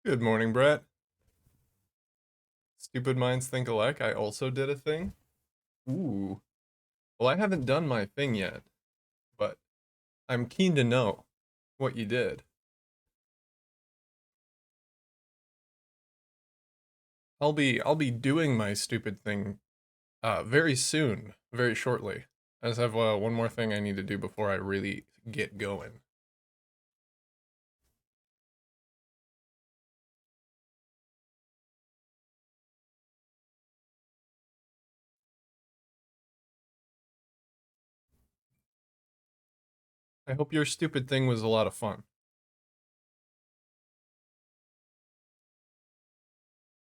Good morning, Brett. Stupid minds think alike. I also did a thing. Ooh. Well, I haven't done my thing yet, but I'm keen to know what you did. I'll be doing my stupid thing very soon, very shortly. I just have one more thing I need to do before I really get going. I hope your stupid thing was a lot of fun.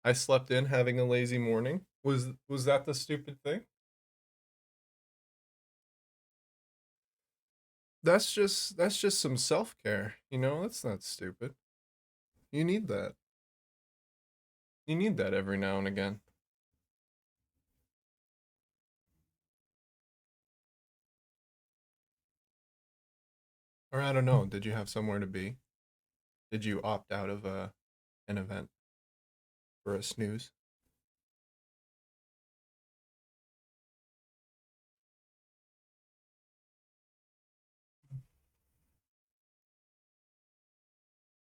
I slept in having a lazy morning. Was that the stupid thing? That's just some self-care, you know? That's not stupid. You need that. You need that every now and again. Or I don't know, did you have somewhere to be? Did you opt out of an event for a snooze?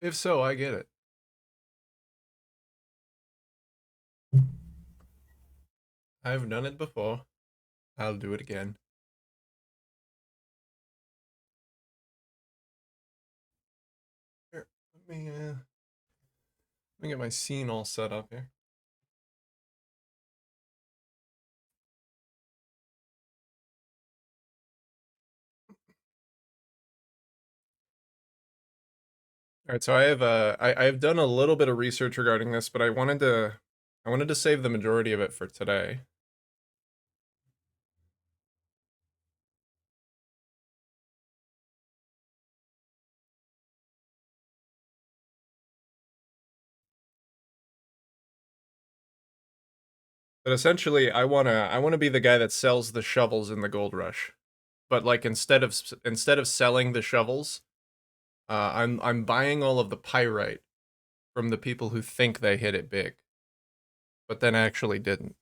If so, I get it. I've done it before. I'll do it again. Here, let me get my scene all set up here. All right, so I've done a little bit of research regarding this, but I wanted to save the majority of it for today. But essentially, I wanna be the guy that sells the shovels in the gold rush. But like instead of selling the shovels, I'm buying all of the pyrite from the people who think they hit it big, but then actually didn't.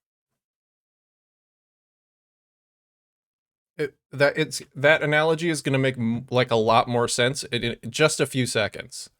That analogy is going to make like a lot more sense in just a few seconds.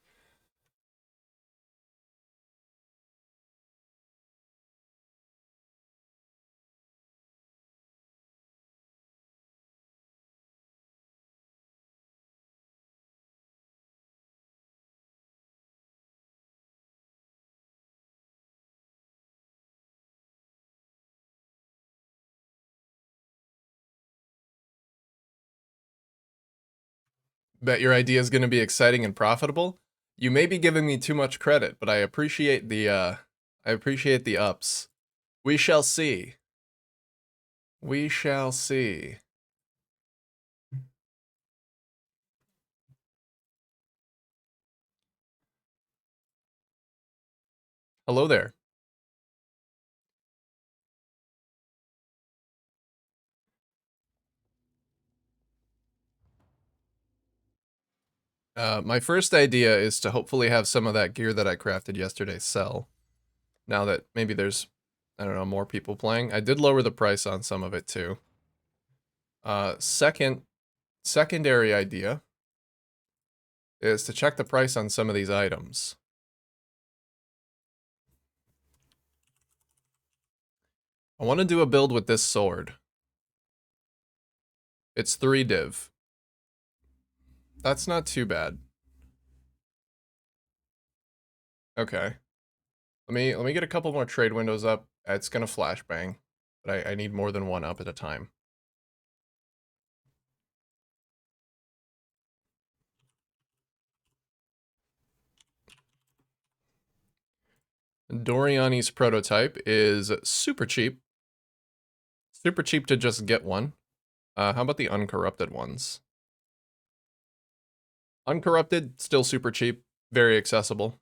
Bet your idea is going to be exciting and profitable. You may be giving me too much credit, but I appreciate the ups. We shall see. We shall see. Hello there. My first idea is to hopefully have some of that gear that I crafted yesterday sell. Now that maybe there's, I don't know, more people playing. I did lower the price on some of it too. Secondary idea is to check the price on some of these items. I want to do a build with this sword. It's 3 div. That's not too bad. Okay. Let me get a couple more trade windows up. It's gonna flashbang, but I need more than one up at a time. Doriani's prototype is super cheap. Super cheap to just get one. How about the uncorrupted ones? Uncorrupted, still super cheap, very accessible.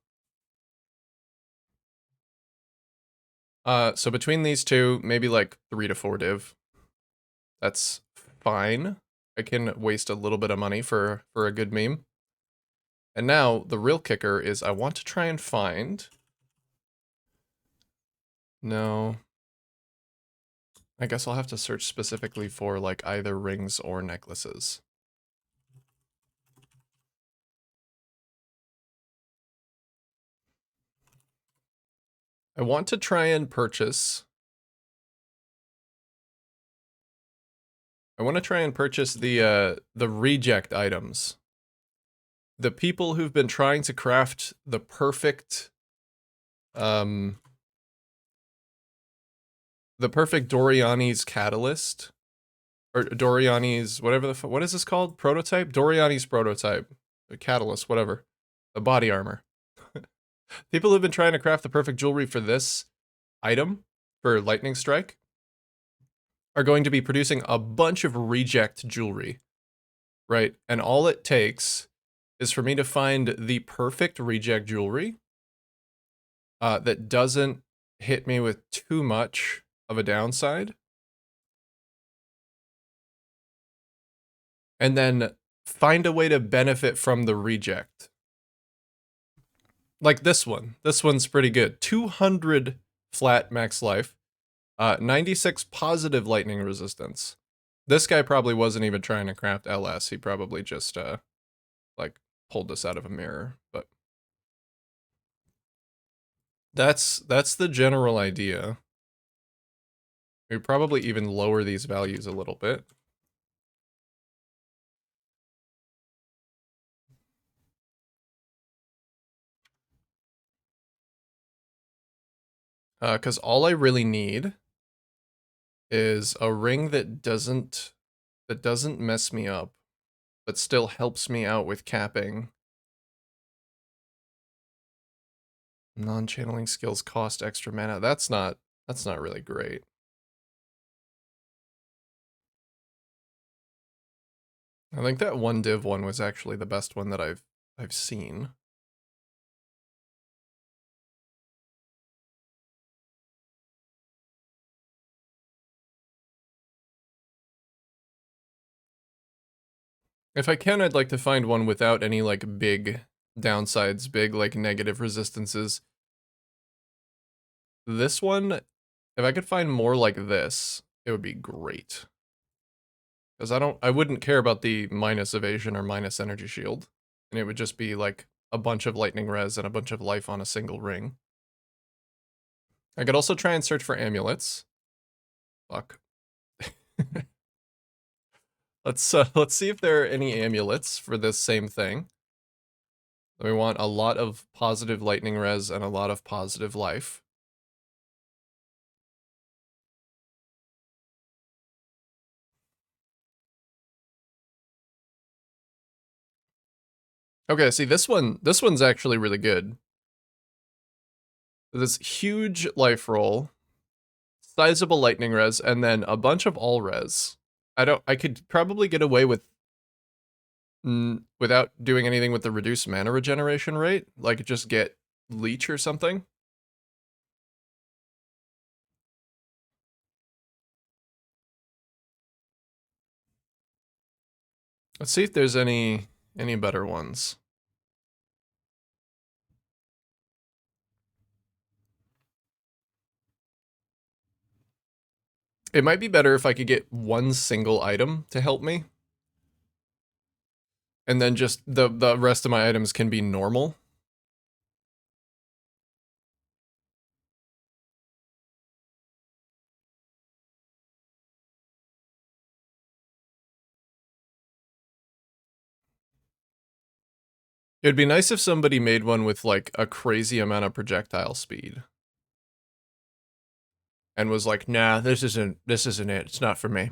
So between these two, maybe like 3 to 4 div. That's fine. I can waste a little bit of money for a good meme. And now the real kicker is I want to try and find... No. I guess I'll have to search specifically for like either rings or necklaces. I want to try and purchase... I want to try and purchase the reject items. The people who've been trying to craft the perfect the perfect Doriani's catalyst, or Doriani's whatever the what is this called? Prototype? Doriani's prototype, the catalyst, whatever, the body armor. People who've been trying to craft the perfect jewelry for this item, for Lightning Strike, are going to be producing a bunch of reject jewelry, right? And all it takes is for me to find the perfect reject jewelry that doesn't hit me with too much of a downside. And then find a way to benefit from the reject. Like this one. This one's pretty good. 200 flat max life. 96 positive lightning resistance. This guy probably wasn't even trying to craft LS. He probably just, like, pulled this out of a mirror. But that's the general idea. We probably even lower these values a little bit. Because all I really need is a ring that doesn't mess me up, but still helps me out with capping. Non-channeling skills cost extra mana. That's not really great. I think that one div one was actually the best one that I've seen. If I can, I'd like to find one without any like big downsides, big like negative resistances. This one, if I could find more like this, it would be great. Because I wouldn't care about the minus evasion or minus energy shield. And it would just be like a bunch of lightning res and a bunch of life on a single ring. I could also try and search for amulets. Fuck. Let's see if there are any amulets for this same thing. We want a lot of positive lightning res and a lot of positive life. Okay, see this one's actually really good. This huge life roll, sizable lightning res, and then a bunch of all res. I could probably get away with without doing anything with the reduced mana regeneration rate, like just get leech or something. Let's see if there's any better ones. It might be better if I could get one single item to help me. And then just the rest of my items can be normal. It'd be nice if somebody made one with like a crazy amount of projectile speed. And was like, nah, this isn't it. It's not for me.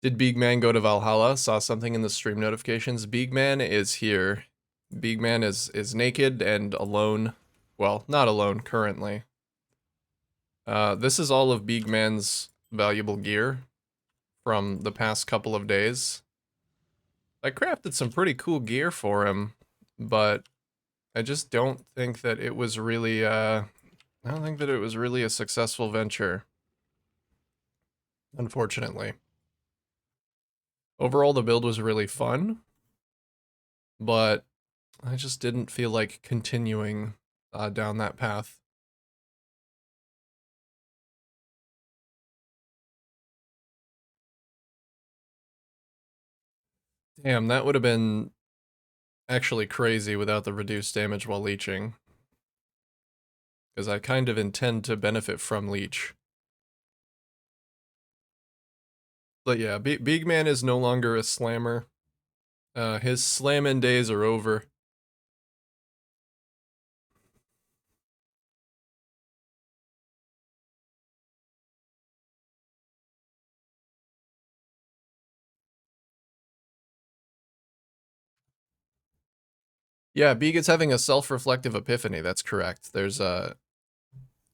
Did Big Man go to Valhalla? Saw something in the stream notifications. Big Man is here. Big Man is naked and alone. Well, not alone currently. This is all of Big Man's valuable gear from the past couple of days. I crafted some pretty cool gear for him, but I just don't think that it was really, I don't think that it was really a successful venture. Unfortunately. Overall, the build was really fun, but I just didn't feel like continuing down that path. Damn, that would have been actually crazy without the reduced damage while leeching. Because I kind of intend to benefit from leech. But yeah, Big Man is no longer a slammer. His slamming days are over. Yeah, Beag is having a self-reflective epiphany. That's correct. There's a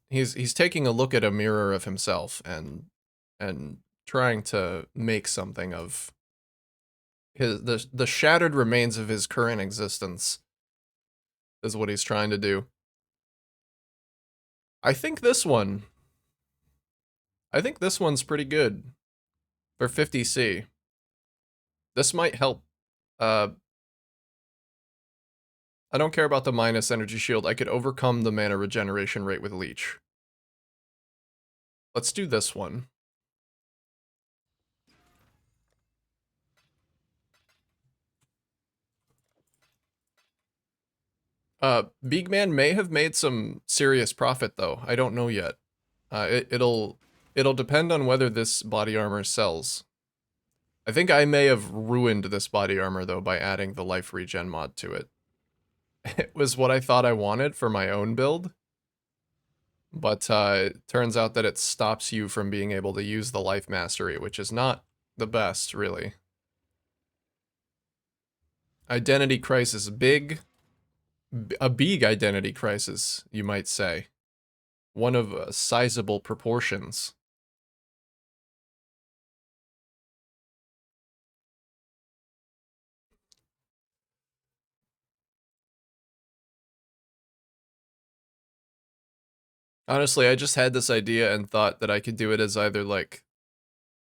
he's taking a look at a mirror of himself and trying to make something of the shattered remains of his current existence is what he's trying to do. I think this one I think this one's pretty good for 50C. This might help. Uh I don't care about the minus energy shield. I could overcome the mana regeneration rate with leech. Let's do this one. Big Man may have made some serious profit though. I don't know yet. It'll depend on whether this body armor sells. I think I may have ruined this body armor though by adding the life regen mod to it. It was what I thought I wanted for my own build, but it turns out that it stops you from being able to use the life mastery, which is not the best, really. Identity crisis, a big identity crisis, you might say. One of sizable proportions. Honestly, I just had this idea and thought that I could do it as either like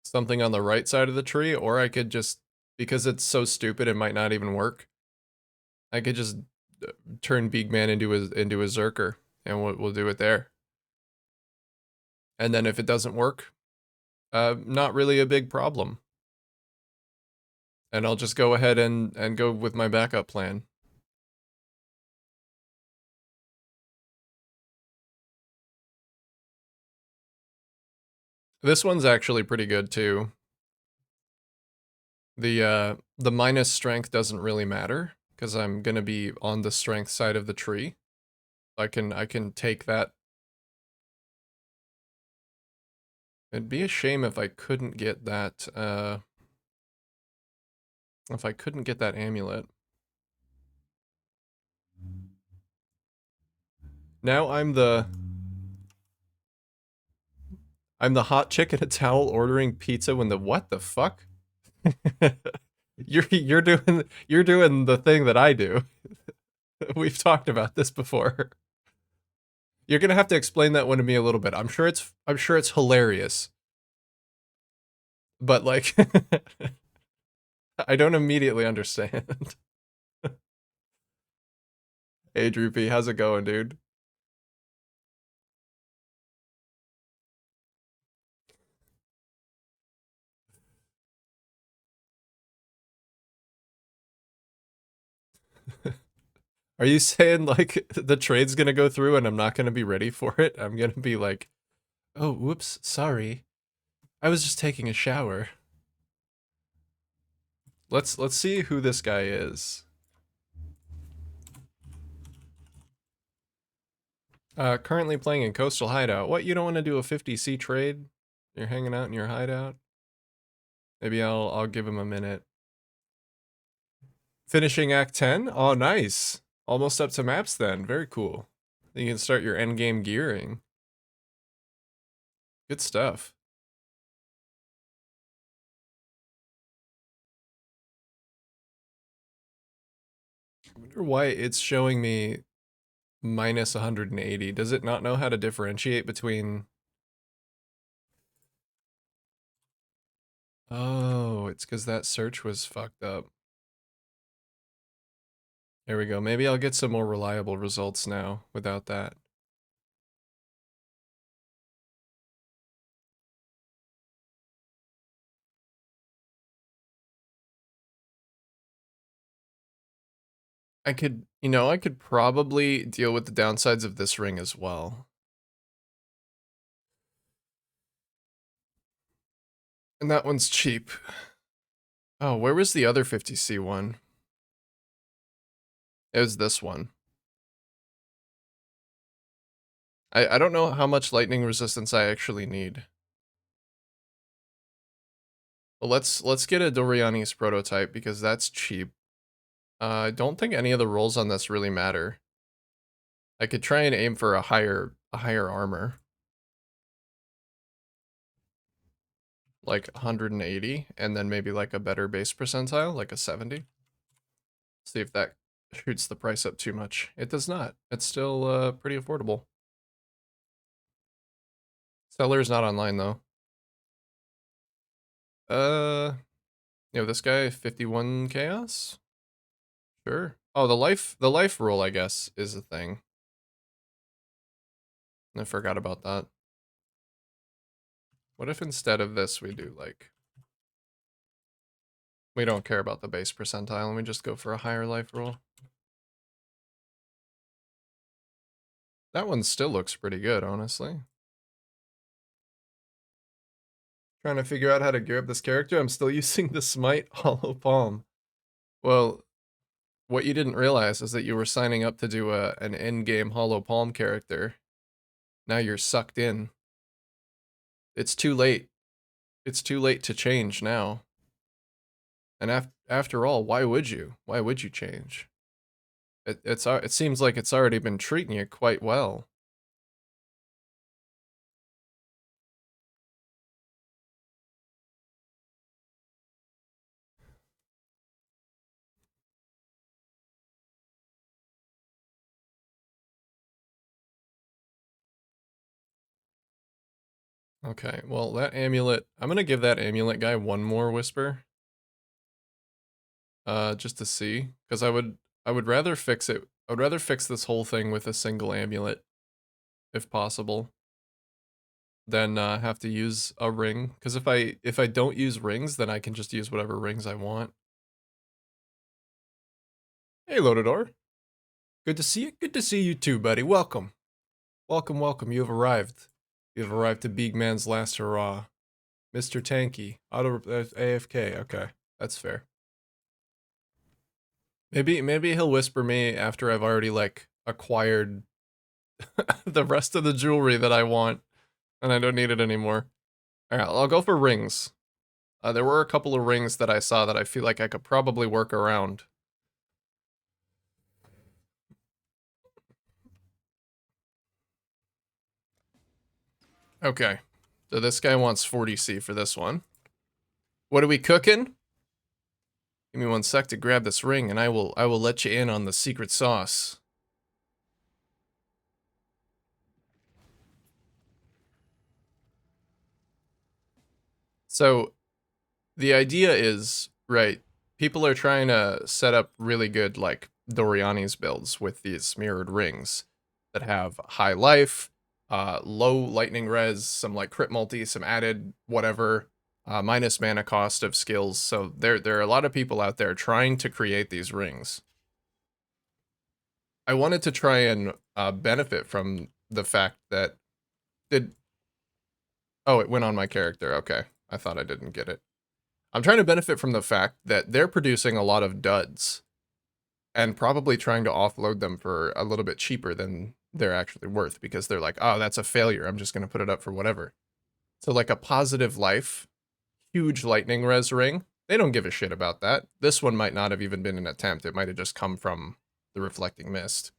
something on the right side of the tree, or I could just, because it's so stupid it might not even work, I could just turn Big Man into a Zerker, and we'll do it there. And then if it doesn't work, not really a big problem. And I'll just go ahead and go with my backup plan. This one's actually pretty good too. The minus strength doesn't really matter because I'm gonna be on the strength side of the tree. I can take that. It'd be a shame if I couldn't get that amulet. Now I'm the hot chick in a towel ordering pizza when the what the fuck? You're doing the thing that I do. We've talked about this before. You're gonna have to explain that one to me a little bit. I'm sure it's hilarious. But like I don't immediately understand. Hey Droopy, how's it going, dude? Are you saying like the trade's gonna go through and I'm not gonna be ready for it? I'm gonna be like, oh, whoops, sorry. I was just taking a shower. Let's see who this guy is. Currently playing in Coastal Hideout. What, you don't want to do a 50C trade? You're hanging out in your hideout? Maybe I'll give him a minute. Finishing Act 10? Oh, nice. Almost up to maps then. Very cool. Then you can start your endgame gearing. Good stuff. I wonder why it's showing me minus 180. Does it not know how to differentiate between... Oh, it's because that search was fucked up. There we go. Maybe I'll get some more reliable results now without that. I could, I could probably deal with the downsides of this ring as well. And that one's cheap. Oh, where was the other 50C one? It was this one. I don't know how much lightning resistance I actually need. Well, let's get a Doriani's prototype because that's cheap. I don't think any of the rolls on this really matter. I could try and aim for a higher armor. Like 180, and then maybe like a better base percentile, like a 70. See if that shoots the price up too much. It does not. It's still pretty affordable. Seller's not online though. This guy 51 chaos? Sure. Oh, the life rule, I guess, is a thing. I forgot about that. What if instead of this we do like, we don't care about the base percentile and we just go for a higher life rule? That one still looks pretty good, honestly. Trying to figure out how to gear up this character. I'm still using the Smite Hollow Palm. Well, what you didn't realize is that you were signing up to do an in-game Hollow Palm character. Now you're sucked in. It's too late. It's too late to change now. And after all, why would you? Why would you change? It seems like it's already been treating you quite well. Okay, well, that amulet, I'm gonna give that amulet guy one more whisper. Just to see, because I would rather fix it. I would rather fix this whole thing with a single amulet, if possible, than have to use a ring. Because if I don't use rings, then I can just use whatever rings I want. Hey, Lotador. Good to see you. Good to see you too, buddy. Welcome. Welcome, welcome. You have arrived. You have arrived to Big Man's last hurrah. Mr. Tanky. Auto AFK. Okay, that's fair. Maybe he'll whisper me after I've already like acquired the rest of the jewelry that I want and I don't need it anymore. Alright, I'll go for rings. There were a couple of rings that I saw that I feel like I could probably work around. Okay, so this guy wants 40C for this one. What are we cooking? Give me one sec to grab this ring and I will let you in on the secret sauce. So the idea is, right, people are trying to set up really good like Doriani's builds with these mirrored rings that have high life, low lightning res, some like crit multi, some added whatever, minus mana cost of skills. So there are a lot of people out there trying to create these rings. I wanted to try and benefit from the fact that oh, it went on my character. Okay, I thought I didn't get it. I'm trying to benefit from the fact that they're producing a lot of duds and probably trying to offload them for a little bit cheaper than they're actually worth because they're like, oh, that's a failure. I'm just going to put it up for whatever. So like a positive life, huge lightning res ring, they don't give a shit about that. This one might not have even been an attempt. It might have just come from the reflecting mist.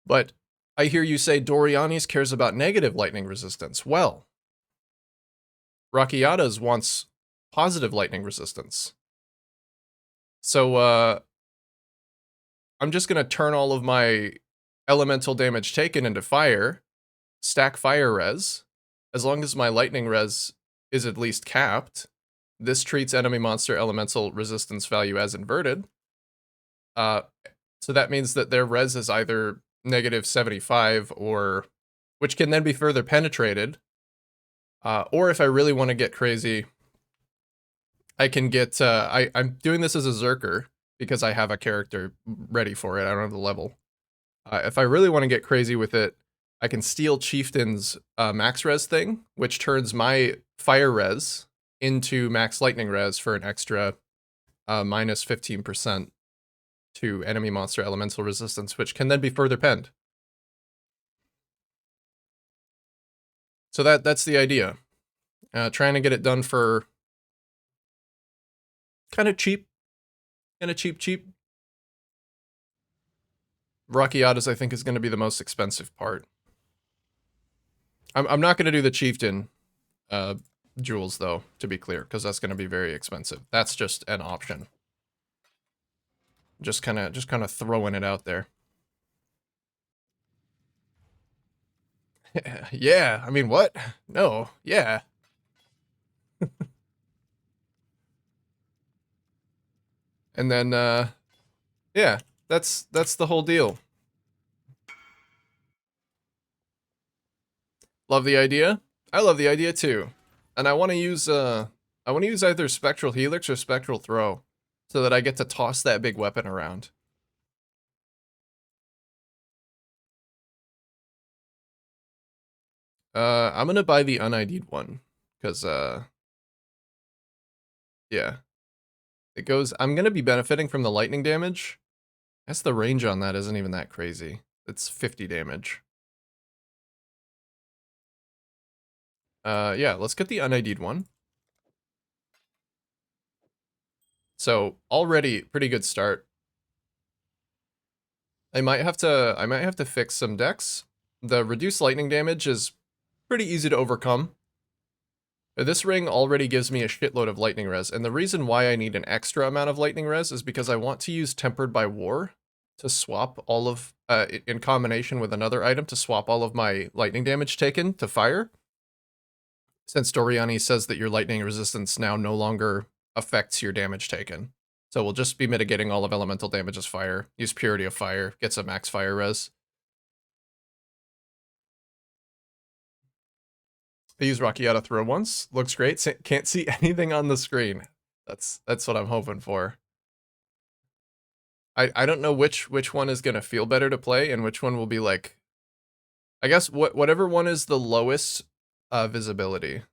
But I hear you say Doriani's cares about negative lightning resistance. Well, Rakiata's wants positive lightning resistance. So, I'm just gonna turn all of my elemental damage taken into fire, stack fire res. As long as my lightning res is at least capped. This treats enemy monster elemental resistance value as inverted. Uh, so that means that their res is either -75 or, which can then be further penetrated. Or if I really want to get crazy, I can get, I'm doing this as a Zerker because I have a character ready for it. I don't have the level. If I really want to get crazy with it, I can steal Chieftain's max res thing, which turns my fire res into max lightning res for an extra minus 15% to enemy monster elemental resistance, which can then be further penned. So that's the idea. Trying to get it done for kind of cheap. Cheap. Rockiatas, I think, is going to be the most expensive part. I'm not going to do the Chieftain jewels, though, to be clear, because that's going to be very expensive. That's just an option. Just kind of throwing it out there. Yeah, I mean, what? No, yeah. And then, yeah, that's the whole deal. Love the idea. I love the idea too. And I want to use either Spectral Helix or Spectral Throw so that I get to toss that big weapon around. I'm going to buy the un-ID'd one cuz yeah. It goes, I'm going to be benefiting from the lightning damage. I guess the range on that isn't even that crazy. It's 50 damage. Yeah, let's get the un-ID'd one. So, already pretty good start. I might have to fix some decks. The reduced lightning damage is pretty easy to overcome. This ring already gives me a shitload of lightning res, and the reason why I need an extra amount of lightning res is because I want to use Tempered by War to swap all of, in combination with another item, to swap all of my lightning damage taken to fire. Since Doriani says that your lightning resistance now no longer affects your damage taken. So we'll just be mitigating all of elemental damage as fire. Use Purity of Fire, gets a max fire res. I use Rockiata Throw once. Looks great. Can't see anything on the screen. That's what I'm hoping for. I don't know which one is gonna feel better to play and which one will be like. I guess whatever one is the lowest visibility.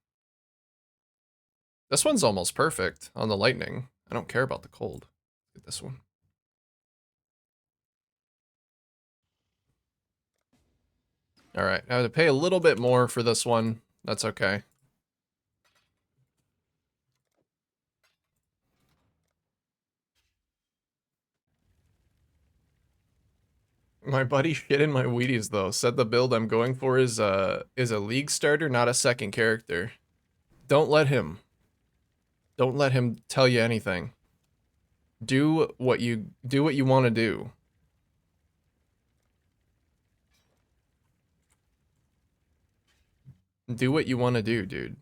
This one's almost perfect on the lightning. I don't care about the cold. Get this one. All right, I have to pay a little bit more for this one. That's okay. My buddy shit in my Wheaties though. Said the build I'm going for is a league starter, not a second character. Don't let him. Don't let him tell you anything. Do what you want to do. Do what you want to do, dude.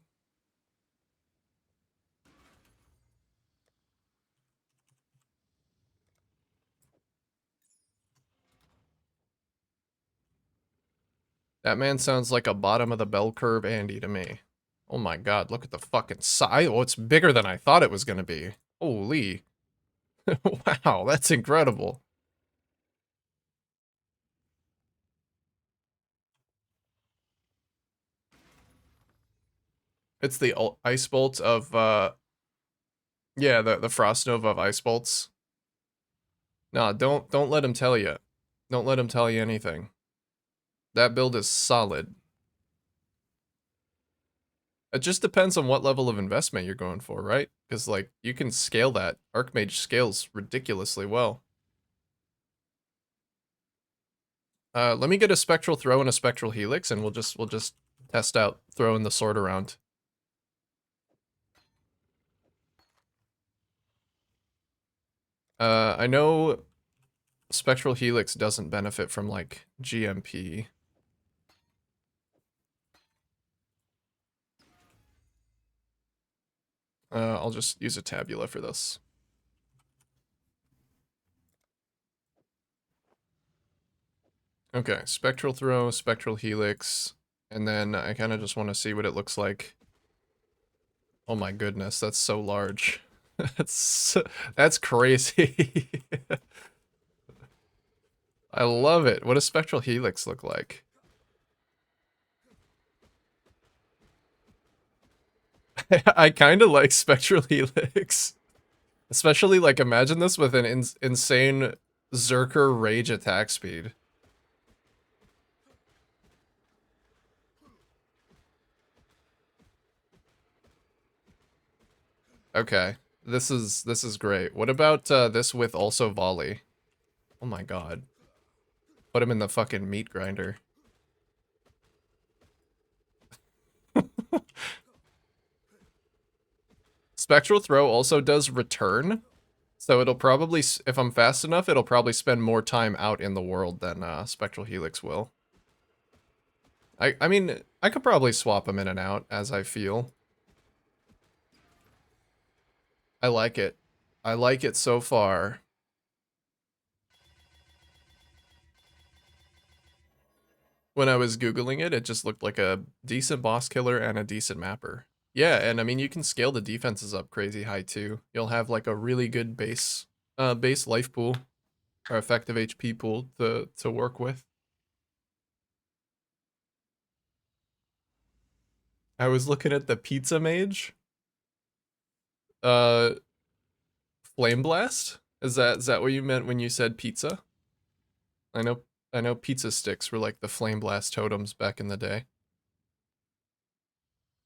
That man sounds like a bottom of the bell curve Andy to me. Oh my god, look at the fucking size. Oh, it's bigger than I thought it was gonna be. Holy. Wow, that's incredible. It's the Ice Bolt of, yeah, the Frost Nova of Ice Bolts. Nah, don't let him tell you. Don't let him tell you anything. That build is solid. It just depends on what level of investment you're going for, right? Because, like, you can scale that. Archmage scales ridiculously well. Let me get a Spectral Throw and a Spectral Helix, and we'll just test out throwing the sword around. I know Spectral Helix doesn't benefit from, like, GMP. I'll just use a tabula for this. Okay, spectral throw, spectral helix, and then I kind of just want to see what it looks like. Oh my goodness, that's so large. That's crazy. I love it. What does spectral helix look like? I kind of like spectral helix. Especially, like, imagine this with an insane Zerker rage attack speed. Okay, this is great. What about this with also volley? Oh my god. Put him in the fucking meat grinder. Spectral throw also does return. So it'll probably, if I'm fast enough, it'll probably spend more time out in the world than Spectral Helix will. I mean, I could probably swap them in and out as I feel. I like it. I like it so far. When I was Googling it, it just looked like a decent boss killer and a decent mapper. Yeah, and I mean, you can scale the defenses up crazy high too. You'll have like a really good base life pool or effective HP pool to work with. I was looking at the pizza mage. Uh, Flame blast? Is that what you meant when you said pizza? I know I know pizza sticks were like the flame blast totems back in the day.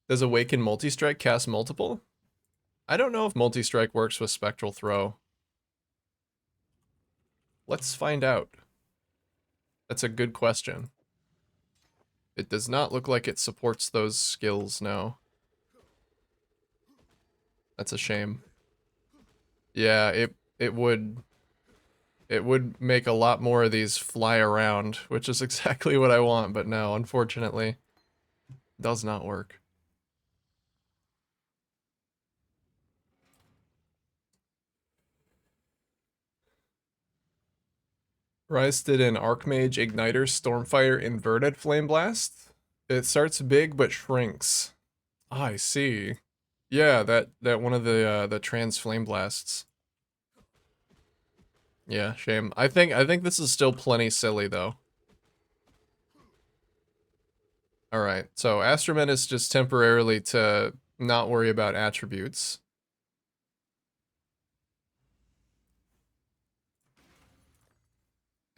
Does Awaken Multi-Strike cast multiple? I don't know if Multi-Strike works with Spectral Throw. Let's find out. That's a good question. It does not look like it supports those skills, no. That's a shame. Yeah, it would make a lot more of these fly around, which is exactly what I want, but no, unfortunately, does not work. Rise did an Archmage Igniter Stormfire Inverted Flame Blast. It starts big but shrinks. Oh, I see. Yeah, that one of the trans flame blasts. Yeah, shame. I think this is still plenty silly though. All right, so Astromen is just temporarily to not worry about attributes.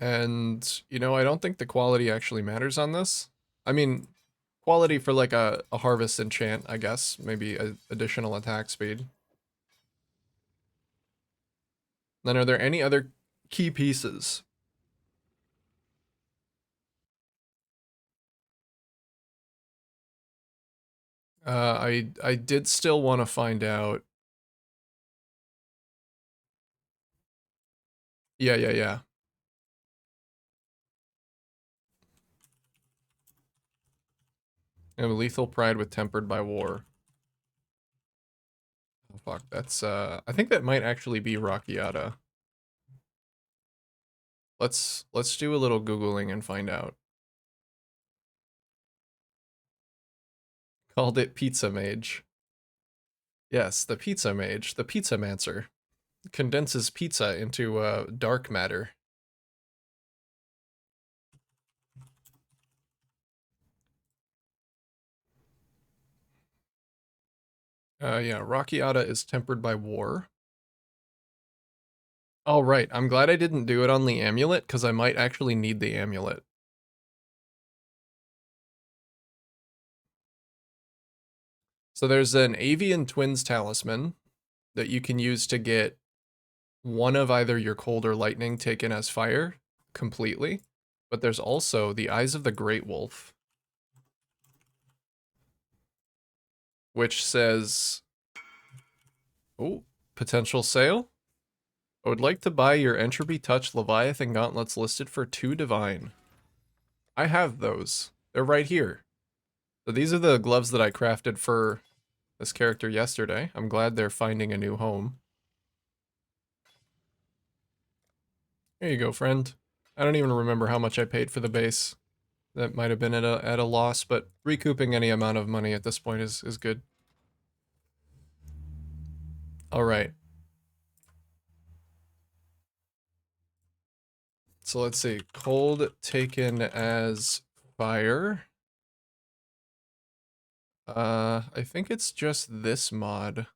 And, you know, I don't think the quality actually matters on this. I mean, quality for like a harvest enchant, I guess. Maybe a additional attack speed. Then are there any other key pieces? I did still want to find out. Yeah, yeah, yeah. And lethal pride with tempered by war. Oh, fuck, that's I think that might actually be Rockiata. Let's do a little googling and find out. Called it Pizza Mage. Yes, the Pizza Mage, the Pizza Mancer, condenses pizza into dark matter. Yeah, Rockiata is tempered by war. Oh, right. I'm glad I didn't do it on the amulet, because I might actually need the amulet. So there's an Avian Twins talisman that you can use to get one of either your cold or lightning taken as fire completely. But there's also the Eyes of the Great Wolf, which says, oh, potential sale. I would like to buy your Entropy Touch Leviathan gauntlets listed for 2 divine. I have those. They're right here. So these are the gloves that I crafted for this character yesterday. I'm glad they're finding a new home. Here you go, friend. I don't even remember how much I paid for the base. That might have been at a loss, but recouping any amount of money at this point is good. All right. So let's see. Cold taken as fire. I think it's just this mod.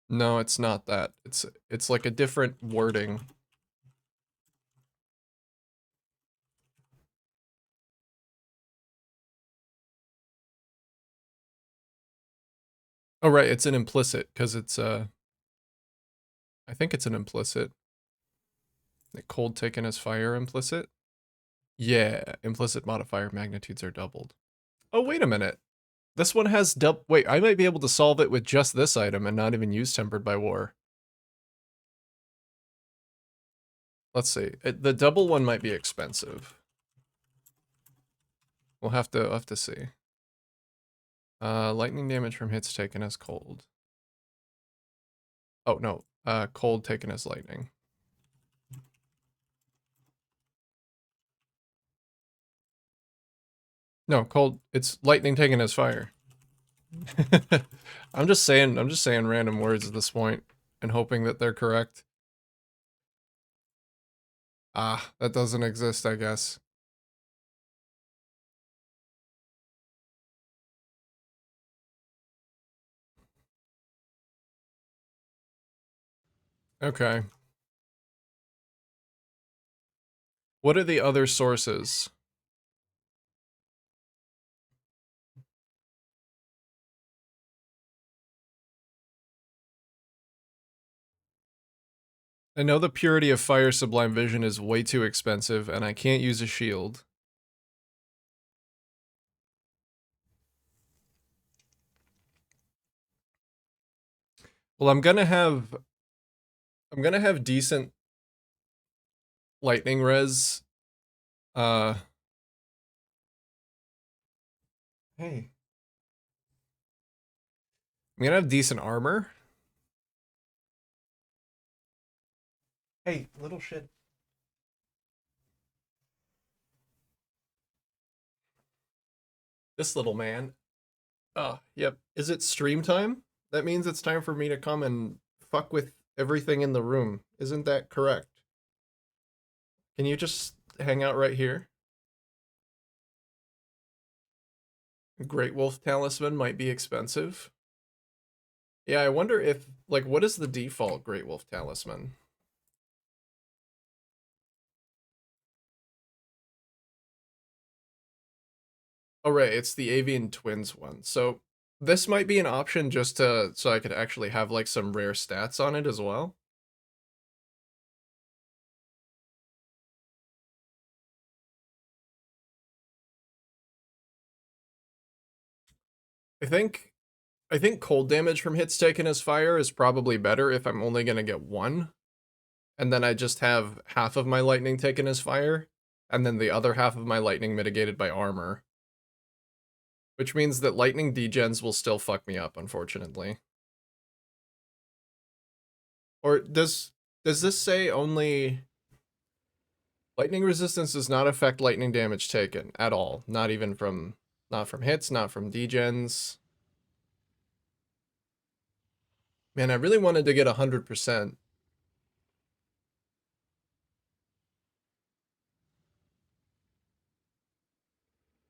No, it's not that. It's like a different wording. Oh right, it's an implicit because it's I think it's an implicit. Like cold taken as fire implicit. Yeah, implicit modifier magnitudes are doubled. Oh wait a minute. This one has wait, I might be able to solve it with just this item and not even use Tempered by War. Let's see. The double one might be expensive. We'll have to see. Lightning damage from hits taken as cold. Oh no, cold taken as lightning. No, cold. It's lightning taken as fire. I'm just saying random words at this point and hoping that they're correct. Ah, that doesn't exist, I guess. Okay. What are the other sources? I know the Purity of Fire Sublime Vision is way too expensive, and I can't use a shield. Well, I'm gonna have decent lightning res. Uh, hey, I'm gonna have decent armor. Hey, little shit. This little man. Oh, yep. Is it stream time? That means it's time for me to come and fuck with everything in the room. Isn't that correct? Can you just hang out right here? Great Wolf Talisman might be expensive. Yeah, I wonder if, like, what is the default Great Wolf Talisman? Oh, right, it's the Avian Twins one. So this might be an option just to, so I could actually have, like, some rare stats on it as well. I think I think cold damage from hits taken as fire is probably better if I'm only gonna get one. And then I just have half of my lightning taken as fire, and then the other half of my lightning mitigated by armor. Which means that lightning degens will still fuck me up, unfortunately. Or does this say only lightning resistance does not affect lightning damage taken at all? Not even from not from hits, not from degens. Man, I really wanted to get 100%.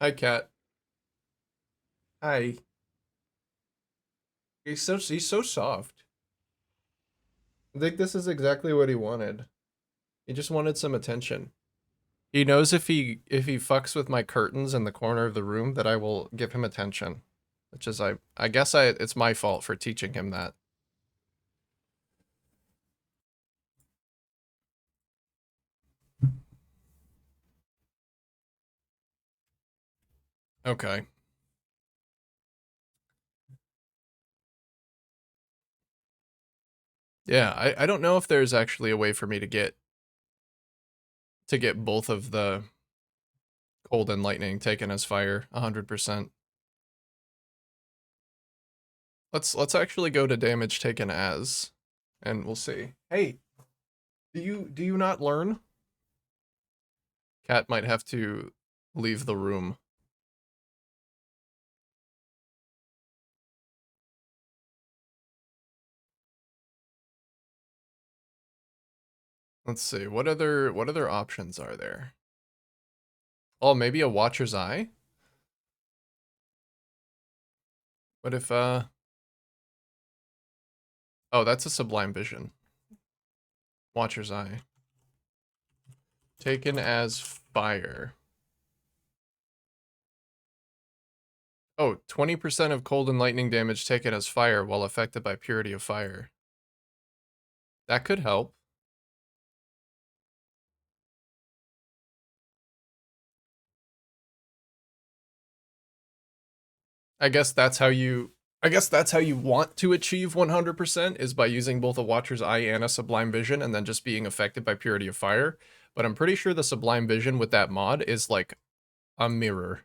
Hi, cat. Hi. He's so soft. I think this is exactly what he wanted. He just wanted some attention. He knows if he fucks with my curtains in the corner of the room that I will give him attention. Which is I guess it's my fault for teaching him that. Okay. Yeah, I don't know if there's actually a way for me to get both of the cold and lightning taken as fire 100%. Let's actually go to damage taken as, and we'll see. Hey, do you not learn? Cat might have to leave the room. Let's see. What other options are there? Oh, maybe a Watcher's Eye? What if oh, that's a Sublime Vision. Watcher's Eye. Taken as fire. Oh, 20% of cold and lightning damage taken as fire while affected by purity of fire. That could help. I guess that's how you want to achieve 100% is by using both a Watcher's Eye and a Sublime Vision and then just being affected by Purity of Fire. But I'm pretty sure the Sublime Vision with that mod is like a mirror.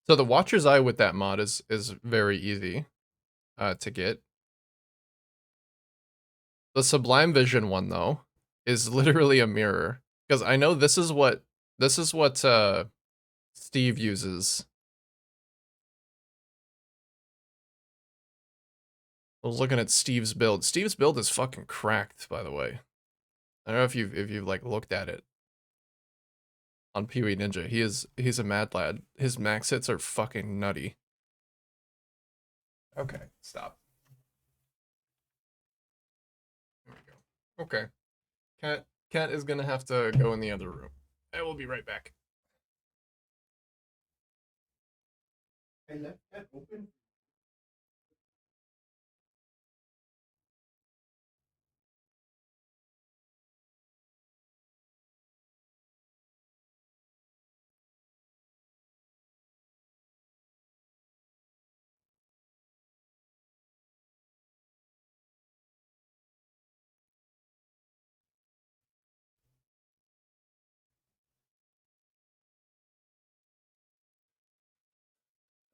So the Watcher's Eye with that mod is very easy to get. The Sublime Vision one though is literally a mirror because I know this is what Steve uses. I was looking at Steve's build. Steve's build is fucking cracked, by the way. I don't know if you've like looked at it on Pee Wee Ninja. He's a mad lad. His max hits are fucking nutty. Okay, stop. There we go. Okay. Cat is gonna have to go in the other room. I will be right back. I left that open.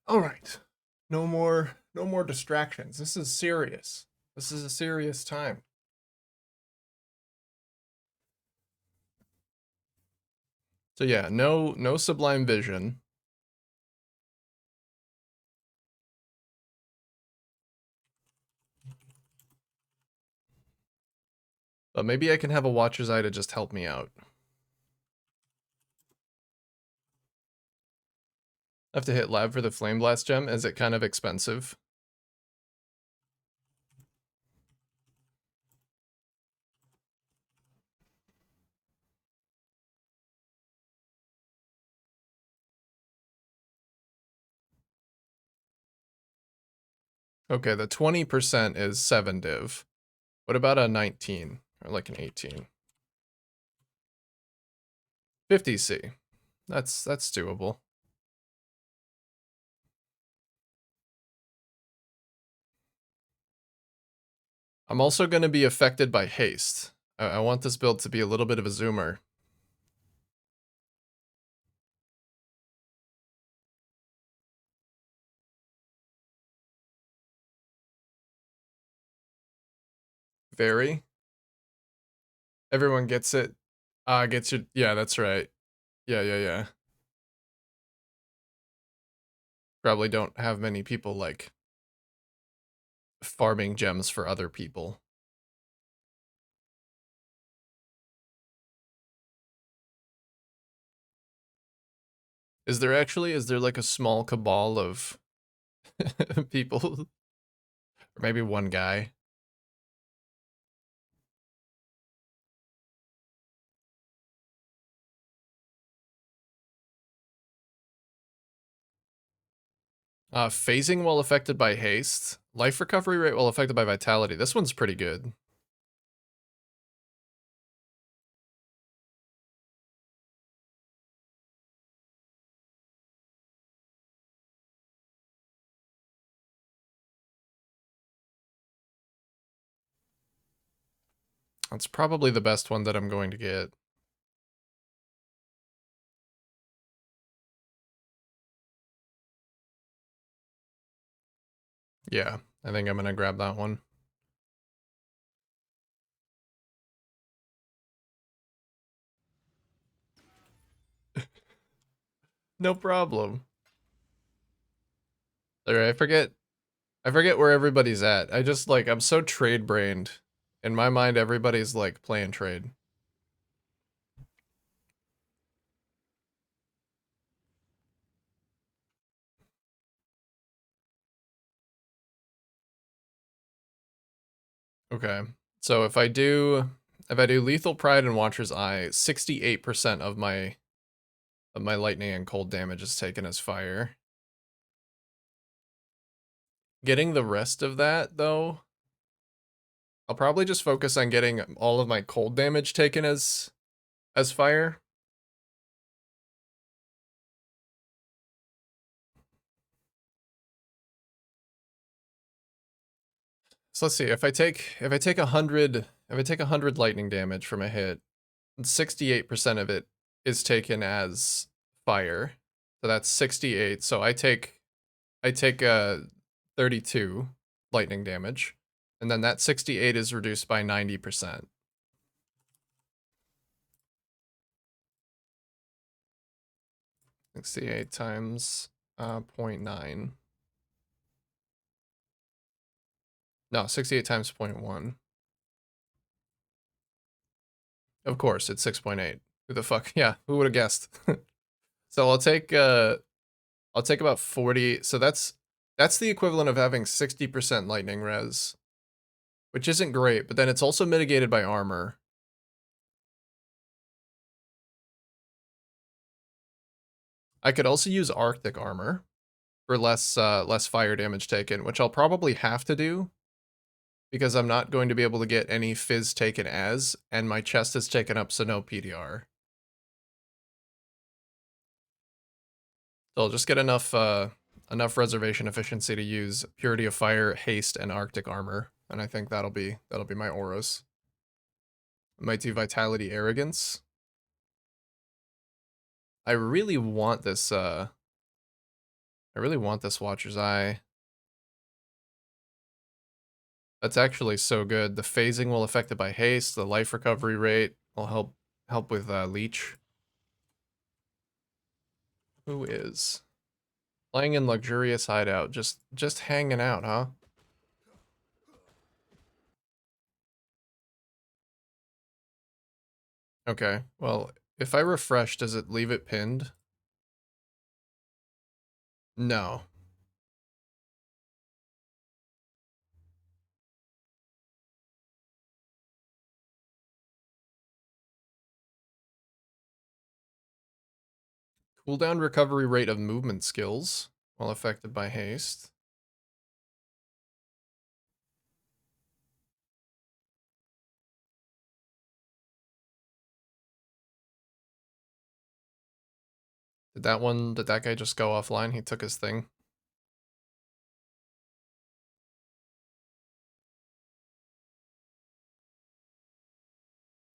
All right. No more distractions. This is serious. This is a serious time. So yeah, no Sublime Vision. But maybe I can have a Watcher's Eye to just help me out. I have to hit lab for the Flame Blast gem. Is it kind of expensive? Okay, the 20% is 7 div. What about a 19? Or like an 18? 50C. That's doable. I'm also going to be affected by haste. I want this build to be a little bit of a zoomer. Very. Everyone gets it. Gets your, yeah, that's right. Yeah. Probably don't have many people like farming gems for other people. Is there like a small cabal of people? Or maybe one guy? Phasing while affected by haste. Life recovery rate while affected by vitality. This one's pretty good. That's probably the best one that I'm going to get. Yeah, I think I'm gonna grab that one. No problem. Alright, I forget where everybody's at. I just like I'm so trade brained. In my mind, everybody's like playing trade. Okay. So if I do Lethal Pride and Watcher's Eye, 68% of my lightning and cold damage is taken as fire. Getting the rest of that though, I'll probably just focus on getting all of my cold damage taken as fire. So let's see, if I take 100 lightning damage from a hit, 68% of it is taken as fire. So that's 68. So I take 32 lightning damage, and then that 68 is reduced by 90%. 68 times 0.9. No, 68 times 0.1. Of course, it's 6.8. Who the fuck? Yeah, who would have guessed? So I'll take about 40. So that's the equivalent of having 60% lightning res, which isn't great, but then it's also mitigated by armor. I could also use Arctic armor for less fire damage taken, which I'll probably have to do because I'm not going to be able to get any fizz taken as, and my chest is taken up, so no PDR. So I'll just get enough reservation efficiency to use Purity of Fire, Haste, and Arctic armor, and I think that'll be my auras. I might do Vitality, Arrogance. I really want this. I really want this Watcher's Eye. That's actually so good. The phasing will affect it by haste. The life recovery rate will help with leech. Who is playing in luxurious hideout? Just hanging out, huh? Okay. Well, if I refresh, does it leave it pinned? No. Cooldown recovery rate of movement skills while affected by haste. Did that guy just go offline? He took his thing.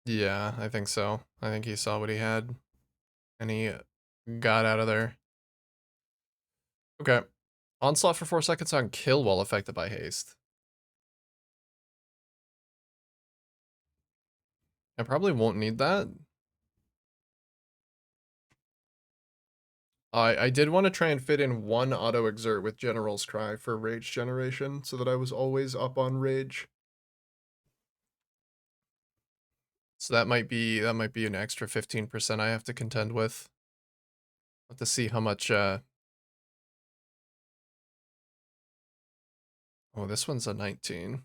Yeah, I think so. I think he saw what he had and he got out of there. Okay. Onslaught for 4 seconds on kill while affected by haste. I probably won't need that. I did want to try and fit in one auto exert with General's Cry for rage generation so that I was always up on rage. So that might be an extra 15% I have to contend with. Have to see how much oh, this one's a 19.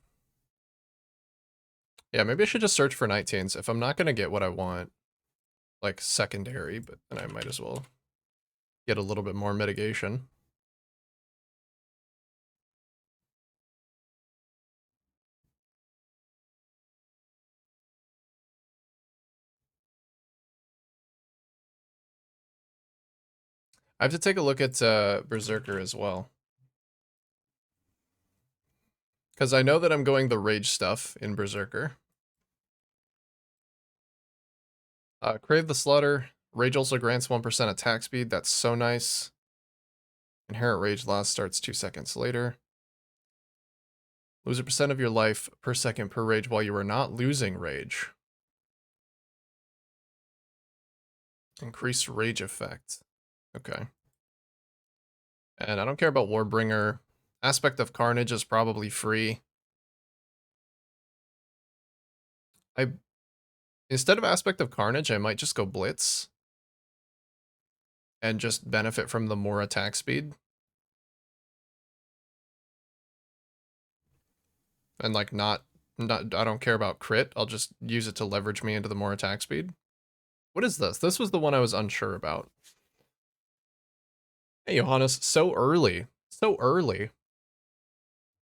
Yeah, maybe I should just search for 19s if I'm not going to get what I want, like secondary, but then I might as well get a little bit more mitigation. I have to take a look at Berserker as well. Because I know that I'm going the rage stuff in Berserker. Crave the Slaughter. Rage also grants 1% attack speed. That's so nice. Inherent Rage loss starts 2 seconds later. Lose a percent of your life per second per rage while you are not losing rage. Increased rage effect. Okay. And I don't care about Warbringer. Aspect of Carnage is probably free. Instead of Aspect of Carnage, I might just go Blitz. And just benefit from the more attack speed. And like not I don't care about crit. I'll just use it to leverage me into the more attack speed. What is this? This was the one I was unsure about. Hey, Johannes, so early. So early.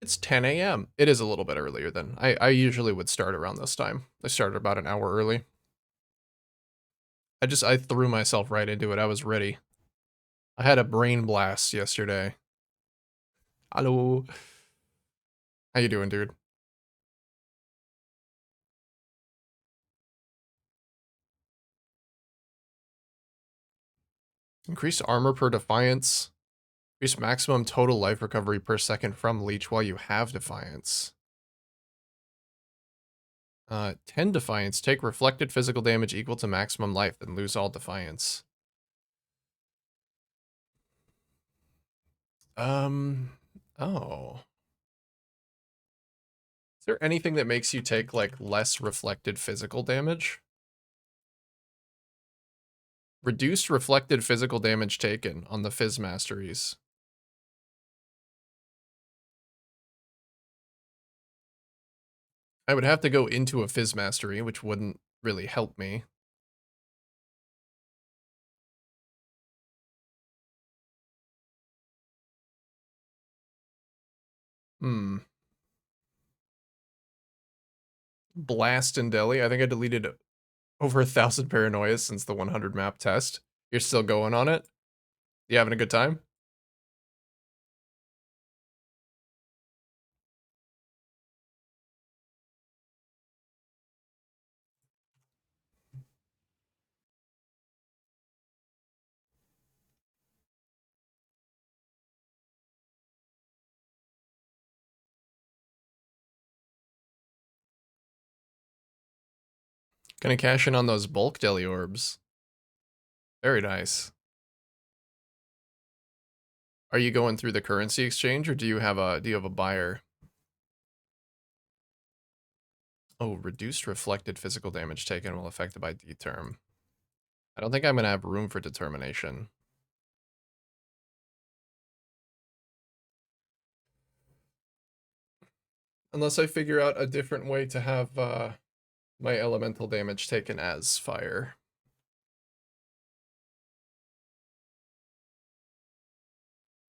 It's 10 a.m. It is a little bit earlier than I usually would start around this time. I started about an hour early. I threw myself right into it. I was ready. I had a brain blast yesterday. Hello. How you doing, dude? Increased armor per defiance. Increase maximum total life recovery per second from leech while you have defiance. 10 defiance. Take reflected physical damage equal to maximum life, then lose all defiance. Oh. Is there anything that makes you take, like, less reflected physical damage? Reduced reflected physical damage taken on the Fizz Masteries. I would have to go into a Fizz Mastery, which wouldn't really help me. Hmm. Blast and Deli. I think I deleted over 1,000 paranoias since the 100 map test. You're still going on it? You having a good time? Gonna cash in on those bulk Deli orbs. Very nice. Are you going through the currency exchange or do you have a buyer? Oh, reduced reflected physical damage taken while affected by D-term. I don't think I'm gonna have room for determination. Unless I figure out a different way to have my elemental damage taken as fire.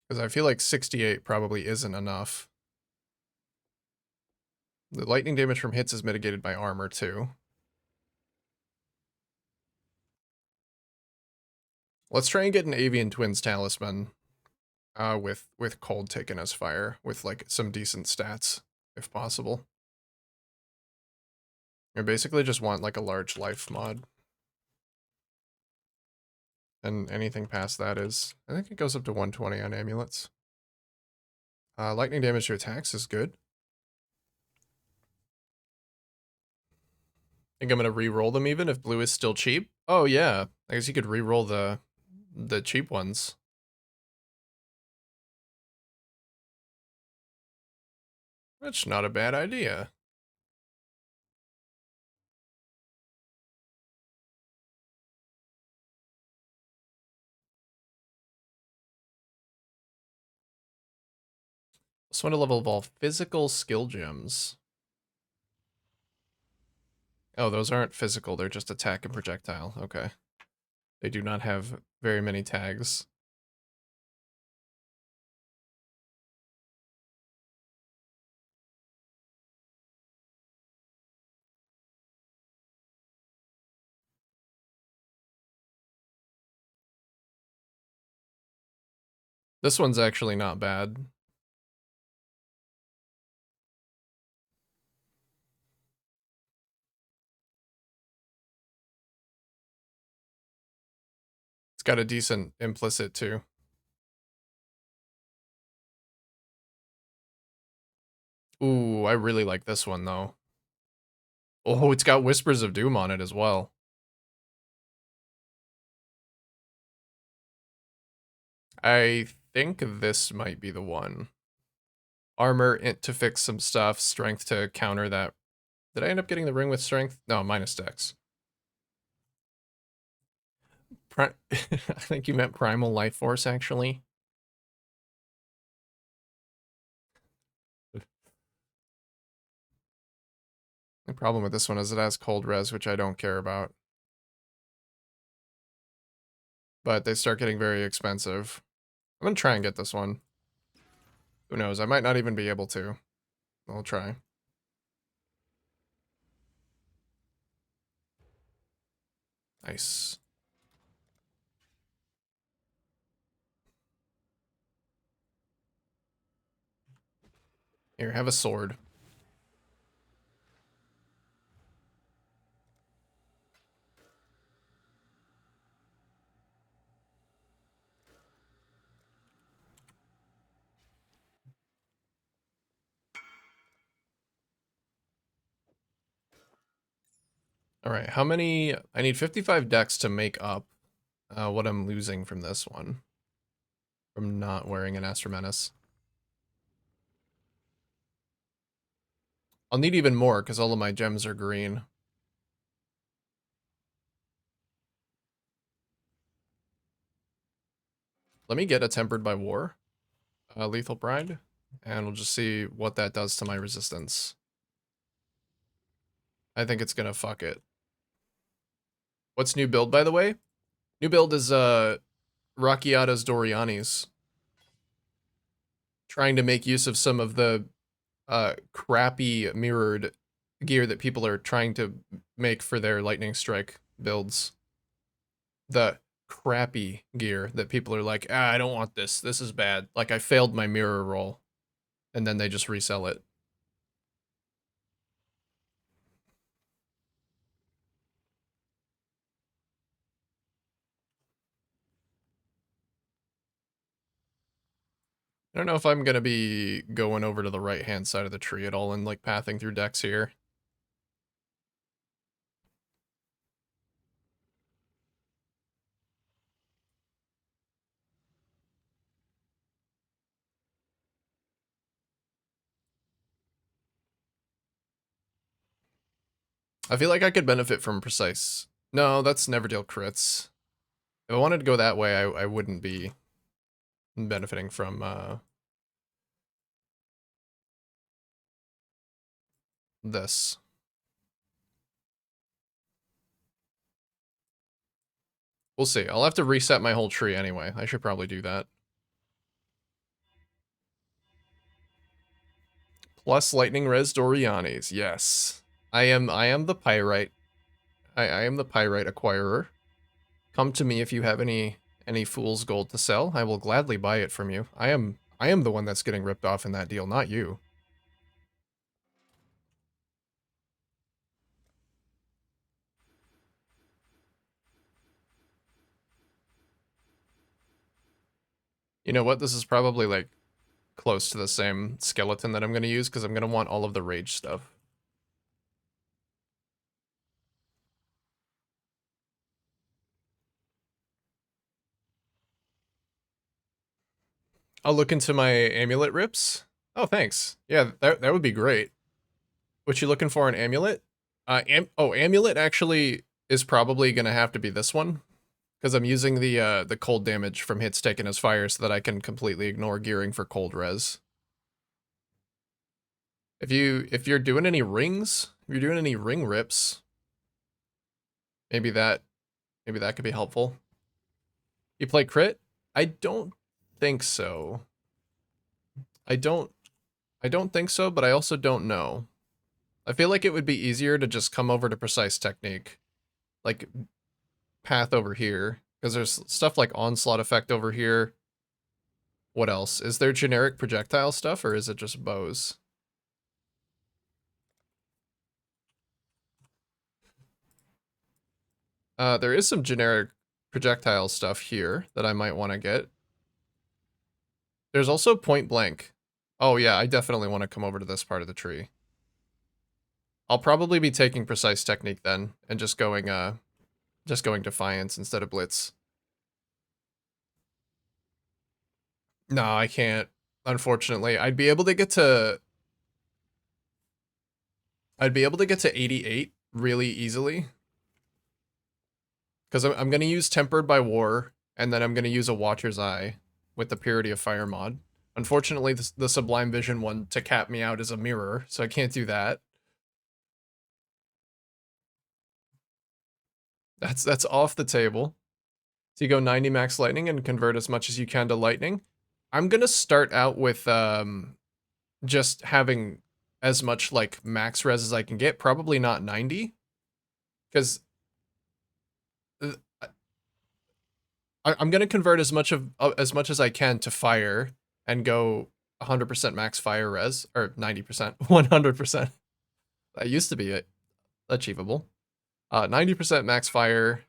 Because I feel like 68 probably isn't enough. The lightning damage from hits is mitigated by armor too. Let's try and get an Avian Twins talisman with cold taken as fire with like some decent stats if possible. I basically just want like a large life mod. And anything past that is, I think it goes up to 120 on amulets. Lightning damage to attacks is good. Think I'm gonna re-roll them even if blue is still cheap. Oh yeah, I guess you could re-roll the cheap ones. That's not a bad idea. Just want to level evolve physical skill gems. Oh, those aren't physical, they're just attack and projectile. Okay. They do not have very many tags. This one's actually not bad. got a decent implicit too. Ooh, I really like this one though. Oh, it's got Whispers of Doom on it as well. I think this might be the one. Armor, int to fix some stuff, strength to counter that. Did I end up getting the ring with strength? No, minus dex. I think you meant primal life force, actually. The problem with this one is it has cold res, which I don't care about. But they start getting very expensive. I'm gonna try and get this one. Who knows? I might not even be able to. I'll try. Nice. Here, have a sword. All right, how many? I need 55 decks to make up what I'm losing from this one. From not wearing an Astra Menace. I'll need even more because all of my gems are green. Let me get a Tempered by War, Lethal Bride, and we'll just see what that does to my resistance. I think it's gonna fuck it. What's new build, by the way? New build is Rocchiata's Doriani's. Trying to make use of some of the crappy mirrored gear that people are trying to make for their Lightning Strike builds. The crappy gear that people are like, ah, I don't want this. This is bad. Like, I failed my mirror roll. And then they just resell it. I don't know if I'm going to be going over to the right-hand side of the tree at all and, like, pathing through decks here. I feel like I could benefit from Precise. No, that's never deal crits. If I wanted to go that way, I wouldn't be benefiting from this. We'll see. I'll have to reset my whole tree anyway. I should probably do that. Plus lightning res Doriani's. Yes. I am the pyrite. I am the pyrite acquirer. Come to me if you have any fool's gold to sell. I will gladly buy it from you. I am the one that's getting ripped off in that deal, not you. You know what? This is probably like close to the same skeleton that I'm going to use because I'm going to want all of the rage stuff. I'll look into my amulet rips. Oh, thanks. Yeah, that would be great. What you looking for, an amulet? Amulet actually is probably going to have to be this one because I'm using the cold damage from hits taken as fire so that I can completely ignore gearing for cold res. If you're doing any rings, if you're doing any ring rips, maybe that could be helpful. You play crit? I don't think so. I don't think so, but I also don't know. I feel like it would be easier to just come over to precise technique. Like path over here. Because there's stuff like onslaught effect over here. What else? Is there generic projectile stuff or is it just bows? There is some generic projectile stuff here that I might want to get. There's also point blank. Oh yeah, I definitely want to come over to this part of the tree. I'll probably be taking precise technique then and just going defiance instead of blitz. No, I can't. Unfortunately, I'd be able to get to 88 really easily. Because I'm going to use Tempered by War, and then I'm going to use a Watcher's Eye with the Purity of Fire mod. Unfortunately, the Sublime Vision one to cap me out is a mirror, so I can't do that. That's off the table. So you go 90 max lightning and convert as much as you can to lightning. I'm going to start out with just having as much like max res as I can get, probably not 90. Because I'm gonna convert as much as I can to fire and go 100% max fire res or 90%, 100%. That used to be achievable. 90% max fire.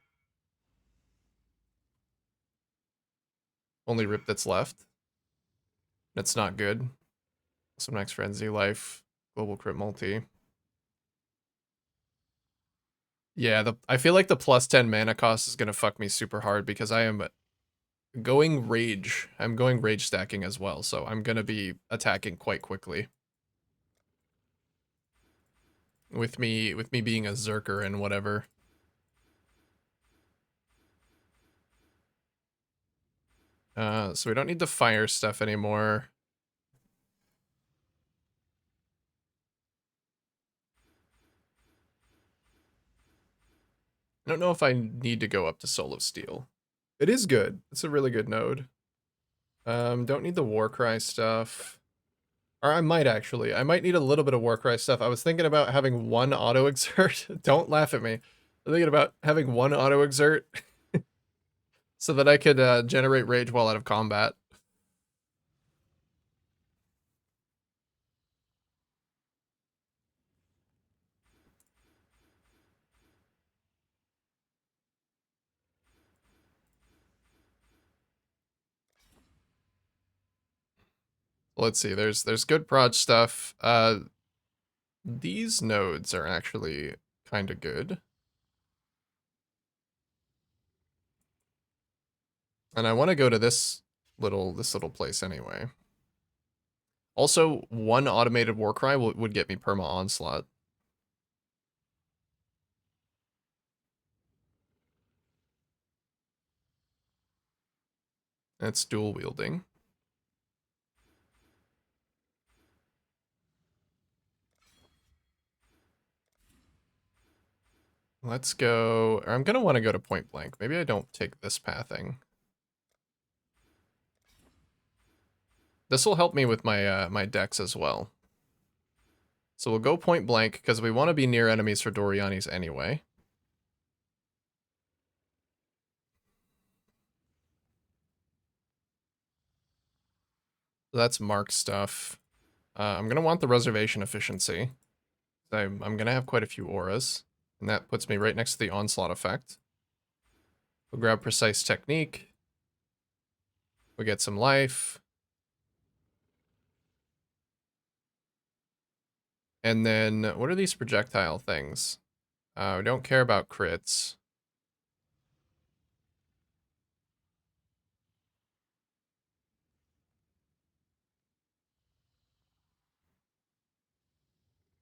Only rip that's left. That's not good. Some max frenzy life, global crit multi. Yeah, I feel like the plus 10 mana cost is gonna fuck me super hard because I am going rage. I'm going rage stacking as well, so I'm gonna be attacking quite quickly. With me being a Zerker and whatever. So we don't need the fire stuff anymore. I don't know if I need to go up to Soul of Steel. It is good. It's a really good node. Don't need the Warcry stuff. Or I might actually. I might need a little bit of Warcry stuff. I was thinking about having one auto exert. Don't laugh at me. I'm thinking about having one auto exert so that I could generate rage while out of combat. Let's see. There's good prod stuff. These nodes are actually kind of good. And I want to go to this little place anyway. Also, one automated Warcry would get me perma onslaught. That's dual wielding. Let's go. Or I'm gonna want to go to point blank. Maybe I don't take this pathing. This will help me with my my decks as well. So we'll go point blank because we want to be near enemies for Doriani's anyway. So that's mark stuff. I'm gonna want the reservation efficiency. I'm gonna have quite a few auras, and that puts me right next to the onslaught effect. We'll grab precise technique. We get some life. And then, what are these projectile things? We don't care about crits.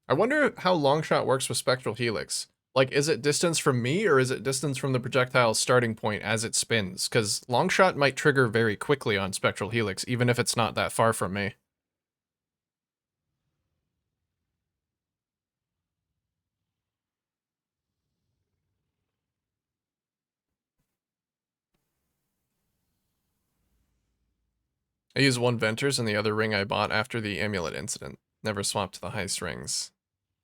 I wonder how Longshot works with Spectral Helix. Like, is it distance from me, or is it distance from the projectile's starting point as it spins? Because Longshot might trigger very quickly on Spectral Helix, even if it's not that far from me. I use one Venters and the other ring I bought after the Amulet incident. Never swapped the heist rings.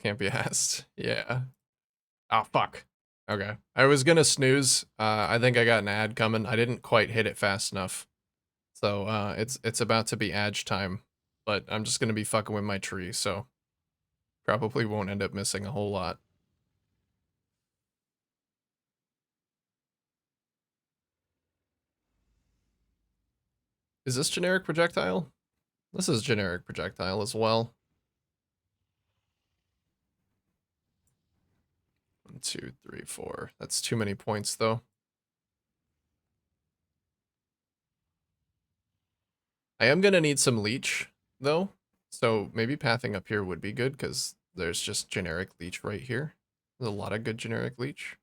Can't be asked. Yeah. Oh, fuck. Okay. I was gonna snooze. I think I got an ad coming. I didn't quite hit it fast enough. So, it's about to be edge time. But I'm just gonna be fucking with my tree, so probably won't end up missing a whole lot. Is this generic projectile? This is generic projectile as well. 1, 2, 3, 4. That's too many points, though. I am going to need some leech, though. So maybe pathing up here would be good, because there's just generic leech right here. There's a lot of good generic leech.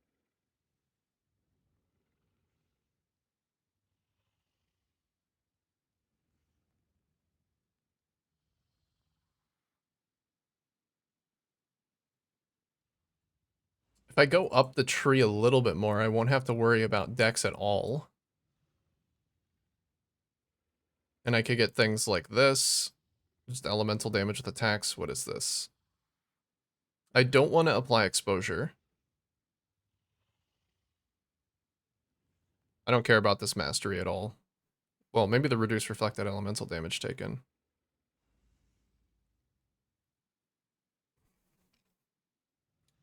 If I go up the tree a little bit more, I won't have to worry about decks at all. And I could get things like this. Just elemental damage with attacks. What is this? I don't want to apply exposure. I don't care about this mastery at all. Well, maybe the reduce reflected elemental damage taken.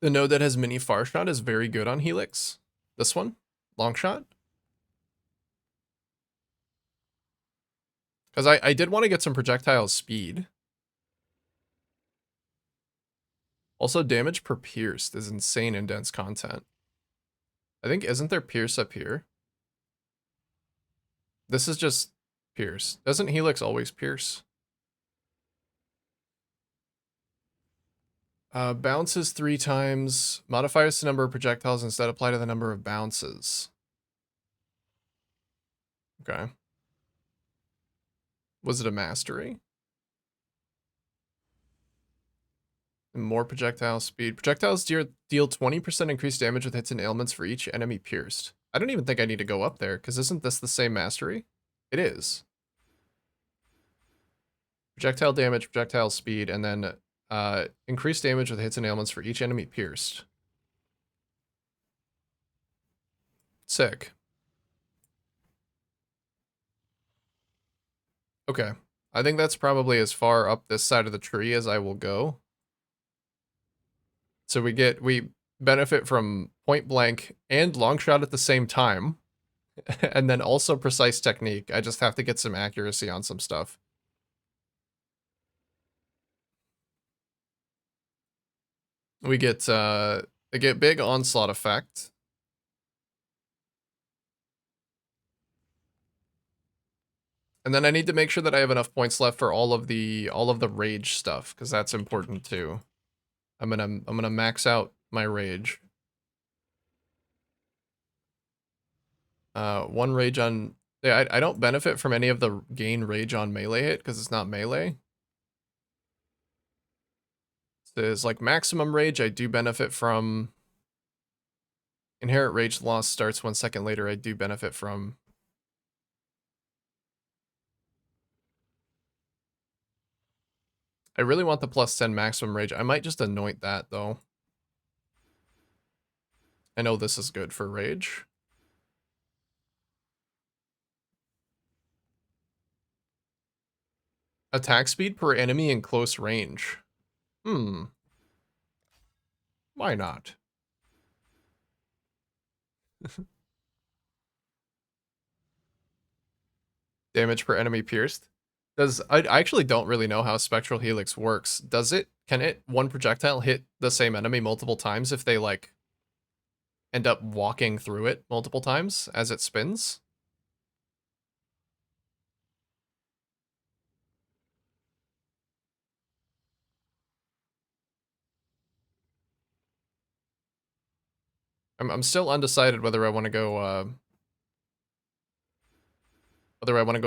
The node that has mini far shot is very good on Helix. This one, long shot. Because I did want to get some projectile speed. Also, damage per pierced is insane in dense content. I think, isn't there pierce up here? This is just pierce. Doesn't Helix always pierce? Bounces 3 times. Modifiers to number of projectiles instead apply to the number of bounces. Okay. Was it a mastery? More projectile speed. Projectiles deal 20% increased damage with hits and ailments for each enemy pierced. I don't even think I need to go up there, because isn't this the same mastery? It is. Projectile damage, projectile speed, and then increased damage with hits and ailments for each enemy pierced. Sick. Okay. I think that's probably as far up this side of the tree as I will go. So we benefit from point blank and long shot at the same time. And then also precise technique. I just have to get some accuracy on some stuff. We get big onslaught effect. And then I need to make sure that I have enough points left for all of the rage stuff, because that's important too. I'm gonna max out my rage. 1 rage on... Yeah, I don't benefit from any of the gain rage on melee hit, because it's not melee. So it's like maximum rage, I do benefit from... Inherent rage loss starts 1 second later, I do benefit from... I really want the plus 10 maximum rage. I might just anoint that, though. I know this is good for rage. Attack speed per enemy in close range. Why not? Damage per enemy pierced. I actually don't really know how Spectral Helix works. Can one projectile hit the same enemy multiple times if they like end up walking through it multiple times as it spins? I'm still undecided whether I want to go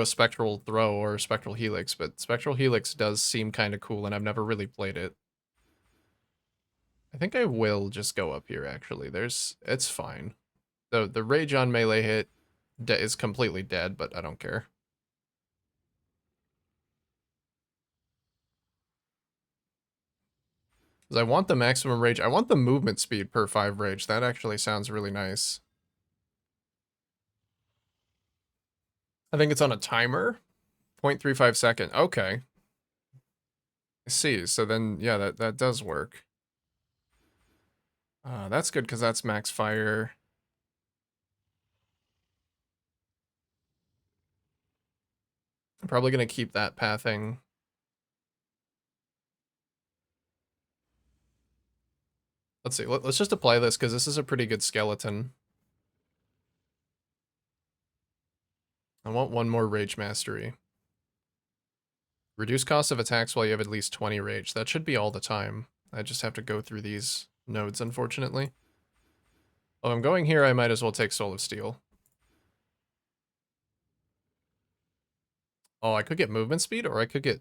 Spectral Throw or Spectral Helix, but Spectral Helix does seem kind of cool, and I've never really played it. I think I will just go up here, actually. It's fine. The Rage on melee hit is completely dead, but I don't care. Because I want the maximum rage. I want the movement speed per 5 rage. That actually sounds really nice. I think it's on a timer. 0.35 second. Okay. I see. So then, yeah, that does work. That's good because that's max fire. probably going to keep that pathing. Let's see. Let's just apply this because this is a pretty good skeleton. I want one more rage mastery. Reduce cost of attacks while you have at least 20 rage. That should be all the time. I just have to go through these nodes, unfortunately. Well, if I'm going here, I might as well take Soul of Steel. Oh, I could get movement speed, or I could get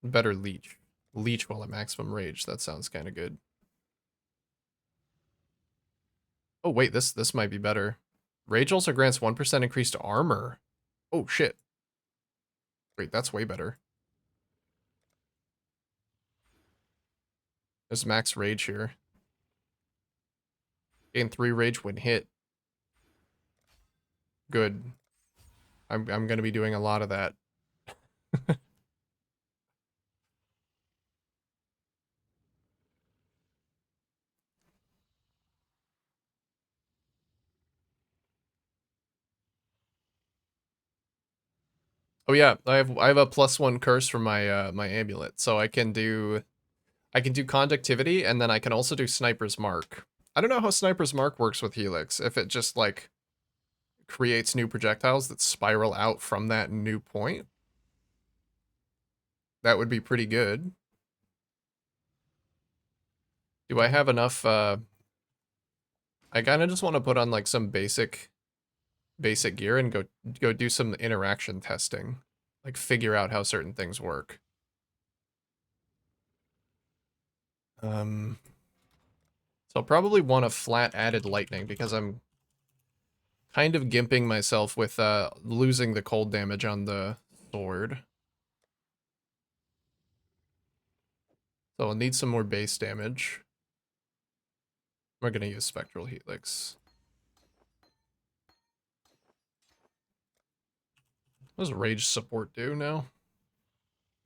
better leech. Leech while at maximum rage. That sounds kind of good. Oh, wait, this might be better. Rage also grants 1% increase to armor. Oh, shit. Wait, that's way better. There's max rage here. Gain 3 rage when hit. Good. I'm going to be doing a lot of that. Oh yeah, I have a +1 curse from my my amulet, so I can do conductivity, and then I can also do Sniper's Mark. I don't know how Sniper's Mark works with Helix. If it just like creates new projectiles that spiral out from that new point, that would be pretty good. Do I have enough? I kind of just want to put on like some basic gear and go do some interaction testing, like figure out how certain things work. So I'll probably want a flat added lightning because I'm kind of gimping myself with losing the cold damage on the sword. So I'll need some more base damage. We're gonna use Spectral Helix. What does Rage support do now?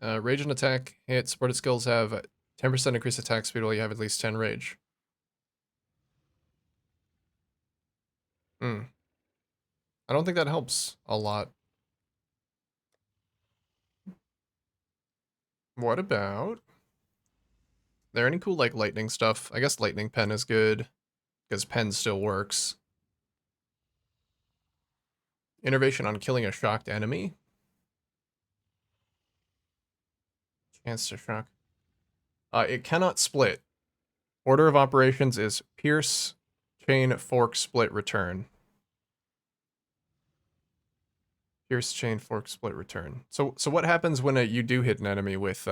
Rage and attack hit supported skills have 10% increased attack speed while you have at least 10 rage. Hmm. I don't think that helps a lot. What about... There any cool like lightning stuff? I guess lightning pen is good because pen still works. Innervation on killing a shocked enemy. Chance to shock. It cannot split. Order of operations is pierce, chain, fork, split, return. Pierce, chain, fork, split, return. So what happens when you do hit an enemy with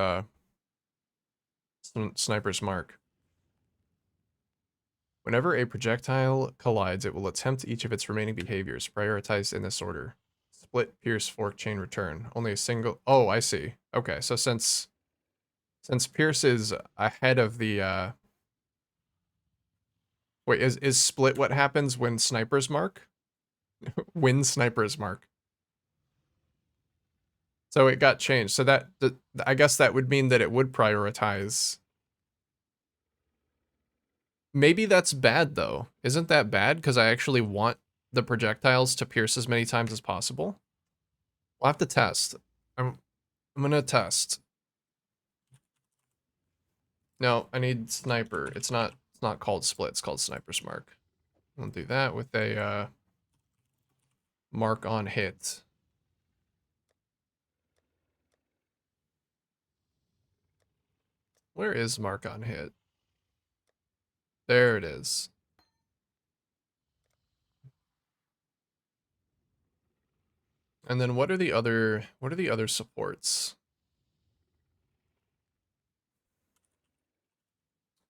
Sniper's Mark? Whenever a projectile collides, it will attempt each of its remaining behaviors, prioritized in this order. Split, pierce, fork, chain, return. Only a single... Oh, I see. Okay, so since pierce is ahead of the... Wait, is split what happens when Sniper's Mark? When Sniper's Mark. So it got changed. So I guess that would mean that it would prioritize. Maybe that's bad though. Isn't that bad? Because I actually want the projectiles to pierce as many times as possible. We'll have to test. I'm gonna test. No, I need sniper. It's not called split, it's called Sniper's Mark. We'll do that with a mark on hit. Where is mark on hit? There it is. And then what are the other supports?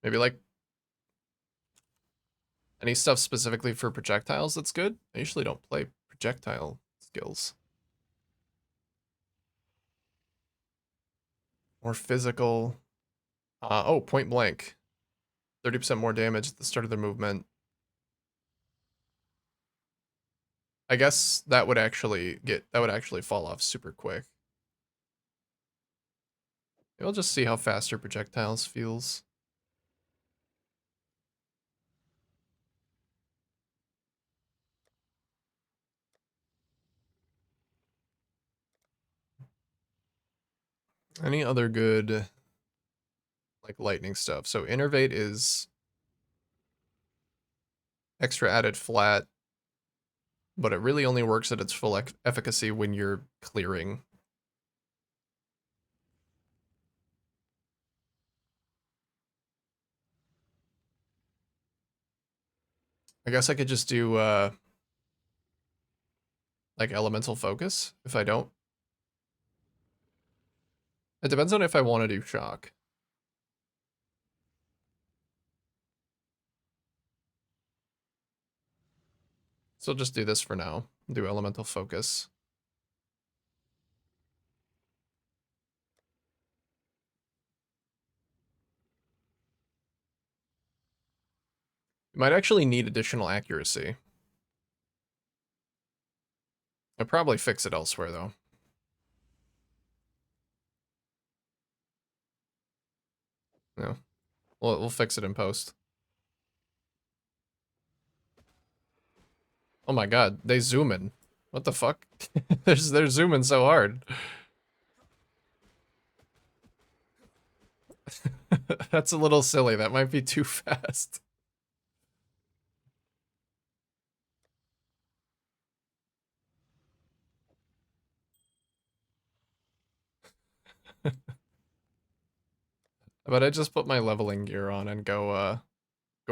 Maybe like any stuff specifically for projectiles that's good? I usually don't play projectile skills. More physical. Oh, point blank. 30% more damage at the start of the movement. I guess that would actually fall off super quick. We'll just see how faster projectiles feels. Any other good, like, lightning stuff? So Innervate is extra added flat, but it really only works at its full efficacy when you're clearing. I guess I could just do, like, elemental focus if I don't. It depends on if I want to do shock. So I'll just do this for now. Do elemental focus. You might actually need additional accuracy. I'll probably fix it elsewhere, though. No. We'll fix it in post. Oh my god, they zoom in. What the fuck? They're zooming so hard. That's a little silly. That might be too fast. But I just put my leveling gear on and go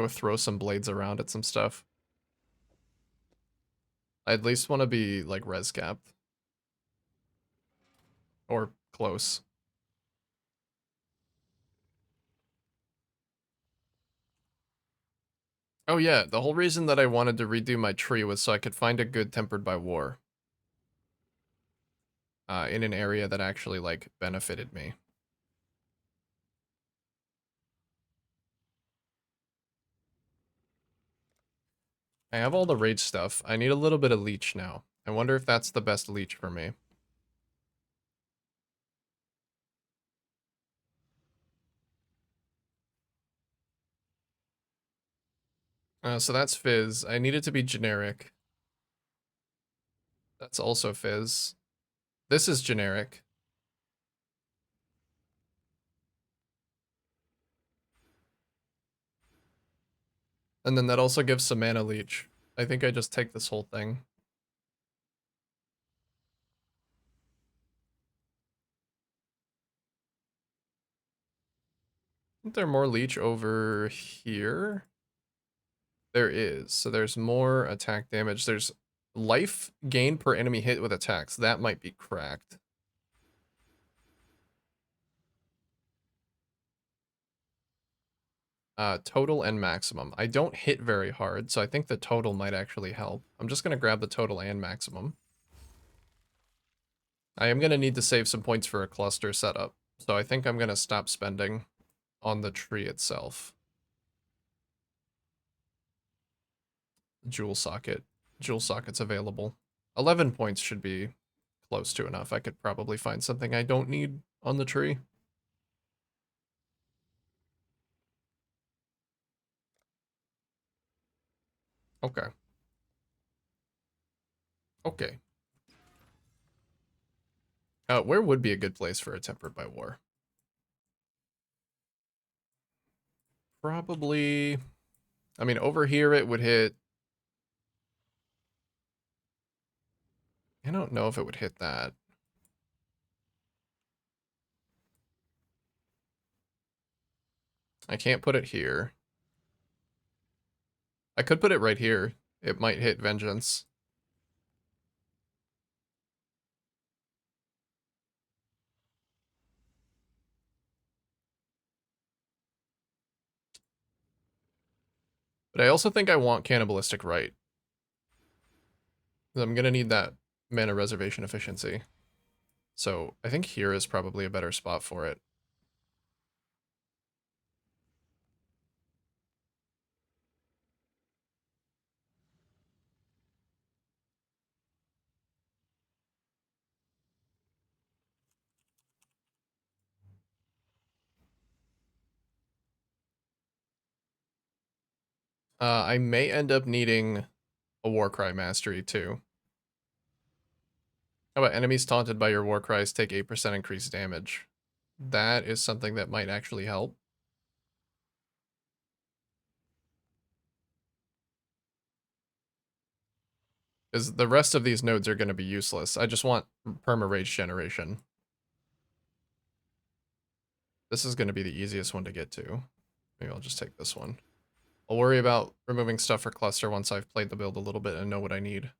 throw some blades around at some stuff. I at least want to be like res capped. Or close. Oh yeah, the whole reason that I wanted to redo my tree was so I could find a good tempered by war. In an area that actually, like, benefited me. I have all the rage stuff. I need a little bit of leech now. I wonder if that's the best leech for me. So that's Fizz. I need it to be generic. That's also Fizz. This is generic. And then that also gives some mana leech. I think I just take this whole thing. Isn't there more leech over here? There is. So there's more attack damage. There's life gain per enemy hit with attacks. That might be cracked. Total and maximum. I don't hit very hard, so I think the total might actually help. I'm just going to grab the total and maximum. I am going to need to save some points for a cluster setup, so I think I'm going to stop spending on the tree itself. Jewel socket. Jewel socket's available. 11 points should be close to enough. I could probably find something I don't need on the tree. Okay. Okay. Where would be a good place for a Tempered by War? Probably... I mean, over here it would hit... I don't know if it would hit that. I can't put it here. I could put it right here. It might hit Vengeance. But I also think I want Cannibalistic Rite. I'm gonna need that mana reservation efficiency. So I think here is probably a better spot for it. I may end up needing a Warcry Mastery too. How about enemies taunted by your Warcries take 8% increased damage? that is something that might actually help. Because the rest of these nodes are going to be useless. I just want perma-rage generation. This is going to be the easiest one to get to. Maybe I'll just take this one. I'll worry about removing stuff for cluster once I've played the build a little bit and know what I need.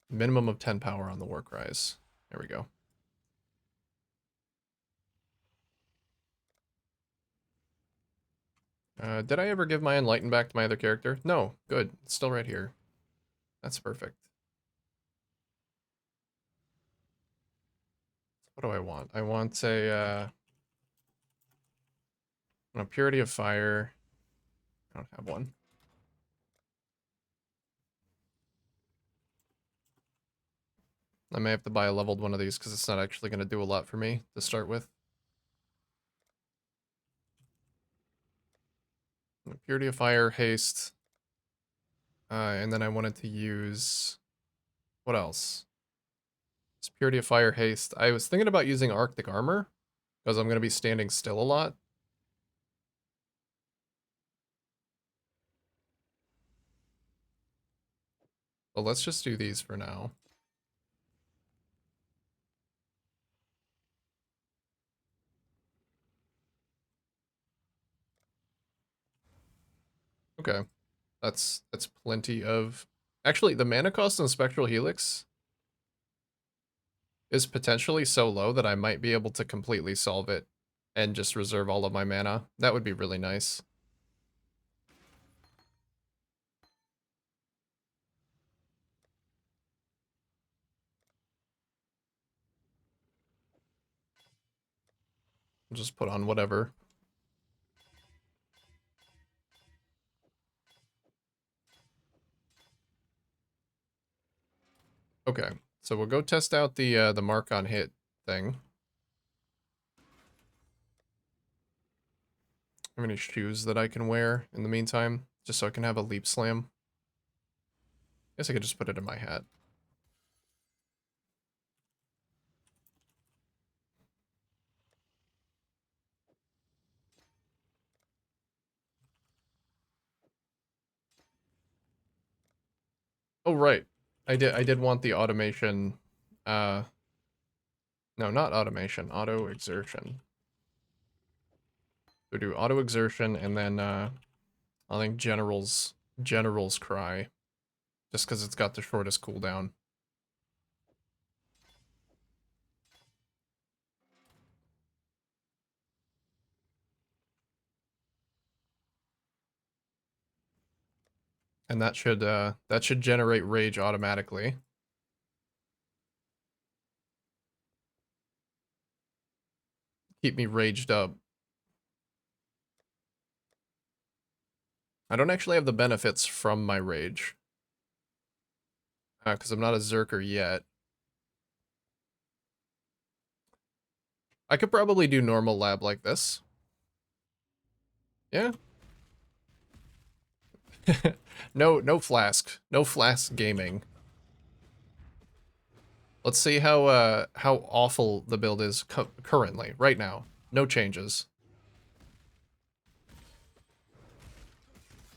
Minimum of 10 power on the War Cries. There we go. Did I ever give my Enlighten back to my other character? No. Good. It's still right here. That's perfect. What do I want? I want a Purity of Fire. I don't have one. I may have to buy a leveled one of these because it's not actually going to do a lot for me to start with. Purity of Fire, Haste. And then I wanted to use... What else? It's Purity of Fire, Haste. I was thinking about using Arctic Armor because I'm going to be standing still a lot. But let's just do these for now. Okay. That's plenty of... Actually, the mana cost on Spectral Helix is potentially so low that I might be able to completely solve it and just reserve all of my mana. That would be really nice. Just put on whatever. Okay, so we'll go test out the mark on hit thing. Have any shoes that I can wear in the meantime, just so I can have a leap slam? Guess I could just put it in my hat. Oh right, I did want the automation. No, not automation. Auto exertion. So do auto exertion and then I think general's cry, just because it's got the shortest cooldown. And that should generate rage automatically. Keep me raged up. I don't actually have the benefits from my rage. Because I'm not a Zerker yet. I could probably do normal lab like this. Yeah. No flask. No flask gaming. Let's see how awful the build is currently, right now. No changes.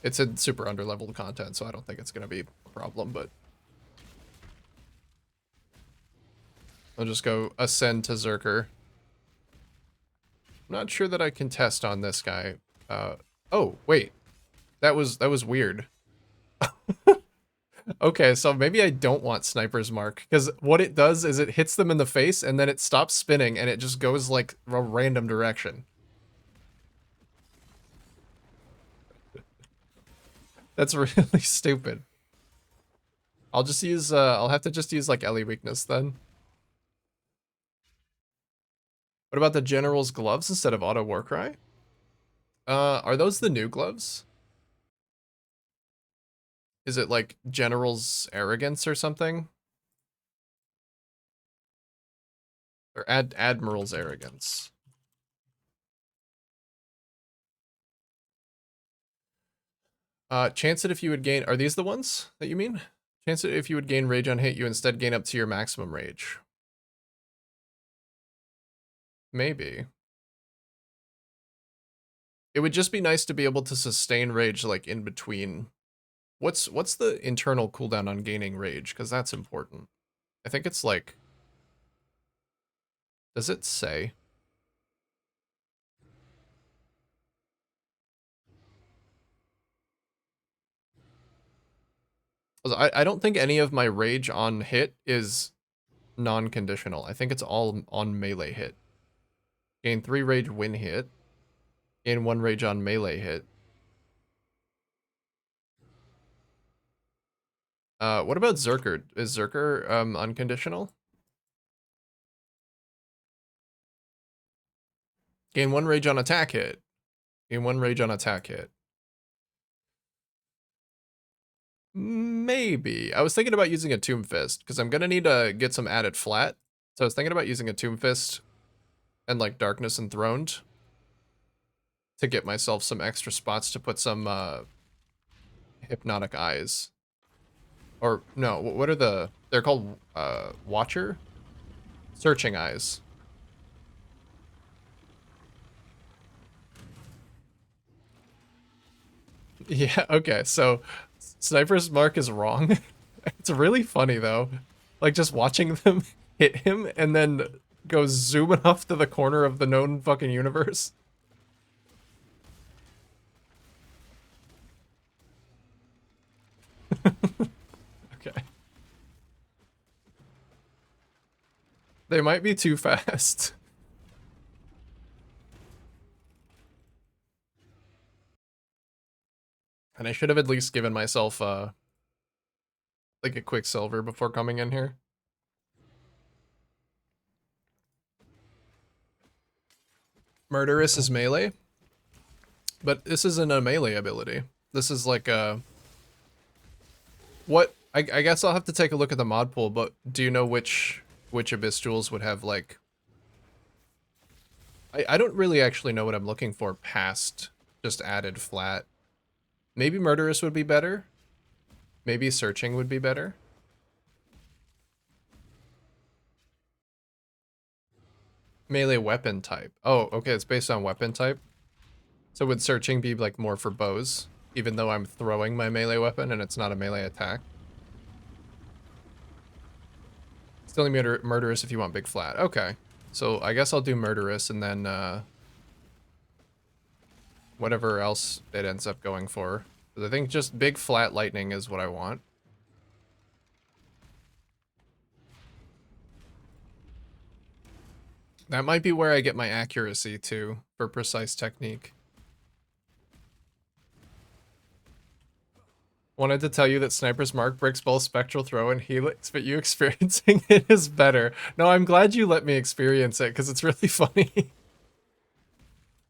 It's in super underleveled content, so I don't think it's gonna be a problem, but I'll just go ascend to Zerker. I'm not sure that I can test on this guy. Oh, wait. That was weird. Okay, so maybe I don't want Sniper's Mark, because what it does is it hits them in the face, and then it stops spinning, and it just goes, like, a random direction. That's really stupid. I'll just use, I'll have to just use, like, Ellie Weakness, then. What about the General's Gloves instead of Auto Warcry? Are those the new gloves? Is it, like, General's Arrogance or something? Or Admiral's Arrogance. Chance it if you would gain... Are these the ones that you mean? Chance it if you would gain rage on hit, you instead gain up to your maximum rage. Maybe. It would just be nice to be able to sustain rage like in between. What's the internal cooldown on gaining rage? Because that's important. I think it's like, does it say? I don't think any of my rage on hit is non-conditional. I think it's all on melee hit. Gain 3 rage when hit. Gain 1 rage on melee hit. What about Zerker? Is Zerker unconditional? Gain 1 rage on attack hit. Gain 1 rage on attack hit. Maybe. I was thinking about using a Tomb Fist, because I'm going to need to get some added flat. So I was thinking about using a Tomb Fist and like Darkness Enthroned to get myself some extra spots to put some Hypnotic Eyes. Or, no, what are the... They're called Watcher? Searching Eyes. Yeah, okay, so Sniper's Mark is wrong. It's really funny, though. Like, just watching them hit him and then go zooming off to the corner of the known fucking universe. Okay. They might be too fast. And I should have at least given myself, like a Quicksilver before coming in here. Murderous is melee. But this isn't a melee ability. This is like a... What... I guess I'll have to take a look at the mod pool, but do you know which Abyss Jewels would have, like... I don't really actually know what I'm looking for past just added flat. Maybe Murderous would be better. Maybe Searching would be better. Melee weapon type. Oh, okay, it's based on weapon type. So would Searching be like more for bows, even though I'm throwing my melee weapon and it's not a melee attack? Still need Murderous if you want big flat. Okay, so I guess I'll do Murderous and then whatever else it ends up going for. Because I think just big flat lightning is what I want. That might be where I get my accuracy too, for precise technique. Wanted to tell you that Sniper's Mark breaks both Spectral Throw and Helix, but you experiencing it is better. No, I'm glad you let me experience it, because it's really funny.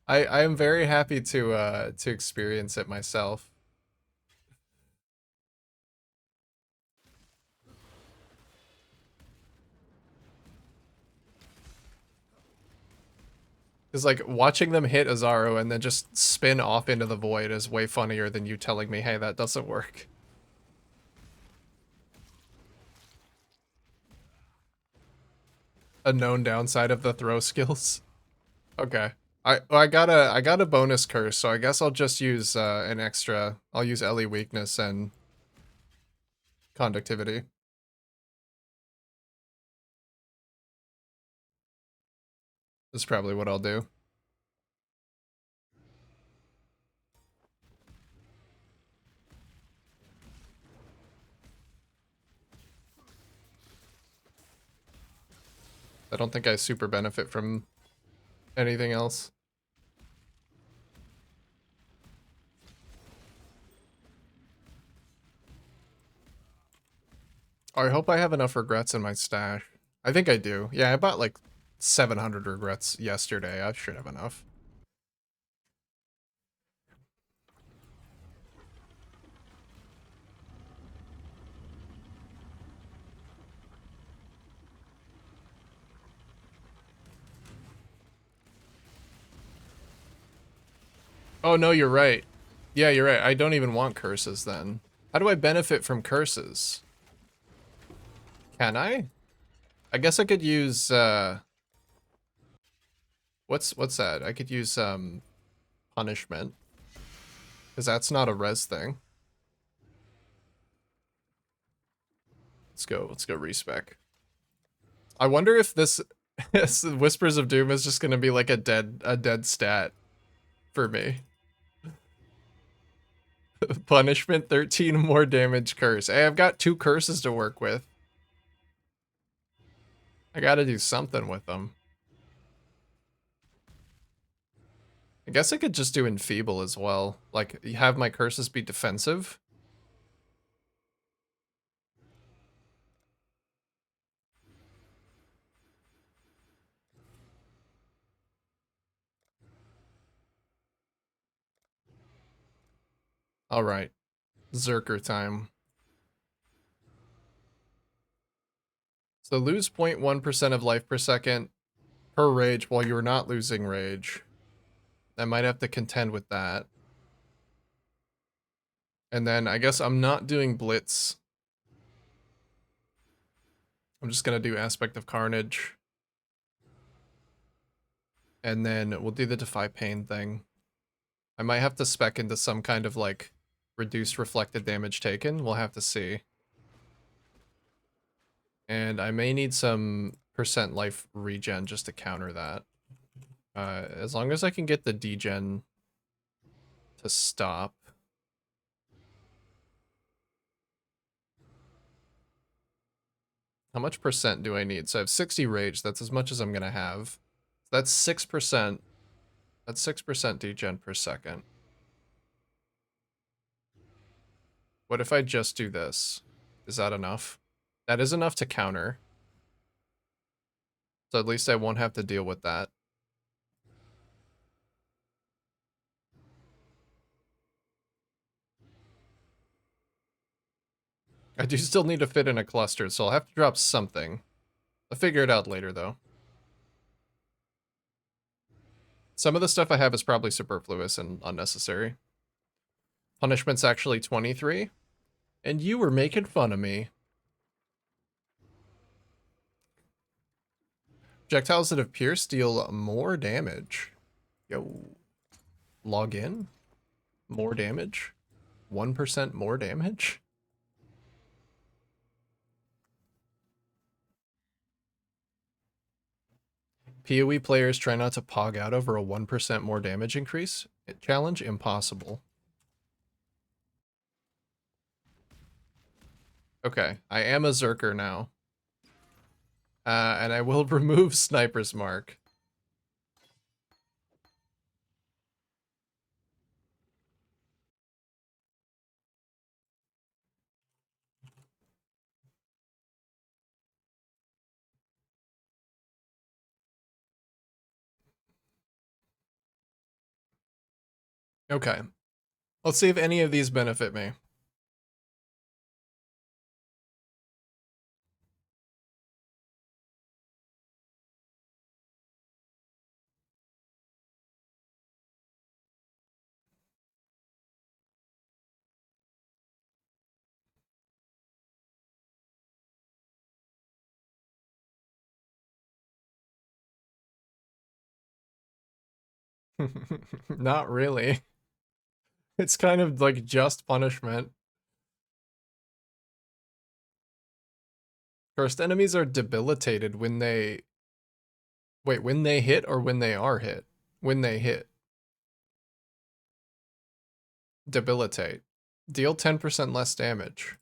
I am very happy to experience it myself. Because, like, watching them hit Azaro and then just spin off into the void is way funnier than you telling me, hey, that doesn't work. A known downside of the throw skills. Okay. I got a bonus curse, so I guess I'll just use an extra. I'll use Ellie weakness and conductivity. That's probably what I'll do. I don't think I super benefit from anything else. I hope I have enough regrets in my stash. I think I do. Yeah, I bought like 700 regrets yesterday. I should have enough. Oh, no, you're right. Yeah, you're right. I don't even want curses then. How do I benefit from curses? Can I? I guess I could use, what's that? I could use, punishment. Because that's not a res thing. Let's go respec. I wonder if this Whispers of Doom is just gonna be like a dead stat for me. Punishment 13 more damage curse. Hey, I've got 2 curses to work with. I gotta do something with them. I guess I could just do Enfeeble as well. Like, have my curses be defensive. Alright. Zerker time. So lose 0.1% of life per second per rage while you're not losing rage. I might have to contend with that. And then I guess I'm not doing Blitz. I'm just gonna do Aspect of Carnage. And then we'll do the Defy Pain thing. I might have to spec into some kind of like reduced reflected damage taken. We'll have to see. And I may need some percent life regen just to counter that. As long as I can get the degen to stop. How much percent do I need? So I have 60 rage. That's as much as I'm going to have. That's 6%. That's 6% degen per second. What if I just do this? Is that enough? That is enough to counter. So at least I won't have to deal with that. I do still need to fit in a cluster, so I'll have to drop something. I'll figure it out later, though. Some of the stuff I have is probably superfluous and unnecessary. Punishment's actually 23. And you were making fun of me. Projectiles that have pierced deal more damage. Yo. Log in. More damage. 1% more damage. PoE players try not to pog out over a 1% more damage increase. Challenge impossible. Okay, I am a Zerker now. And I will remove Sniper's Mark. Okay. Let's see if any of these benefit me. Not really. It's kind of like just punishment. First, enemies are debilitated when they... Wait, when they hit or when they are hit? When they hit. Debilitate. Deal 10% less damage.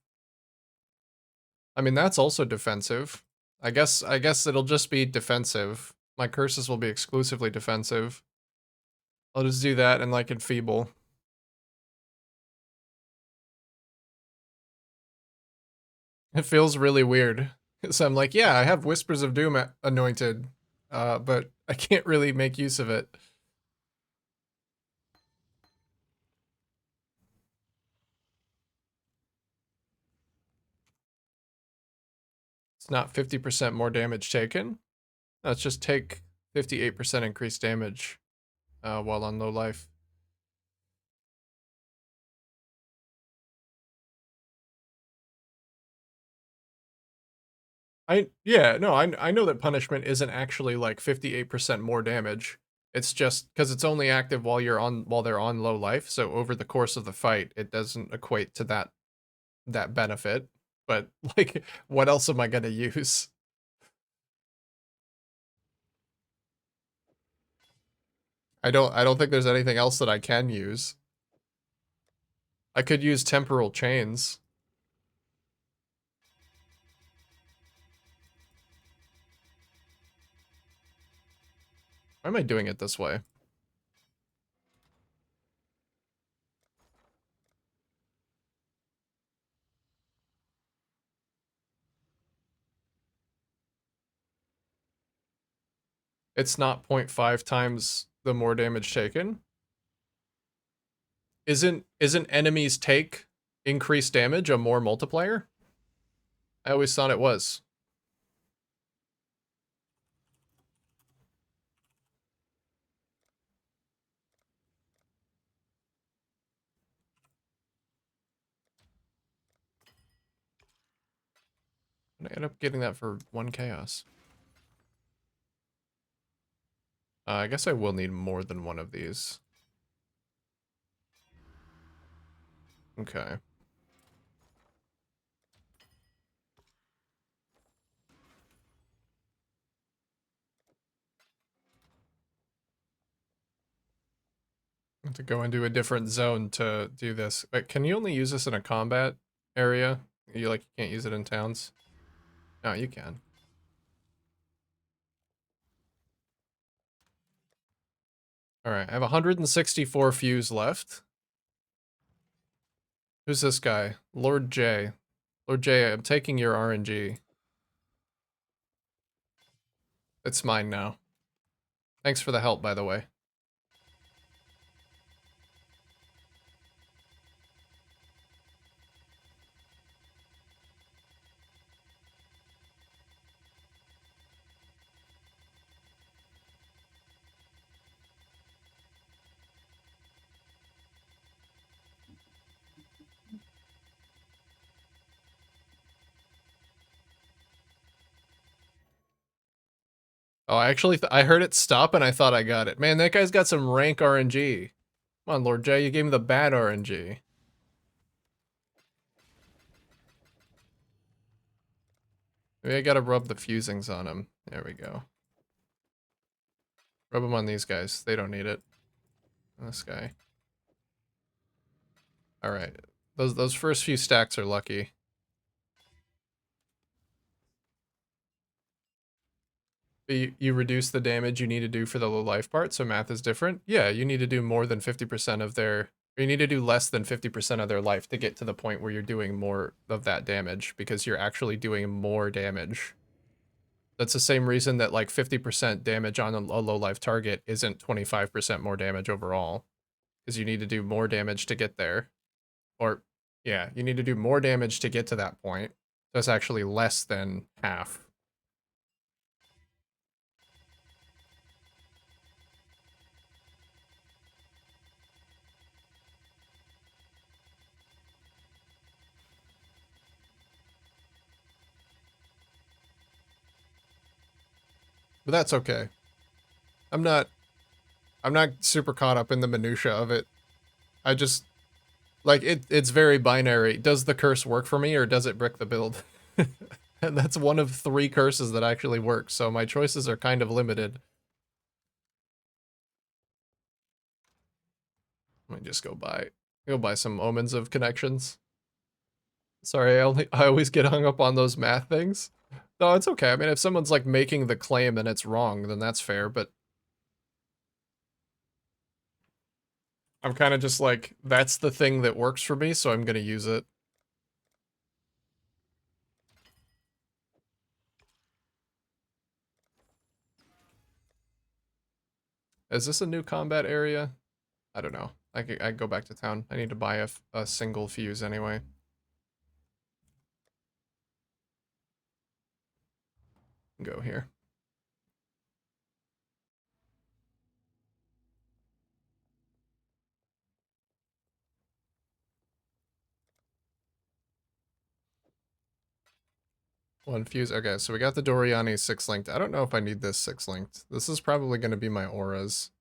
I mean, that's also defensive. I guess it'll just be defensive. My curses will be exclusively defensive. I'll just do that and like Enfeeble. It feels really weird. So I'm like, yeah, I have Whispers of Doom anointed, but I can't really make use of it. It's not 50% more damage taken. Let's just take 58% increased damage while on low life. I know that punishment isn't actually like 58% more damage. It's just because it's only active while they're on low life. So over the course of the fight, it doesn't equate to that benefit. But like, what else am I gonna use? I don't think there's anything else that I can use. I could use temporal chains. Why am I doing it this way? It's not 0.5 times the more damage taken. Isn't enemies take increased damage a more multiplier? I always thought it was. I end up getting that for 1 chaos. I guess I will need more than one of these. Okay. I have to go into a different zone to do this. Wait, can you only use this in a combat area? You can't use it in towns? No, you can. Alright, I have 164 fuse left. Who's this guy? Lord J. Lord J, I'm taking your RNG. It's mine now. Thanks for the help, by the way. Oh, I actually I heard it stop and I thought I got it. Man, that guy's got some rank RNG. Come on, Lord J, you gave me the bad RNG. Maybe I gotta rub the fusings on him. There we go. Rub them on these guys. They don't need it. This guy. Alright. Those first few stacks are lucky. You reduce the damage you need to do for the low life part, so math is different. Yeah, you need to do more than 50% of their... Or you need to do less than 50% of their life to get to the point where you're doing more of that damage, because you're actually doing more damage. That's the same reason that like 50% damage on a low life target isn't 25% more damage overall. Because you need to do more damage to get there. Or, yeah, you need to do more damage to get to that point. So it's actually less than half. But that's okay. I'm not super caught up in the minutia of it. I just like it's very binary. Does the curse work for me or does it brick the build? And that's one of 3 curses that actually work, so my choices are kind of limited. Let me just go buy some omens of connections. Sorry, I always get hung up on those math things. No, it's okay. I mean, if someone's like making the claim and it's wrong, then that's fair, but I'm kind of just like, that's the thing that works for me, so I'm gonna use it. Is this a new combat area? I don't know. I go back to town. I need to buy a single fuse anyway. Go here. One fuse. Okay, so we got the Doriani 6 linked. I don't know if I need this 6 linked. This is probably going to be my auras.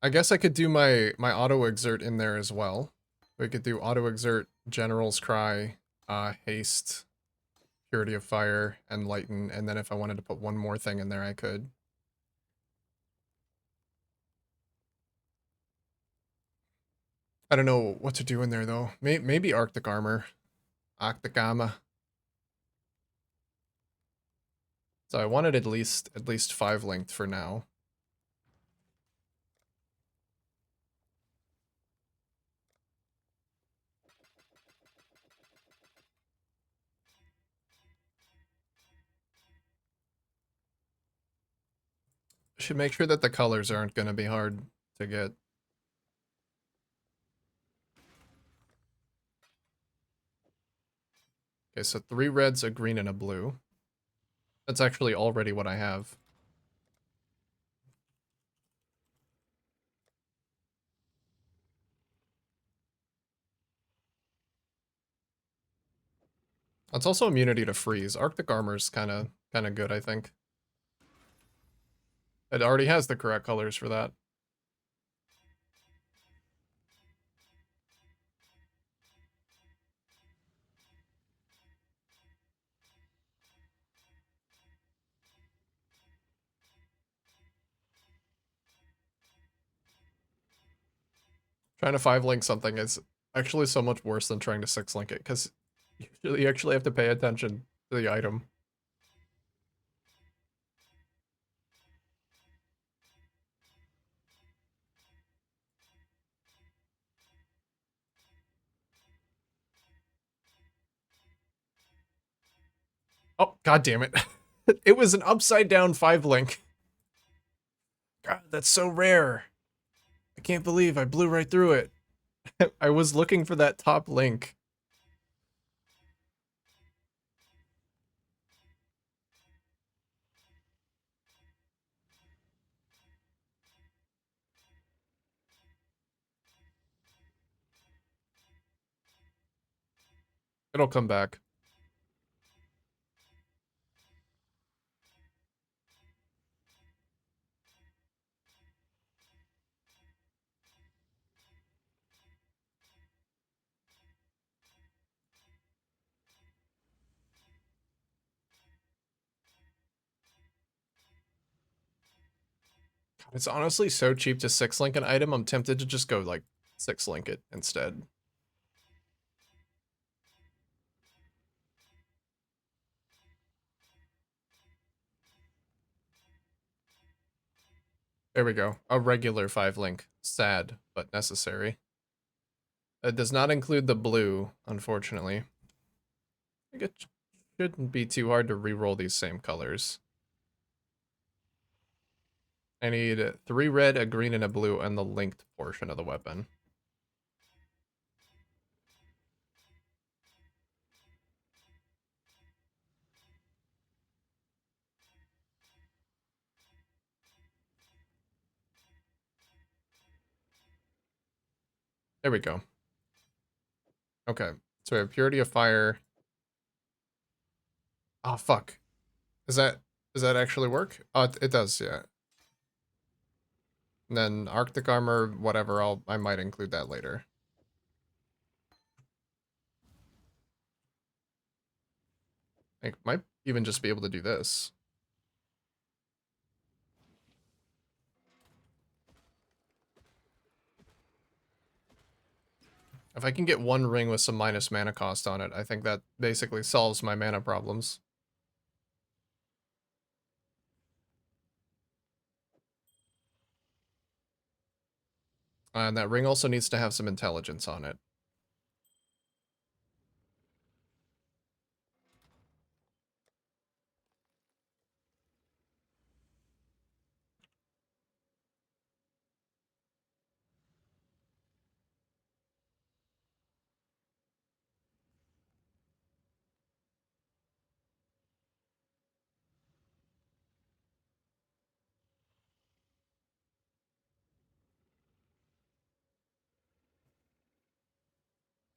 I guess I could do my auto exert in there as well. We could do auto exert, General's Cry, haste, Purity of Fire, and lighten, and then if I wanted to put one more thing in there, I could. I don't know what to do in there though. Maybe Arctic Armor. Arctic Armor. So I wanted at least 5 linked for now. Should make sure that the colors aren't going to be hard to get. Okay, so 3 reds, a green, and a blue. That's actually already what I have. That's also immunity to freeze. Arctic Armor's kind of good, I think. It already has the correct colors for that. Trying to 5-link something is actually so much worse than trying to 6-link it, because you actually have to pay attention to the item. Oh, god damn it. It was an upside down 5-link. God, that's so rare. I can't believe I blew right through it. I was looking for that top link. It'll come back. It's honestly so cheap to 6-link an item, I'm tempted to just go, like, 6-link it instead. There we go. A regular 5-link. Sad, but necessary. It does not include the blue, unfortunately. I think it shouldn't be too hard to re-roll these same colors. I need 3 red, a green, and a blue, and the linked portion of the weapon. There we go. Okay, so we have Purity of Fire. Oh, fuck. Does that actually work? Oh, it does, yeah. And then Arctic Armor, whatever, I might include that later. I might even just be able to do this. If I can get one ring with some minus mana cost on it, I think that basically solves my mana problems. And that ring also needs to have some intelligence on it.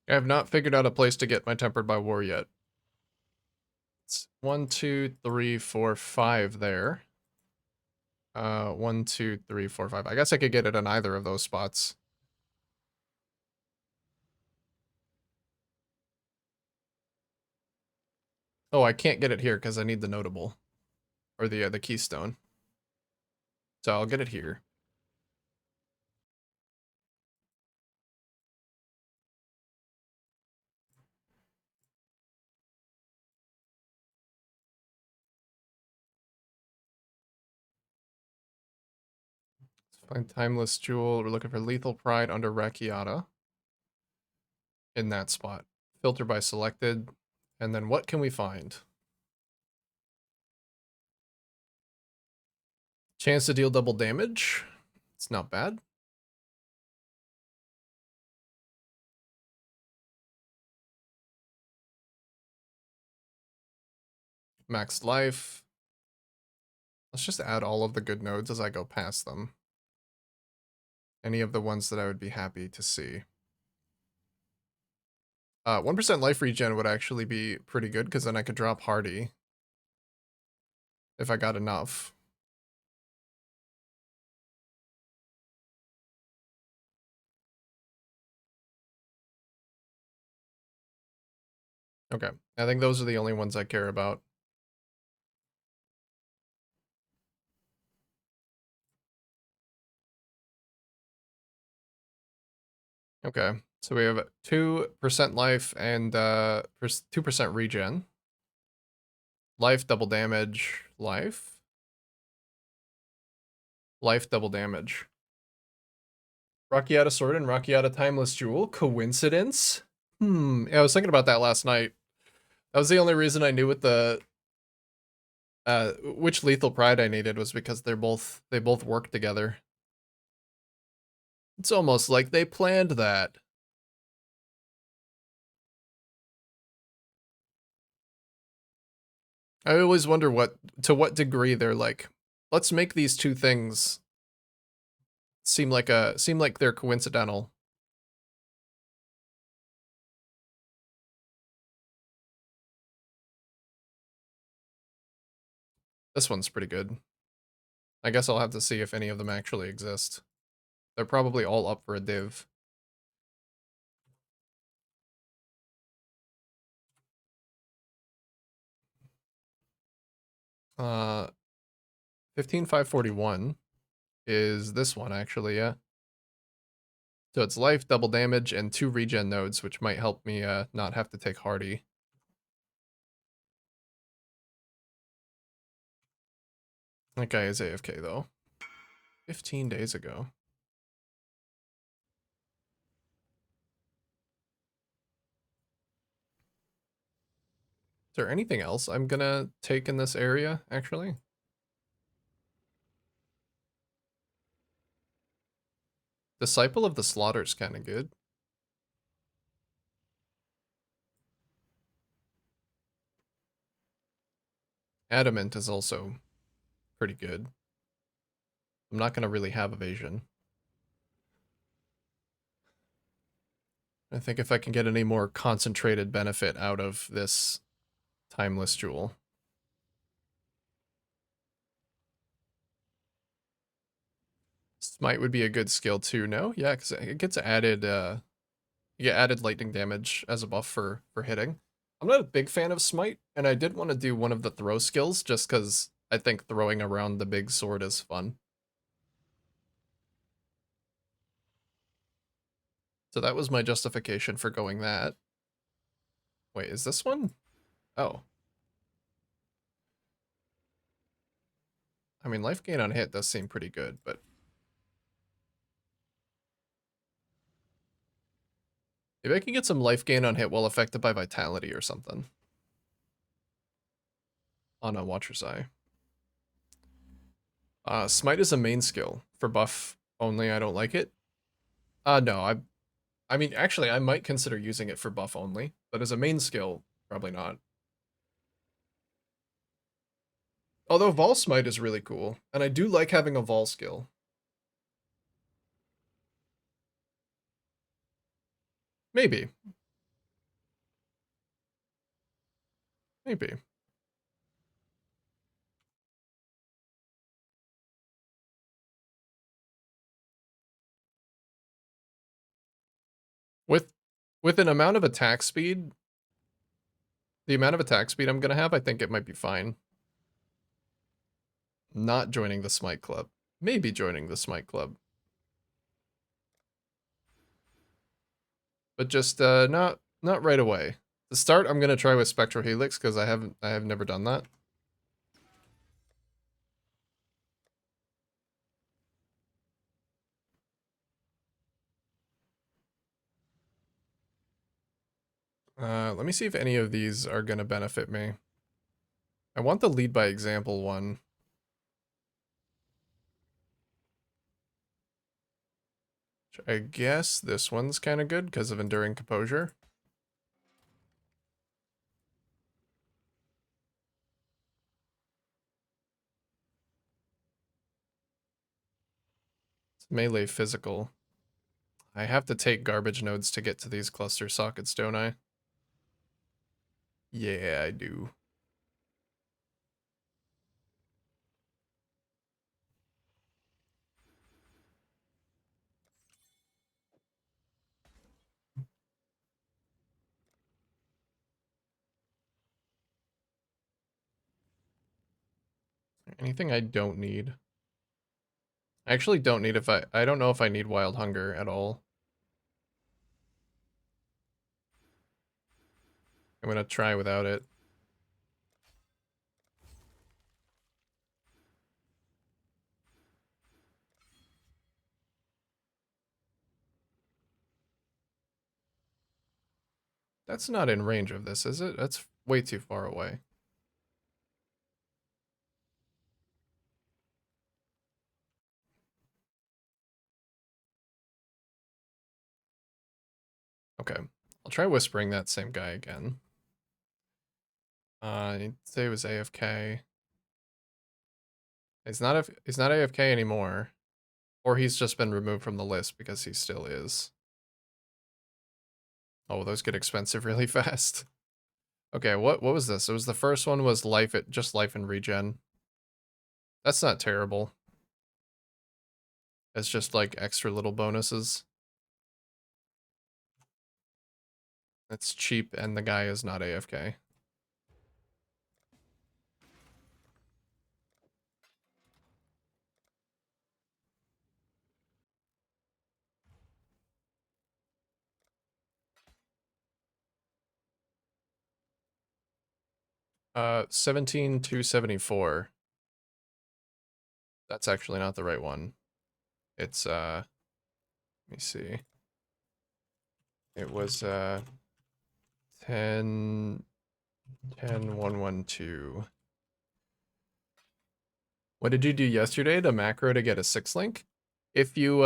I have not figured out a place to get my Tempered by War yet. It's 1, 2, 3, 4, 5 there. 1, 2, 3, 4, 5. I guess I could get it on either of those spots. Oh, I can't get it here because I need the notable. Or the keystone. So I'll get it here. Let's find Timeless Jewel. We're looking for Lethal Pride under Rakiata. In that spot. Filter by selected. And then what can we find? Chance to deal double damage. It's not bad. Max life. Let's just add all of the good nodes as I go past them. Any of the ones that I would be happy to see. 1% life regen would actually be pretty good because then I could drop Hardy. If I got enough. Okay, I think those are the only ones I care about. Okay, so we have 2% life and 2% regen. Life, double damage, life. Life, double damage. Rakiata Sword and Rakiata Timeless Jewel. Coincidence? Yeah, I was thinking about that last night. That was the only reason I knew what the which Lethal Pride I needed was because they both work together. It's almost like they planned that. I always wonder to what degree they're like, let's make these two things seem like they're coincidental. This one's pretty good. I guess I'll have to see if any of them actually exist. They're probably all up for a div. Uh 15541 is this one actually, yeah. So it's life, double damage, and 2 regen nodes, which might help me not have to take Hardy. That guy is AFK though. 15 days ago. Is there anything else I'm gonna take in this area, actually? Disciple of the Slaughter's kind of good. Adamant is also pretty good. I'm not gonna really have evasion. I think if I can get any more concentrated benefit out of this Timeless Jewel. Smite would be a good skill too, no? Yeah, because it gets added, you get added lightning damage as a buff for hitting. I'm not a big fan of Smite, and I did want to do one of the throw skills just because I think throwing around the big sword is fun. So that was my justification for going that. Wait, is this one? Oh. I mean, life gain on hit does seem pretty good, but... Maybe I can get some life gain on hit while affected by vitality or something. On a Watcher's Eye. Smite is a main skill. For buff only, I don't like it. No, I mean, actually, I might consider using it for buff only, but as a main skill, probably not. Although Vol Smite is really cool, and I do like having a Vol skill. Maybe. Maybe. With an amount of attack speed, the amount of attack speed I'm gonna have, I think it might be fine. Not joining the Smite Club. Maybe joining the Smite Club. But just not right away. To start, I'm gonna try with Spectral Helix because I have never done that. Let me see if any of these are gonna benefit me. I want the lead by example one. I guess this one's kind of good because of Enduring Composure. It's melee physical. I have to take garbage nodes to get to these cluster sockets, don't I? Yeah, I do. Anything I don't need? I actually don't need I don't know if I need Wild Hunger at all. I'm gonna try without it. That's not in range of this, is it? That's way too far away. Okay. I'll try whispering that same guy again. I'd say it was AFK. He's not AFK anymore. Or he's just been removed from the list because he still is. Oh, those get expensive really fast. Okay, what was this? It was the first one was just life and regen. That's not terrible. It's just like extra little bonuses. It's cheap and the guy is not AFK. Uh, 17,274. That's actually not the right one. It's let me see. It was 10 112. What did you do yesterday? The macro to get a 6 link? If you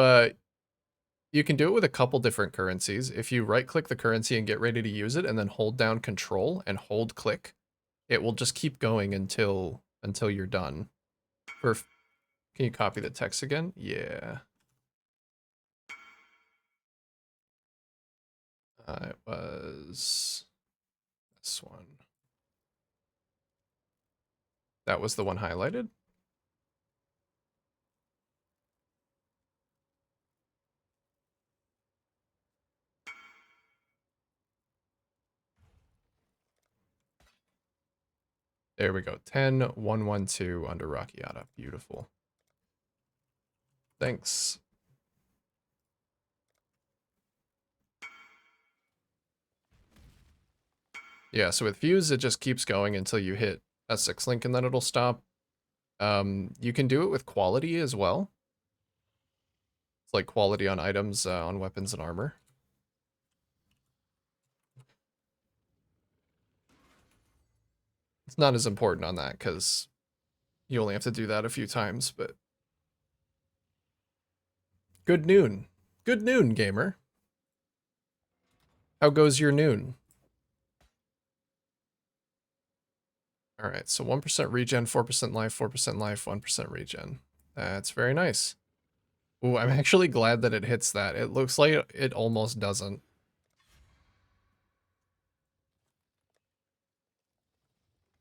can do it with a couple different currencies. If you right click the currency and get ready to use it and then hold down control and hold click, it will just keep going until you're done. Can you copy the text again? Yeah. It was this one. That was the one highlighted? There we go. 10,112 under Rockiata. Beautiful. Thanks. Yeah, so with Fuse, it just keeps going until you hit a 6 link and then it'll stop. You can do it with quality as well. It's like quality on items, on weapons and armor. It's not as important on that because you only have to do that a few times, but good noon. Good noon, gamer. How goes your noon? All right, so 1% regen, 4% life, 4% life, 1% regen. That's very nice. Ooh, I'm actually glad that it hits that. It looks like it almost doesn't.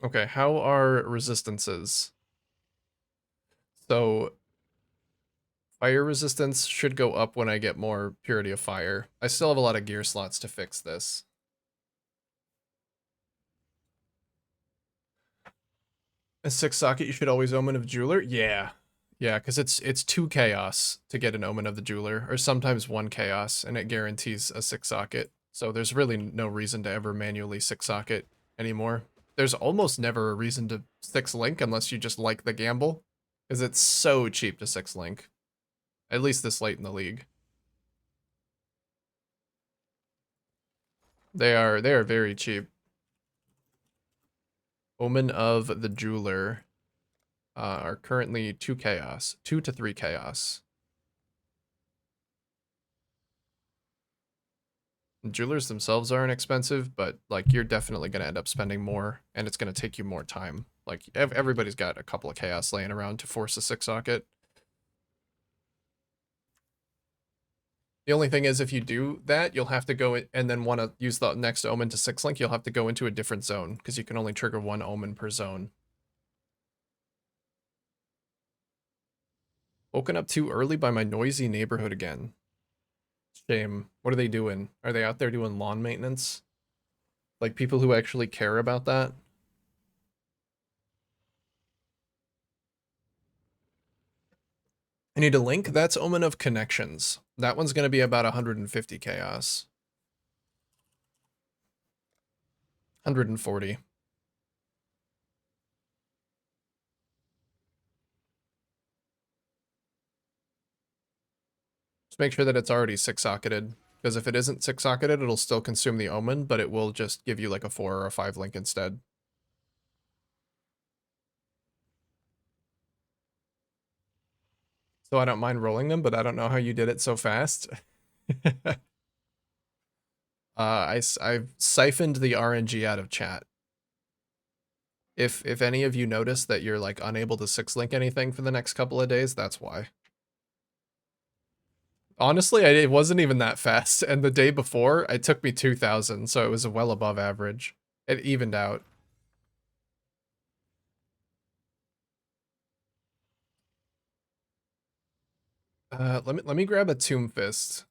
Okay, how are resistances? So Fire resistance should go up when I get more Purity of Fire. I still have a lot of gear slots to fix this. A 6 socket, you should always Omen of Jeweler? Yeah. Yeah, because it's 2 chaos to get an Omen of the Jeweler, or sometimes 1 chaos, and it guarantees a 6 socket. So there's really no reason to ever manually 6 socket anymore. There's almost never a reason to 6 link unless you just like the gamble, because it's so cheap to 6 link. At least this late in the league. They are very cheap. Omen of the Jeweler are currently 2 chaos, 2 to 3 chaos. Jewelers themselves aren't expensive, but like you're definitely going to end up spending more, and it's going to take you more time. Like everybody's got a couple of chaos laying around to force a 6 socket. The only thing is if you do that, you'll have to go and then want to use the next omen to 6 link, you'll have to go into a different zone because you can only trigger 1 omen per zone. Woken up too early by my noisy neighborhood again. Shame. What are they doing? Are they out there doing lawn maintenance? Like people who actually care about that? I need a link. That's Omen of Connections. That one's going to be about 150 chaos. 140. Just make sure that it's already 6-socketed. Because if it isn't 6-socketed, it'll still consume the Omen, but it will just give you like a 4 or a 5 link instead. So I don't mind rolling them, but I don't know how you did it so fast. I've siphoned the RNG out of chat. If any of you notice that you're like unable to 6-link anything for the next couple of days, that's why. Honestly, it wasn't even that fast, and the day before, it took me 2,000, so it was well above average. It evened out. Let me grab a Tomb Fist,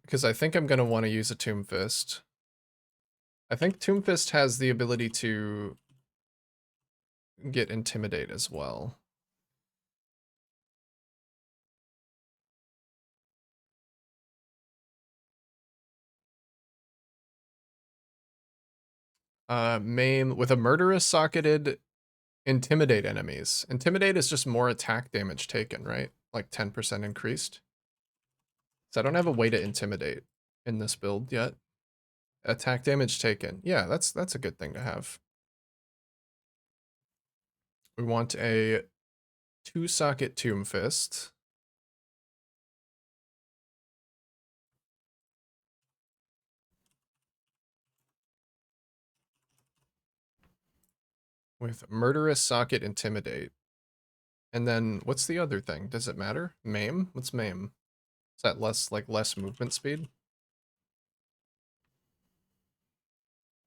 because I think I'm gonna want to use a Tomb Fist. I think Tomb Fist has the ability to get Intimidate as well. Maim with a Murderous socketed Intimidate enemies. Intimidate is just more attack damage taken, right? Like 10% increased. So I don't have a way to Intimidate in this build yet. Attack damage taken. Yeah, that's a good thing to have. We want a 2-socket Tomb Fist. With Murderous socket Intimidate. And then what's the other thing? Does it matter? Maim? What's Maim? Is that less movement speed?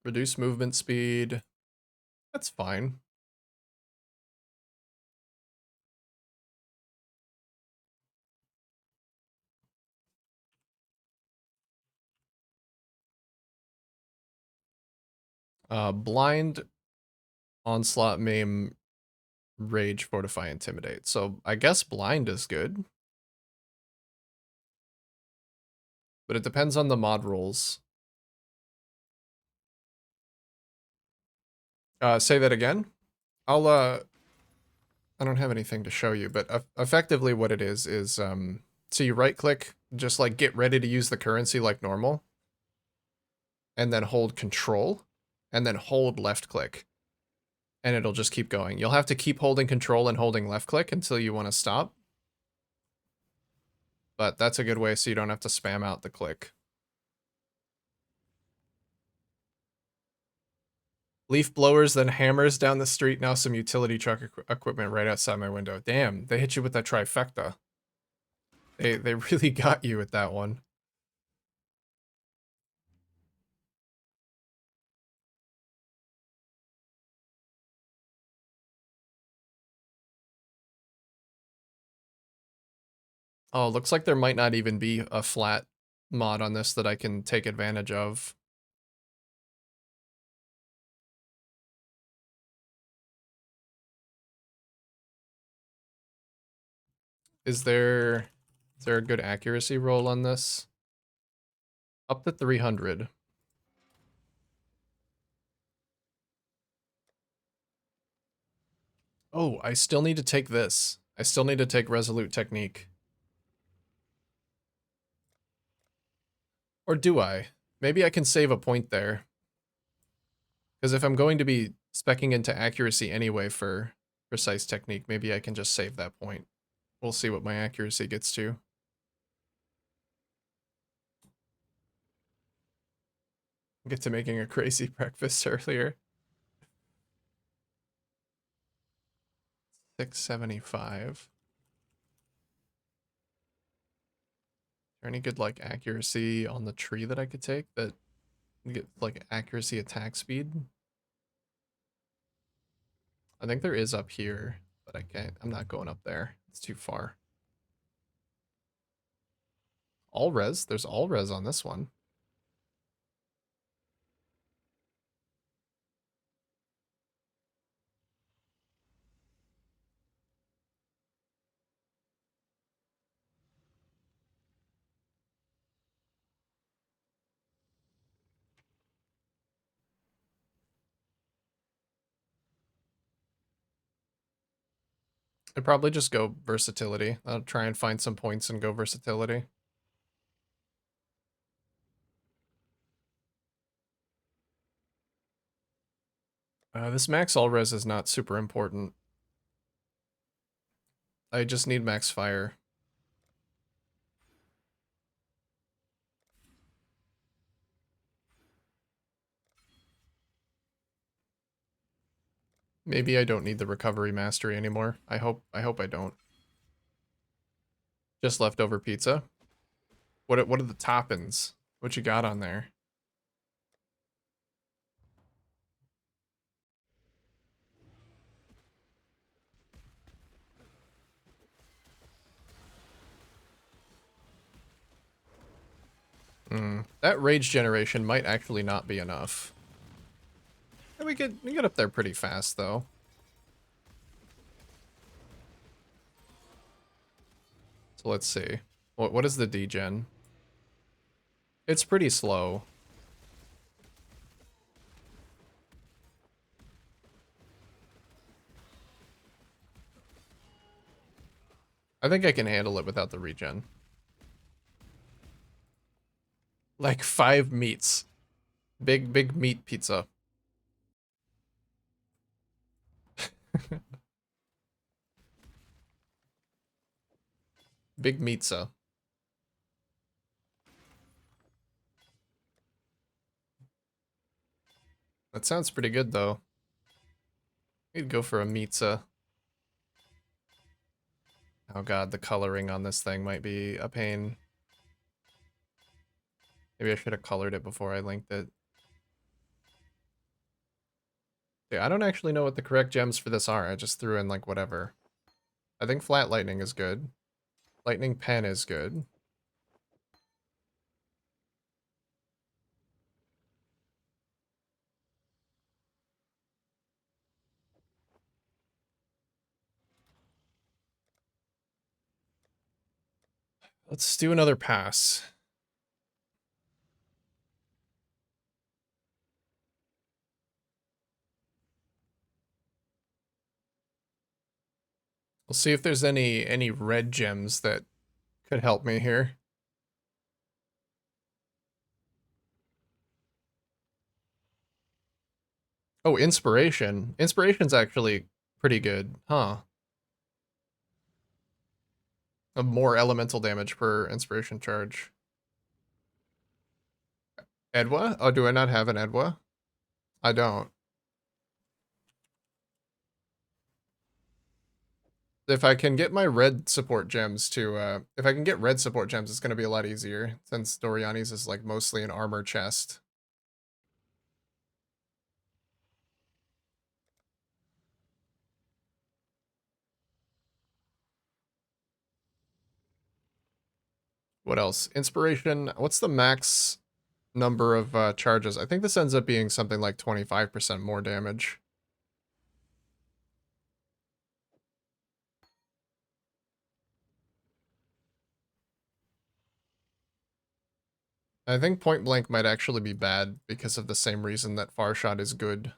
Reduce movement speed. That's fine. Blind, Onslaught, Maim, Rage, Fortify, Intimidate. So I guess Blind is good. But it depends on the mod rules. Say that again? I don't have anything to show you, but effectively what it is, so you right click, just like get ready to use the currency like normal, and then hold control, and then hold left click, and it'll just keep going. You'll have to keep holding control and holding left click until you want to stop, but that's a good way so you don't have to spam out the click. Leaf blowers, then hammers down the street, now some utility truck equipment right outside my window. Damn, they hit you with that trifecta. They really got you with that one. Oh, looks like there might not even be a flat mod on this that I can take advantage of. Is there a good accuracy roll on this? Up to 300. Oh, I still need to take this. I still need to take Resolute Technique. Or do I? Maybe I can save a point there. Because if I'm going to be specking into accuracy anyway for Precise Technique, maybe I can just save that point. We'll see what my accuracy gets to. Get to making a crazy breakfast earlier. 675. Is there any good like accuracy on the tree that I could take that get like accuracy attack speed? I think there is up here, but I can't. I'm not going up there. It's too far. All res? There's all res on this one. I'd probably just go versatility. I'll try and find some points and go versatility. This max all res is not super important. I just need max fire. Maybe I don't need the recovery mastery anymore. I hope I don't. Just leftover pizza. What are the toppings? What you got on there? That rage generation might actually not be enough. We get up there pretty fast though. So let's see. What is the degen? It's pretty slow. I think I can handle it without the regen. Like 5 meats. Big meat pizza. Big meatza. That sounds pretty good though. We'd go for a meatza. Oh god, the coloring on this thing might be a pain. Maybe I should have colored it before I linked it. Yeah, I don't actually know what the correct gems for this are. I just threw in like whatever. I think flat lightning is good. Lightning pen is good. Let's do another pass. We'll see if there's any red gems that could help me here. Oh, inspiration. Inspiration's actually pretty good, huh? A more elemental damage per inspiration charge. Edwa? Oh, do I not have an Edwa? I don't. If I can get my red support gems to, if I can get red support gems, it's going to be a lot easier, since Doriani's is, like, mostly an armor chest. What else? Inspiration. What's the max number of charges? I think this ends up being something like 25% more damage. I think point blank might actually be bad because of the same reason that far shot is good.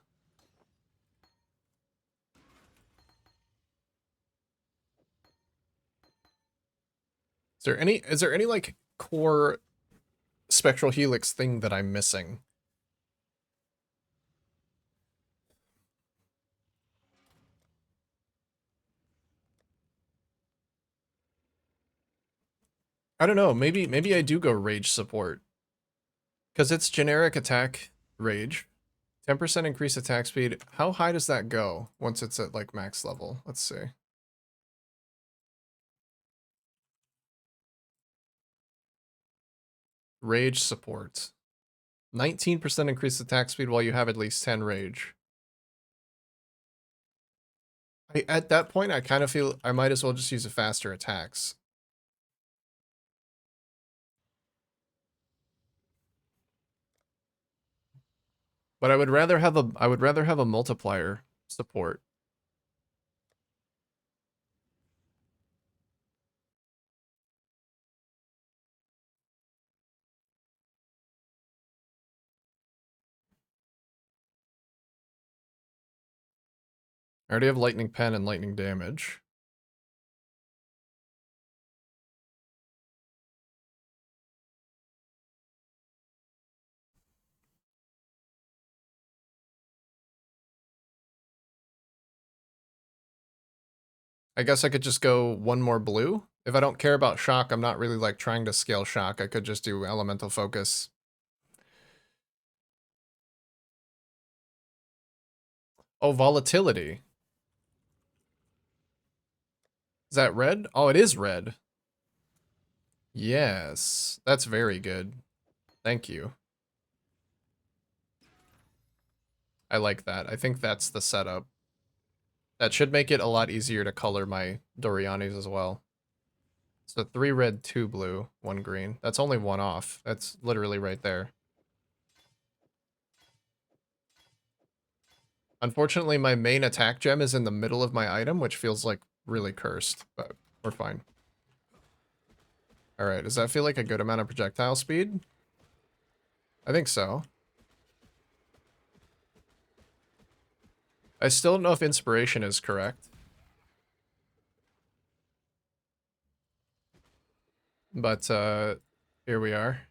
Is there any like core spectral helix thing that I'm missing? I don't know. Maybe I do go rage support because it's generic attack rage, 10% increased attack speed. How high does that go once it's at like max level? Let's see. Rage support. 19% increased attack speed while you have at least 10 rage. At that point, I kind of feel I might as well just use a faster attacks. But I would rather have a multiplier support. I already have lightning pen and lightning damage. I guess I could just go one more blue. If I don't care about shock, I'm not really like trying to scale shock. I could just do elemental focus. Oh, volatility. Is that red? Oh, it is red. Yes, that's very good. Thank you. I like that. I think that's the setup. That should make it a lot easier to color my Dorianis as well. So 3 red, 2 blue, 1 green. That's only 1 off. That's literally right there. Unfortunately, my main attack gem is in the middle of my item, which feels like really cursed, but we're fine. Alright, does that feel like a good amount of projectile speed? I think so. I still don't know if inspiration is correct. But, here we are.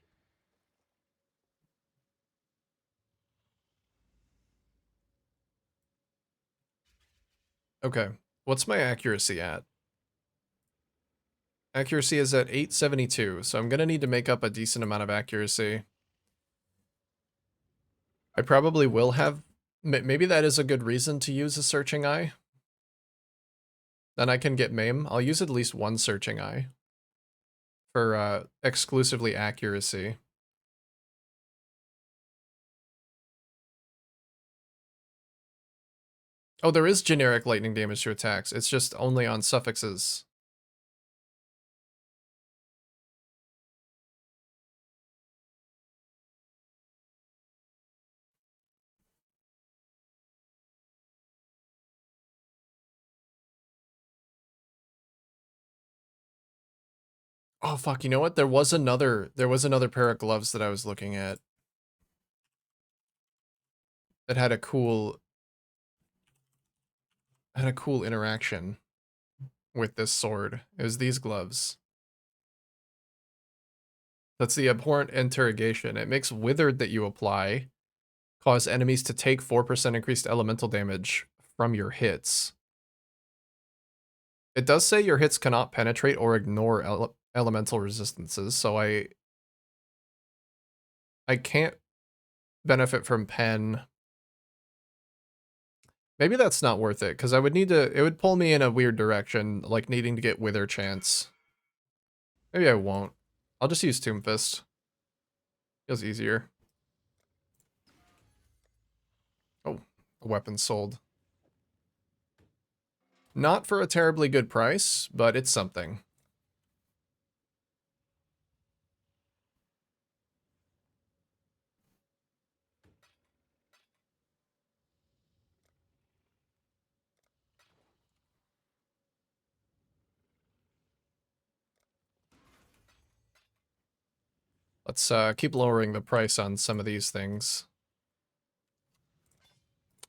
Okay, what's my accuracy at? Accuracy is at 872, so I'm gonna need to make up a decent amount of accuracy. I probably will have... Maybe that is a good reason to use a searching eye. Then I can get maim. I'll use at least one searching eye. For, exclusively accuracy. Oh, there is generic lightning damage to attacks. It's just only on suffixes. Oh fuck, you know what? There was another pair of gloves that I was looking at that had a cool interaction with this sword. It was these gloves. That's the abhorrent interrogation. It makes withered that you apply cause enemies to take 4% increased elemental damage from your hits. It does say your hits cannot penetrate or ignore elemental resistances, so I can't benefit from pen. Maybe that's not worth it, because I would need to... It would pull me in a weird direction, like needing to get Wither chance. Maybe I won't. I'll just use Tomb Fist. Feels easier. Oh, a weapon sold. Not for a terribly good price, but it's something. Let's keep lowering the price on some of these things.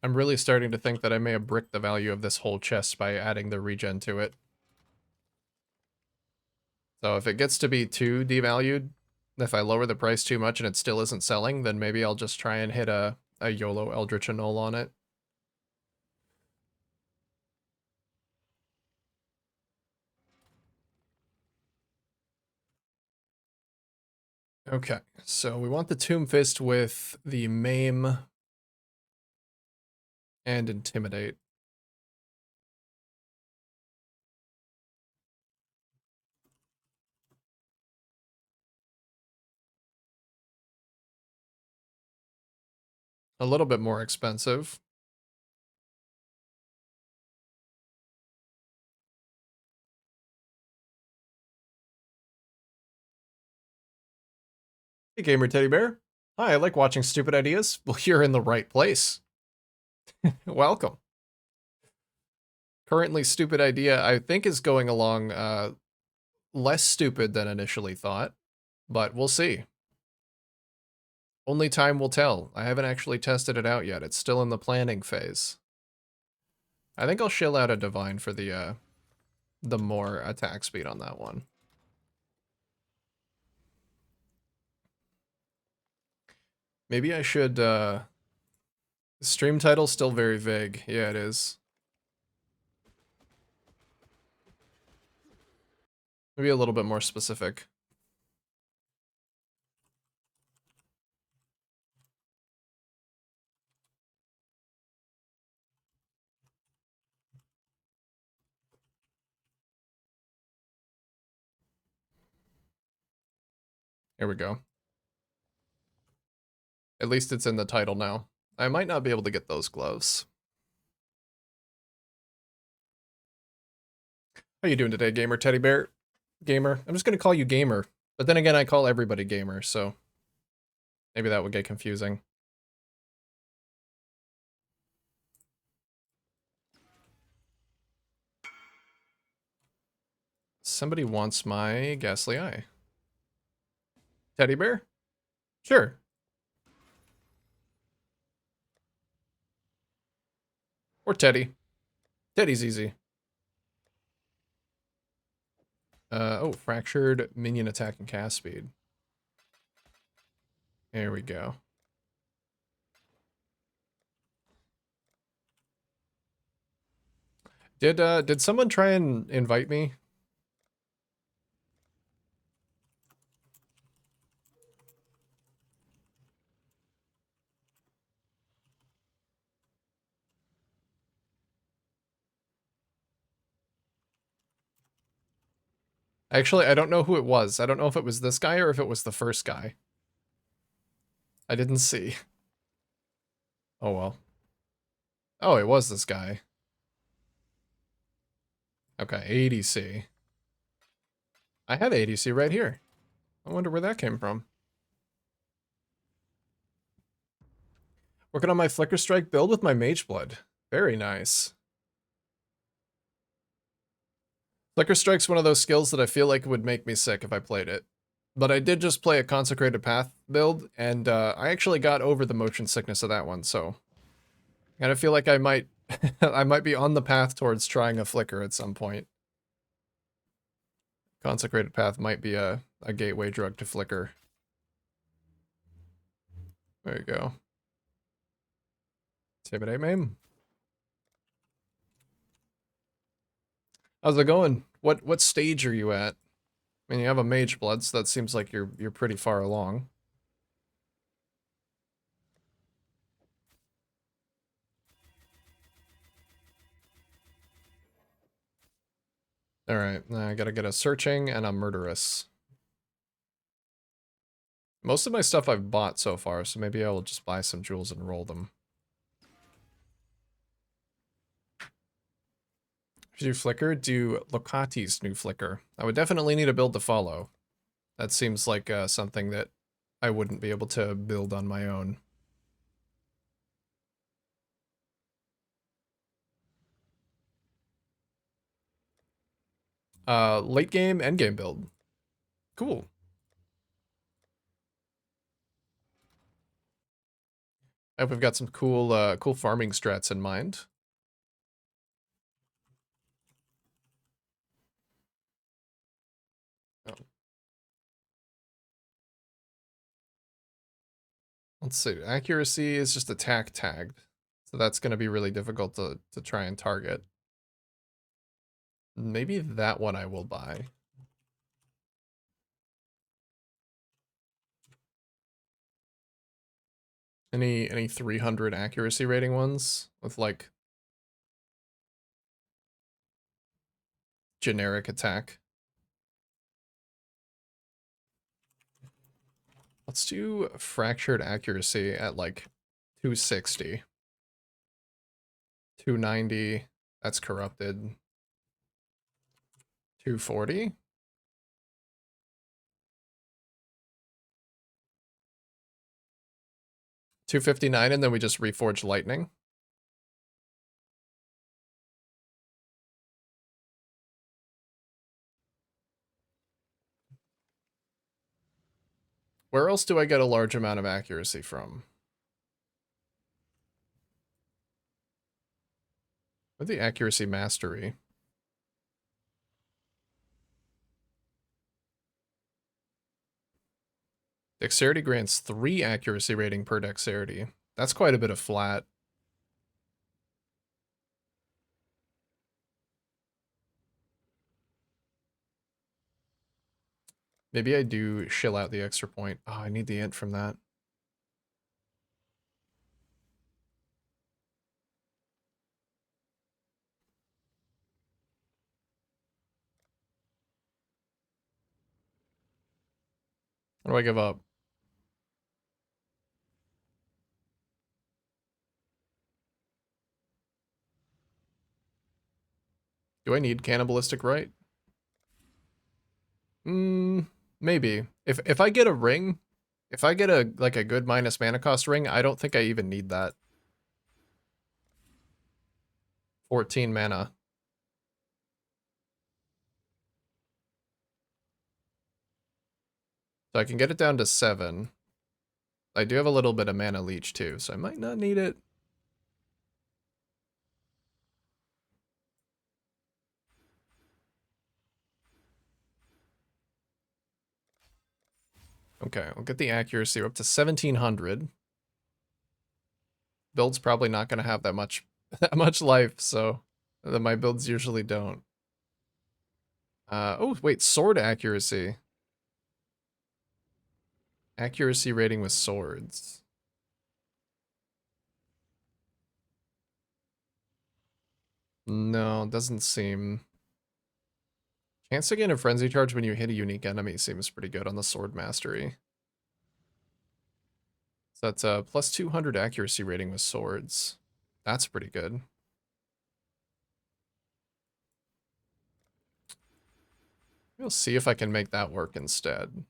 I'm really starting to think that I may have bricked the value of this whole chest by adding the regen to it. So if it gets to be too devalued, if I lower the price too much and it still isn't selling, then maybe I'll just try and hit a YOLO Eldritch Annul on it. Okay, so we want the Tomb Fist with the Maim and Intimidate. A little bit more expensive. Hey, Gamer Teddy Bear. Hi, I like watching stupid ideas. Well, you're in the right place. Welcome. Currently, stupid idea, I think, is going along less stupid than initially thought, but we'll see. Only time will tell. I haven't actually tested it out yet. It's still in the planning phase. I think I'll shill out a Divine for the more attack speed on that one. Maybe I should, stream title still very vague. Yeah, it is. Maybe a little bit more specific. Here we go. At least it's in the title now. I might not be able to get those gloves. How you doing today, Gamer Teddy Bear? Gamer. I'm just gonna call you Gamer. But then again, I call everybody Gamer, so maybe that would get confusing. Somebody wants my Ghastly Eye. Teddy Bear? Sure. Or Teddy. Teddy's easy. Oh, fractured minion attack and cast speed. There we go. Did someone try and invite me? Actually, I don't know who it was. I don't know if it was this guy or if it was the first guy. I didn't see. Oh well. Oh, it was this guy. Okay, ADC. I had ADC right here. I wonder where that came from. Working on my Flicker Strike build with my Mage Blood. Very nice. Flicker Strike's one of those skills that I feel like would make me sick if I played it. But I did just play a Consecrated Path build, and I actually got over the motion sickness of that one, so... I kind of feel like I might... I might be on the path towards trying a Flicker at some point. Consecrated Path might be a gateway drug to Flicker. There you go. Intimidate Maim. How's it going? What stage are you at? I mean, you have a Mage Blood, so that seems like you're pretty far along. Alright, I gotta get a Searching and a Murderous. Most of my stuff I've bought so far, so maybe I will just buy some jewels and roll them. If you do Flicker, do Locati's new Flicker. I would definitely need a build to follow. That seems like something that I wouldn't be able to build on my own. Late game, end game build. Cool. I hope we've got some cool farming strats in mind. Oh. Let's see. Accuracy is just attack tagged, so that's going to be really difficult to try and target. Maybe that one I will buy. Any 300 accuracy rating ones with like generic attack? Let's do fractured accuracy at like 260. 290. That's corrupted. 240. 259, and then we just reforge lightning. Where else do I get a large amount of accuracy from? With the accuracy mastery. Dexterity grants 3 accuracy rating per dexterity. That's quite a bit of flat. Maybe I do shill out the extra point. Oh, I need the int from that. What do I give up? Do I need cannibalistic right? Maybe. If I get a ring, if I get a like a good minus mana cost ring, I don't think I even need that. 14 mana. So I can get it down to 7. I do have a little bit of mana leech too, so I might not need it. Okay, we'll get the accuracy up to 1700. Build's probably not going to have that much that much life, so my builds usually don't. Oh, wait, sword accuracy. Accuracy rating with swords. No, doesn't seem. Chance to gain a frenzy charge when you hit a unique enemy seems pretty good on the sword mastery. So that's a plus 200 accuracy rating with swords. That's pretty good. We'll see if I can make that work instead.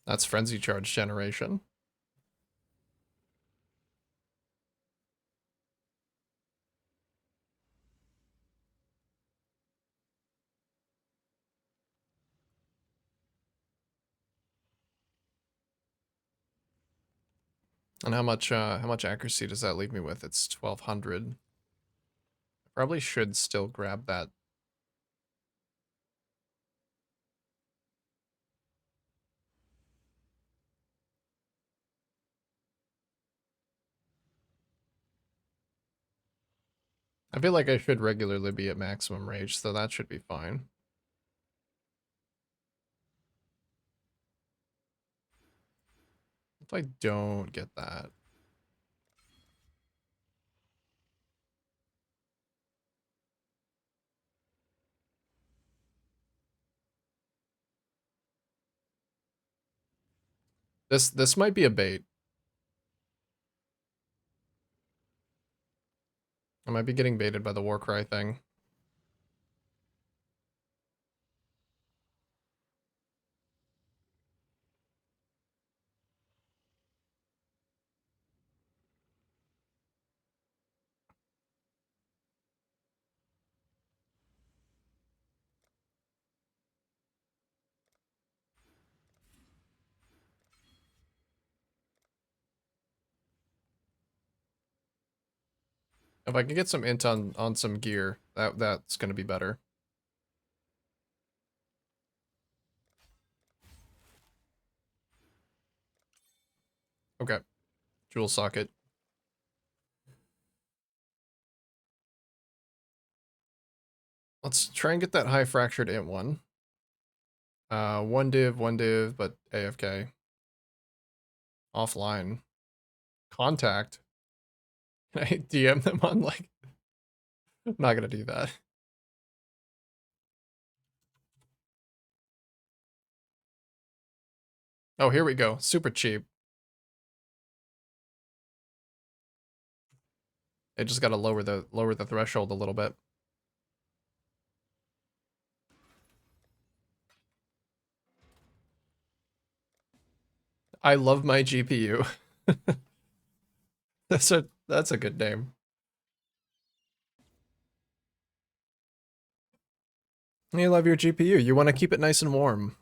That's frenzy charge generation. And how much accuracy does that leave me with? It's 1200. Probably should still grab that. I feel like I should regularly be at maximum rage, so that should be fine. If I don't get that. This might be a bait. I might be getting baited by the Warcry thing. If I can get some int on some gear, that's gonna be better. Okay. Jewel socket. Let's try and get that high fractured int one. One div, but AFK. Offline. Contact. Can I DM them on like... I'm not gonna do that. Oh, here we go. Super cheap. I just gotta lower the threshold a little bit. I love my GPU. That's a good name. You love your GPU. You want to keep it nice and warm.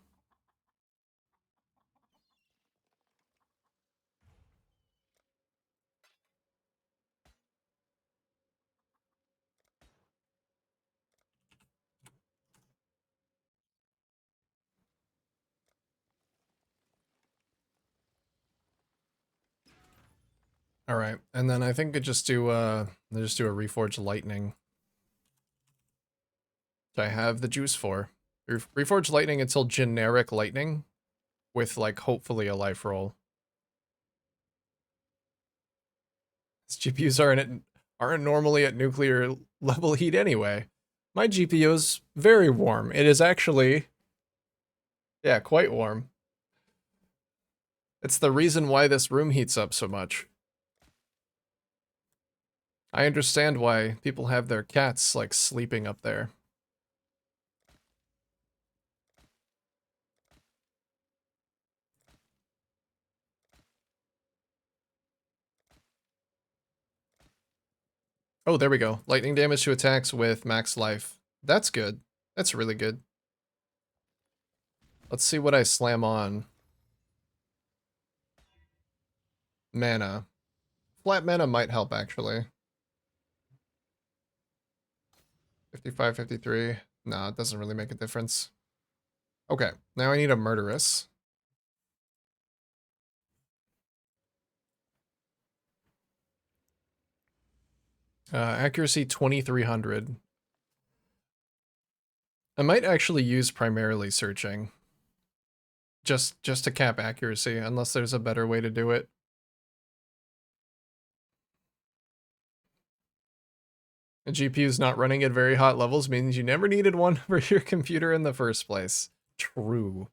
All right, and then I think I just do a Reforged Lightning. I have the juice for Reforged Lightning until generic Lightning, with like hopefully a life roll. These GPUs aren't normally at nuclear level heat anyway. My GPU is very warm. It is actually, yeah, quite warm. It's the reason why this room heats up so much. I understand why people have their cats, like, sleeping up there. Oh, there we go. Lightning damage to attacks with max life. That's good. That's really good. Let's see what I slam on. Mana. Flat mana might help, actually. 55, 53. No, it doesn't really make a difference. Okay, now I need a Murderous. Accuracy 2300. I might actually use primarily searching. Just to cap accuracy, unless there's a better way to do it. A GPU's not running at very hot levels means you never needed one for your computer in the first place. True.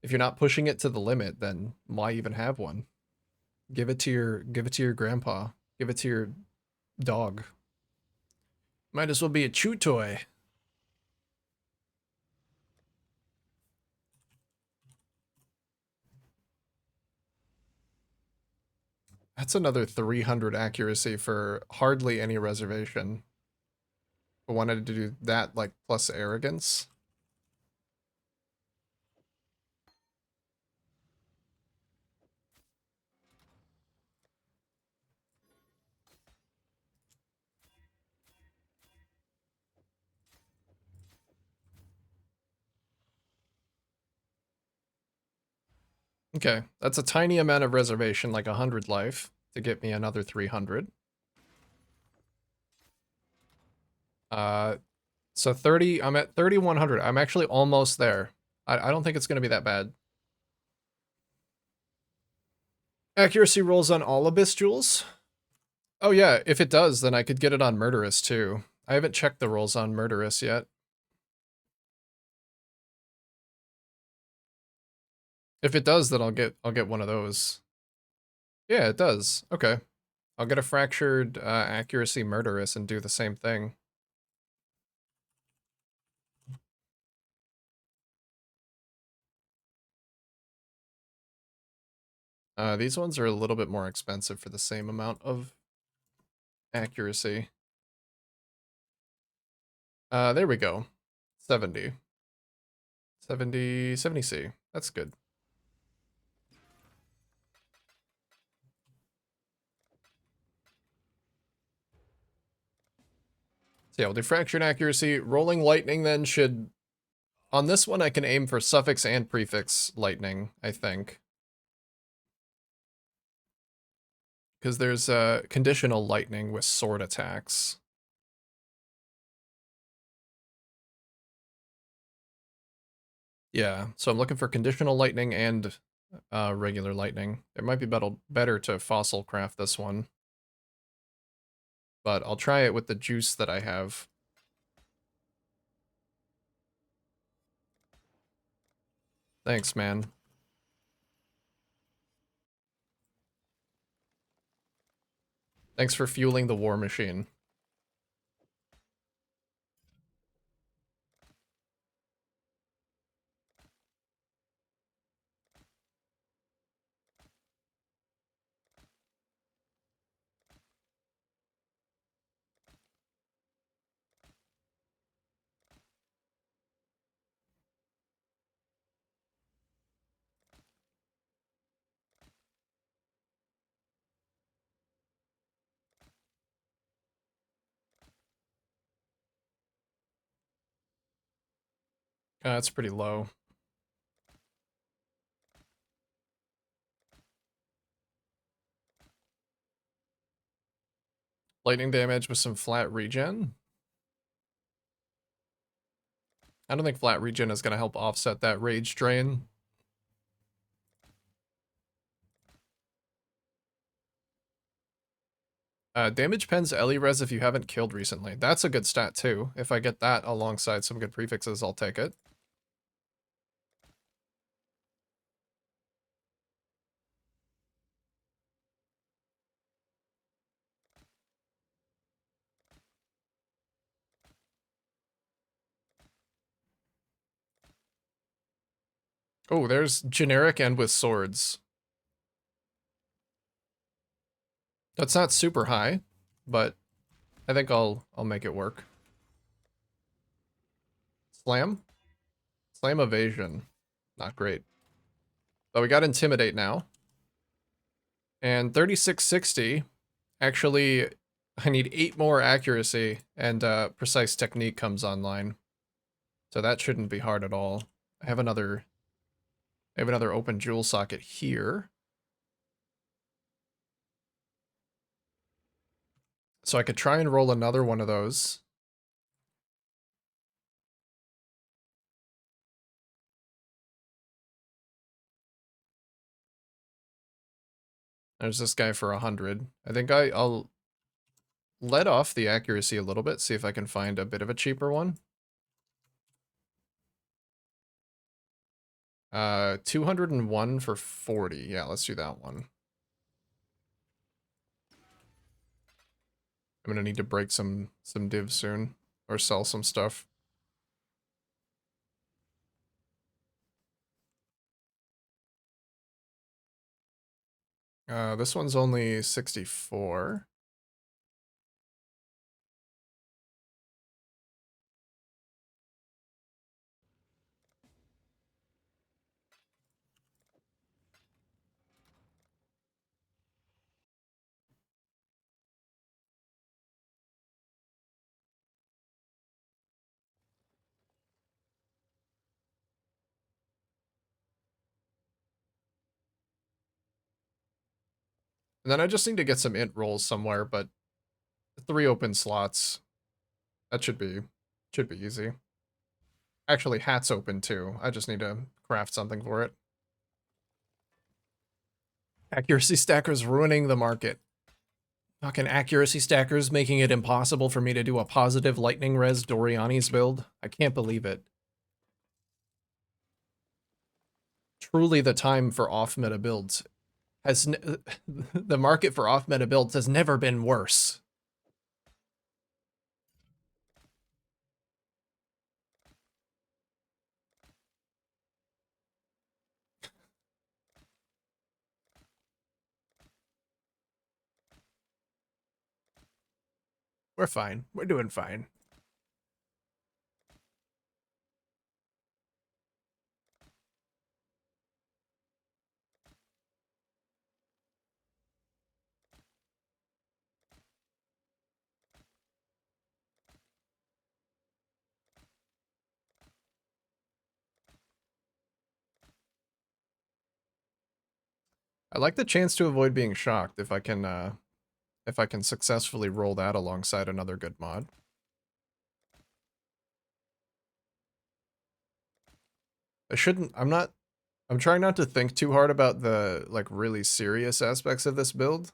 If you're not pushing it to the limit, then why even have one? Give it to your grandpa. Give it to your dog. Might as well be a chew toy. That's another 300 accuracy for hardly any reservation. I wanted to do that, like, plus arrogance. Okay, that's a tiny amount of reservation, like 100 life, to get me another 300. So 30, I'm at 3,100. I'm actually almost there. I don't think it's going to be that bad. Accuracy rolls on all Abyss Jewels? Oh yeah, if it does, then I could get it on Murderous too. I haven't checked the rolls on Murderous yet. If it does, then I'll get one of those. Yeah, it does. Okay. I'll get a Fractured Accuracy Murderous and do the same thing. These ones are a little bit more expensive for the same amount of accuracy. There we go. 70. 70C. That's good. Yeah, we'll do fractured accuracy. Rolling lightning then should... On this one, I can aim for suffix and prefix lightning, I think. Because there's conditional lightning with sword attacks. Yeah, so I'm looking for conditional lightning and regular lightning. It might be better to fossil craft this one. But I'll try it with the juice that I have. Thanks, man. Thanks for fueling the war machine. That's pretty low. Lightning damage with some flat regen. I don't think flat regen is going to help offset that rage drain. Damage pens Ellie res if you haven't killed recently. That's a good stat too. If I get that alongside some good prefixes, I'll take it. Oh, there's generic and with swords. That's not super high, but I think I'll make it work. Slam? Slam evasion. Not great. But we got intimidate now. And 3660. Actually, I need 8 more accuracy and precise technique comes online. So that shouldn't be hard at all. I have another open jewel socket here. So I could try and roll another one of those. There's this guy for 100. I think I'll let off the accuracy a little bit, see if I can find a bit of a cheaper one. 201 for 40. Yeah, let's do that one. I'm gonna need to break some divs soon, or sell some stuff. This one's only 64. And then I just need to get some int rolls somewhere, but 3 open slots. That should be easy. Actually, hat's open too. I just need to craft something for it. Accuracy stackers ruining the market. Fucking accuracy stackers making it impossible for me to do a positive lightning res Doriani's build. I can't believe it. Truly the time for off-meta builds. The market for off-meta builds has never been worse. We're fine. We're doing fine. I like the chance to avoid being shocked if I can successfully roll that alongside another good mod. I'm trying not to think too hard about the, like, really serious aspects of this build.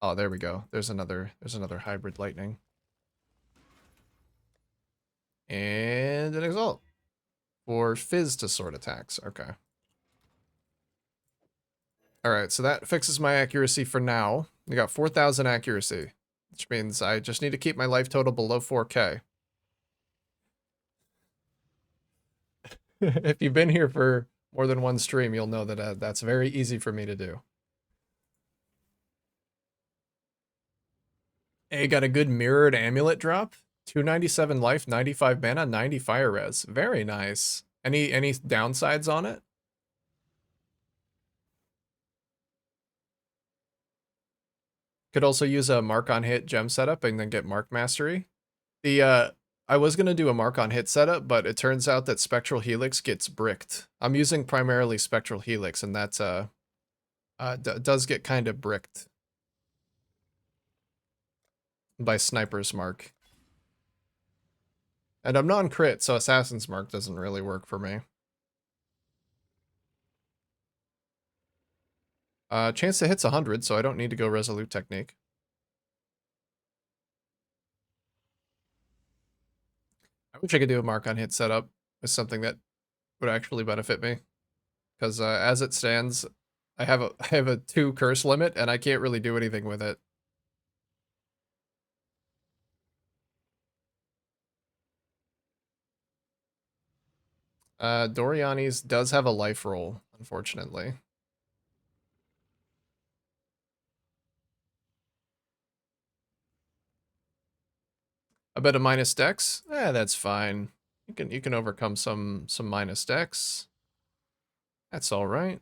Oh, there we go. There's another hybrid lightning. And an exalt. For fizz to sword attacks. Okay. Alright, so that fixes my accuracy for now. I got 4,000 accuracy, which means I just need to keep my life total below 4k. If you've been here for more than one stream, you'll know that that's very easy for me to do. Hey, got a good mirrored amulet drop. 297 life, 95 mana, 90 fire res. Very nice. Any downsides on it? Could also use a mark on hit gem setup and then get mark mastery. The I was gonna do a mark on hit setup, but it turns out that Spectral Helix gets bricked. I'm using primarily Spectral Helix, and that's does get kind of bricked by Sniper's Mark. And I'm non-crit, so Assassin's Mark doesn't really work for me. Chance to hit's 100, so I don't need to go Resolute Technique. I wish I could do a mark on hit setup with something that would actually benefit me. Because as it stands, I have a 2 curse limit, and I can't really do anything with it. Doriani's does have a life roll, unfortunately. A bit of minus dex? That's fine. You can overcome some minus dex. That's all right.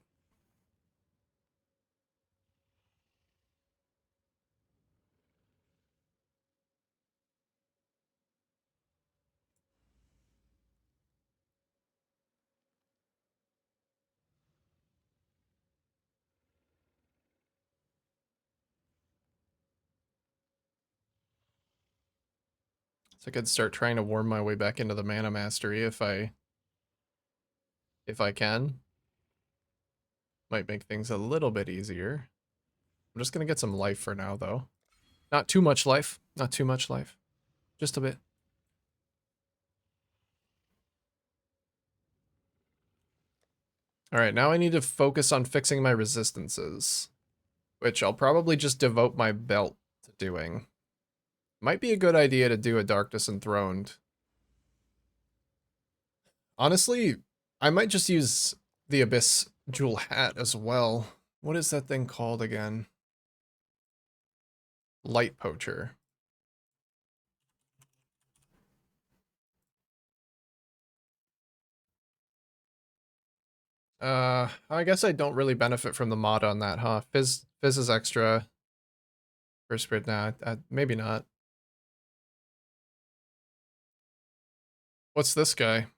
So I could start trying to worm my way back into the mana mastery if I can. Might make things a little bit easier. I'm just gonna get some life for now though. Not too much life. Not too much life. Just a bit. Alright, now I need to focus on fixing my resistances. Which I'll probably just devote my belt to doing. Might be a good idea to do a Darkness Enthroned. Honestly, I might just use the Abyss Jewel Hat as well. What is that thing called again? Light Poacher. I guess I don't really benefit from the mod on that, huh? Fizz is extra. First grid, nah, maybe not. What's this guy?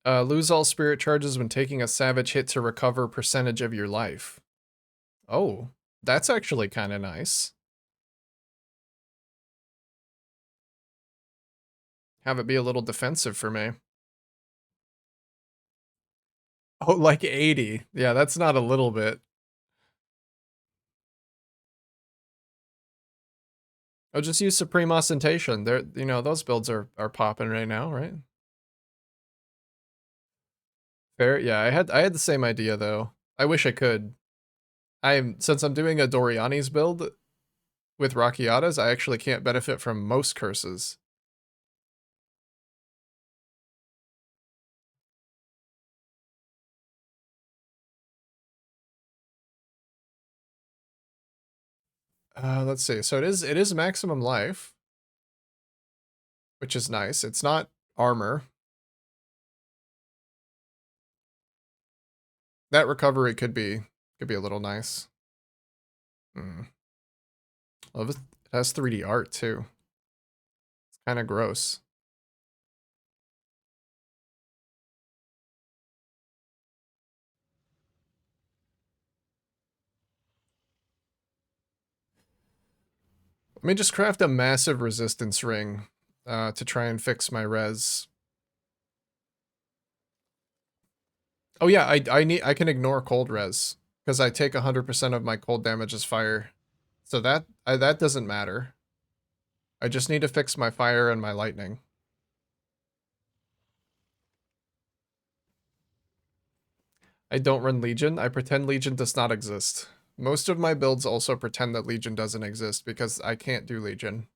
Lose all spirit charges when taking a savage hit to recover percentage of your life. Oh, that's actually kind of nice. Have it be a little defensive for me. Oh, like 80. Yeah, that's not a little bit. Oh, just use Supreme Ostentation. There, you know, those builds are popping right now, right? Fair. Yeah, I had the same idea though. I wish I could. Since I'm doing a Doriani's build with Rakiatas, I actually can't benefit from most curses. Let's see. So it is maximum life, which is nice. It's not armor. That recovery could be a little nice. Hmm. Love it. It has 3D art too. It's kind of gross. Let me just craft a massive resistance ring to try and fix my res. Oh yeah, I can ignore cold res because I take 100% of my cold damage as fire. So that doesn't matter. I just need to fix my fire and my lightning. I don't run Legion. I pretend Legion does not exist. Most of my builds also pretend that Legion doesn't exist because I can't do Legion.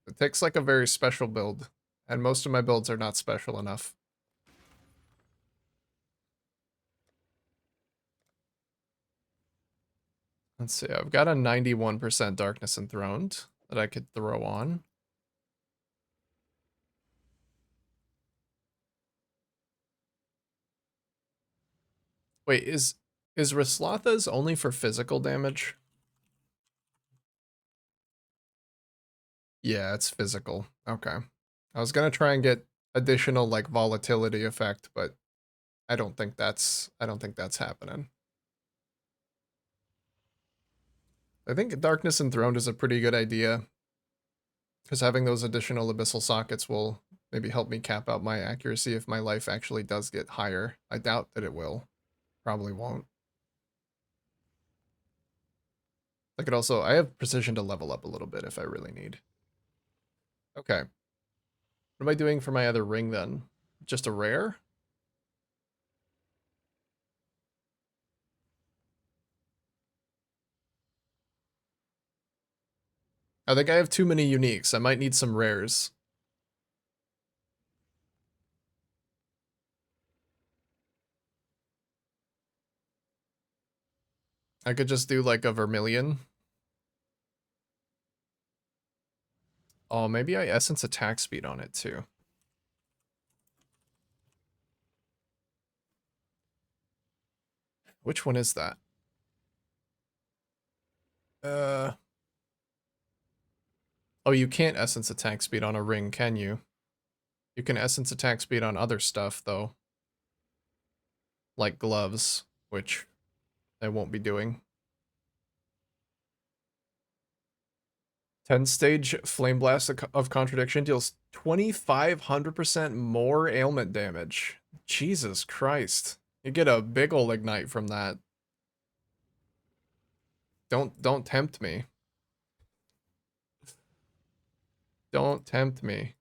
It takes like a very special build, and most of my builds are not special enough. Let's see, I've got a 91% Darkness Enthroned that I could throw on. Wait, is Raslotha's only for physical damage? Yeah, it's physical. Okay. I was gonna try and get additional like volatility effect, but I don't think that's happening. I think Darkness Enthroned is a pretty good idea, because having those additional abyssal sockets will maybe help me cap out my accuracy if my life actually does get higher. I doubt that it will. Probably won't. I could also, I have precision to level up a little bit if I really need. Okay. What am I doing for my other ring then? Just a rare? I think I have too many uniques. I might need some rares. I could just do like a vermilion. Oh, maybe I essence attack speed on it too. Which one is that? Uh, oh, you can't essence attack speed on a ring, can you? You can essence attack speed on other stuff though, like gloves, which I won't be doing. 10 stage Flame Blast of Contradiction deals 2,500% more ailment damage. Jesus Christ. You get a big ol' ignite from that. Don't tempt me. Don't tempt me.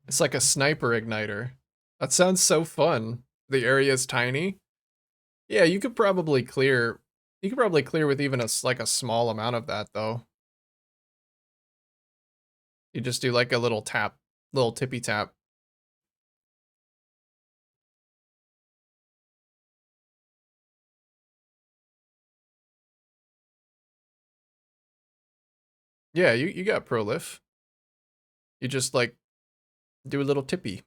It's like a sniper igniter. That sounds so fun. The area is tiny. Yeah, you could probably clear with even like a small amount of that though. You just do like a little tap, little tippy tap. Yeah, you got prolif. You just like do a little tippy.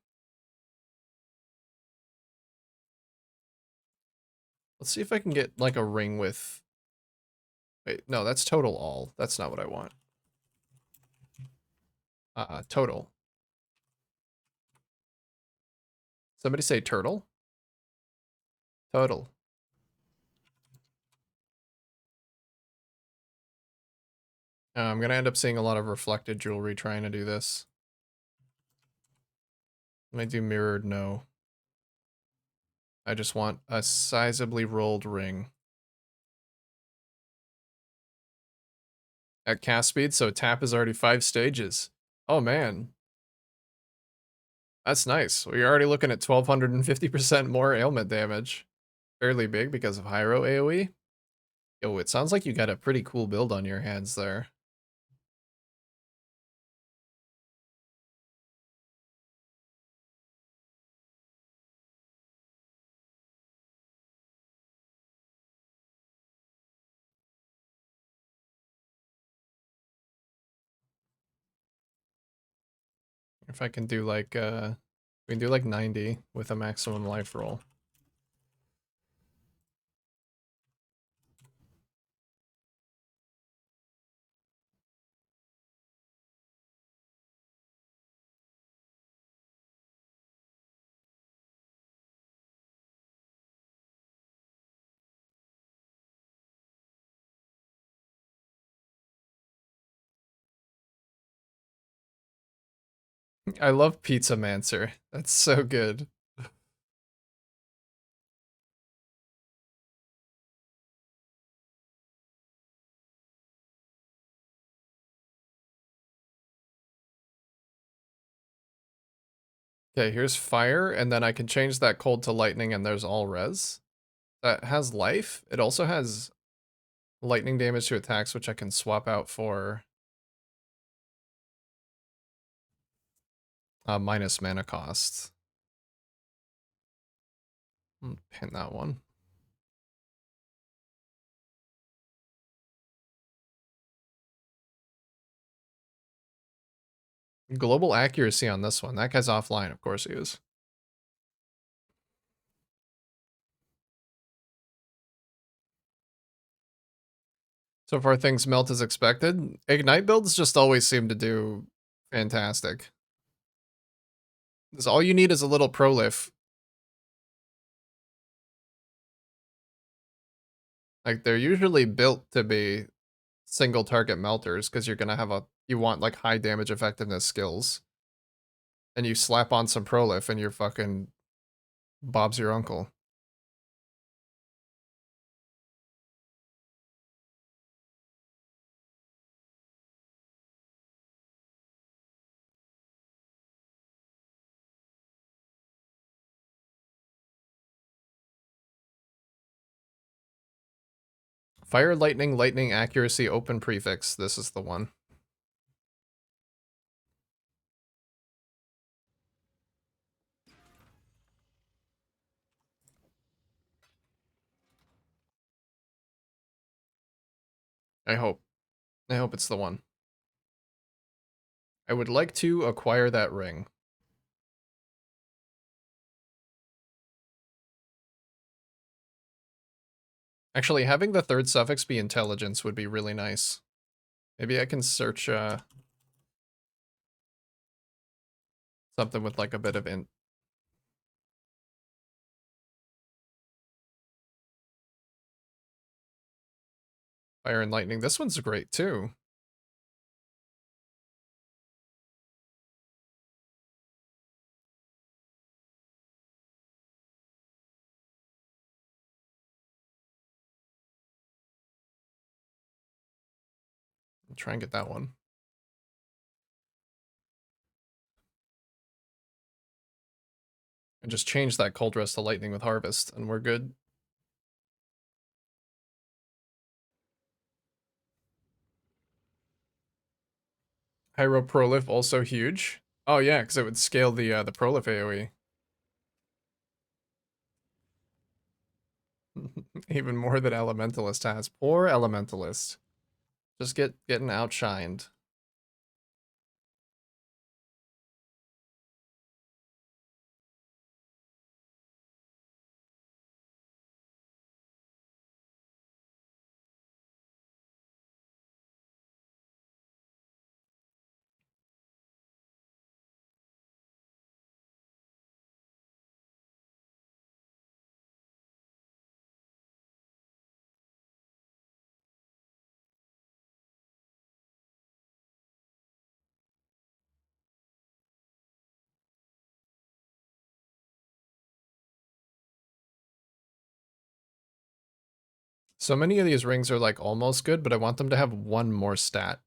Let's see if I can get like a ring with. Wait, no, that's total all. That's not what I want. Total. Somebody say turtle? Total. I'm gonna end up seeing a lot of reflected jewelry trying to do this. Let me do mirrored, no. I just want a sizably rolled ring. At cast speed, so tap is already 5 stages. Oh man. That's nice. We're already looking at 1,250% more ailment damage. Fairly big because of Hyro AoE. Yo, it sounds like you got a pretty cool build on your hands there. If I can do like, we can do like 90 with a maximum life roll. I love Pizza Mancer. That's so good. Okay, here's fire, and then I can change that cold to lightning, and there's all res. That has life. It also has lightning damage to attacks, which I can swap out for minus mana cost. Pin that one. Global accuracy on this one. That guy's offline, of course he is. So far things melt as expected. Ignite builds just always seem to do fantastic. Because all you need is a little prolif. Like they're usually built to be single target melters because you're gonna have you want like high damage effectiveness skills. And you slap on some prolif and you're fucking Bob's your uncle. Fire, lightning, lightning, accuracy, open prefix. This is the one. I hope. I hope it's the one. I would like to acquire that ring. Actually, having the third suffix be intelligence would be really nice. Maybe I can search something with like a bit of int. Fire and lightning. This one's great too. I'll try and get that one. And just change that cold rest to lightning with harvest, and we're good. Pyro Prolif also huge. Oh yeah, because it would scale the Prolif AoE. Even more than Elementalist has. Poor Elementalist. Just getting outshined. So many of these rings are like almost good, but I want them to have one more stat.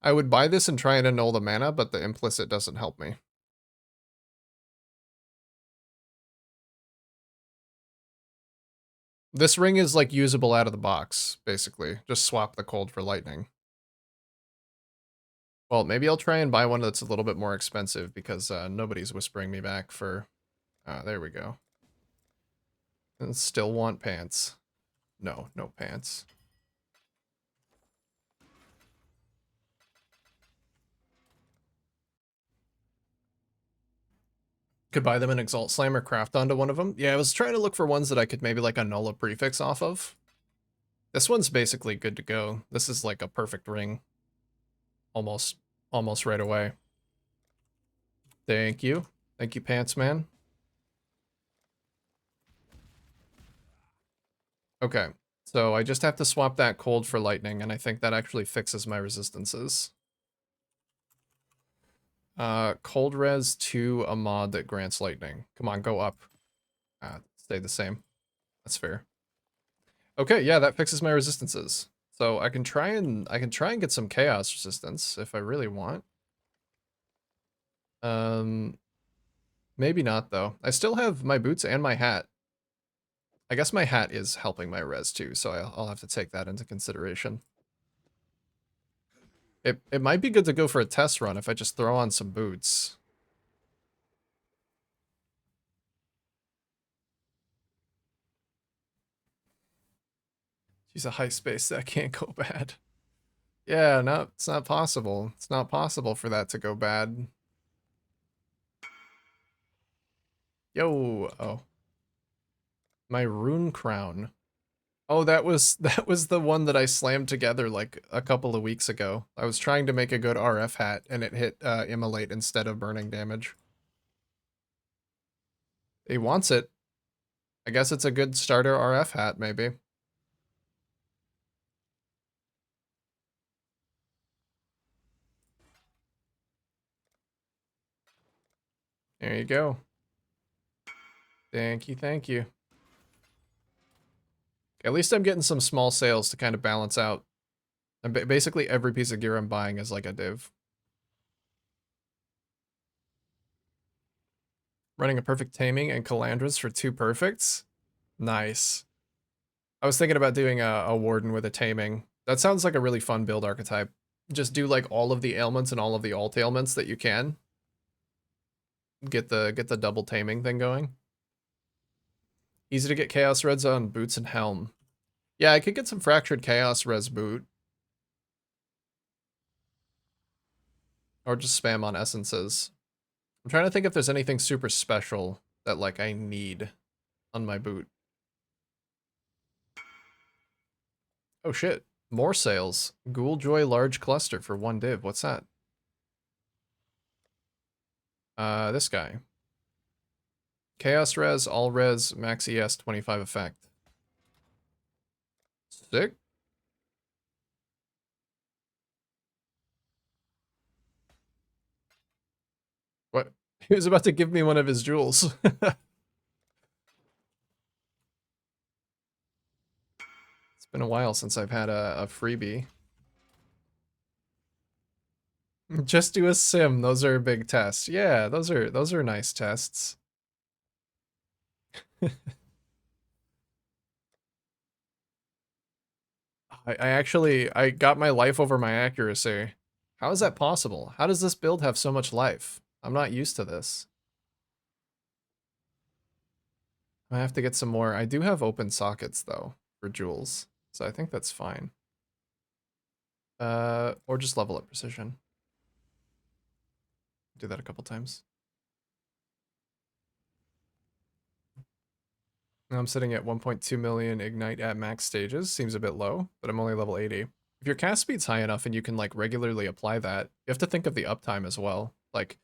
I would buy this and try and annul the mana, but the implicit doesn't help me. This ring is like usable out of the box, basically. Just swap the cold for lightning. Well, maybe I'll try and buy one that's a little bit more expensive because nobody's whispering me back for... there we go. And still want pants. No, no pants. Could buy them an Exalt Slam or craft onto one of them. Yeah, I was trying to look for ones that I could maybe like annul a prefix off of. This one's basically good to go. This is like a perfect ring. Almost right away. Thank you. Thank you, Pants Man. Okay, so I just have to swap that cold for lightning, and I think that actually fixes my resistances. Cold res to a mod that grants lightning. Come on, go up. Stay the same. That's fair. Okay, yeah, that fixes my resistances. So I can try and get some chaos resistance if I really want. Um, maybe not though. I still have my boots and my hat. I guess my hat is helping my res too, so I'll have to take that into consideration. It might be good to go for a test run if I just throw on some boots. She's a high space that can't go bad. Yeah, no, it's not possible. It's not possible for that to go bad. Yo, oh. My rune crown. Oh, that was the one that I slammed together like a couple of weeks ago. I was trying to make a good RF hat and it hit immolate instead of burning damage. He wants it. I guess it's a good starter RF hat, maybe. There you go. Thank you, thank you. At least I'm getting some small sales to kind of balance out. And basically every piece of gear I'm buying is like a div. Running a perfect taming and Calandras for 2 perfects? Nice. I was thinking about doing a warden with a taming. That sounds like a really fun build archetype. Just do like all of the ailments and all of the alt ailments that you can. Get the double taming thing going. Easy to get chaos reds on boots and helm. Yeah, I could get some fractured chaos res boot. Or just spam on essences. I'm trying to think if there's anything super special that like I need on my boot. Oh shit. More sales. Ghouljoy large cluster for 1 div. What's that? This guy. Chaos res, all res, max ES 25 effect. Sick. What? He was about to give me one of his jewels. It's been a while since I've had a freebie. Just do a sim. Those are big tests. Yeah, those are nice tests. I got my life over my accuracy. How is that possible? How does this build have so much life? I'm not used to this. I have to get some more. I do have open sockets though for jewels, so I think that's fine. Or just level up precision. Do that a couple times. Now I'm sitting at 1.2 million ignite at max stages. Seems a bit low, but I'm only level 80. If your cast speed's high enough and you can like regularly apply that, you have to think of the uptime as well. Like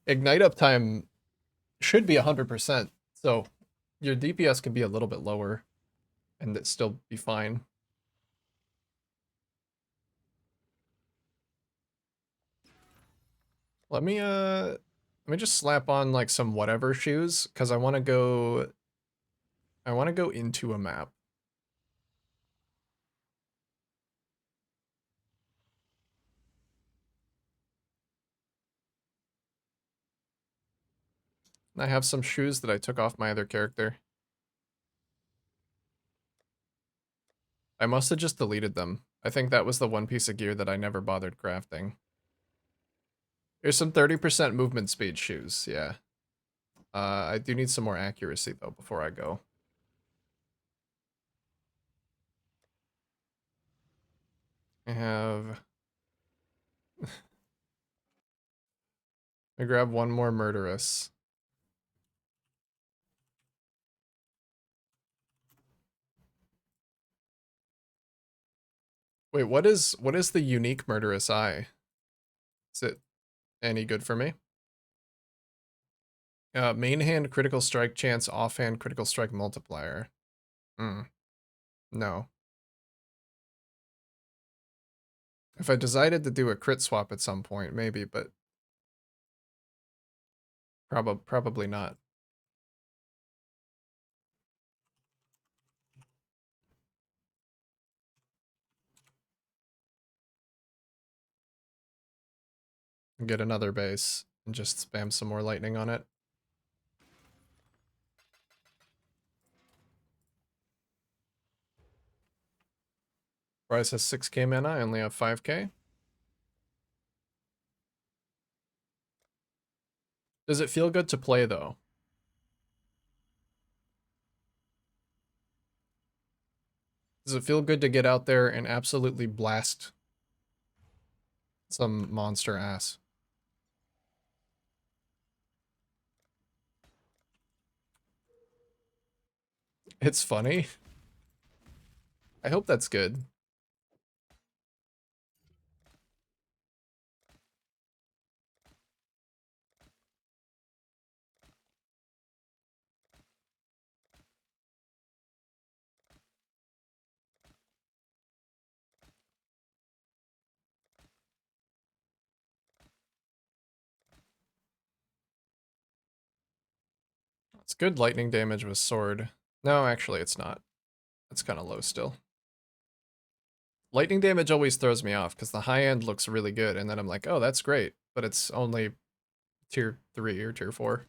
ignite uptime should be 100%. So your DPS can be a little bit lower and it still be fine. Let me just slap on like some whatever shoes cuz I want to go into a map. I have some shoes that I took off my other character. I must have just deleted them. I think that was the one piece of gear that I never bothered crafting. Here's some 30% movement speed shoes, yeah. I do need some more accuracy though before I go. I have... I grab one more murderous. Wait, what is the unique murderous eye? Is it any good for me? Main hand critical strike chance, offhand critical strike multiplier. Hmm. No. If I decided to do a crit swap at some point, maybe, but probably not. Get another base and just spam some more lightning on it. Bryce has 6k mana, I only have 5k. Does it feel good to play, though? Does it feel good to get out there and absolutely blast some monster ass? It's funny. I hope that's good. It's good lightning damage with sword. No, actually it's not. It's kind of low still. Lightning damage always throws me off because the high end looks really good and then I'm like, oh, that's great. But it's only tier 3 or tier 4.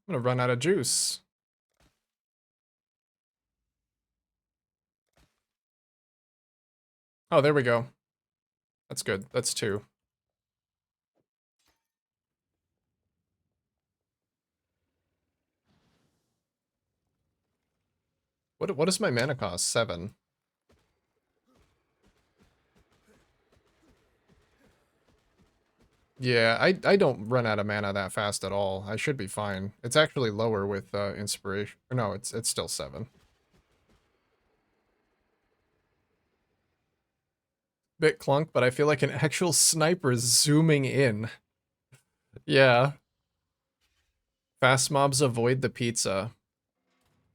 I'm gonna run out of juice. Oh, there we go. That's good. That's 2. What is my mana cost? 7. Yeah, I don't run out of mana that fast at all. I should be fine. It's actually lower with inspiration. No, it's still 7. Bit clunk, but I feel like an actual sniper is zooming in. Yeah. Fast mobs avoid the pizza.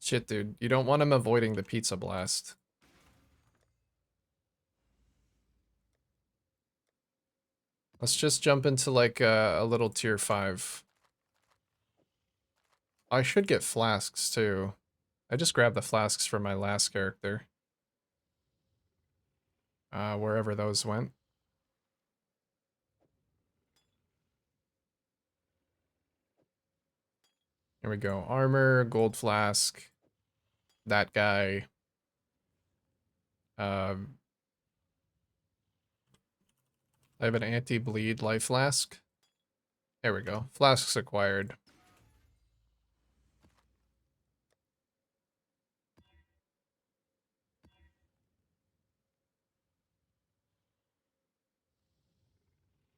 Shit, dude. You don't want him avoiding the pizza blast. Let's just jump into like a little tier 5. I should get flasks too. I just grabbed the flasks for my last character. Wherever those went. Here we go. Armor, gold flask. That guy. Um, I have an anti-bleed life flask. There we go. Flasks acquired.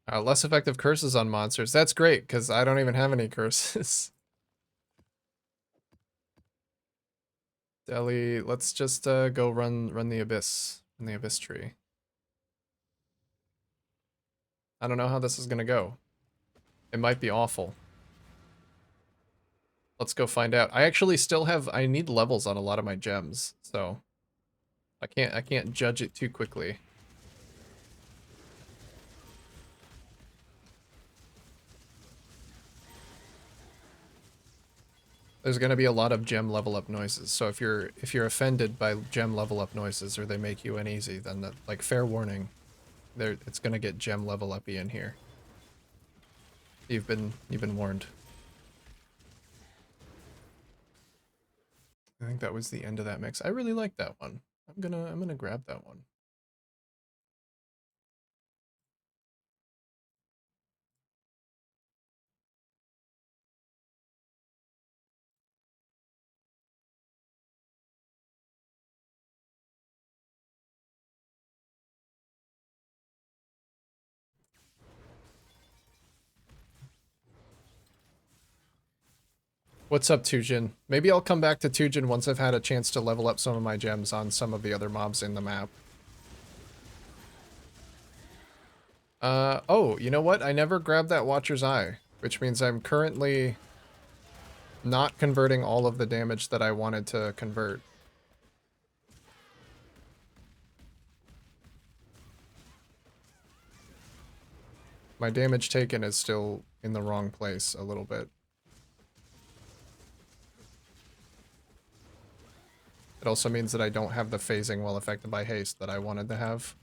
Less effective curses on monsters. That's great, because I don't even have any curses. Deli, let's just go run the abyss. In the abyss tree. I don't know how this is gonna go. It might be awful. Let's go find out. I actually still have I need levels on a lot of my gems, so I can't judge it too quickly. There's gonna be a lot of gem level up noises, so if you're offended by gem level up noises or they make you uneasy, then like fair warning. It's gonna get gem level uppy in here. You've been warned. I think that was the end of that mix. I really like that one. I'm gonna grab that one. What's up, Tujin? Maybe I'll come back to Tujin once I've had a chance to level up some of my gems on some of the other mobs in the map. Oh, you know what? I never grabbed that Watcher's Eye, which means I'm currently not converting all of the damage that I wanted to convert. My damage taken is still in the wrong place a little bit. It also means that I don't have the phasing while affected by haste that I wanted to have.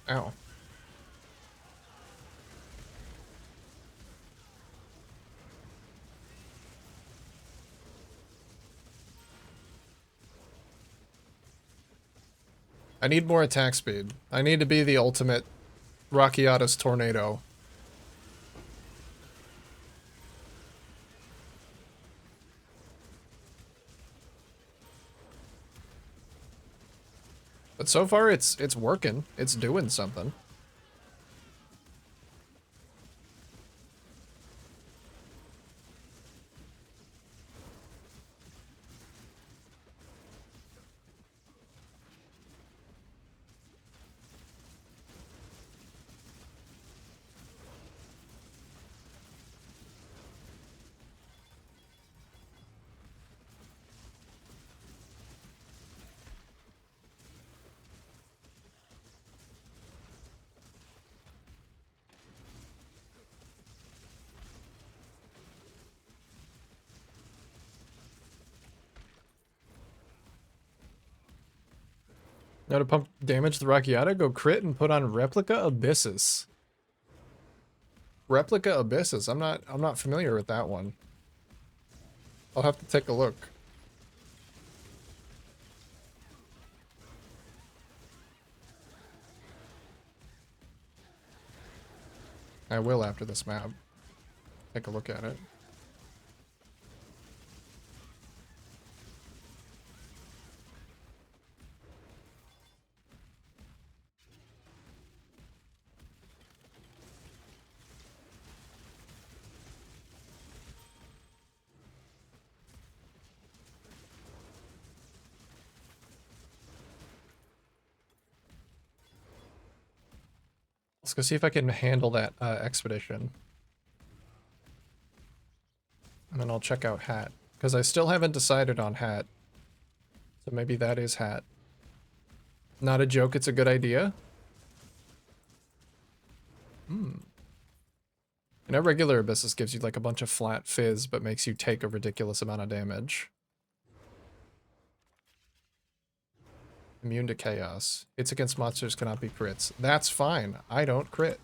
Ow. I need more attack speed. I need to be the ultimate Rockiatus tornado. But so far it's working. It's doing something. Now to pump damage to the Rockiata, go crit and put on Replica Abyssus. Replica Abyssus. I'm not familiar with that one. I'll have to take a look. I will after this map. Take a look at it. Let's go see if I can handle that expedition. And then I'll check out Hat. Because I still haven't decided on Hat. So maybe that is Hat. Not a joke, it's a good idea. Hmm. You know, regular Abyssus gives you like a bunch of flat fizz, but makes you take a ridiculous amount of damage. Immune to chaos. Hits against monsters cannot be crits. That's fine. I don't crit.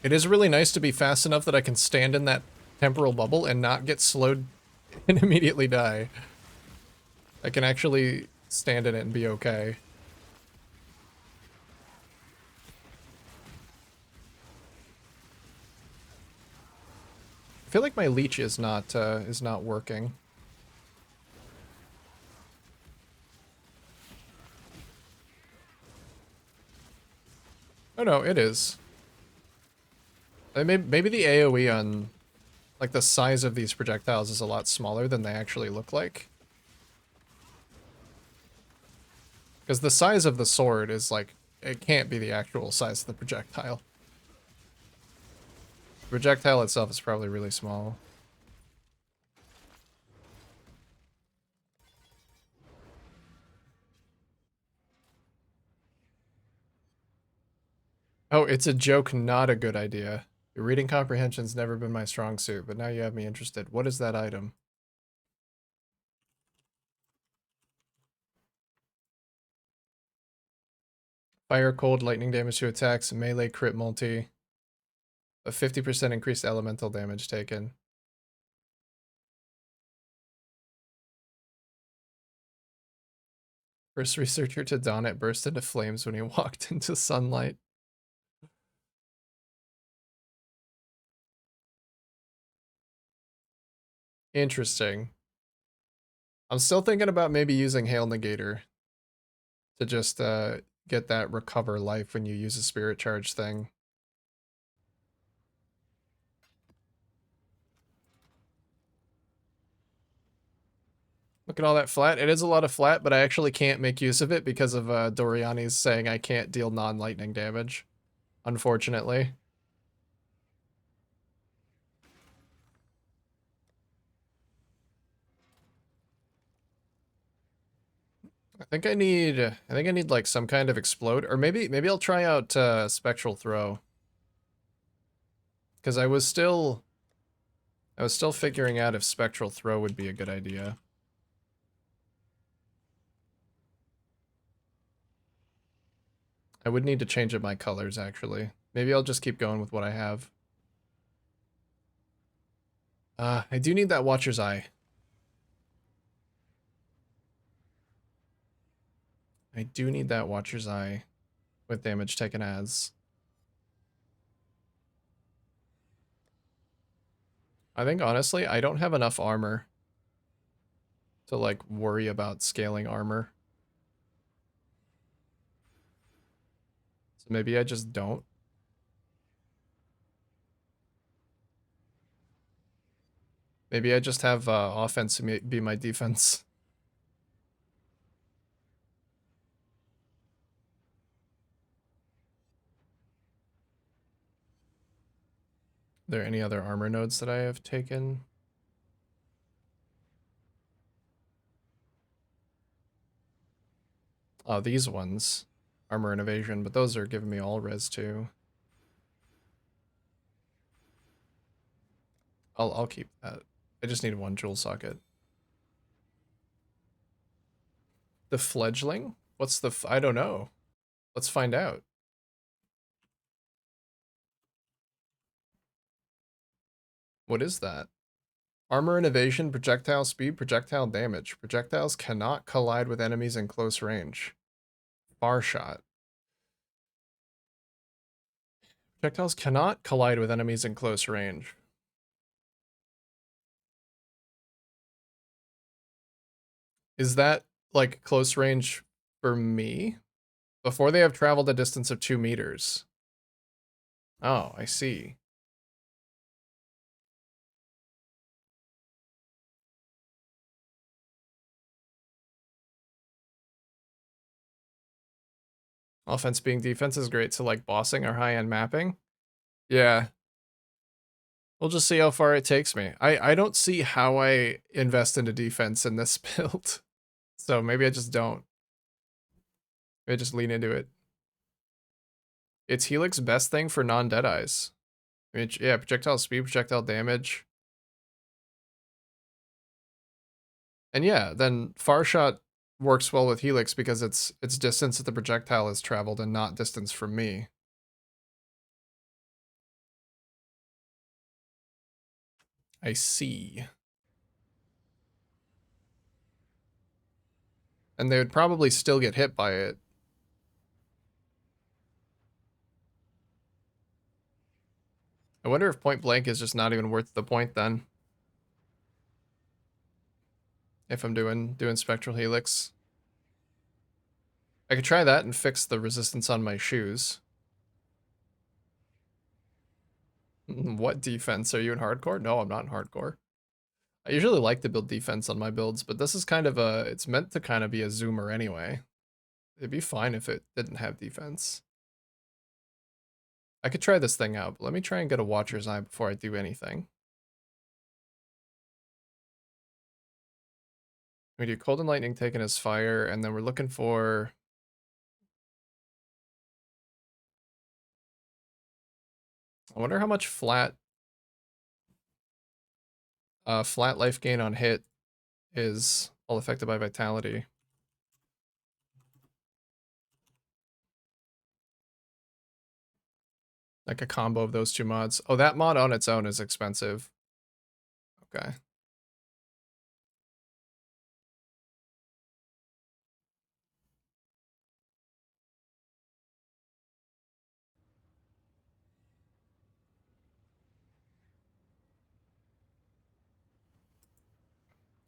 It is really nice to be fast enough that I can stand in that temporal bubble and not get slowed and immediately die. I can actually stand in it and be okay. I feel like my leech is not working. Oh no, it is. Maybe the AoE on, like, the size of these projectiles is a lot smaller than they actually look like. Because the size of the sword is, like, it can't be the actual size of the projectile. The projectile itself is probably really small. Oh, it's a joke, not a good idea. Your reading comprehension's never been my strong suit, but now you have me interested. What is that item? Fire, cold, lightning damage to attacks, melee crit multi. A 50% increased elemental damage taken. First researcher to don it burst into flames when he walked into sunlight. Interesting. I'm still thinking about maybe using Hail Negator to just get that recover life when you use a spirit charge thing. Look at all that flat. It is a lot of flat, but I actually can't make use of it because of Doriani's saying I can't deal non-lightning damage, unfortunately. I think I need like some kind of explode, or maybe I'll try out Spectral Throw. Because I was still figuring out if Spectral Throw would be a good idea. I would need to change up my colors, actually. Maybe I'll just keep going with what I have. I do need that Watcher's Eye. I do need that Watcher's Eye with damage taken as. I think, honestly, I don't have enough armor to, like, worry about scaling armor. So maybe I just don't. Maybe I just have offense be my defense. Are there any other armor nodes that I have taken? Oh, these ones. Armor and evasion, but those are giving me all res too. I'll keep that. I just need one jewel socket. The fledgling? What's the I don't know. Let's find out. What is that? Armor and evasion, projectile speed, projectile damage. Projectiles cannot collide with enemies in close range. Far shot. Projectiles cannot collide with enemies in close range. Is that, like, close range for me? Before they have traveled a distance of 2 meters. Oh, I see. Offense being defense is great, so like bossing or high-end mapping. Yeah. We'll just see how far it takes me. I don't see how I invest into defense in this build. So maybe I just don't. Maybe I just lean into it. It's Helix best thing for non-Deadeyes. I mean, yeah, projectile speed, projectile damage. And yeah, then Far Shot works well with Helix because it's distance that the projectile has traveled and not distance from me. I see. And they would probably still get hit by it. I wonder if point blank is just not even worth the point then. If I'm doing Spectral Helix. I could try that and fix the resistance on my shoes. What defense? Are you in hardcore? No, I'm not in hardcore. I usually like to build defense on my builds, but this is kind of a, it's meant to kind of be a zoomer anyway. It'd be fine if it didn't have defense. I could try this thing out, but let me try and get a Watcher's Eye before I do anything. We do Cold and Lightning taken as fire, and then we're looking for... I wonder how much flat life gain on hit is all affected by Vitality. Like a combo of those two mods. Oh, that mod on its own is expensive. Okay.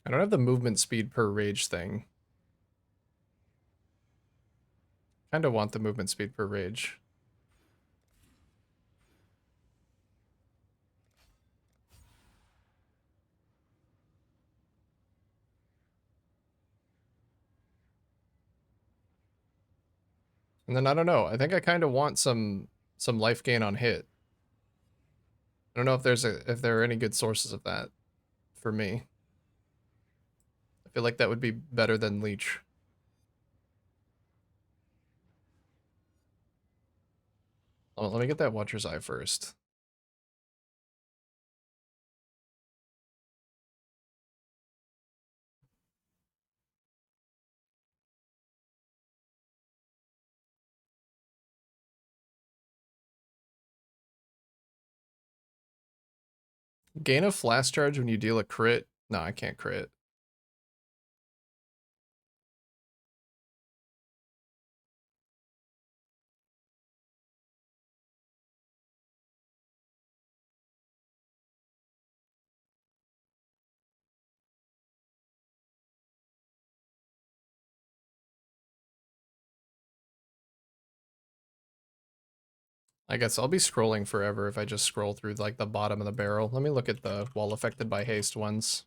I don't have the movement speed per rage thing. Kind of want the movement speed per rage. And then I don't know. I think I kind of want some life gain on hit. I don't know if there are any good sources of that for me. I feel like that would be better than leech. Oh, let me get that Watcher's Eye first. Gain a flash charge when you deal a crit. No, I can't crit. I guess I'll be scrolling forever if I just scroll through like the bottom of the barrel. Let me look at the wall affected by haste ones.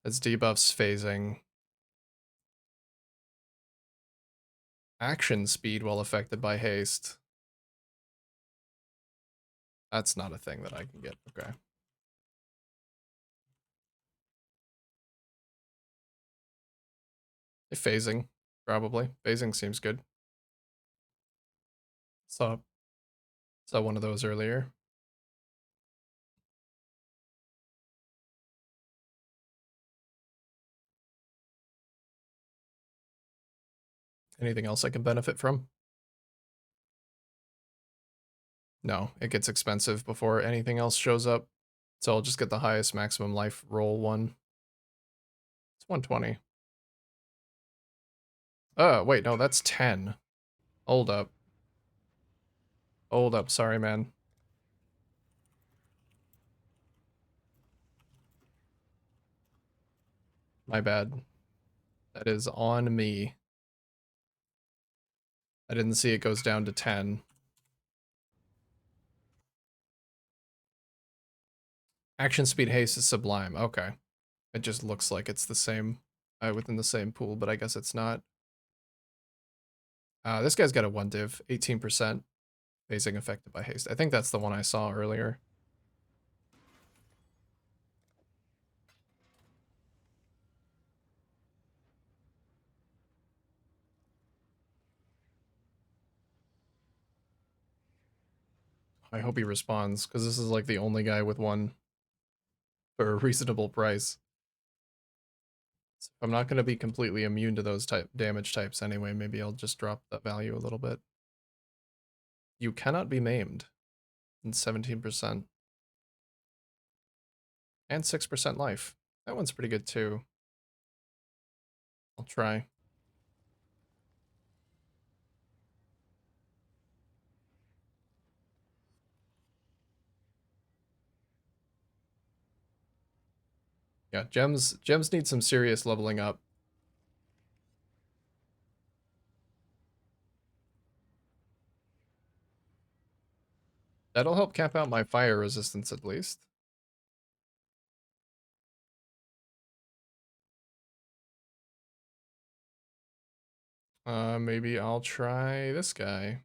It's debuffs phasing. Action speed while affected by haste. That's not a thing that I can get. Okay. Phasing, probably. Phasing seems good. Saw one of those earlier. Anything else I can benefit from? No, it gets expensive before anything else shows up. So I'll just get the highest maximum life roll one. It's 120. Wait, no, that's 10. Hold up. Hold up, sorry, man. My bad. That is on me. I didn't see it goes down to 10. Action speed haste is sublime. Okay. It just looks like it's the same within the same pool, but I guess it's not. This guy's got a 1 div, 18%. Phasing affected by haste. I think that's the one I saw earlier. I hope he responds, because this is like the only guy with one for a reasonable price. So if I'm not going to be completely immune to those damage types anyway, maybe I'll just drop that value a little bit. You cannot be maimed. And 17%. And 6% life. That one's pretty good too. I'll try. Yeah, gems need some serious leveling up. That'll help cap out my fire resistance at least. Maybe I'll try this guy.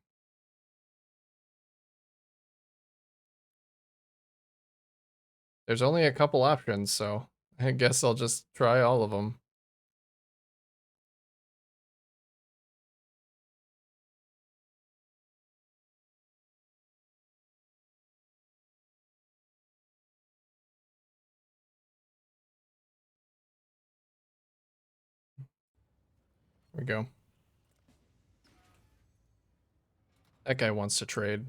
There's only a couple options, so I guess I'll just try all of them. Here we go. That guy wants to trade.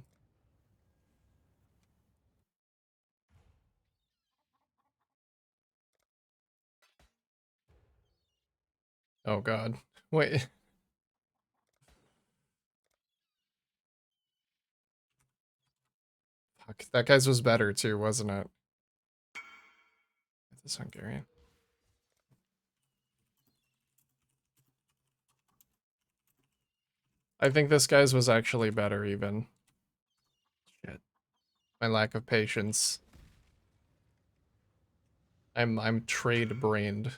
Oh god. Wait. Fuck. That guy's was better too, wasn't it? This Hungarian. I think this guy's was actually better even. Shit. My lack of patience. I'm trade brained.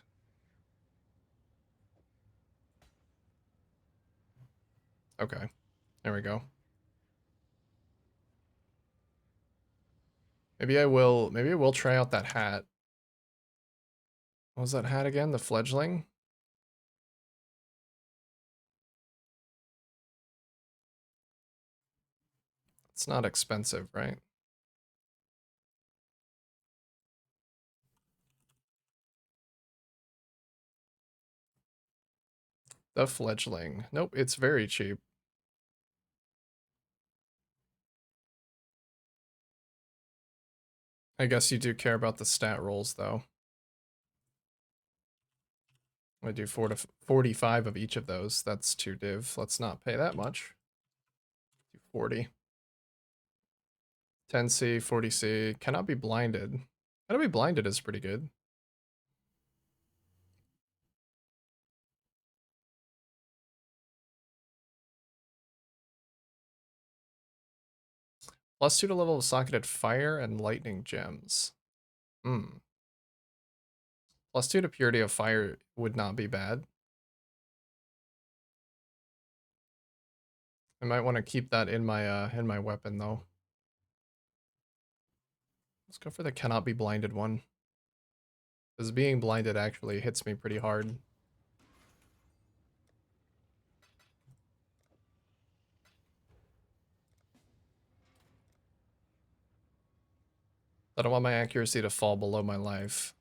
Okay. There we go. Maybe I will try out that hat. What was that hat again? The fledgling? It's not expensive, right? The fledgling. Nope, it's very cheap. I guess you do care about the stat rolls though. I do 45 of each of those. That's 2 div. Let's not pay that much. Do 40. 10C, 40C. Cannot be blinded. Cannot be blinded is pretty good. +2 to level of socketed fire and lightning gems. Hmm. +2 to purity of fire would not be bad. I might want to keep that in my weapon though. Let's go for the cannot be blinded one. Because being blinded actually hits me pretty hard. I don't want my accuracy to fall below my life.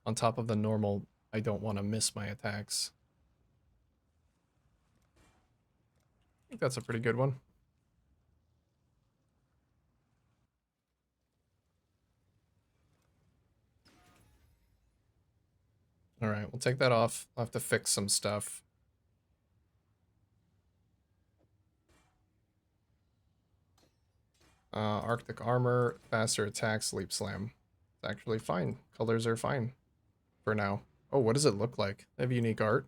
On top of the normal, I don't want to miss my attacks. I think that's a pretty good one. Alright, we'll take that off. I'll have to fix some stuff. Arctic armor, faster attack, sleep slam. It's actually fine. Colors are fine for now. Oh, what does it look like? They have unique art.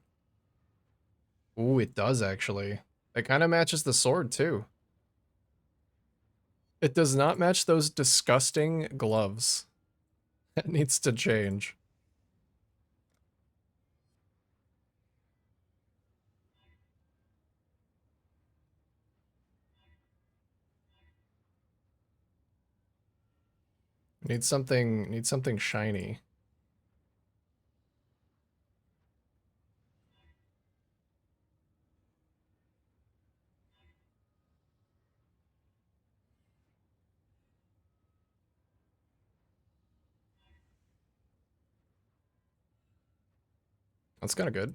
Ooh, it does actually. It kind of matches the sword too. It does not match those disgusting gloves. That needs to change. Need something shiny. That's kind of good.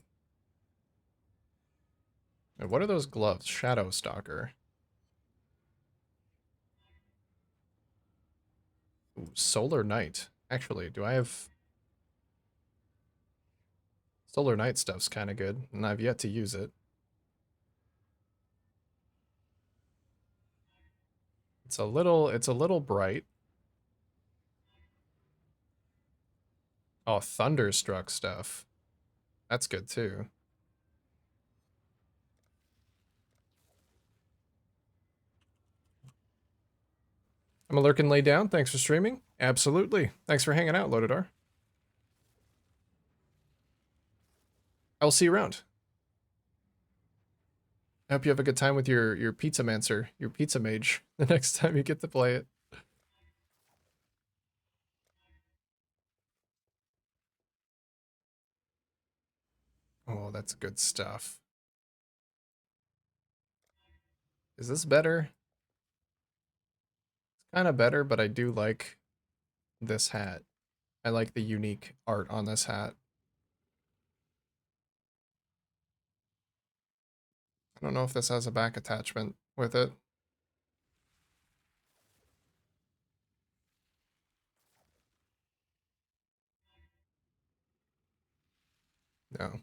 Wait, what are those gloves? Shadow Stalker. Ooh, Solar Knight. Actually, do I have... Solar Knight stuff's kind of good, and I've yet to use it. It's a little bright. Oh, Thunderstruck stuff. That's good too. I'm a lurk and lay down. Thanks for streaming. Absolutely. Thanks for hanging out, Lodadar. I'll see you around. I hope you have a good time with your pizza mancer, your pizza mage, the next time you get to play it. Oh, that's good stuff. Is this better? It's kind of better, but I do like this hat. I like the unique art on this hat. I don't know if this has a back attachment with it. No.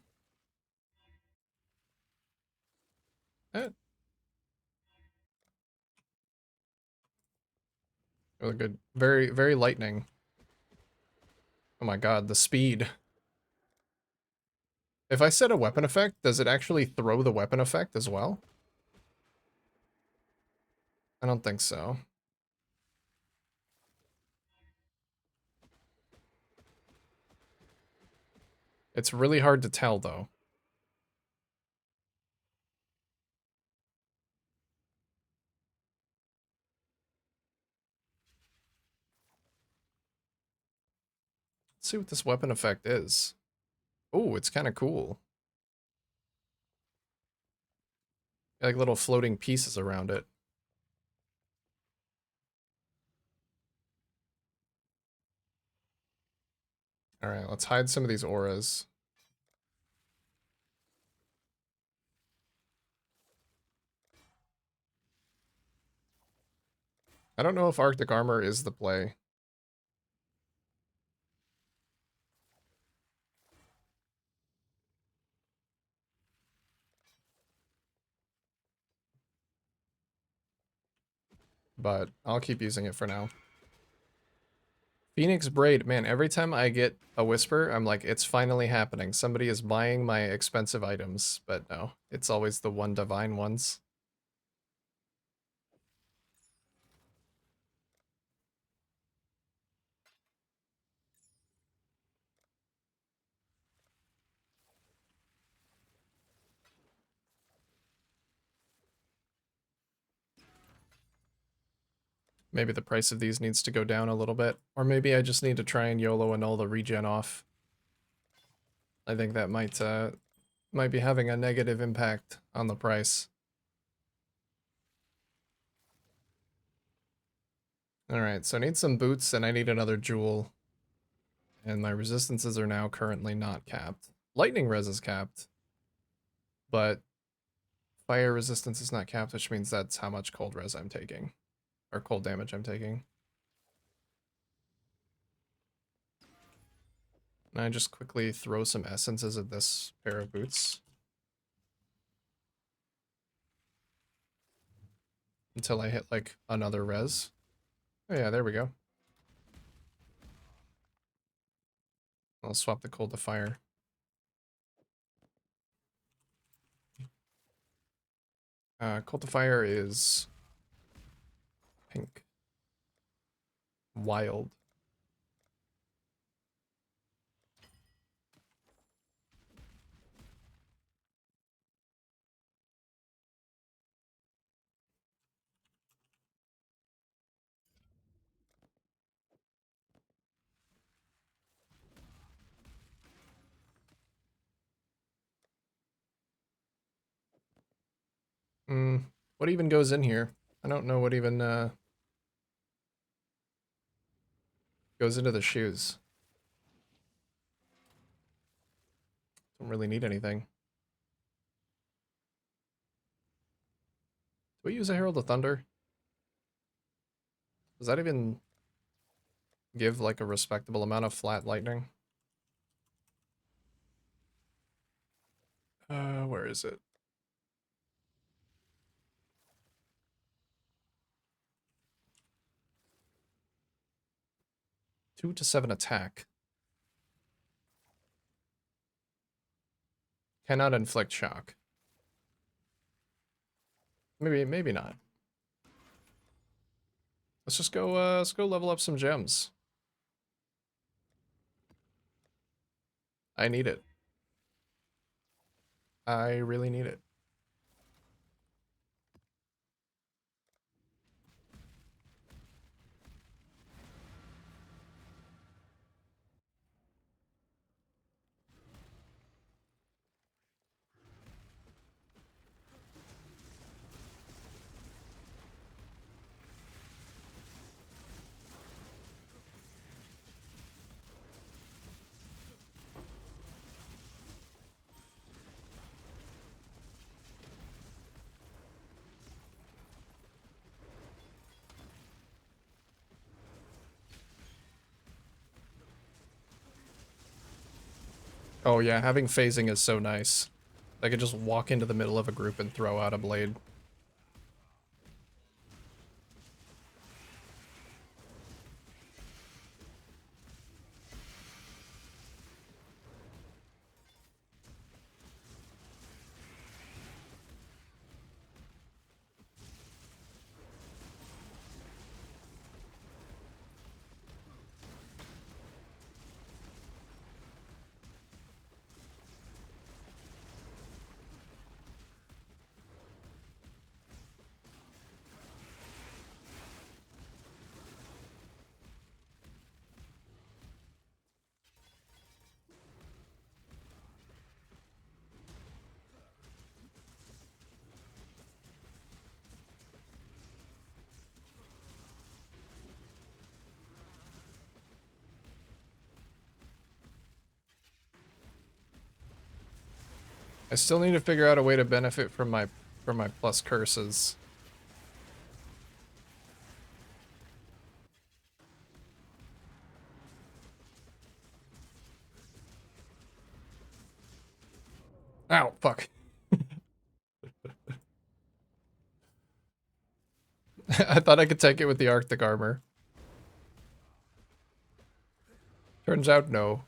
Eh, really good. Very, very lightning. Oh my god, the speed. If I set a weapon effect, does it actually throw the weapon effect as well? I don't think so. It's really hard to tell, though. Let's see what this weapon effect is. Oh, it's kind of cool. Like little floating pieces around it. Alright, let's hide some of these auras. I don't know if Arctic Armor is the play. But I'll keep using it for now. Phoenix Braid. Man, every time I get a whisper, I'm like, it's finally happening. Somebody is buying my expensive items. But no, it's always the one divine ones. Maybe the price of these needs to go down a little bit. Or maybe I just need to try and YOLO annul the regen off. I think that might be having a negative impact on the price. Alright, so I need some boots and I need another jewel. And my resistances are now currently not capped. Lightning res is capped, but fire resistance is not capped, which means that's how much cold res I'm taking. Or cold damage I'm taking. And I just quickly throw some essences at this pair of boots. Until I hit like another res. Oh yeah, there we go. I'll swap the cold to fire. Cold to fire is pink. Wild. What even goes in here? I don't know what even goes into the shoes. Don't really need anything. Do we use a Herald of Thunder? Does that even give like a respectable amount of flat lightning? Where is it? 2 to 7 attack. Cannot inflict shock. Maybe not. let's go level up some gems. I need it. I really need it. Oh yeah, having phasing is so nice. I could just walk into the middle of a group and throw out a blade. I still need to figure out a way to benefit from my plus curses. Ow, fuck. I thought I could take it with the Arctic armor. Turns out no.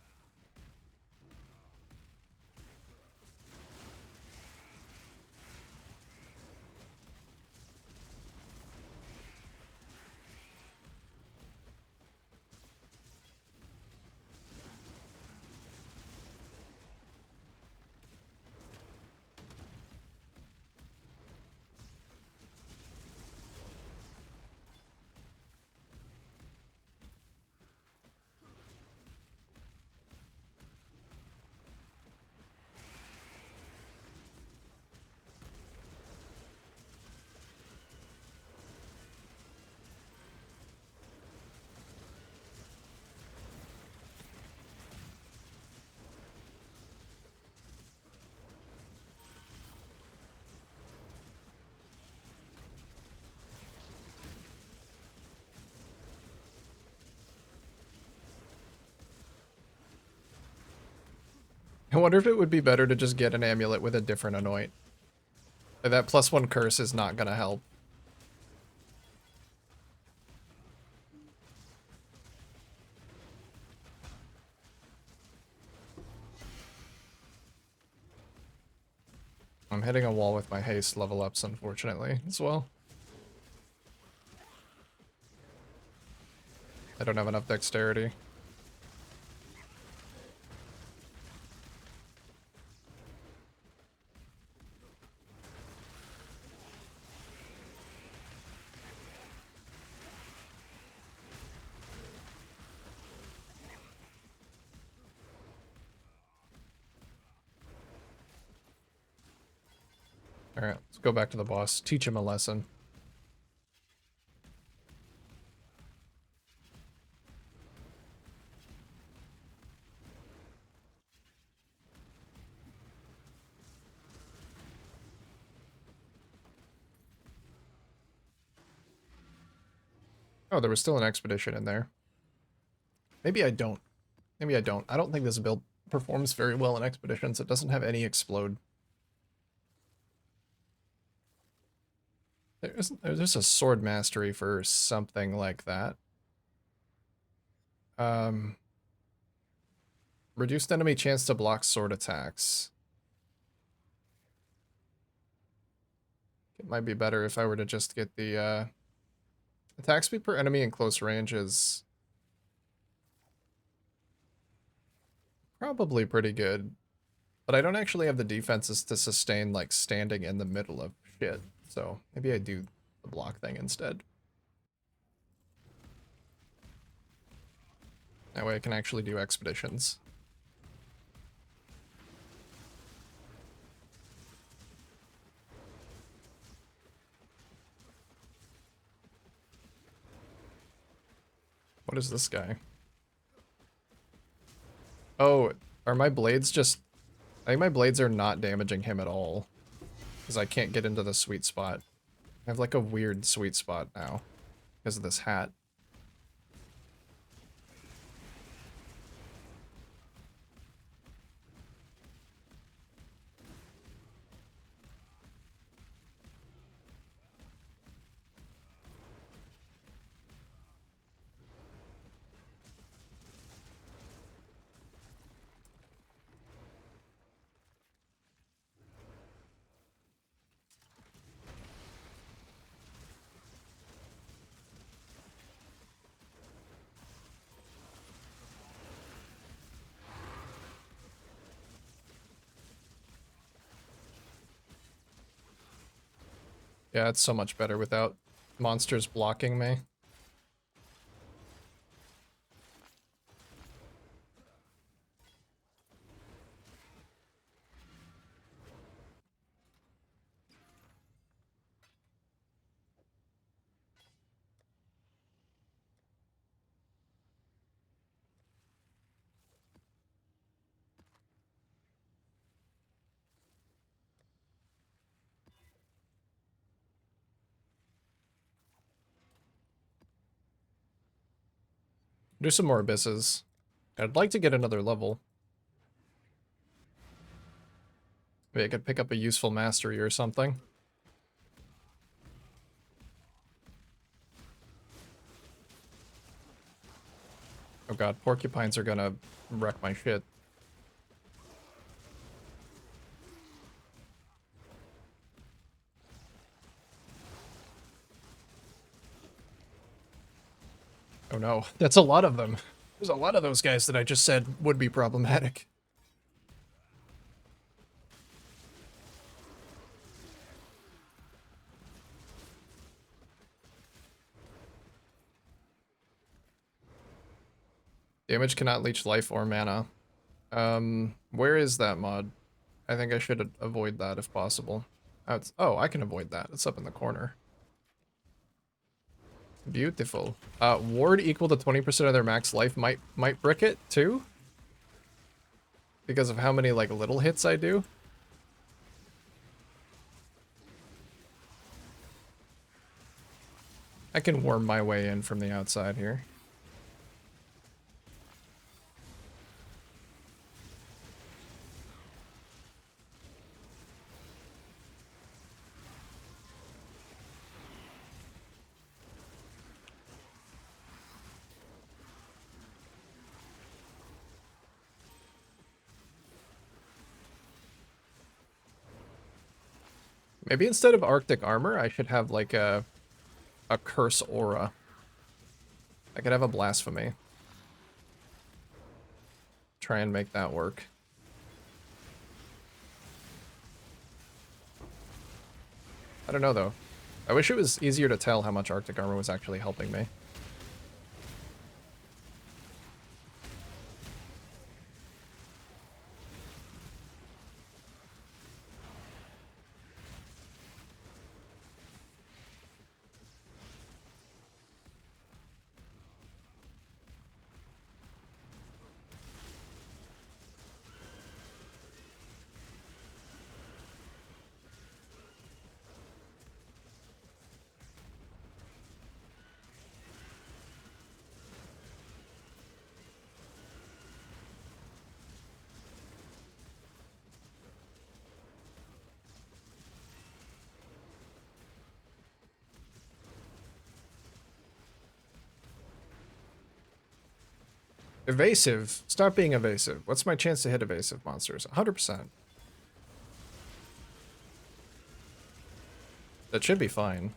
I wonder if it would be better to just get an amulet with a different anoint. That +1 curse is not gonna help. I'm hitting a wall with my haste level ups, unfortunately, as well. I don't have enough dexterity. Alright, let's go back to the boss. Teach him a lesson. Oh, there was still an expedition in there. Maybe I don't. Maybe I don't. I don't think this build performs very well in expeditions. It doesn't have any explode. There's a sword mastery for something like that. Um, reduced enemy chance to block sword attacks. It might be better if I were to just get the Attack speed per enemy in close range is probably pretty good, but I don't actually have the defenses to sustain like standing in the middle of shit. So maybe I do the block thing instead. That way I can actually do expeditions. What is this guy? Oh, are my blades just... I think my blades are not damaging him at all. Because I can't get into the sweet spot. I have like a weird sweet spot now. Because of this hat. Yeah, it's so much better without monsters blocking me. Do some more abysses. I'd like to get another level. Maybe I could pick up a useful mastery or something. Oh god, porcupines are gonna wreck my shit. Oh no, that's a lot of them. There's a lot of those guys that I just said would be problematic. Damage cannot leech life or mana. Where is that mod? I think I should avoid that if possible. Oh, I can avoid that. It's up in the corner. Beautiful. Ward equal to 20% of their max life might brick it too? Because of how many like little hits I do? I can worm my way in from the outside here. Maybe instead of Arctic armor, I should have like a curse aura. I could have a blasphemy. Try and make that work. I don't know though. I wish it was easier to tell how much Arctic armor was actually helping me. Evasive. Stop being evasive. What's my chance to hit evasive monsters? 100%. That should be fine.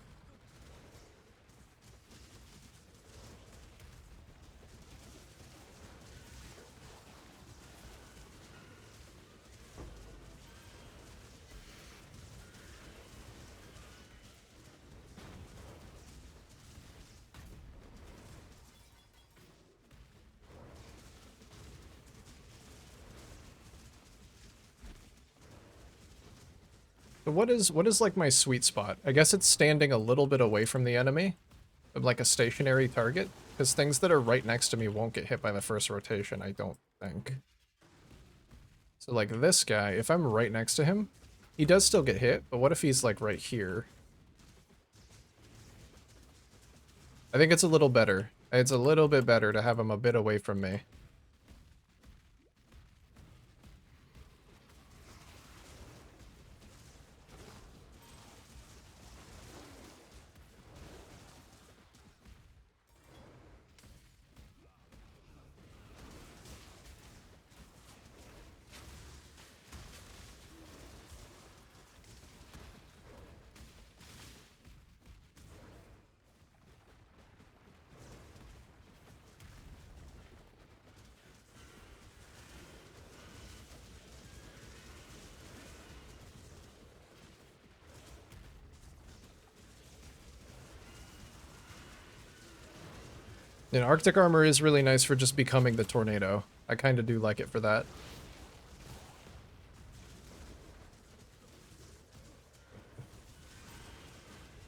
So what is like my sweet spot? I guess it's standing a little bit away from the enemy, of like a stationary target, because things that are right next to me won't get hit by the first rotation, I don't think. So like this guy, if I'm right next to him, he does still get hit, but what if he's like right here? I think it's a little better. It's a little bit better to have him a bit away from me. And Arctic armor is really nice for just becoming the tornado. I kind of do like it for that.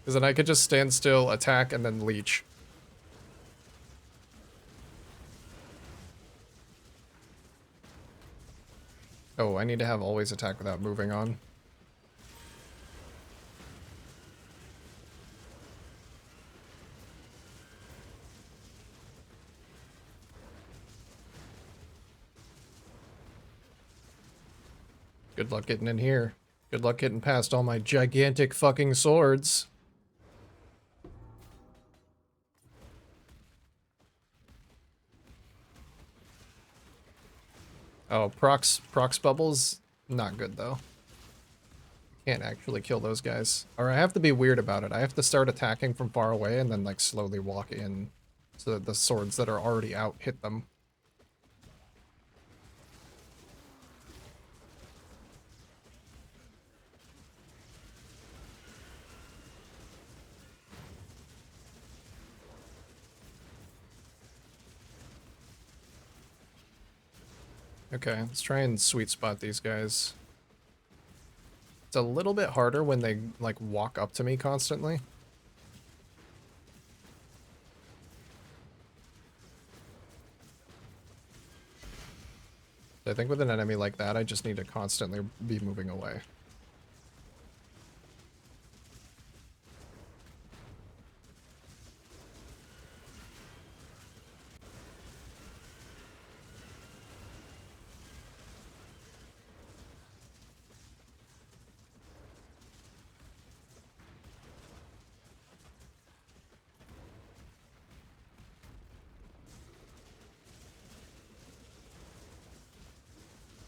Because then I could just stand still, attack, and then leech. Oh, I need to have always attack without moving on. Good luck getting in here. Good luck getting past all my gigantic fucking swords. Oh, prox bubbles? Not good, though. Can't actually kill those guys. Or I have to be weird about it. I have to start attacking from far away and then, like, slowly walk in so that the swords that are already out hit them. Okay, let's try and sweet spot these guys. It's a little bit harder when they, like, walk up to me constantly. I think with an enemy like that, I just need to constantly be moving away.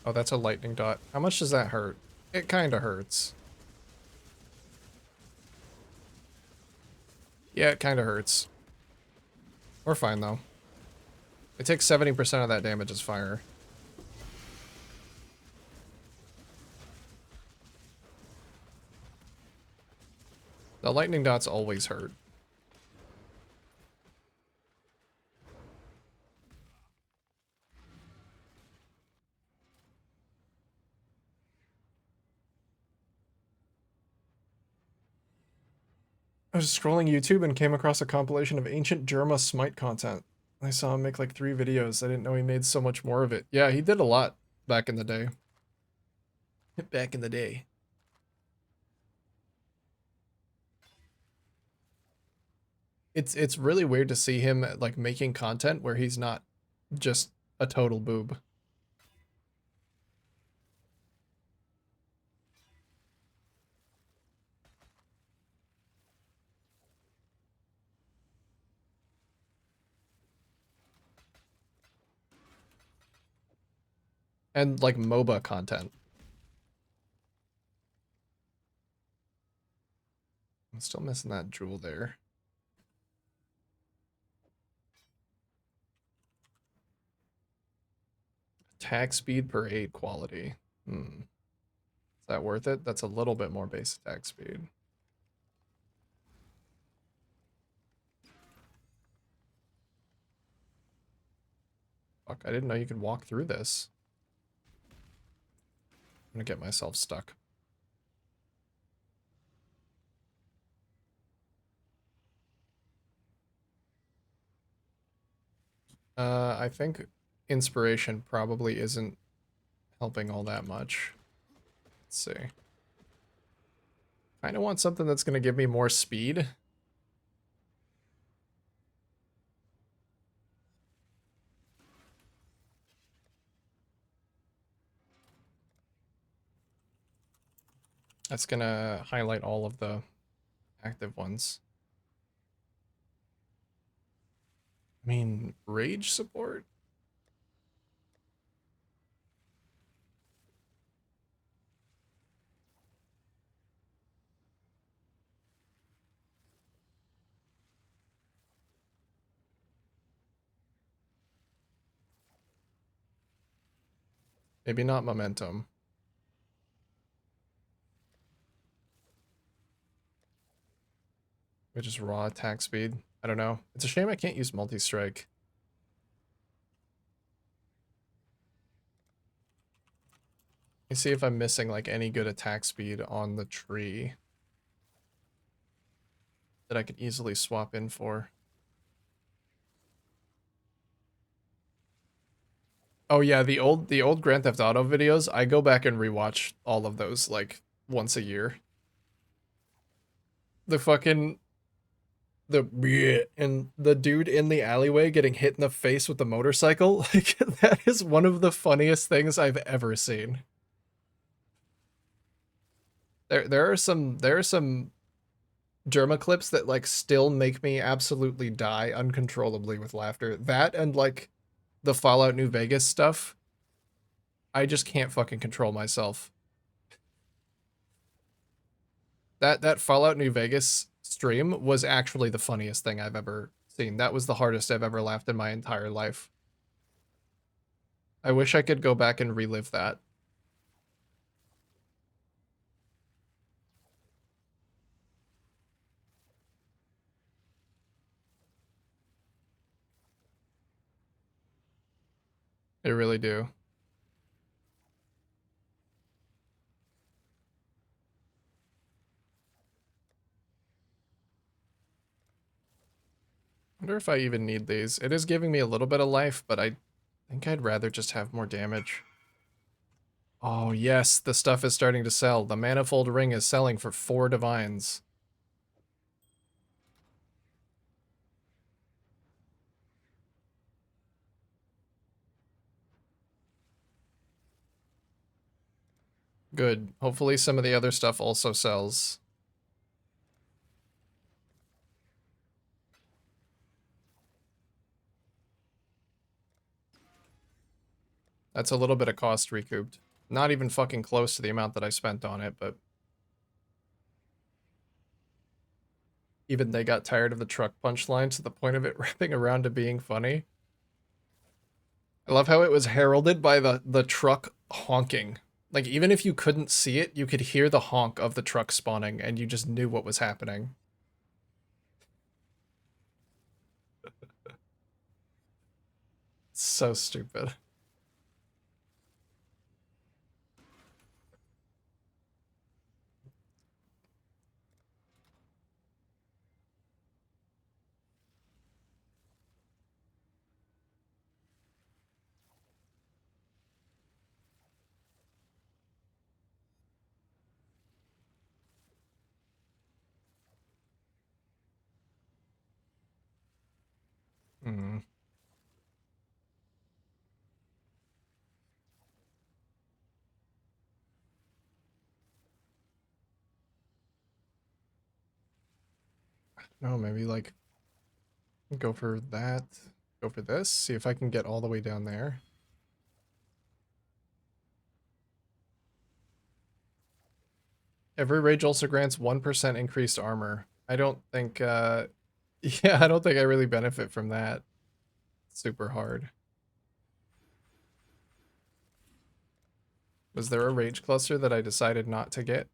Oh, that's a lightning dot. How much does that hurt? It kind of hurts. Yeah, it kind of hurts. We're fine, though. It takes 70% of that damage as fire. The lightning dots always hurt. I was scrolling YouTube and came across a compilation of ancient Jerma Smite content. I saw him make like 3 videos. I didn't know he made so much more of it. Yeah, he did a lot back in the day. Back in the day. It's really weird to see him like making content where he's not just a total boob. And like MOBA content. I'm still missing that jewel there. Attack speed per 8 quality. Hmm. Is that worth it? That's a little bit more base attack speed. Fuck, I didn't know you could walk through this. I'm gonna get myself stuck. I think inspiration probably isn't helping all that much. Let's see. Kind of want something that's going to give me more speed. That's going to highlight all of the active ones. I mean, rage support? Maybe not momentum. Maybe just raw attack speed. I don't know. It's a shame I can't use multi-strike. Let me see if I'm missing like any good attack speed on the tree that I could easily swap in for. Oh yeah, the old Grand Theft Auto videos, I go back and rewatch all of those like once a year. The fucking and the dude in the alleyway getting hit in the face with the motorcycle, like that is one of the funniest things I've ever seen. There are some Germa clips that like still make me absolutely die uncontrollably with laughter. That and like the Fallout New Vegas stuff, I just can't fucking control myself. That Fallout New Vegas stream was actually the funniest thing I've ever seen. That was the hardest I've ever laughed in my entire life. I wish I could go back and relive that. I really do. I wonder if I even need these. It is giving me a little bit of life, but I think I'd rather just have more damage. Oh yes, the stuff is starting to sell. The Manifold Ring is selling for 4 divines. Good. Hopefully some of the other stuff also sells. That's a little bit of cost recouped. Not even fucking close to the amount that I spent on it, but even they got tired of the truck punchline to the point of it wrapping around to being funny. I love how it was heralded by the truck honking. Like even if you couldn't see it, you could hear the honk of the truck spawning and you just knew what was happening. It's so stupid. Hmm. No, maybe like go for that. Go for this. See if I can get all the way down there. Every rage also grants 1% increased armor. I don't think yeah, I don't think I really benefit from that. Super hard. Was there a rage cluster that I decided not to get?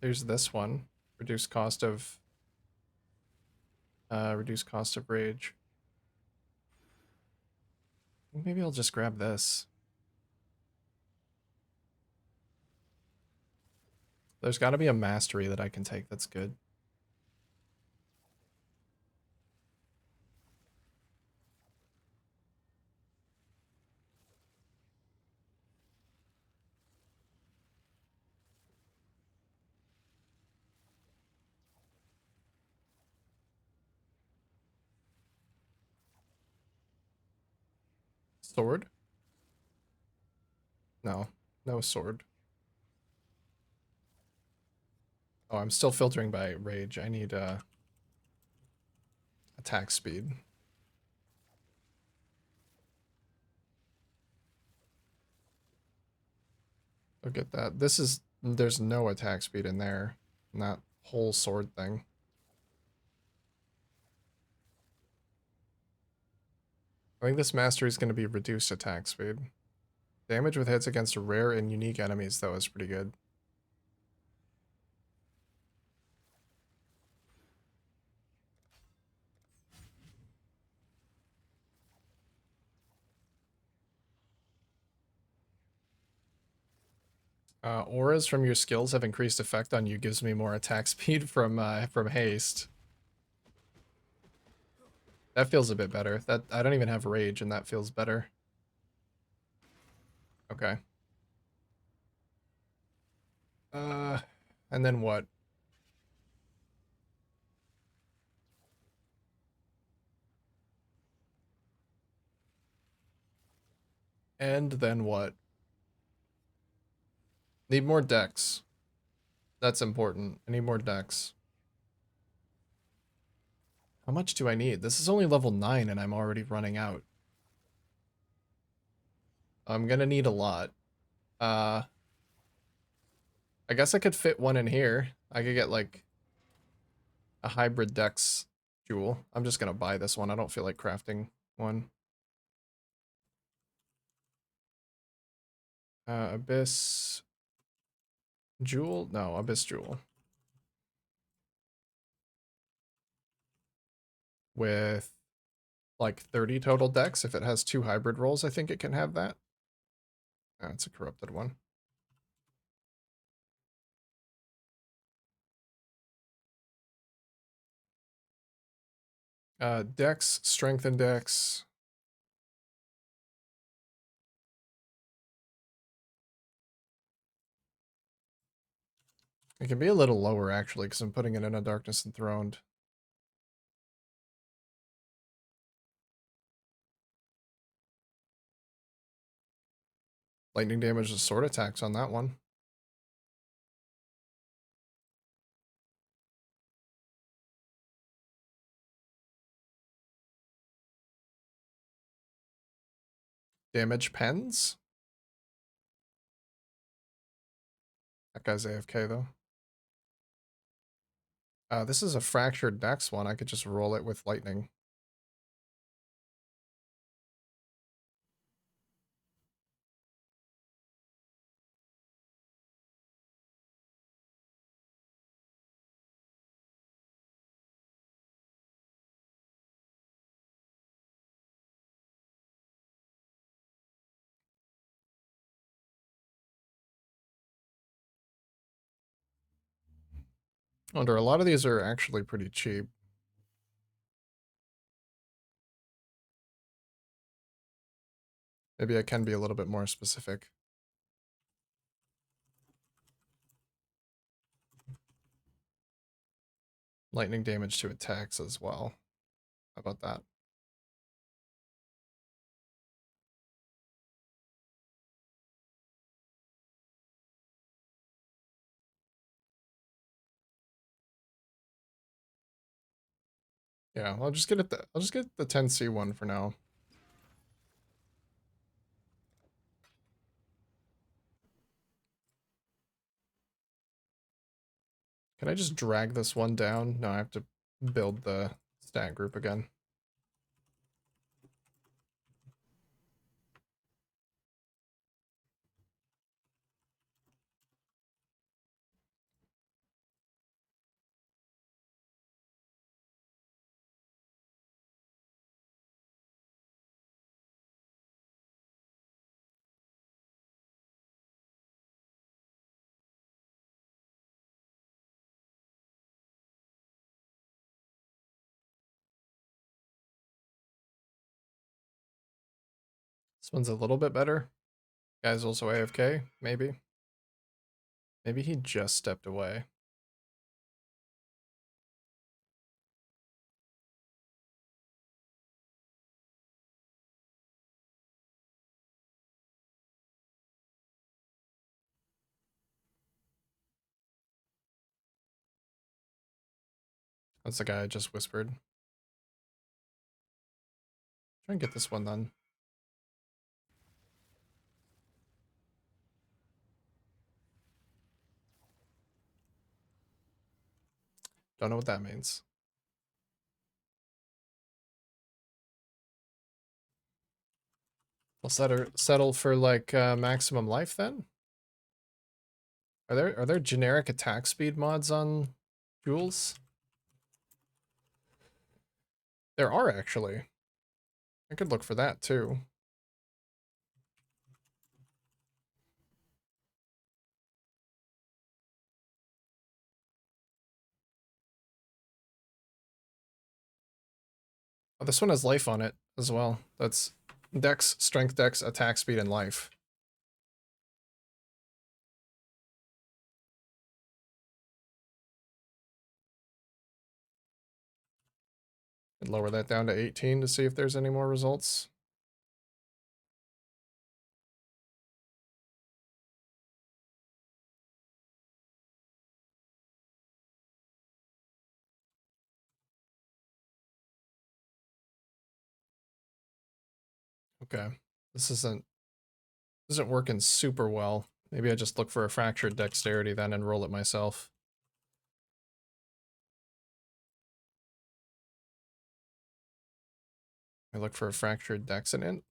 There's this one. Reduce cost of rage. Maybe I'll just grab this. There's got to be a mastery that I can take that's good. Sword? No. No sword. Oh, I'm still filtering by rage. I need attack speed. Look at that. There's no attack speed in there. In that whole sword thing. I think this mastery is going to be reduced attack speed. Damage with hits against rare and unique enemies, though, is pretty good. Auras from your skills have increased effect on you. Gives me more attack speed from haste. That feels a bit better. That I don't even have rage, and that feels better. Okay. Uh, and then what? And then what? Need more decks. That's important. I need more decks. How much do I need? This is only level 9 and I'm already running out. I'm gonna need a lot. Uh, I guess I could fit one in here. I could get like a hybrid dex jewel. I'm just gonna buy this one. I don't feel like crafting one. Abyss jewel? No, abyss jewel. With like 30 total decks. If it has 2 hybrid rolls, I think it can have that. It's a corrupted one. Dex, strength index. It can be a little lower actually, because I'm putting it in a darkness enthroned. Lightning damage and sword attacks on that one. Damage pens? That guy's AFK though. This is a fractured dex one. I could just roll it with lightning. Wonder, a lot of these are actually pretty cheap. Maybe I can be a little bit more specific. Lightning damage to attacks as well. How about that? Yeah, I'll just get it. I'll just get the 10C one for now. Can I just drag this one down? No, I have to build the stat group again. This one's a little bit better. Guy's also AFK, maybe. Maybe he just stepped away. That's the guy I just whispered. Try and get this one then. Don't know what that means. We'll settle for like maximum life then. Are there generic attack speed mods on jewels? There are actually. I could look for that too. Oh, this one has life on it as well. That's dex, strength dex, attack speed, and life. And lower that down to 18 to see if there's any more results. Okay. This isn't working super well. Maybe I just look for a fractured dexterity then and roll it myself. I look for a fractured dex and int.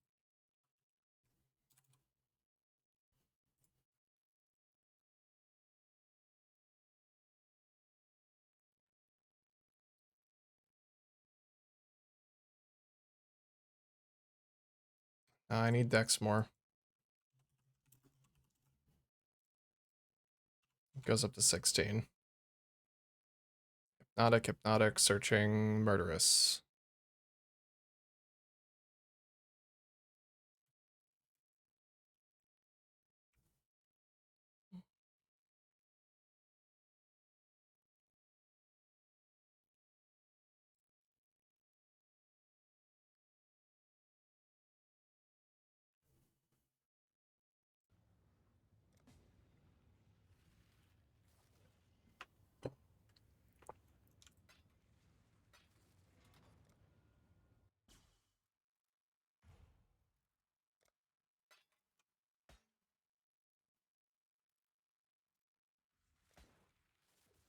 I need dex more. It goes up to 16. Hypnotic, searching, murderous.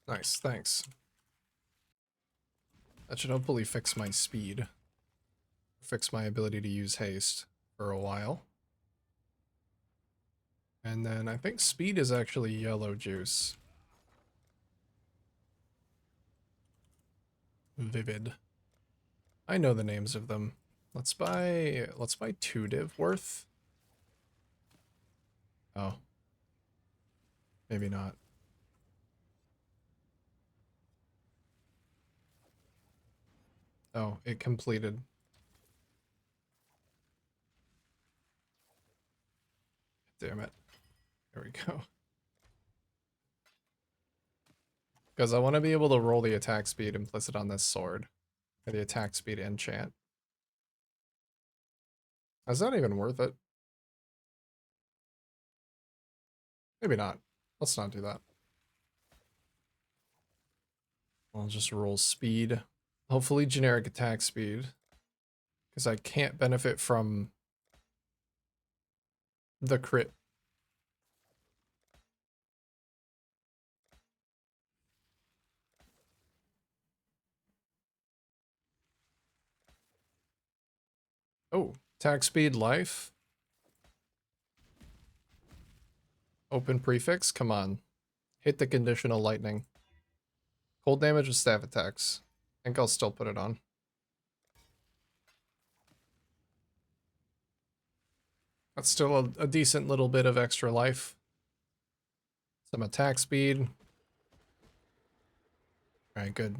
Nice, thanks. That should hopefully fix my speed. Fix my ability to use haste for a while. And then I think speed is actually yellow juice. Vivid. I know the names of them. Let's buy 2 div worth. Oh. Maybe not. Oh, it completed. Damn it. There we go. Because I want to be able to roll the attack speed implicit on this sword. Or the attack speed enchant. That's not even worth it. Maybe not. Let's not do that. I'll just roll speed. Hopefully generic attack speed. Because I can't benefit from the crit. Oh, attack speed life. Open prefix, come on. Hit the conditional lightning. Cold damage with staff attacks. I think I'll still put it on. That's still a decent little bit of extra life. Some attack speed. Alright, good.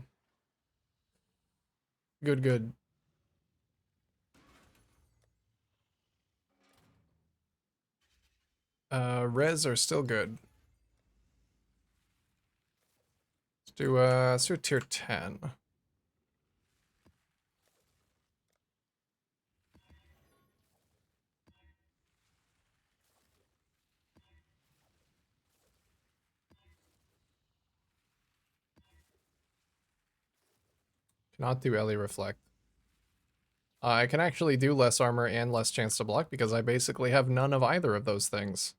Good. Res are still good. Let's do tier 10. Cannot do Ellie Reflect. I can actually do less armor and less chance to block because I basically have none of either of those things.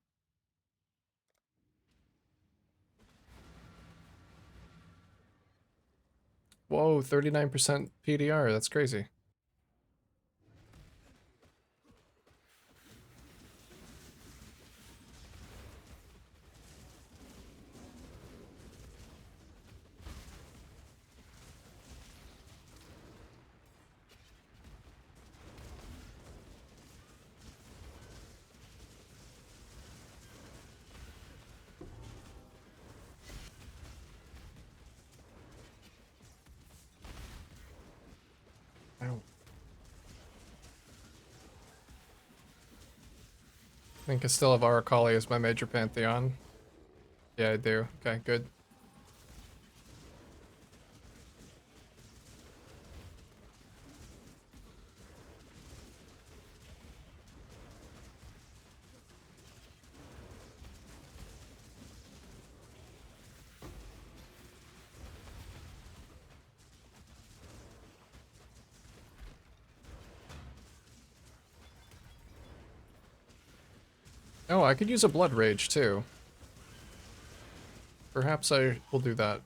Whoa, 39% PDR, that's crazy. Ow. I think I still have Aracali as my major pantheon. Yeah, I do. Okay, good. Oh, I could use a Blood Rage too. Perhaps I will do that.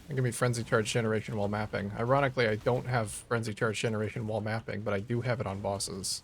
It can be Frenzy Charge Generation while mapping. Ironically, I don't have Frenzy Charge Generation while mapping, but I do have it on bosses.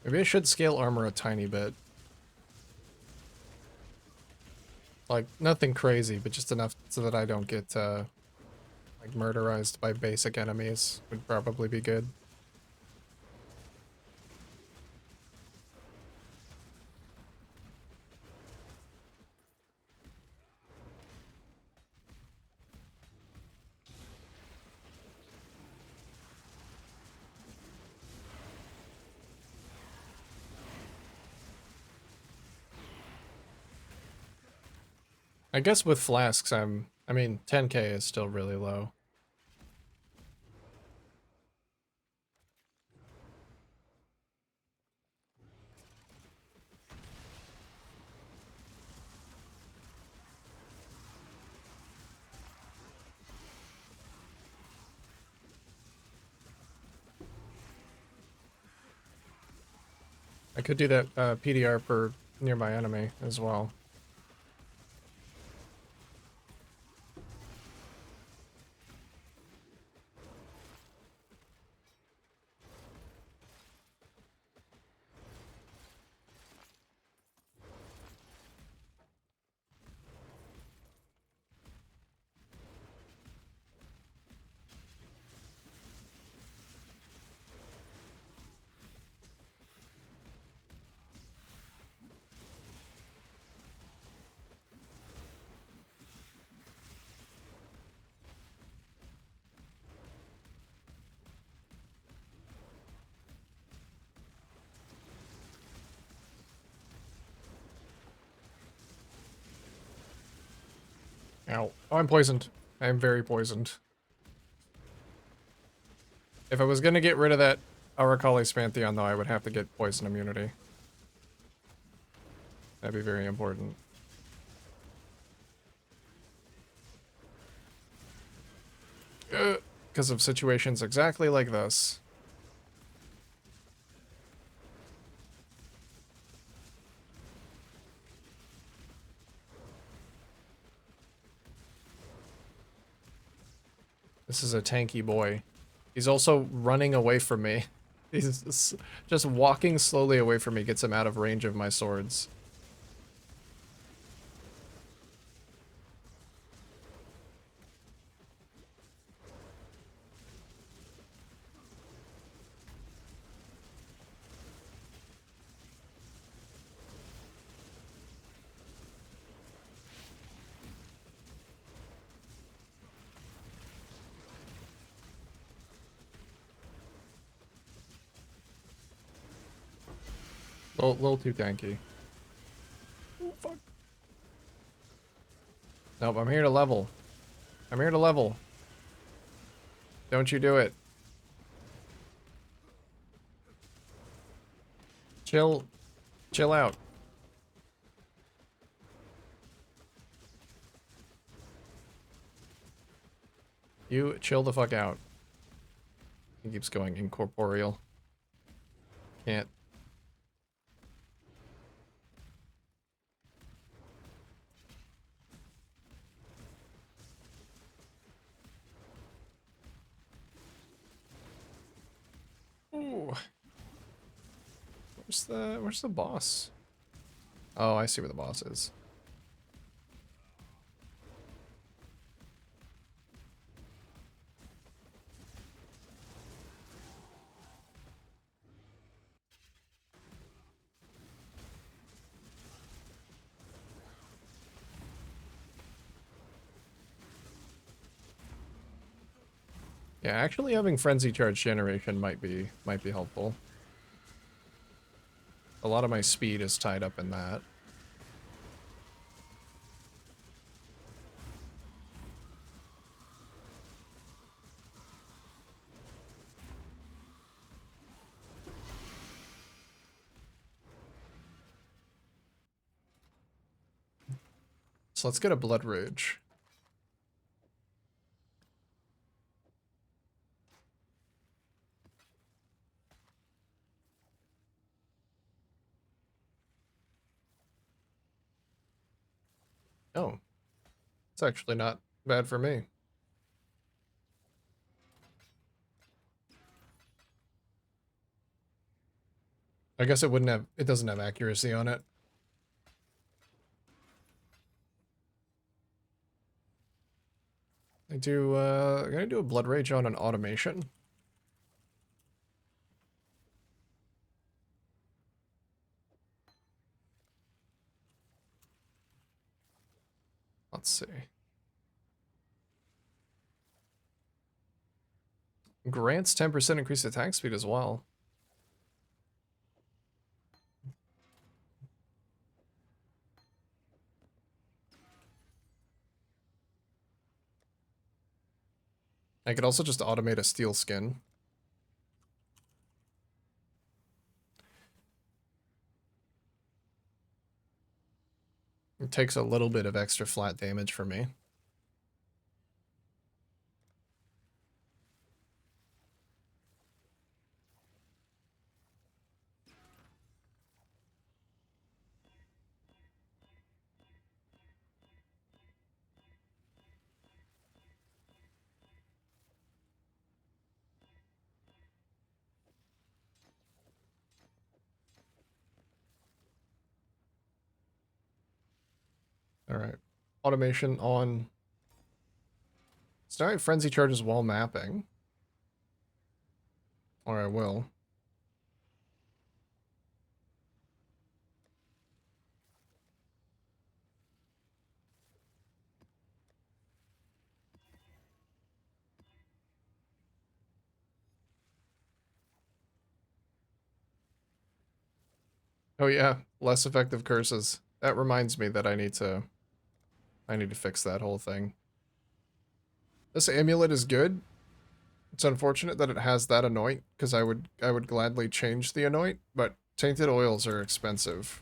Maybe I should scale armor a tiny bit. Like, nothing crazy, but just enough so that I don't get, like, murderized by basic enemies would probably be good. I guess with flasks, I mean, 10k is still really low. I could do that PDR per nearby enemy as well. Ow. Oh, I'm poisoned. I am very poisoned. If I was gonna get rid of that Aracali's Pantheon, though, I would have to get poison immunity. That'd be very important. Because of situations exactly like this. This is a tanky boy. He's also running away from me. He's just walking slowly away from me gets him out of range of my swords. Little too tanky. Oh, fuck. Nope, I'm here to level. I'm here to level. Don't you do it. Chill. Chill out. You chill the fuck out. He keeps going incorporeal. Can't. Ooh. Where's the boss? Oh, I see where the boss is. Yeah, actually having frenzy charge generation might be helpful. A lot of my speed is tied up in that. So let's get a blood rage. Oh, it's actually not bad for me. I guess it doesn't have accuracy on it. I'm gonna do a blood rage on an automation. Let's see. Grants 10% increased attack speed as well. I could also just automate a steel skin. It takes a little bit of extra flat damage for me. Alright. Automation on. Start frenzy charges while mapping. Or I will. Oh yeah, less effective curses. That reminds me that I need to I need to fix that whole thing. This amulet is good. It's unfortunate that it has that anoint, because I would gladly change the anoint, but tainted oils are expensive.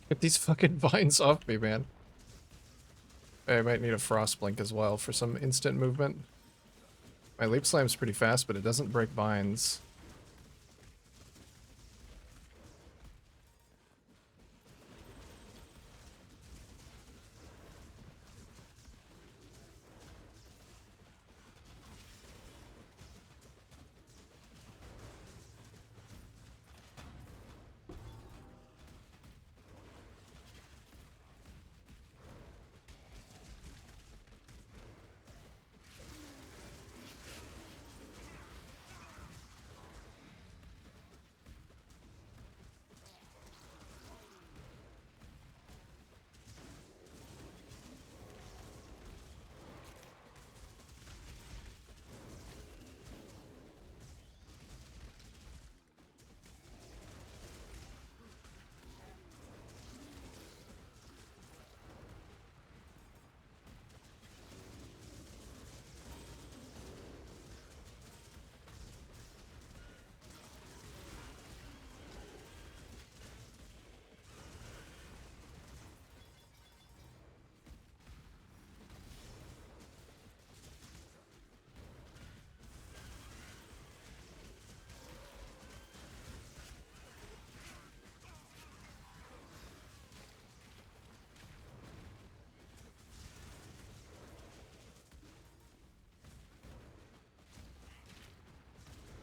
Get these fucking vines off me, man. I might need a frost blink as well for some instant movement. My leap slam's pretty fast, but it doesn't break vines.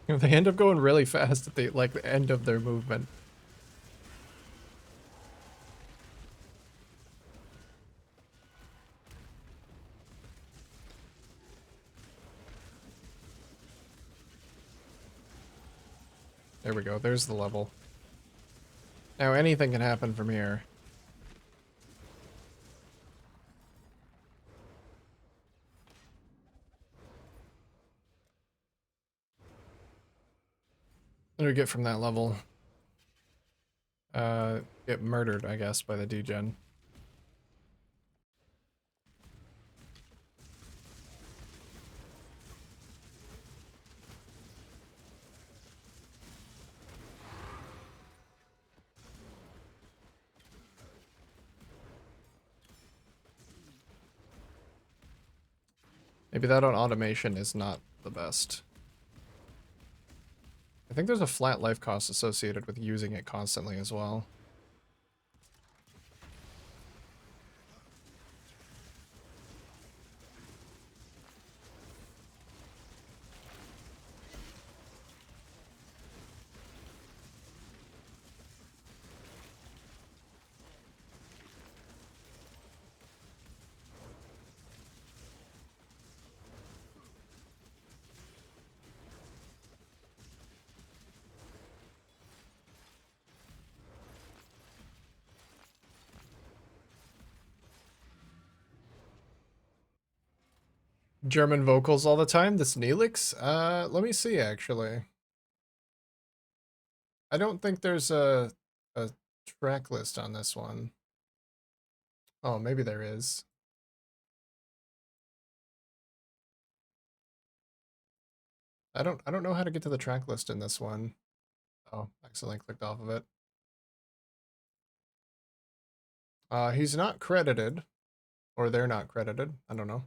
They end up going really fast at the end of their movement. There we go. There's the level. Now anything can happen from here. What do we get from that level? Get murdered, I guess, by the degen. Maybe that on automation is not the best. I think there's a flat life cost associated with using it constantly as well. German vocals all the time? This Neelix? Let me see, actually. I don't think there's a track list on this one. Oh, maybe there is. I don't know how to get to the track list in this one. Oh, accidentally clicked off of it. He's not credited, or they're not credited. I don't know.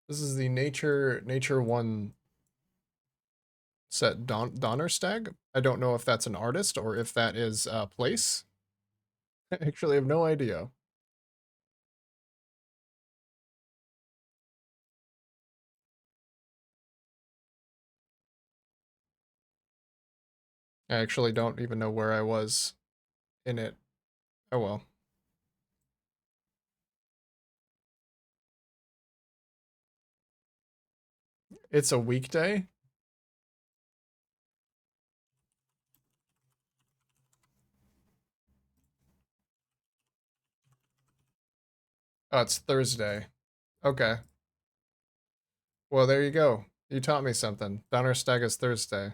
This is the Nature One set Donnerstag. I don't know if that's an artist or if that is a place. I actually have no idea. I actually don't even know where I was in it. Oh well. It's a weekday. Oh, it's Thursday. Okay. Well, there you go. You taught me something. Donnerstag is Thursday.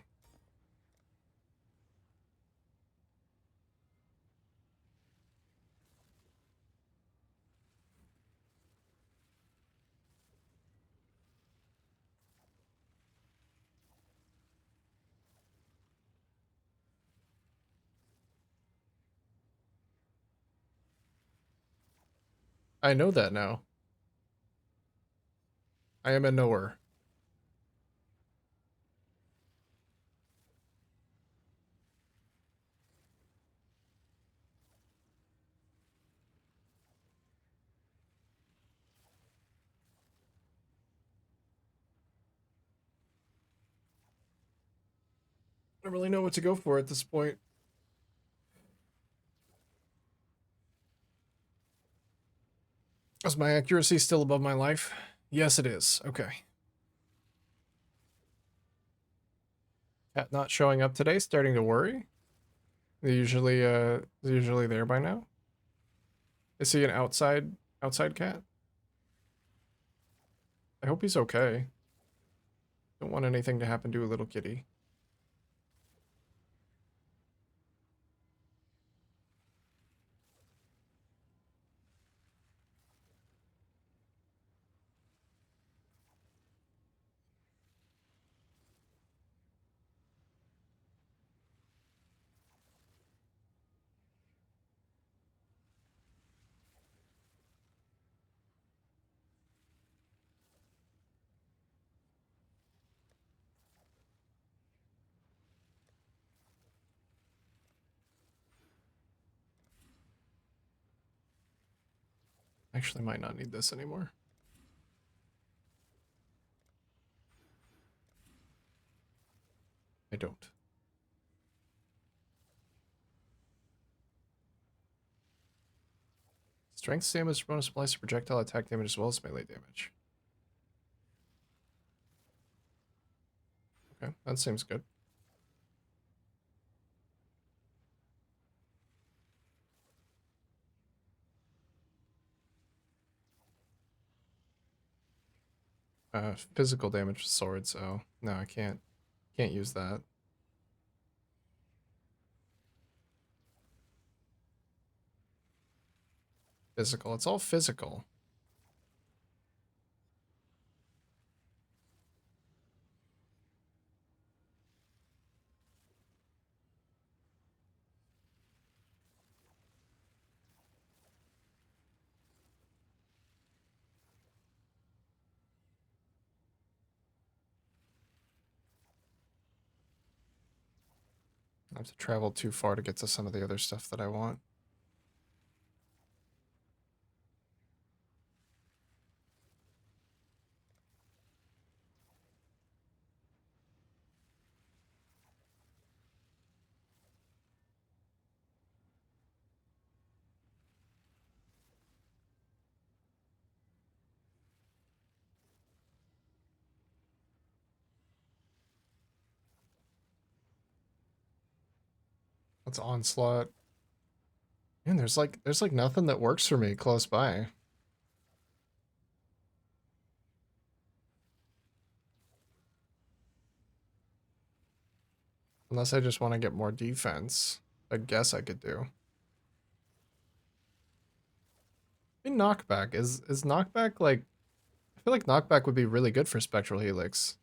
I know that now. I am a knower. I don't really know what to go for at this point. Is my accuracy still above my life? Yes, it is. Okay. Cat not showing up today, starting to worry. They're usually there by now. Is he an outside cat? I hope he's okay. Don't want anything to happen to a little kitty. Actually might not need this anymore. I don't. Strength damage bonus applies to projectile attack damage as well as melee damage. Okay, that seems good. Physical damage with sword, so no, I can't use that. Physical. It's all physical. I have to travel too far to get to some of the other stuff that I want. That's onslaught. Man, there's like nothing that works for me close by. Unless I just want to get more defense. I guess I could do. I mean, knockback is knockback like feel like knockback would be really good for Spectral Helix.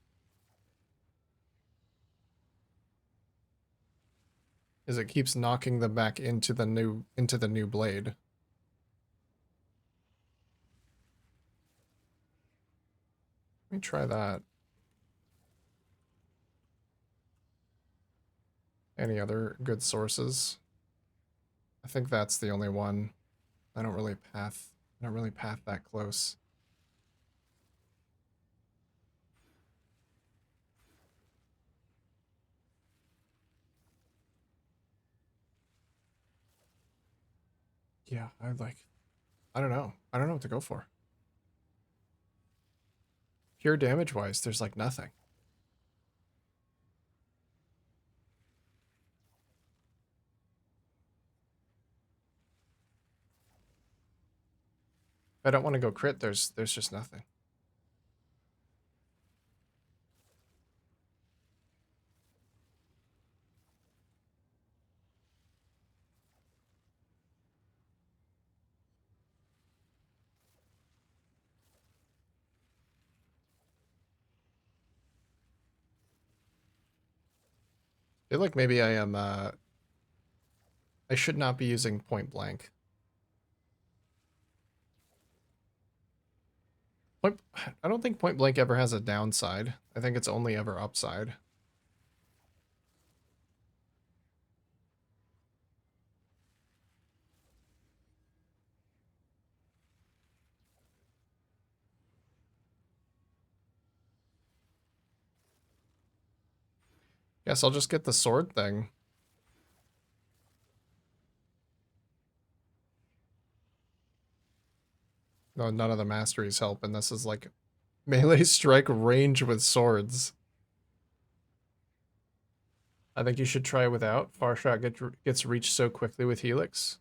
Is it keeps knocking them back into the new blade. Let me try that. Any other good sources? I think that's the only one. I don't really path that close. Yeah, I don't know. I don't know what to go for. Pure damage wise, there's like nothing. If I don't want to go crit, there's just nothing. I feel like maybe I am I should not be using point blank. I don't think point blank ever has a downside. I think it's only ever upside. Guess I'll just get the sword thing. No, none of the masteries help, and this is like melee strike range with swords. I think you should try without. Far shot gets reached so quickly with Helix.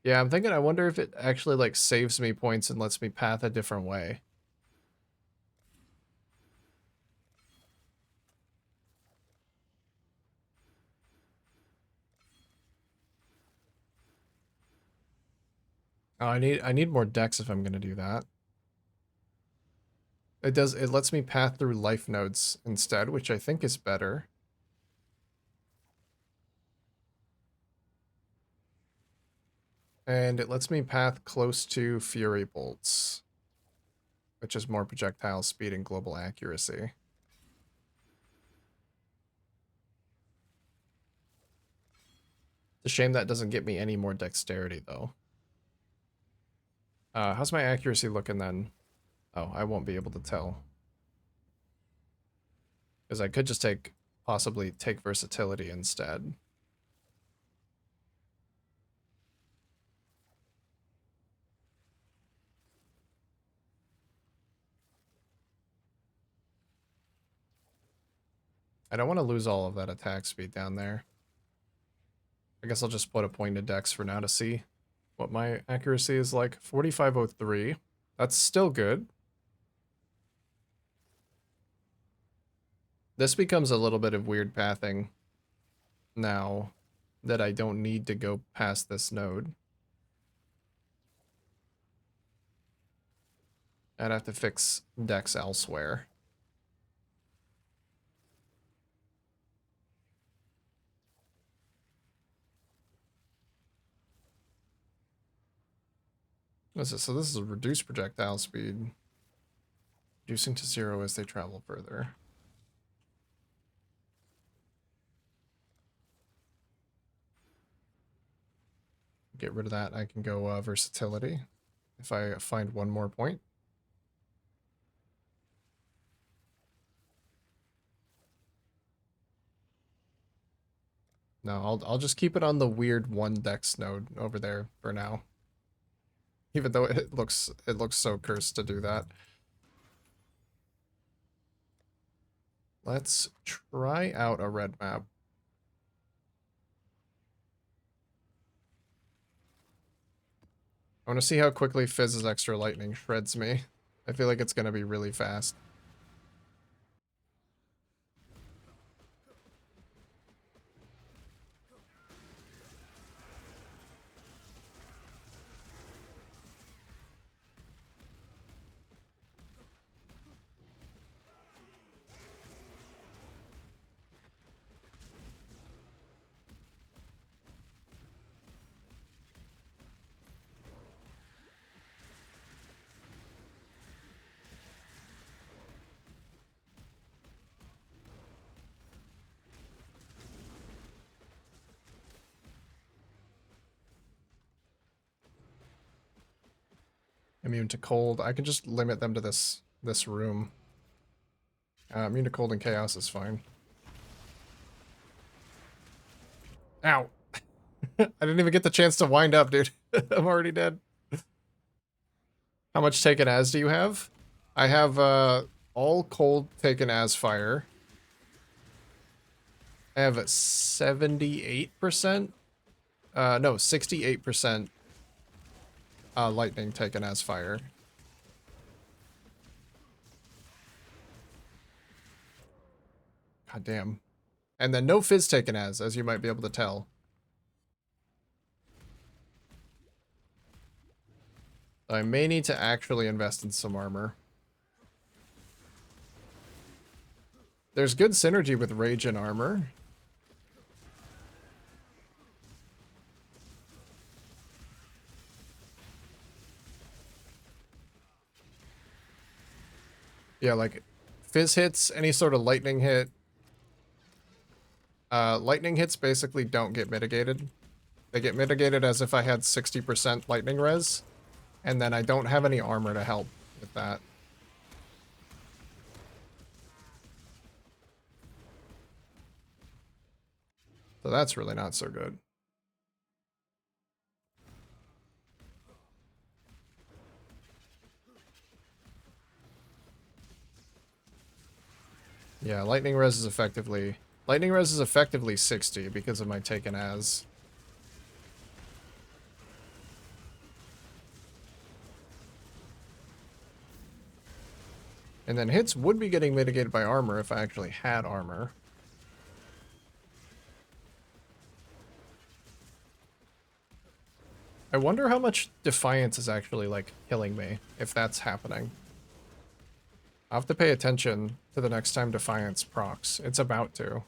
Yeah, I'm thinking I wonder if it actually like saves me points and lets me path a different way. Oh, I need more dex if I'm gonna do that. It lets me path through life nodes instead, which I think is better. And it lets me path close to Fury Bolts, which is more projectile speed and global accuracy. It's a shame that doesn't get me any more dexterity, though. How's my accuracy looking then? Oh, I won't be able to tell. Because I could just possibly take versatility instead. I don't want to lose all of that attack speed down there. I guess I'll just put a pointed dex for now to see what my accuracy is like. 4503. That's still good. This becomes a little bit of weird pathing now that I don't need to go past this node. I'd have to fix dex elsewhere. What's this? So this is a reduced projectile speed. Reducing to 0 as they travel further. Get rid of that. I can go versatility if I find one more point. No, I'll just keep it on the weird one dex node over there for now. Even though it looks so cursed to do that. Let's try out a red map. I want to see how quickly Fizz's extra lightning shreds me. I feel like it's going to be really fast. immune to cold. I can just limit them to this room. Immune to cold and chaos is fine. Ow! I didn't even get the chance to wind up, dude. I'm already dead. How much taken as do you have? I have all cold taken as fire. I have 78%. No, 68% lightning taken as fire. God damn. And then no fizz taken as you might be able to tell. I may need to actually invest in some armor. There's good synergy with rage and armor. Yeah, like fizz hits, any sort of lightning hit. Lightning hits basically don't get mitigated. They get mitigated as if I had 60% lightning res, and then I don't have any armor to help with that. So that's really not so good. Yeah, lightning res is effectively 60 because of my taken as. And then hits would be getting mitigated by armor if I actually had armor. I wonder how much Defiance is actually, like, killing me, if that's happening. I'll have to pay attention to the next time Defiance procs. It's about to.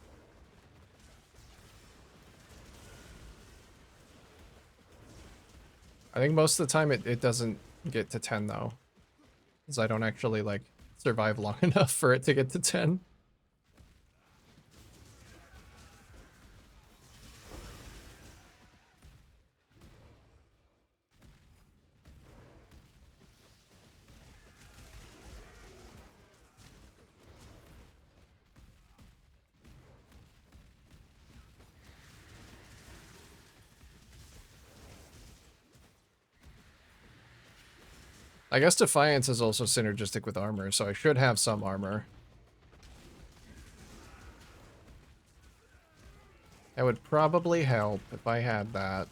I think most of the time it doesn't get to 10, though. Because I don't actually, like, survive long enough for it to get to 10. I guess Defiance is also synergistic with armor, so I should have some armor. That would probably help if I had that.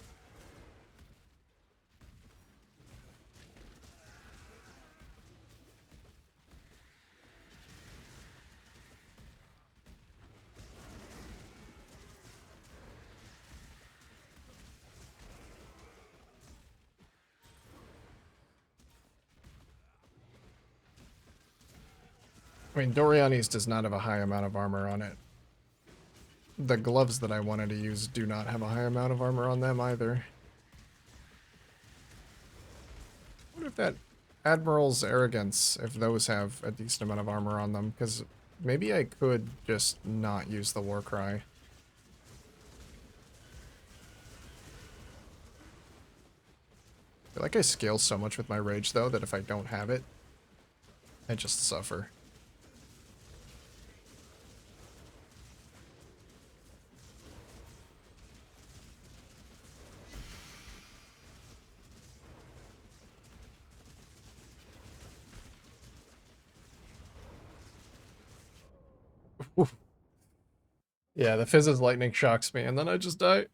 I mean, Doriani's does not have a high amount of armor on it. The gloves that I wanted to use do not have a high amount of armor on them either. I wonder if that Admiral's Arrogance, if those have a decent amount of armor on them, because maybe I could just not use the Warcry. I feel like I scale so much with my Rage, though, that if I don't have it, I just suffer. Yeah, the Fizz's lightning shocks me, and then I just die.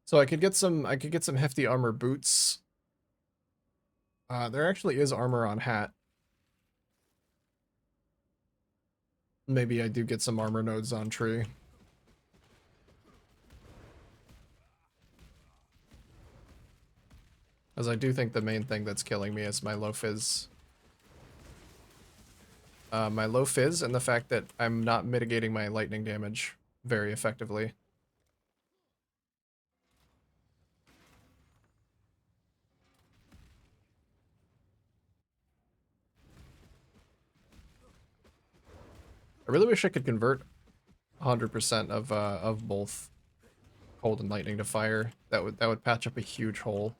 So I could get some hefty armor boots. There actually is armor on hat. Maybe I do get some armor nodes on tree. As I do think the main thing that's killing me is my low fizz. My low fizz and the fact that I'm not mitigating my lightning damage very effectively. I really wish I could convert 100% of both cold and lightning to fire. That would patch up a huge hole.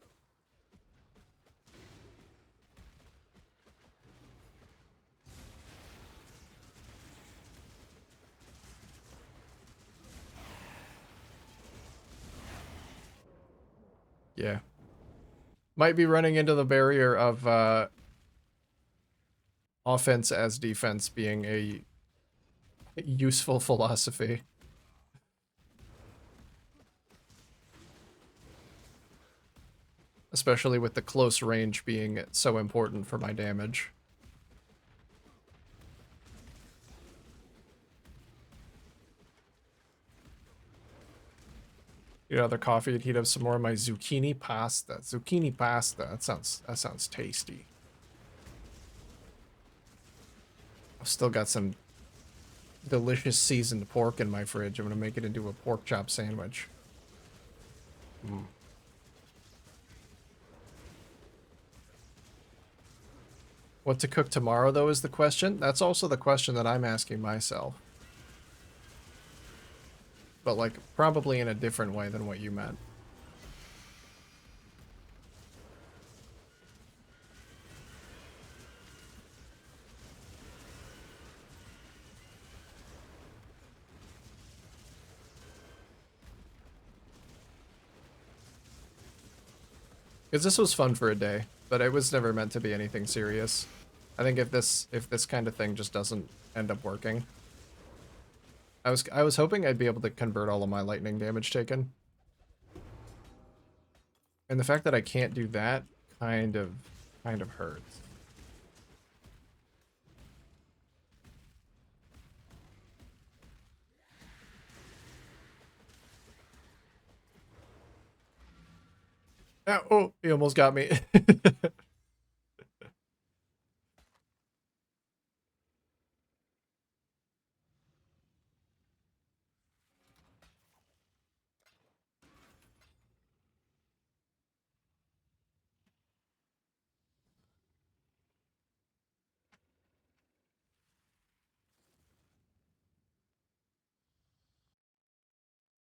Yeah. Might be running into the barrier of offense as defense being a useful philosophy. Especially with the close range being so important for my damage. You know, other coffee would heat up some more of my zucchini pasta. Zucchini pasta. That sounds tasty. I've still got some delicious seasoned pork in my fridge. I'm gonna make it into a pork chop sandwich. Mm. What to cook tomorrow, though, is the question. That's also the question that I'm asking myself. But, like, probably in a different way than what you meant. Because this was fun for a day, but it was never meant to be anything serious. I think if this kind of thing just doesn't end up working. I was hoping I'd be able to convert all of my lightning damage taken. And the fact that I can't do that kind of hurts. Oh, he almost got me.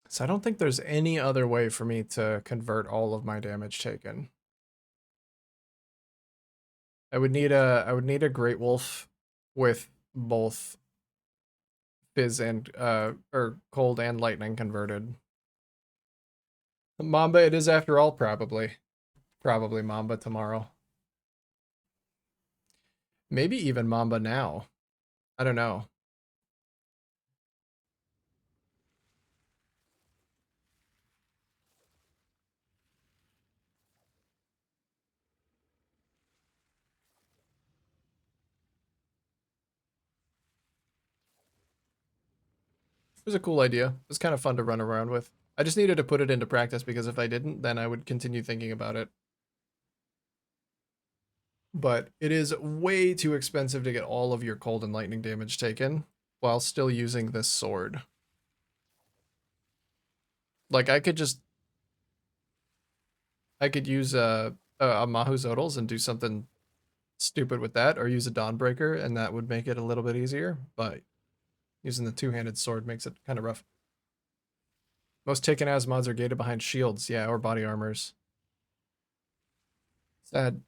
So I don't think there's any other way for me to convert all of my damage taken. I would need a Great Wolf with both Fizz and or Cold and Lightning converted. Mamba it is after all, probably. Probably Mamba tomorrow. Maybe even Mamba now. I don't know. It was a cool idea. It was kind of fun to run around with. I just needed to put it into practice because if I didn't, then I would continue thinking about it. But it is way too expensive to get all of your cold and lightning damage taken while still using this sword. Like I could use a Mahuzodals and do something stupid with that, or use a Dawnbreaker, and that would make it a little bit easier. But using the two-handed sword makes it kind of rough. Most taken as mods are gated behind shields, yeah, or body armors. Sad.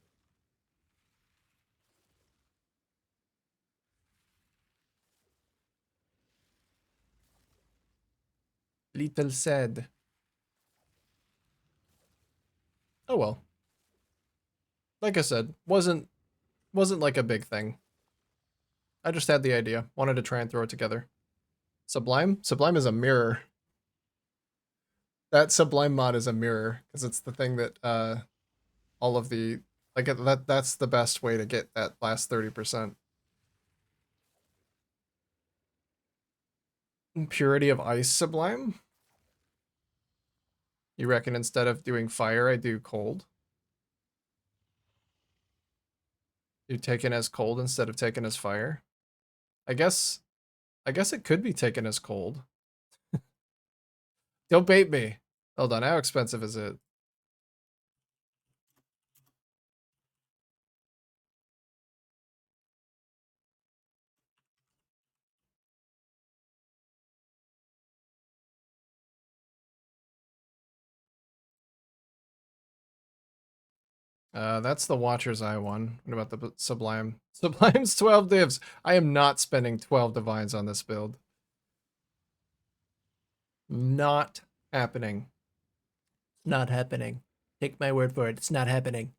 Little sad. Oh well. Like I said, wasn't like a big thing. I just had the idea. Wanted to try and throw it together. Sublime? Sublime is a mirror. That Sublime mod is a mirror because it's the thing that all of the like that's the best way to get that last 30%. Purity of Ice Sublime? You reckon instead of doing fire, I do cold? You take it as cold instead of taking as fire? I guess I guess it could be taken as cold. Don't bait me. Hold on, how expensive is it? That's the Watcher's Eye one. What about the Sublime? Sublime's 12 divs. I am not spending 12 divines on this build. Not happening. Not happening. Take my word for it. It's not happening.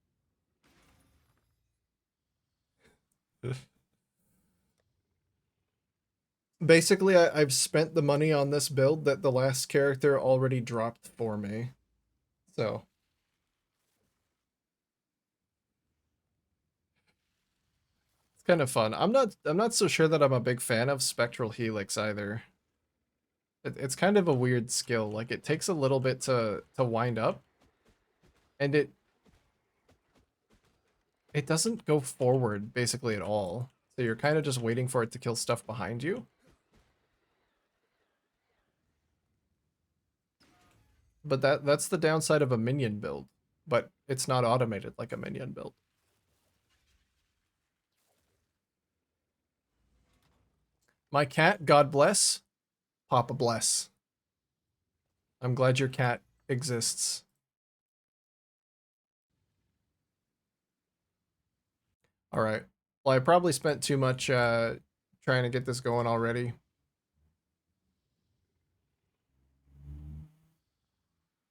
Basically, I've spent the money on this build that the last character already dropped for me. So it's kind of fun. I'm not so sure that I'm a big fan of Spectral Helix either. It's kind of a weird skill. Like it takes a little bit to wind up, and it doesn't go forward basically at all. So you're kind of just waiting for it to kill stuff behind you. But that's the downside of a minion build. But it's not automated like a minion build. My cat, God bless, Papa bless. I'm glad your cat exists. All right. Well, I probably spent too much trying to get this going already.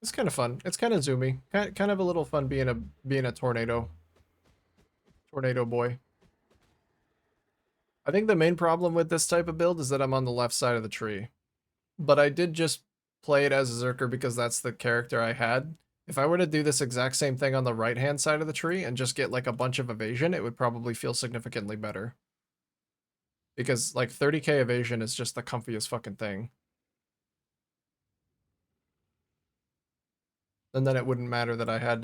It's kind of fun. It's kind of zoomy. Kind of a little fun being a tornado boy. I think the main problem with this type of build is that I'm on the left side of the tree. But I did just play it as a Zerker because that's the character I had. If I were to do this exact same thing on the right-hand side of the tree and just get like a bunch of evasion, it would probably feel significantly better. Because like 30k evasion is just the comfiest fucking thing. And then it wouldn't matter that I had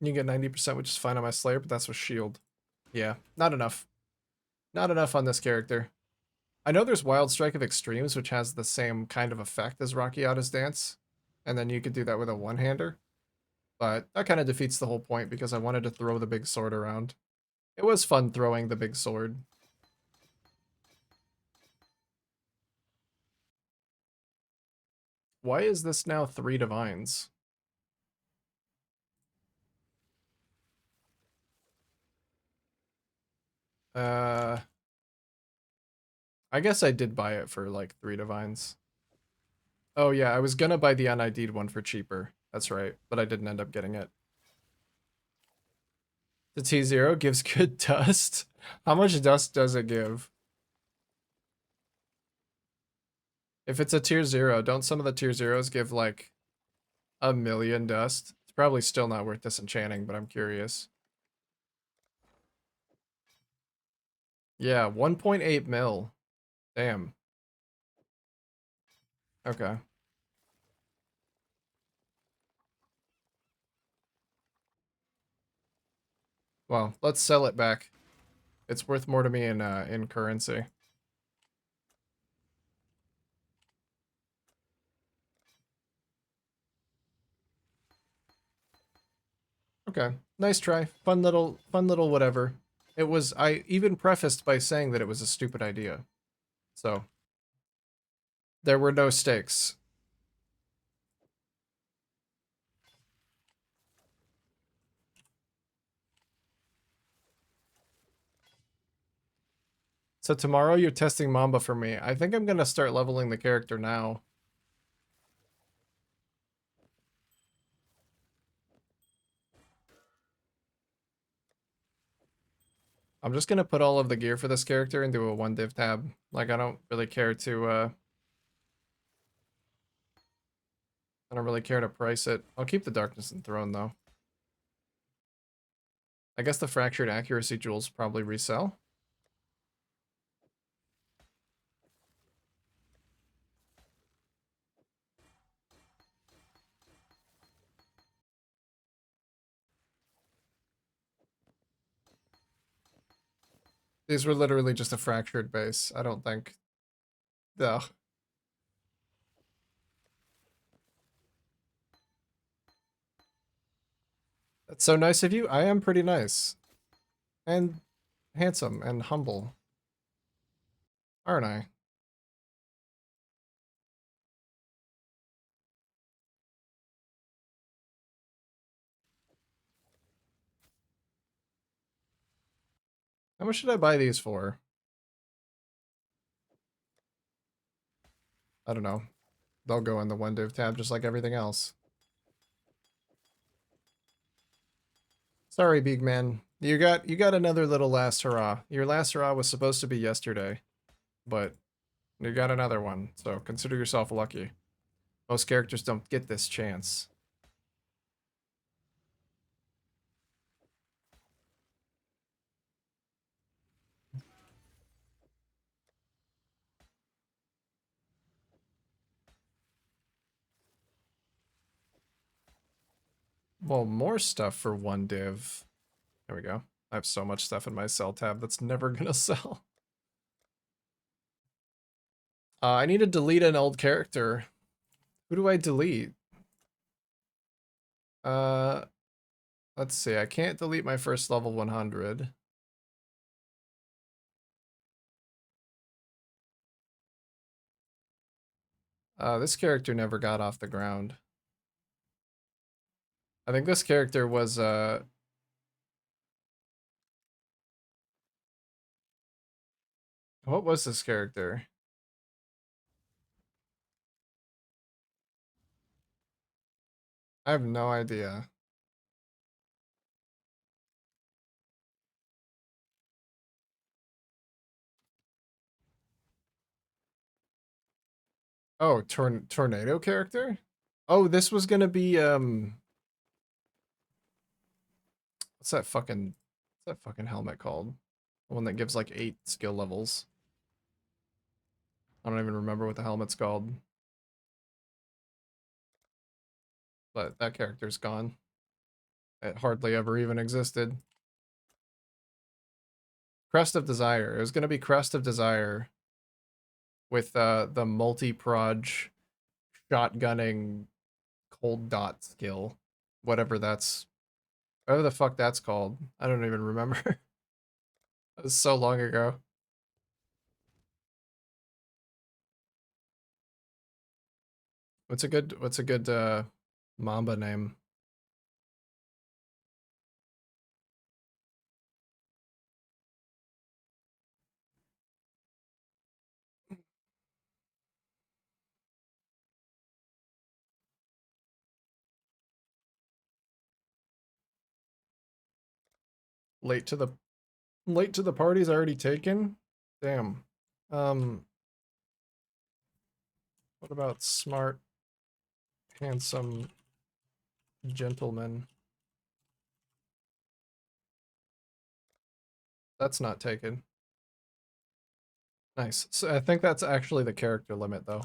you get 90%, which is fine on my Slayer, but that's with shield. Yeah, not enough. Not enough on this character. I know there's Wild Strike of Extremes, which has the same kind of effect as Rakiata's Dance. And then you could do that with a one-hander. But that kind of defeats the whole point because I wanted to throw the big sword around. It was fun throwing the big sword. Why is this now 3 divines? Uh, I guess I did buy it for like 3 divines. Oh yeah, I was gonna buy the UnID'd one for cheaper. That's right, but I didn't end up getting it. The T0 gives good dust. How much dust does it give? If it's a tier 0, don't some of the tier 0s give like a million dust? It's probably still not worth disenchanting, but I'm curious. Yeah, 1.8 mil. Damn. Okay. Well, let's sell it back. It's worth more to me in currency. Okay. Nice try. Fun little whatever. It was I even prefaced by saying that it was a stupid idea. So, there were no stakes. So tomorrow you're testing Mamba for me. I think I'm gonna start leveling the character now. I'm just gonna put all of the gear for this character into a 1 div tab. Like I don't really care to price it. I'll keep the Darkness and Throne though. I guess the Fractured Accuracy jewels probably resell. These were literally just a fractured base. I don't think. Ugh. That's so nice of you. I am pretty nice. And handsome and humble. Aren't I? How much should I buy these for? I don't know. They'll go in the one div tab just like everything else. Sorry, big man. You got another little last hurrah. Your last hurrah was supposed to be yesterday, but you got another one, so consider yourself lucky. Most characters don't get this chance. Well, more stuff for one div. There we go. I have so much stuff in my sell tab that's never gonna sell. I need to delete an old character. Who do I delete? Uh, let's see. I can't delete my first level 100. This character never got off the ground. I think this character was, what was this character? I have no idea. Oh, tornado character? Oh, this was gonna be, what's that fucking helmet called? The one that gives like 8 skill levels. I don't even remember what the helmet's called. But that character's gone. It hardly ever even existed. Crest of Desire. It was gonna be Crest of Desire with the multi-proj shotgunning cold dot skill. Whatever the fuck that's called. I don't even remember. It was so long ago. What's a good Mamba name? Late to the late to the party's already taken? Damn. Um what about smart, handsome gentleman? That's not taken. Nice. So I think that's actually the character limit though.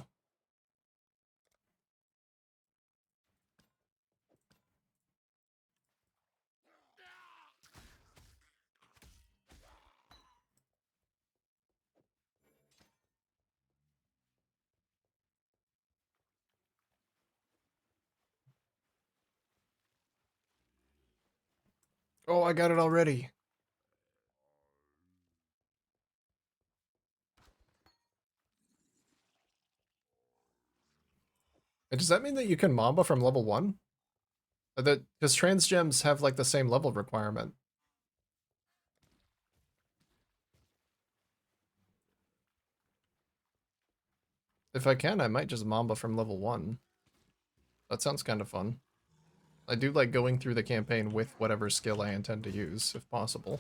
Oh, I got it already. Does that mean that you can Mamba from level 1? That because trans gems have like the same level requirement. If I can, I might just Mamba from level 1. That sounds kind of fun. I do like going through the campaign with whatever skill I intend to use, if possible.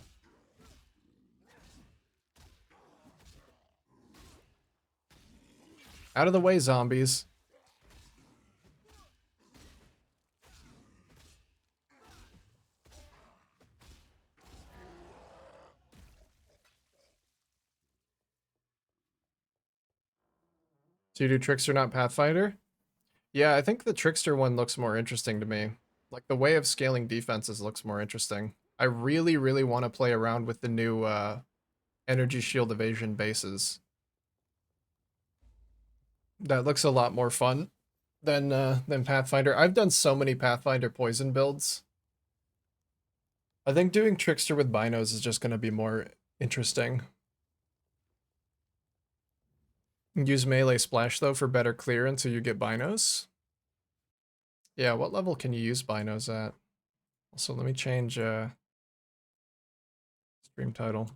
Out of the way, zombies. Do you do Trickster, not Pathfinder? Yeah, I think the Trickster one looks more interesting to me. Like, the way of scaling defenses looks more interesting. I really, really want to play around with the new, energy shield evasion bases. That looks a lot more fun than Pathfinder. I've done so many Pathfinder poison builds. I think doing Trickster with binos is just going to be more interesting. Use melee splash though for better clear until you get binos. Yeah, what level can you use binos at? Also, let me change stream title.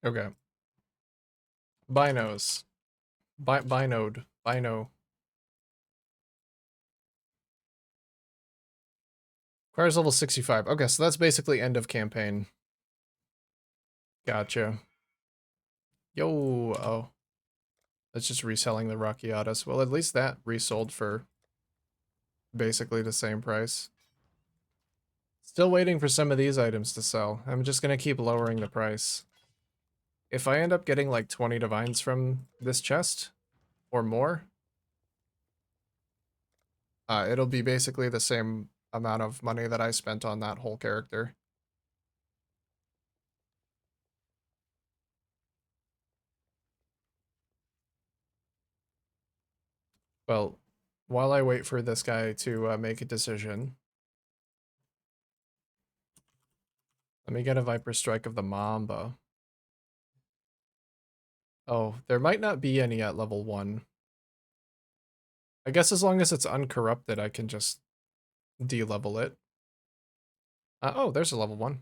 Okay. Binos. Binode. Bino. Requires level 65. Okay, so that's basically end of campaign. Gotcha. Yo, oh. That's just reselling the Rockiatas. Well, at least that resold for basically the same price. Still waiting for some of these items to sell. I'm just gonna keep lowering the price. If I end up getting like 20 divines from this chest, or more, it'll be basically the same amount of money that I spent on that whole character. Well, while I wait for this guy to make a decision, let me get a Viper Strike of the Mamba. Oh, there might not be any at level 1. I guess as long as it's uncorrupted, I can just de-level it. Oh, there's a level 1.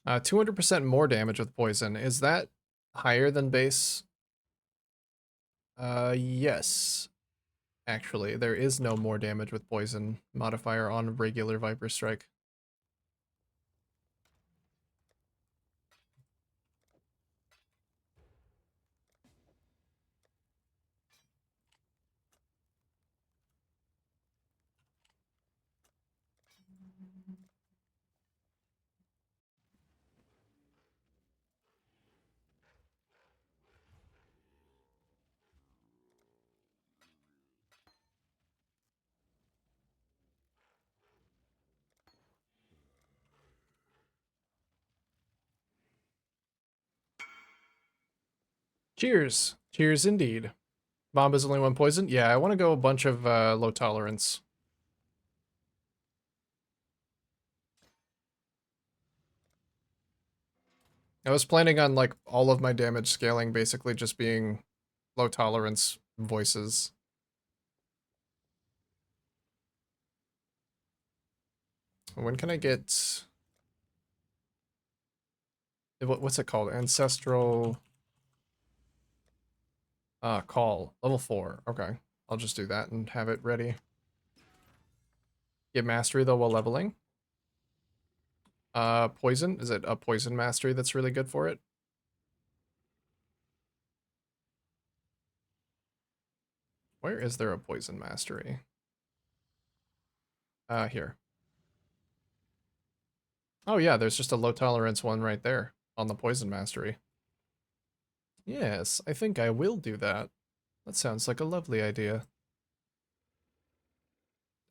200% more damage with poison. Is that higher than base? Yes. Actually, there is no more damage with poison modifier on regular Viper Strike. Cheers. Cheers indeed. Bomb is only 1 poison? Yeah, I want to go a bunch of low tolerance. I was planning on like all of my damage scaling basically just being low tolerance voices. When can I get... What's it called? Ancestral... call. Level 4. Okay. I'll just do that and have it ready. Get mastery though while leveling. Poison. Is it a poison mastery that's really good for it? Where is there a poison mastery? Here. Oh yeah, there's just a low tolerance one right there on the poison mastery. Yes, I think I will do that. That sounds like a lovely idea.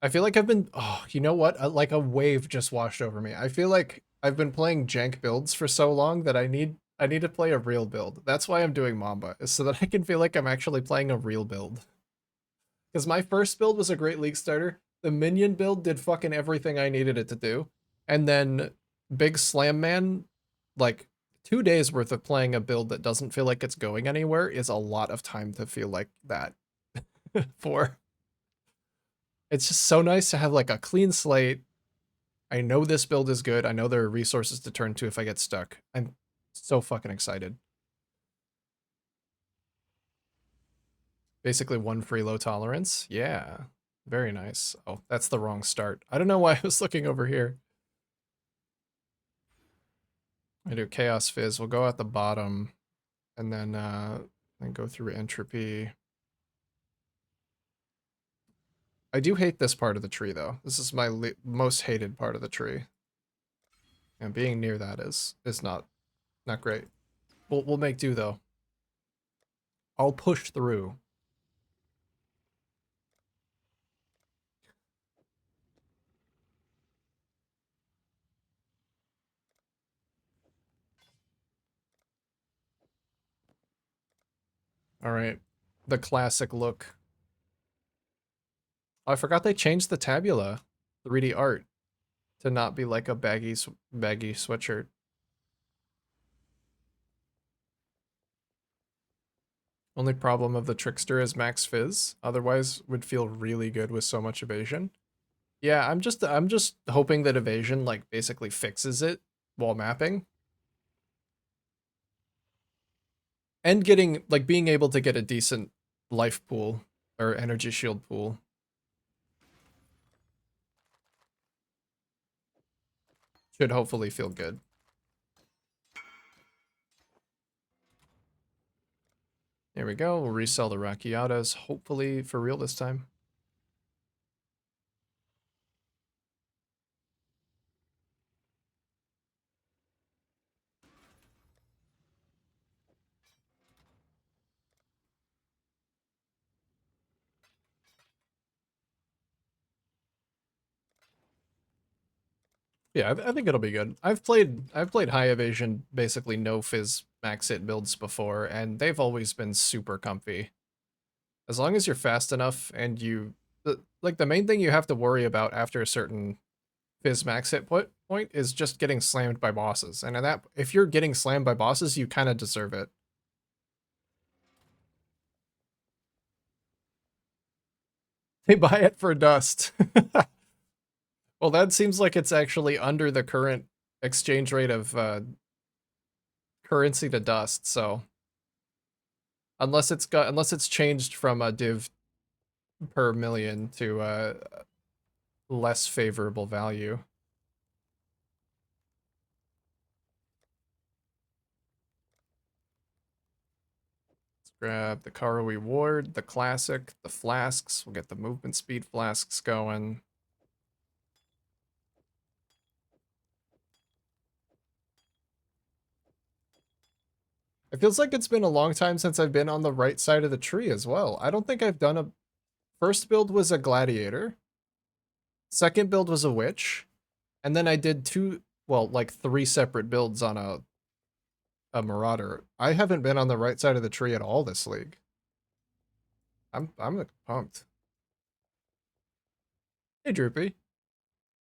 I feel like I've been, oh, you know what? Like a wave just washed over me. I feel like I've been playing jank builds for so long that I need to play a real build. That's why I'm doing Mamba, is so that I can feel like I'm actually playing a real build. Because my first build was a great league starter. The minion build did fucking everything I needed it to do. And then Big Slam Man, like 2 days worth of playing a build that doesn't feel like it's going anywhere is a lot of time to feel like that for. It's just so nice to have like a clean slate. I know this build is good. I know there are resources to turn to if I get stuck. I'm so fucking excited. Basically one free low tolerance. Yeah. Very nice. Oh, that's the wrong start. I don't know why I was looking over here. I do Chaos Fizz. We'll go at the bottom and then go through Entropy. I do hate this part of the tree though. This is my most hated part of the tree. And being near that is not great. We'll make do though. I'll push through. All right. The classic look. Oh, I forgot they changed the tabula, 3D art, to not be like a baggy sweatshirt. Only problem of the Trickster is max fizz. Otherwise, would feel really good with so much evasion. Yeah, I'm just hoping that evasion like basically fixes it while mapping. And getting like being able to get a decent life pool or energy shield pool should hopefully feel good. There we go. We'll resell the Rakiatas, hopefully for real this time. Yeah, I think it'll be good. I've played high evasion, basically no fizz max hit builds before, and they've always been super comfy. As long as you're fast enough and like the main thing you have to worry about after a certain fizz max hit point is just getting slammed by bosses. And if you're getting slammed by bosses, you kind of deserve it. They buy it for dust. Well, that seems like it's actually under the current exchange rate of currency to dust. So unless it's changed from a div per million to a less favorable value. Let's grab the Karo Ward, the classic, the flasks. We'll get the movement speed flasks going. It feels like it's been a long time since I've been on the right side of the tree as well. I don't think I've done a first build was a gladiator. Second build was a witch. And then I did like three separate builds on a marauder. I haven't been on the right side of the tree at all this league. I'm pumped. Hey Droopy.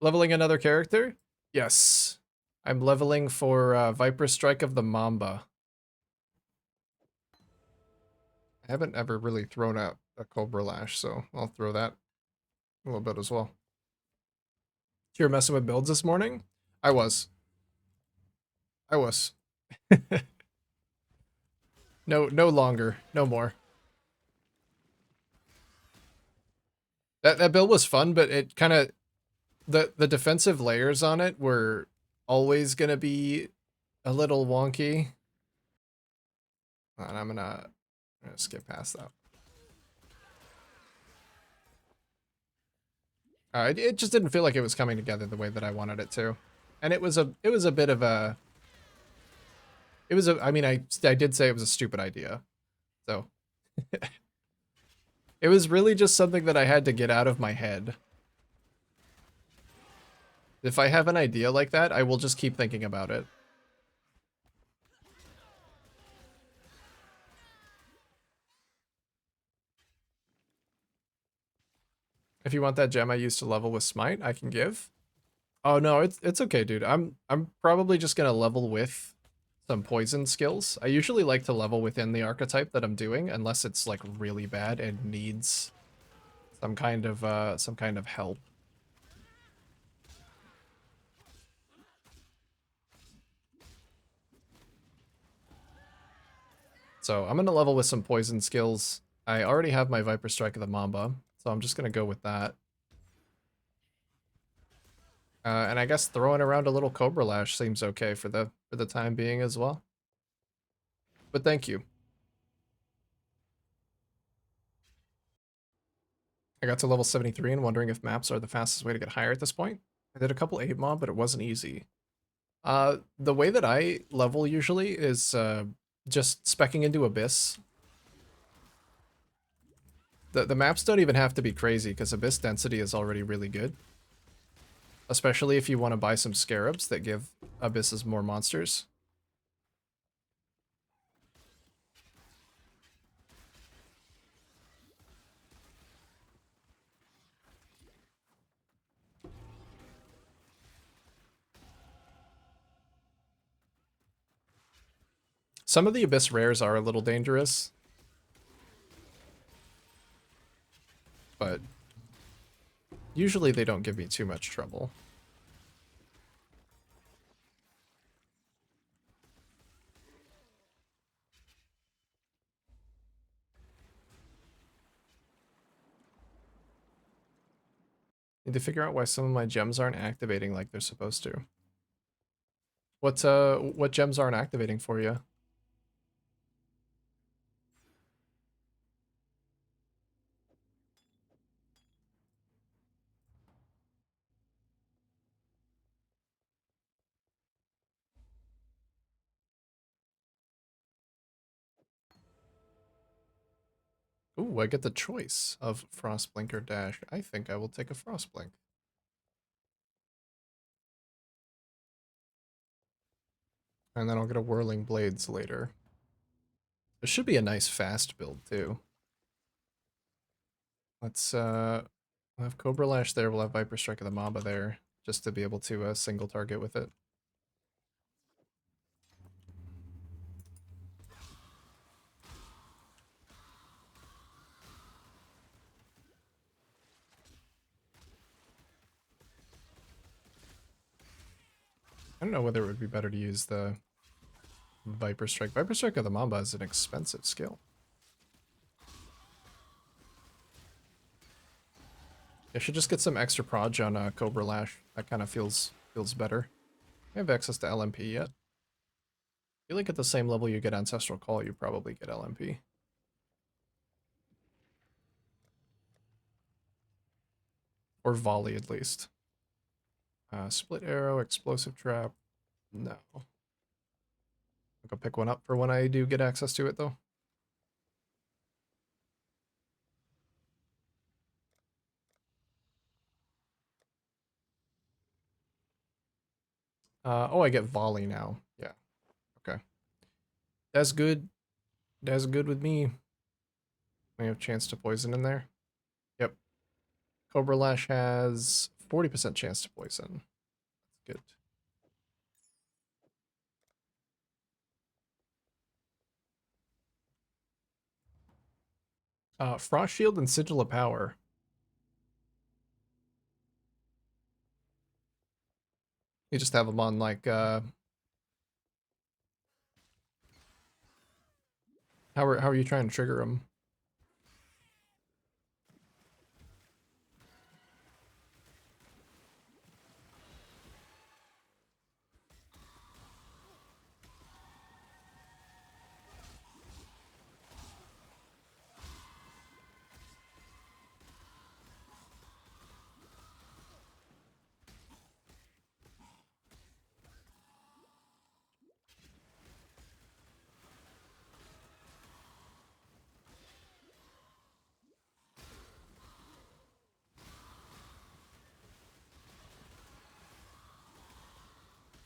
Leveling another character? Yes. I'm leveling for Viper Strike of the Mamba. I haven't ever really thrown out a Cobra Lash, so I'll throw that a little bit as well. You were messing with builds this morning? I was. I was. No longer. No more. That build was fun, but it kind of the defensive layers on it were always gonna be a little wonky. And I'm gonna skip past that. It just didn't feel like it was coming together the way that I wanted it to, and it was a bit of a I mean I did say it was a stupid idea, so it was really just something that I had to get out of my head. If I have an idea like that, I will just keep thinking about it. If you want that gem I used to level with Smite, I can give. Oh no, it's okay, dude. I'm probably just gonna level with some poison skills. I usually like to level within the archetype that I'm doing, unless it's like really bad and needs some kind of help. So I'm gonna level with some poison skills. I already have my Viper Strike of the Mamba, so I'm just gonna go with that. And I guess throwing around a little Cobra Lash seems okay for the time being as well. But thank you. I got to level 73 and wondering if maps are the fastest way to get higher at this point. I did a couple 8 mob, but it wasn't easy. The way that I level usually is just specking into Abyss. The maps don't even have to be crazy because Abyss density is already really good. Especially if you want to buy some scarabs that give Abysses more monsters. Some of the Abyss rares are a little dangerous. But Usually they don't give me too much trouble. Need to figure out why some of my gems aren't activating like they're supposed to. What gems aren't activating for you? Ooh, I get the choice of Frostblink or Dash. I think I will take a Frostblink. And then I'll get a Whirling Blades later. This should be a nice fast build too. Let's we'll have Cobra Lash there, we'll have Viper Strike of the Mamba there, just to be able to single target with it. I don't know whether it would be better to use the Viper Strike. Viper Strike of the Mamba is an expensive skill. I should just get some extra proj on Cobra Lash. That kind of feels better. I have access to LMP yet. I feel like at the same level you get Ancestral Call, you probably get LMP. Or Volley at least. Split Arrow, Explosive Trap. No. I'll go pick one up for when I do get access to it though. Oh, I get Volley now. Yeah. Okay. That's good. That's good with me. We have chance to poison in there. Yep. Cobra Lash has 40% chance to poison. That's good. Frost Shield and Sigil of Power. You just have them on like how are you trying to trigger them?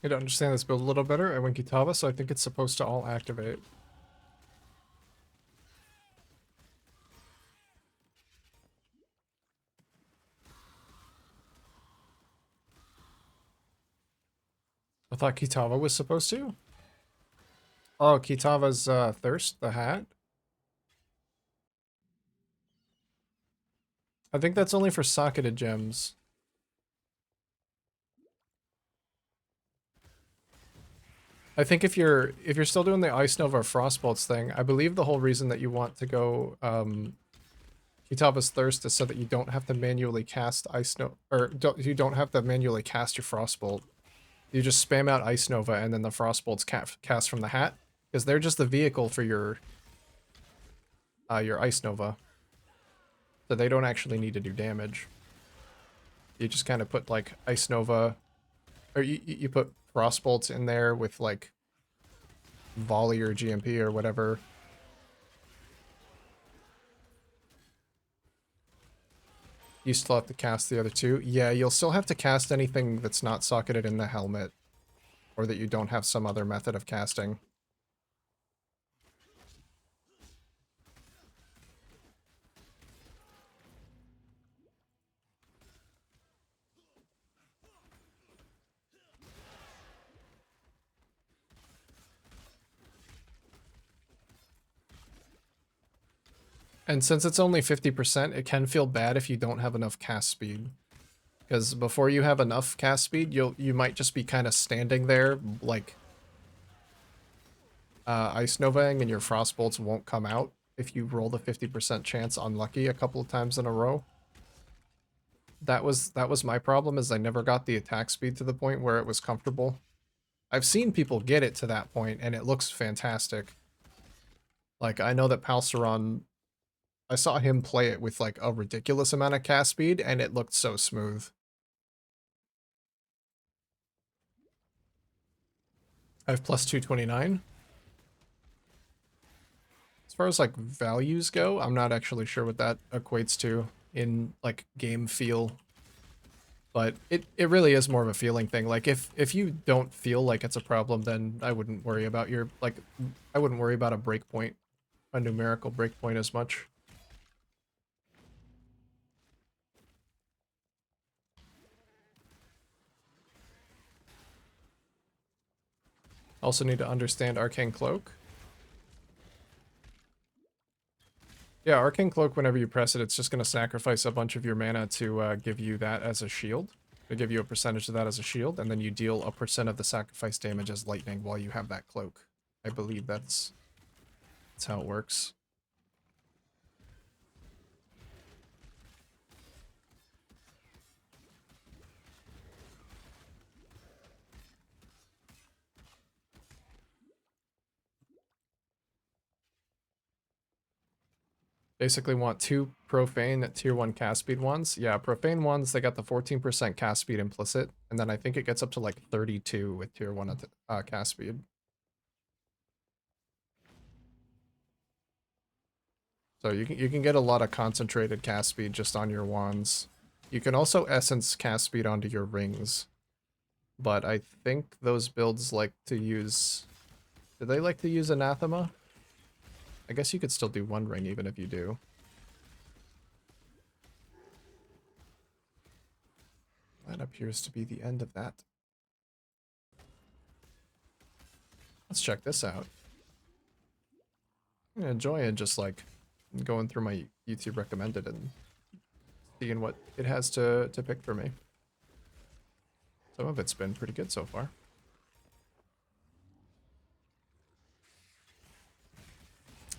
I don't understand this build a little better. I went Kitava, so I think it's supposed to all activate. I thought Kitava was supposed to. Oh, Kitava's Thirst, the hat. I think that's only for socketed gems. I think if you're still doing the Ice Nova or Frostbolts thing, I believe the whole reason that you want to go Kitava's Thirst is so that you don't have to manually cast Ice Nova, or you don't have to manually cast your Frostbolt. You just spam out Ice Nova and then the Frostbolts cast from the hat, because they're just the vehicle for your Ice Nova. So they don't actually need to do damage. You just kind of put like Ice Nova, or you put Frostbolts in there with like Volley or GMP or whatever. You still have to cast the other two. Yeah, you'll still have to cast anything that's not socketed in the helmet, or that you don't have some other method of casting. And since it's only 50%, it can feel bad if you don't have enough cast speed. Because before you have enough cast speed, you might just be kind of standing there, like Ice Novaing, and your Frost Bolts won't come out if you roll the 50% chance unlucky a couple of times in a row. That was my problem, is I never got the attack speed to the point where it was comfortable. I've seen people get it to that point, and it looks fantastic. Like, I know that Palceron, I saw him play it with like a ridiculous amount of cast speed, and it looked so smooth. I have plus 229. As far as like values go, I'm not actually sure what that equates to in like game feel. But it really is more of a feeling thing. Like if you don't feel like it's a problem, then I wouldn't worry about your like I wouldn't worry about a breakpoint, a numerical breakpoint as much. Also need to understand Arcane Cloak. Yeah, Arcane Cloak, whenever you press it, it's just going to sacrifice a bunch of your mana to give you that as a shield. To give you a percentage of that as a shield, and then you deal a percent of the sacrifice damage as lightning while you have that cloak. I believe that's how it works. Basically want two profane tier 1 cast speed ones. Yeah, profane ones, they got the 14% cast speed implicit, and then I think it gets up to like 32 with tier 1 cast speed. So you can get a lot of concentrated cast speed just on your wands. You can also essence cast speed onto your rings, but I think those builds like to use... Do they like to use Anathema? I guess you could still do one ring even if you do. That appears to be the end of that. Let's check this out. I'm enjoying just like going through my YouTube recommended and seeing what it has to pick for me. Some of it's been pretty good so far.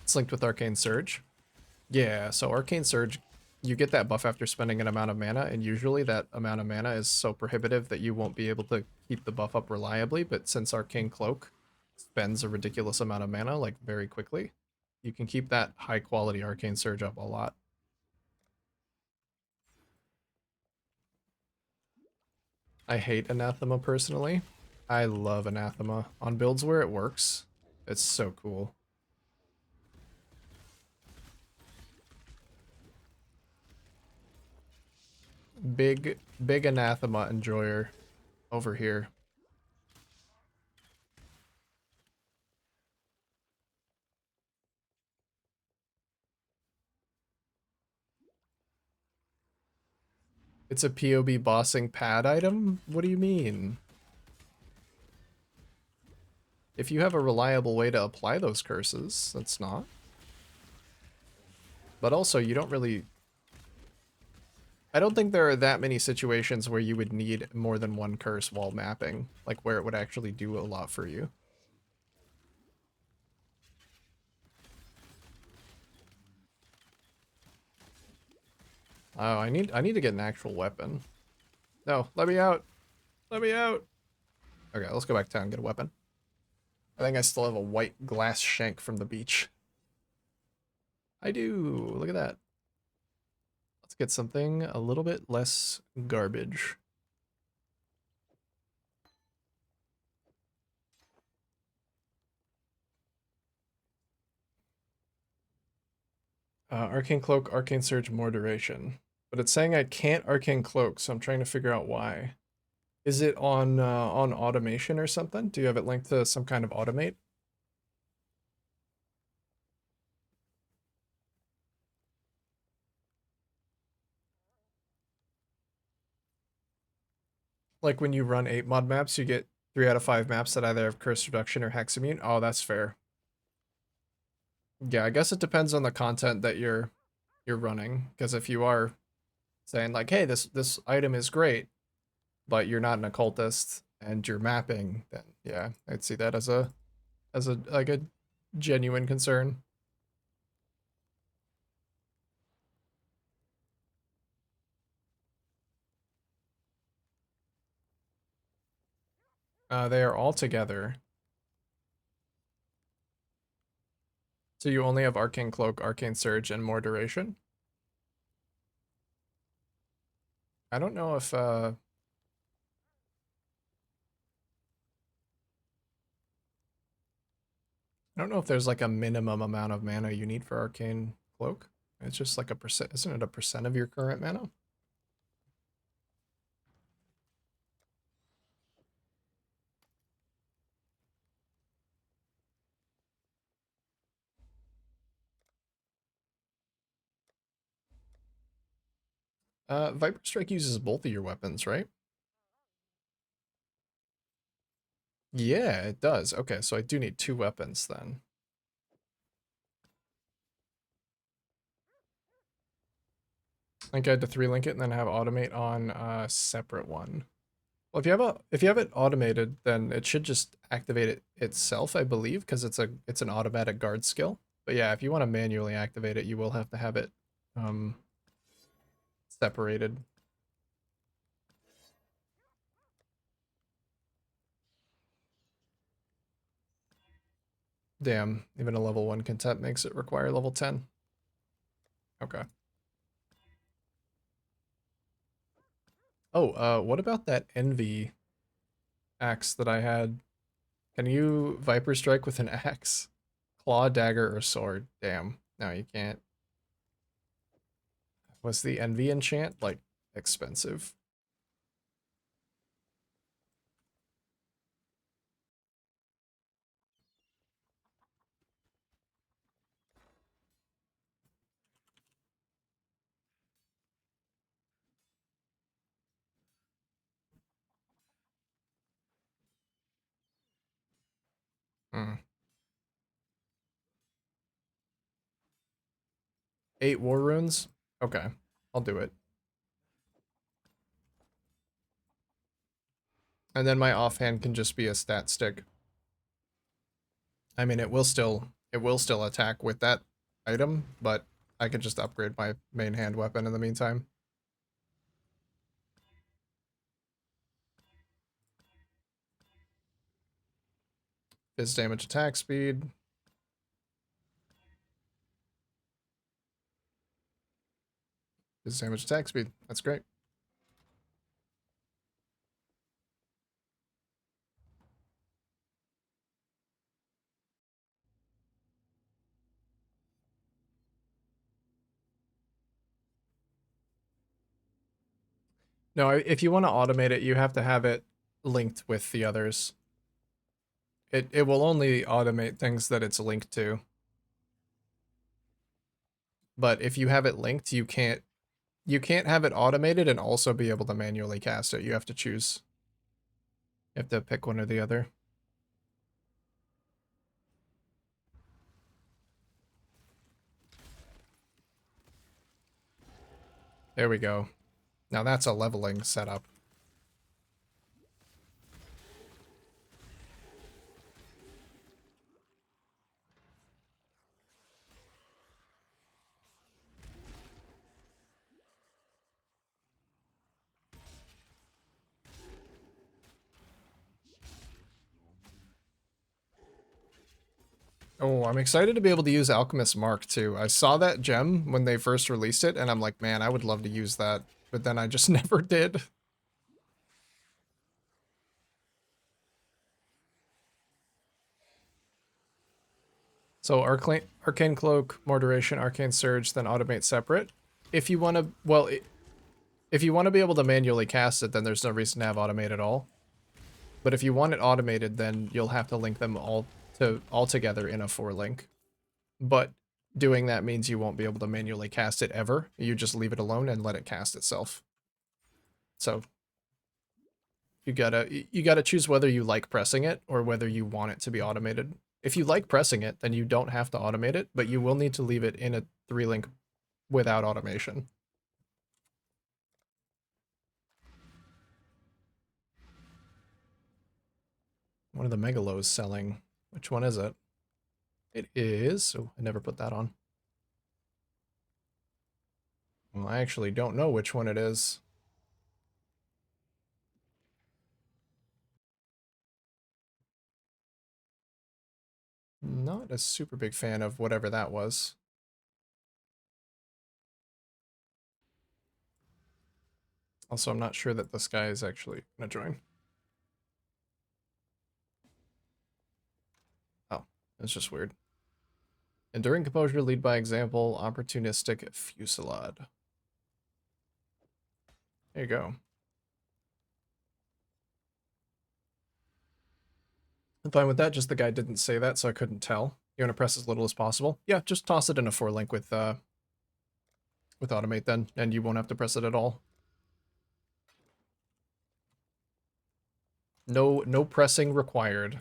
It's linked with Arcane Surge. Yeah, so Arcane Surge, you get that buff after spending an amount of mana, and usually that amount of mana is so prohibitive that you won't be able to keep the buff up reliably, but since Arcane Cloak spends a ridiculous amount of mana, like very quickly, you can keep that high quality Arcane Surge up a lot. I hate Anathema personally. I love Anathema. On builds where it works, it's so cool. Big Anathema enjoyer over here. It's a POB bossing pad item? What do you mean? If you have a reliable way to apply those curses, that's not. But also, you don't really... I don't think there are that many situations where you would need more than one curse while mapping, like where it would actually do a lot for you. Oh, I need to get an actual weapon. No, let me out. Let me out. Okay, let's go back to town and get a weapon. I think I still have a white glass shank from the beach. I do. Look at that. Let's get something a little bit less garbage. Arcane Cloak, Arcane Surge, more duration. But it's saying I can't Arcane Cloak, so I'm trying to figure out why. Is it on automation or something? Do you have it linked to some kind of automate? Like when you run 8 mod maps, you get 3 out of 5 maps that either have curse reduction or hex immune. Oh, that's fair. Yeah, I guess it depends on the content that you're running. Because if you are saying like, hey, this item is great, but you're not an occultist and you're mapping, then yeah, I'd see that as a like a genuine concern. They are all together. So you only have Arcane Cloak, Arcane Surge, and more duration? I don't know if I don't know if there's like a minimum amount of mana you need for Arcane Cloak. It's just like a percent, isn't it a percent of your current mana? Viper Strike uses both of your weapons, right? Yeah, it does. Okay, so I do need two weapons then. I think I had to 3-link it and then have automate on a separate one. Well, if you have it automated, then it should just activate it itself, I believe, because it's an automatic guard skill. But yeah, if you want to manually activate it, you will have to have it um separated. Damn, even a level 1 contempt makes it require level 10. Okay. Oh, what about that envy axe that I had? Can you Viper Strike with an axe? Claw, dagger, or sword? Damn. No, you can't. Was the envy enchant, like, expensive? Hmm. 8 war runes? Okay, I'll do it. And then my offhand can just be a stat stick. I mean, it will still attack with that item, but I could just upgrade my main hand weapon in the meantime. His damage attack speed. His damage attack speed. That's great. No, if you want to automate it, you have to have it linked with the others. It will only automate things that it's linked to. But if you have it linked, you can't have it automated and also be able to manually cast it. You have to choose. You have to pick one or the other. There we go. Now that's a leveling setup. Oh, I'm excited to be able to use Alchemist Mark too. I saw that gem when they first released it, and I'm like, man, I would love to use that. But then I just never did. So Arcane Cloak, more duration, Arcane Surge, then automate separate. If you want to, well, if you want to be able to manually cast it, then there's no reason to have automate at all. But if you want it automated, then you'll have to link them all together in a 4-link. But doing that means you won't be able to manually cast it ever. You just leave it alone and let it cast itself. So you gotta choose whether you like pressing it or whether you want it to be automated. If you like pressing it, then you don't have to automate it, but you will need to leave it in a 3-link without automation. One of the Megalos selling. Which one is it? It is... Oh, I never put that on. Well, I actually don't know which one it is. Not a super big fan of whatever that was. Also, I'm not sure that this guy is actually gonna join. Oh, it's just weird. Enduring composure, lead by example, opportunistic fusillade. There you go. I'm fine with that, just the guy didn't say that, so I couldn't tell. You want to press as little as possible? Yeah, just toss it in a 4-link with automate then, and you won't have to press it at all. No pressing required.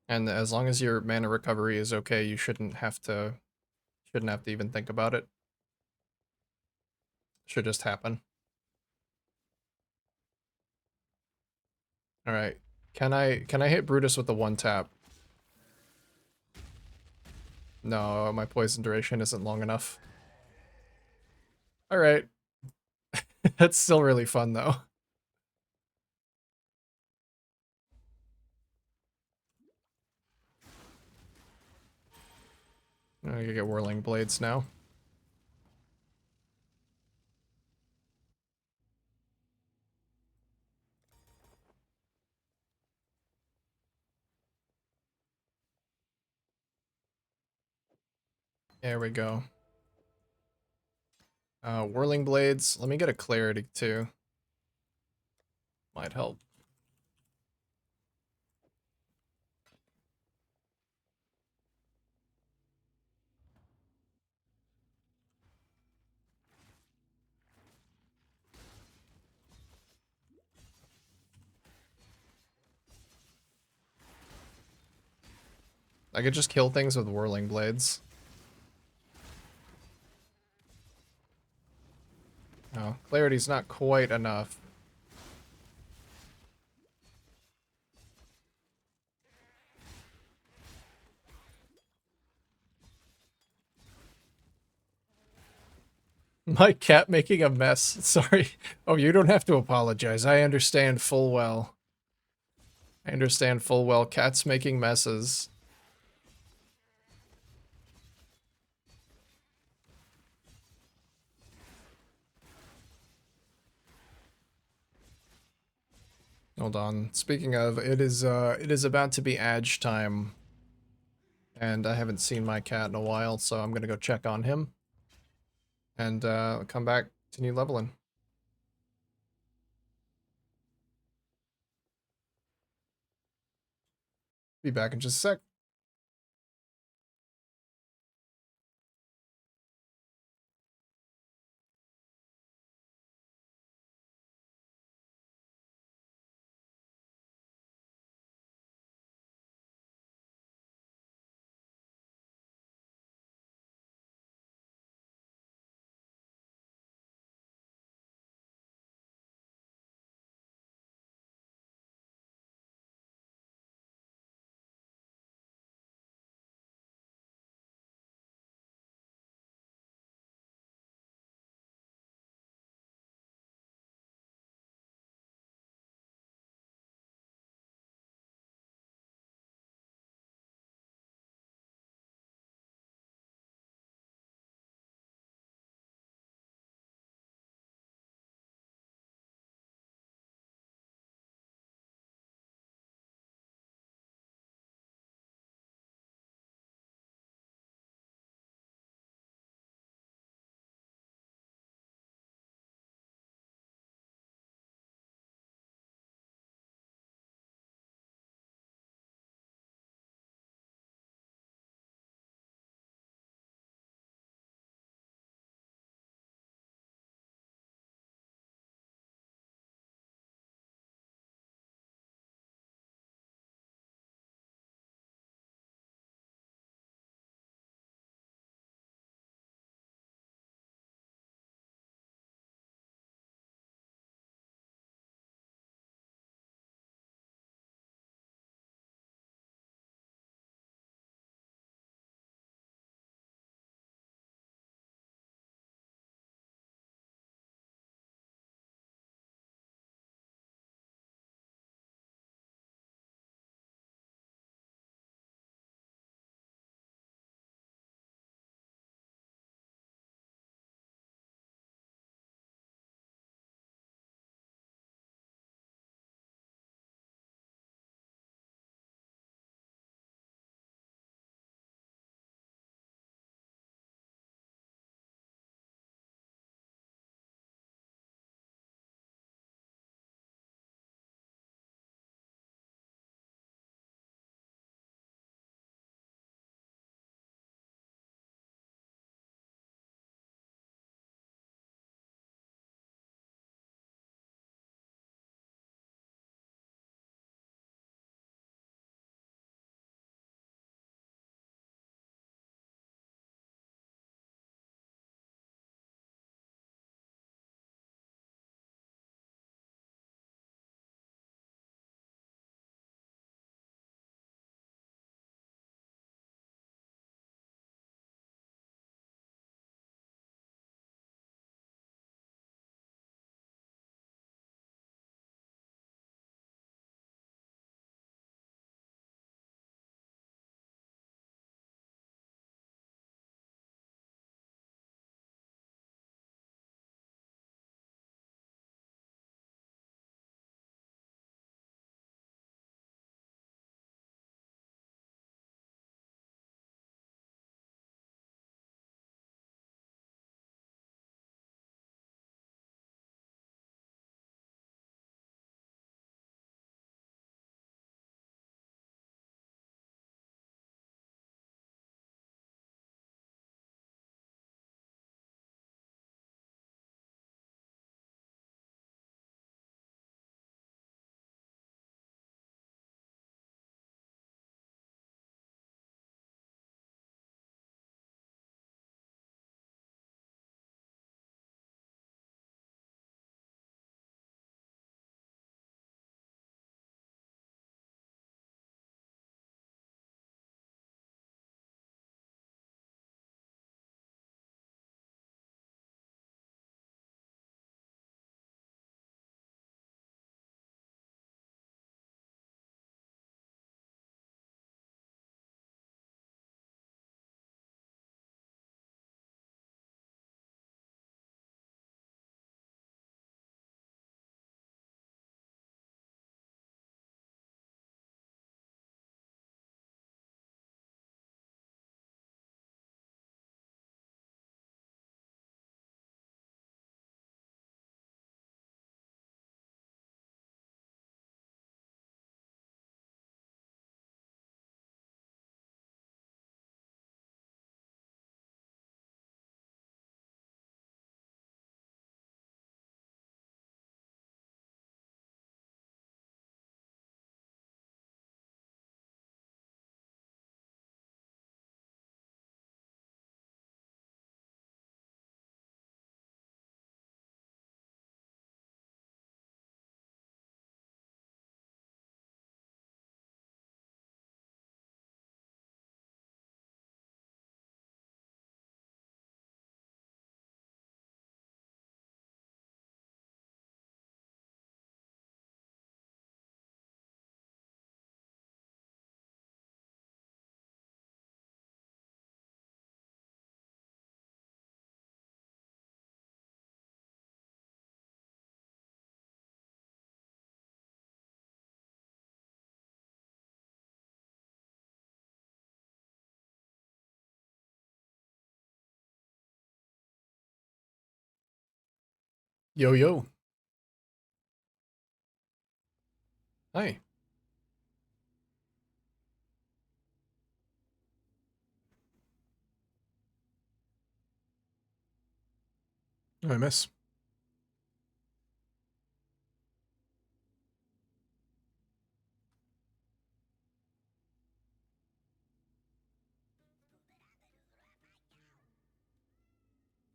And as long as your mana recovery is okay, you shouldn't have to even think about it. Should just happen. All right. Can I hit Brutus with the 1-tap? No, my poison duration isn't long enough. All right. That's still really fun though. I'm gonna get Whirling Blades now. There we go. Whirling Blades. Let me get a Clarity too. Might help. I could just kill things with Whirling Blades. Oh, Clarity's not quite enough. My cat making a mess. Sorry. Oh, you don't have to apologize. I understand full well. I understand full well. Cats making messes. Hold on. Speaking of, it is about to be Adge time. And I haven't seen my cat in a while, so I'm gonna go check on him. And come back, continue leveling. Be back in just a sec. Yo yo. Hi. I miss.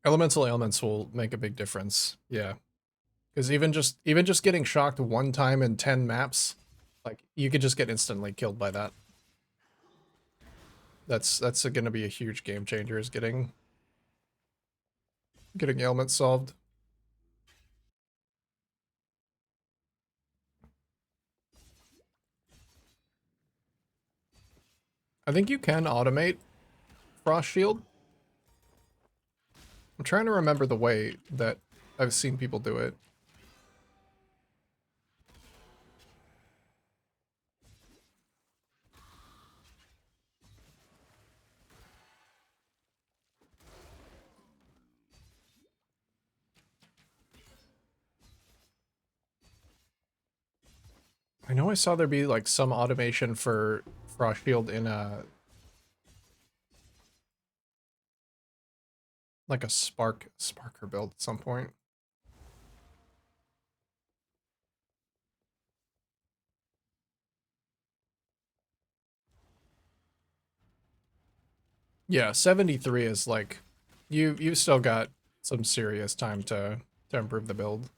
Elemental ailments will make a big difference. Yeah. Because even just getting shocked one time in 10 maps, like you could just get instantly killed by that. That's gonna be a huge game changer is getting ailments solved. I think you can automate Frost Shield. I'm trying to remember the way that I've seen people do it. I know I saw there be like some automation for Frost Shield in a like a Sparker build at some point. Yeah, 73 is like you've still got some serious time to improve the build.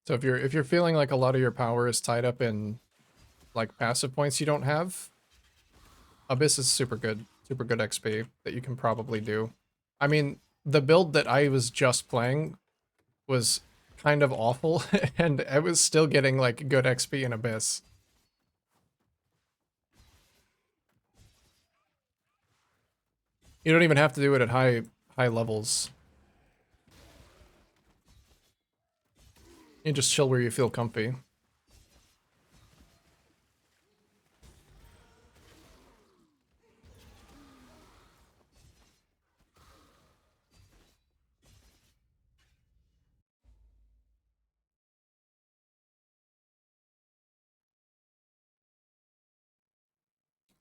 So if you're feeling like a lot of your power is tied up in like passive points you don't have, Abyss is super good XP that you can probably do. I mean, the build that I was just playing was kind of awful, and I was still getting like good XP in Abyss. You don't even have to do it at high levels. You just chill where you feel comfy.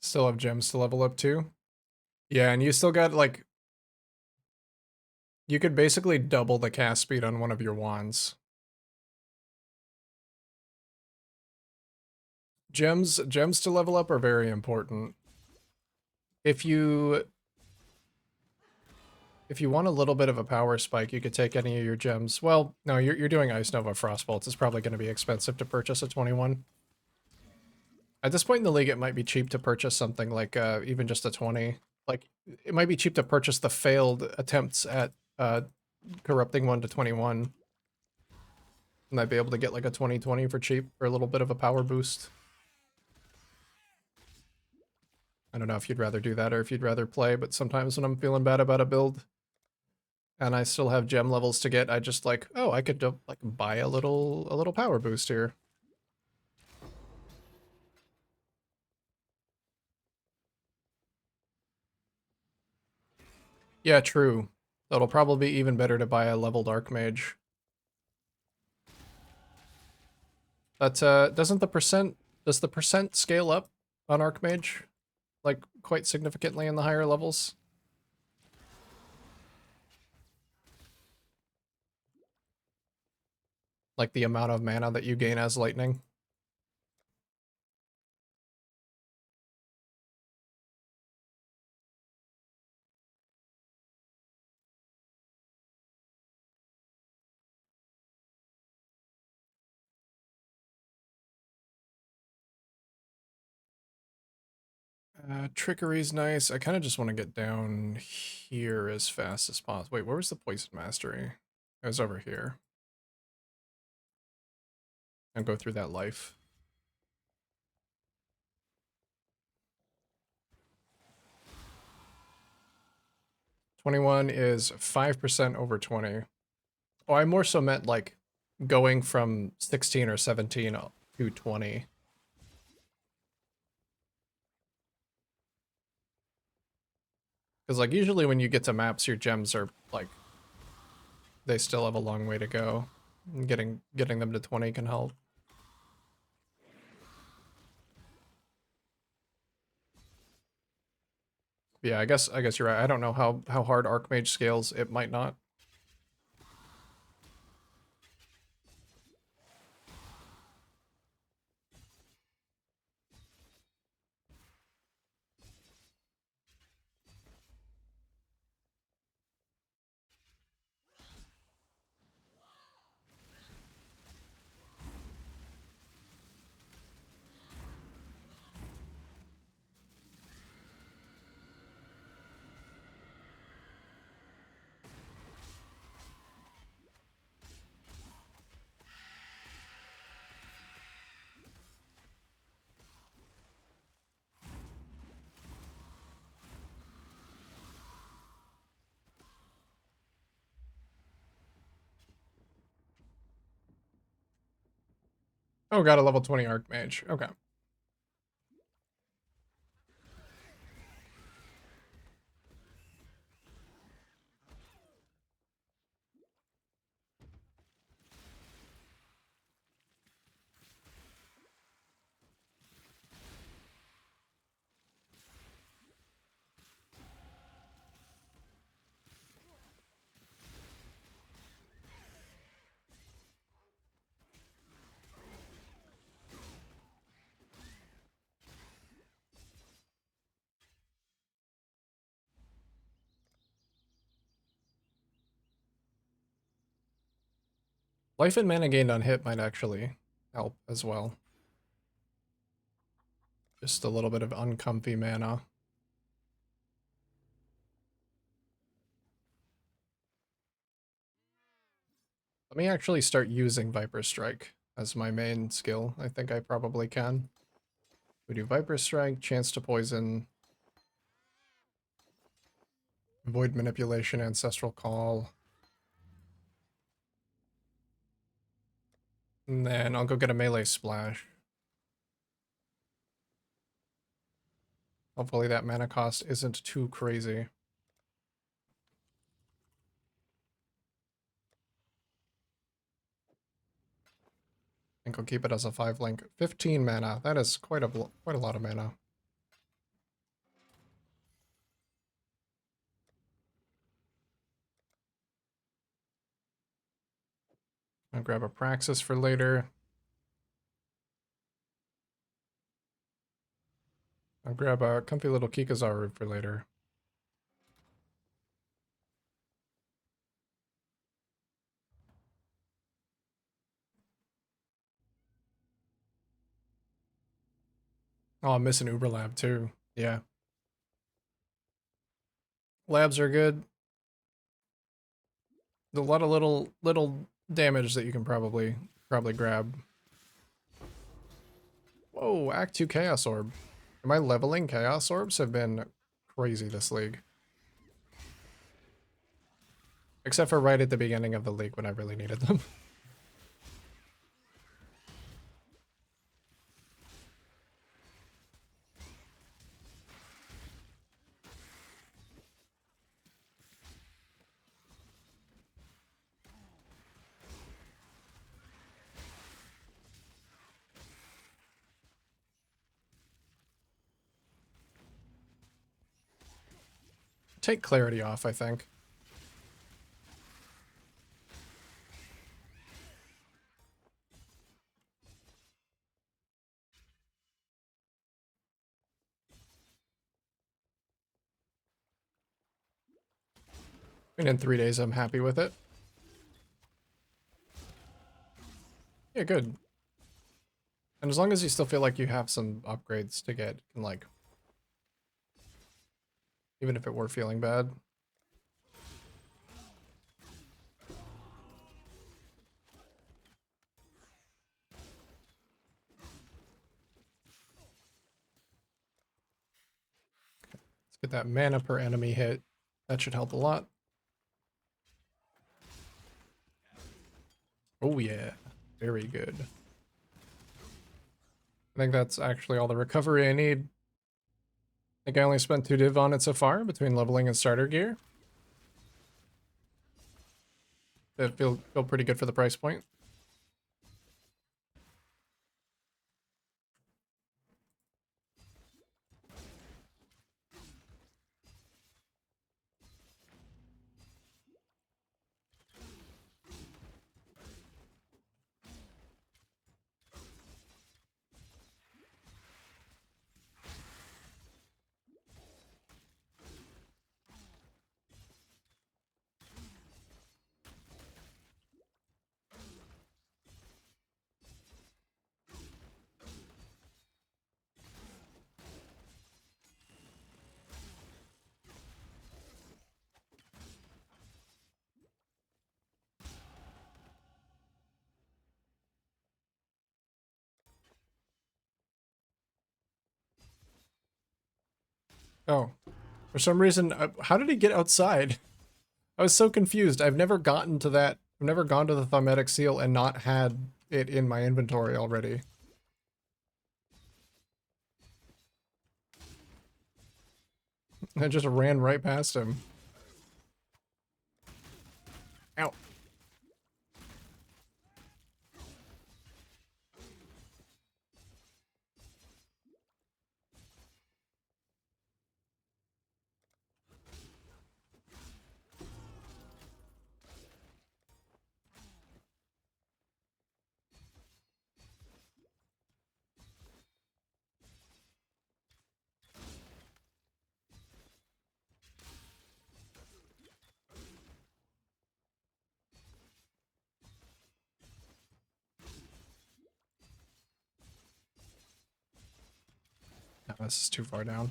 Still have gems to level up too. Yeah, and you still got like you could basically double the cast speed on one of your wands. Gems to level up are very important. If you if you want a little bit of a power spike, you could take any of your gems. Well, no, you're doing Ice Nova Frostbolts. It's probably going to be expensive to purchase a 21. At this point in the league, it might be cheap to purchase something like even just a 20. Like it might be cheap to purchase the failed attempts at corrupting 1 to 21. You might be able to get like a 2020 for cheap for a little bit of a power boost. I don't know if you'd rather do that or if you'd rather play, but sometimes when I'm feeling bad about a build and I still have gem levels to get, I just like, oh, I could like buy a little power boost here. Yeah, true. That'll probably be even better to buy a leveled Archmage. But does the percent scale up on Archmage like quite significantly in the higher levels? Like the amount of mana that you gain as lightning? Trickery's nice. I kind of just want to get down here as fast as possible. Wait, where was the Poison Mastery? It was over here. And go through that life. 21 is 5% over 20. Oh, I more so meant like going from 16 or 17 to 20. Because like usually when you get to maps, your gems are like they still have a long way to go. And getting them to 20 can help. Yeah, I guess you're right. I don't know how hard Archmage scales. It might not. Oh, got a level 20 Archmage. Okay. Life and mana gained on hit might actually help as well. Just a little bit of uncomfy mana. Let me actually start using Viper Strike as my main skill. I think I probably can. We do Viper Strike, chance to poison, void manipulation, ancestral call. And then I'll go get a melee splash. Hopefully that mana cost isn't too crazy. I think I'll keep it as a 5 link. 15 mana. That is quite a lot of mana. I'll grab a Praxis for later. I'll grab a comfy little Kikazaru for later. Oh, I'm missing Uber Lab too. Yeah. Labs are good. There's a lot of little damage that you can probably grab. Whoa, Act 2 Chaos Orb. Am I leveling Chaos Orbs have been crazy this league. Except for right at the beginning of the league when I really needed them. Take clarity off, I think. And in 3 days, I'm happy with it. Yeah, good. And as long as you still feel like you have some upgrades to get, and like, even if it were feeling bad. Let's get that mana per enemy hit. That should help a lot. Oh yeah, very good. I think that's actually all the recovery I need. I think I only spent 2 div on it so far between leveling and starter gear. It feel pretty good for the price point. Oh, for some reason, how did he get outside? I was so confused. I've never gotten to that. I've never gone to the thaumatic seal and not had it in my inventory already. I just ran right past him. Ow. No, this is too far down.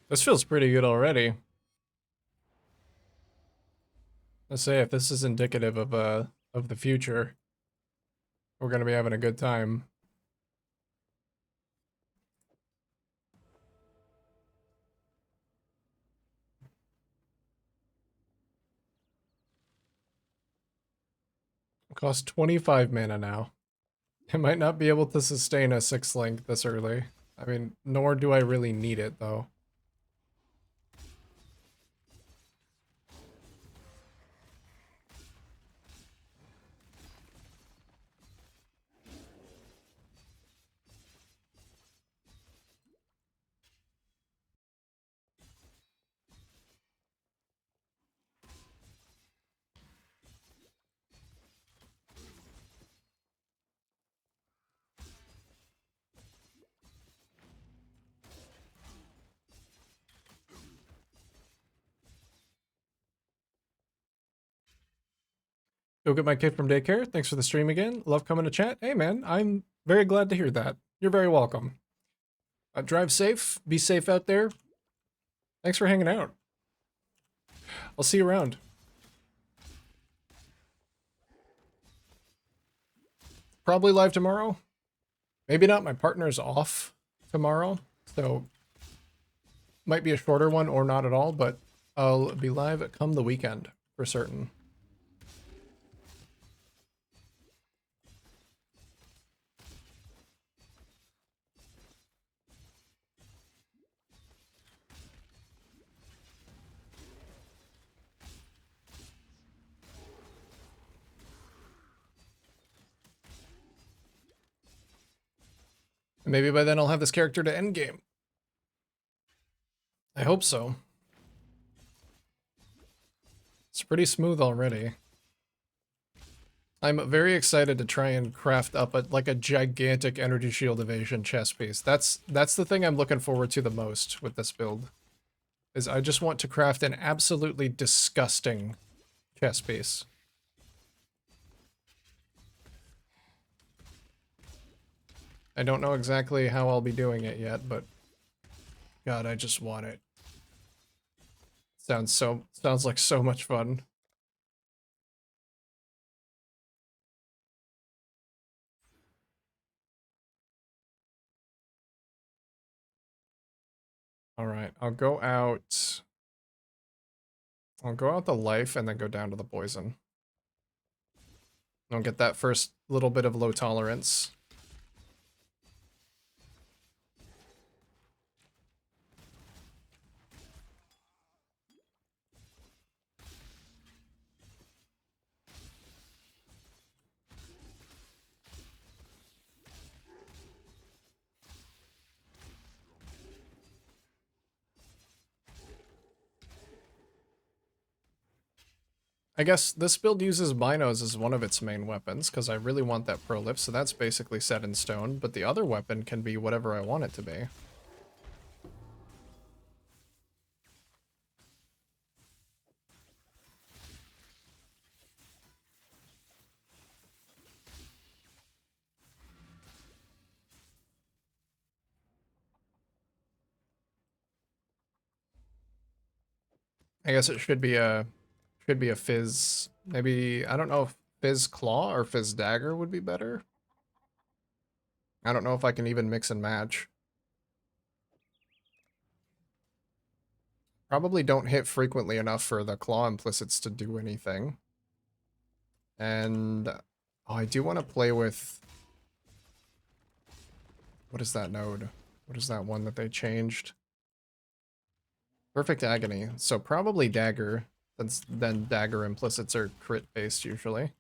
This feels pretty good already. Let's say if this is indicative of the future, we're gonna be having a good time. It costs 25 mana now. It might not be able to sustain a 6 link this early. I mean, nor do I really need it though. Go get my kid from daycare. Thanks for the stream again. Love coming to chat. Hey man, I'm very glad to hear that. You're very welcome. Drive safe. Be safe out there. Thanks for hanging out. I'll see you around. Probably live tomorrow. Maybe not. My partner's off tomorrow, so might be a shorter one or not at all, but I'll be live come the weekend for certain. Maybe by then I'll have this character to endgame. I hope so. It's pretty smooth already. I'm very excited to try and craft up like a gigantic energy shield evasion chest piece. That's the thing I'm looking forward to the most with this build. Is I just want to craft an absolutely disgusting chest piece. I don't know exactly how I'll be doing it yet, but God, I just want it. Sounds like so much fun. All right, I'll go out the life and then go down to the poison. I'll get that first little bit of low tolerance. I guess this build uses binos as one of its main weapons, because I really want that prolip, so that's basically set in stone, but the other weapon can be whatever I want it to be. I guess it should be a fizz. Maybe, I don't know if fizz claw or fizz dagger would be better. I don't know if I can even mix and match. Probably don't hit frequently enough for the claw implicits to do anything. And I do want to play with, what is that node? What is that one that they changed? Perfect Agony. So probably Dagger. Then Dagger implicits are crit based usually.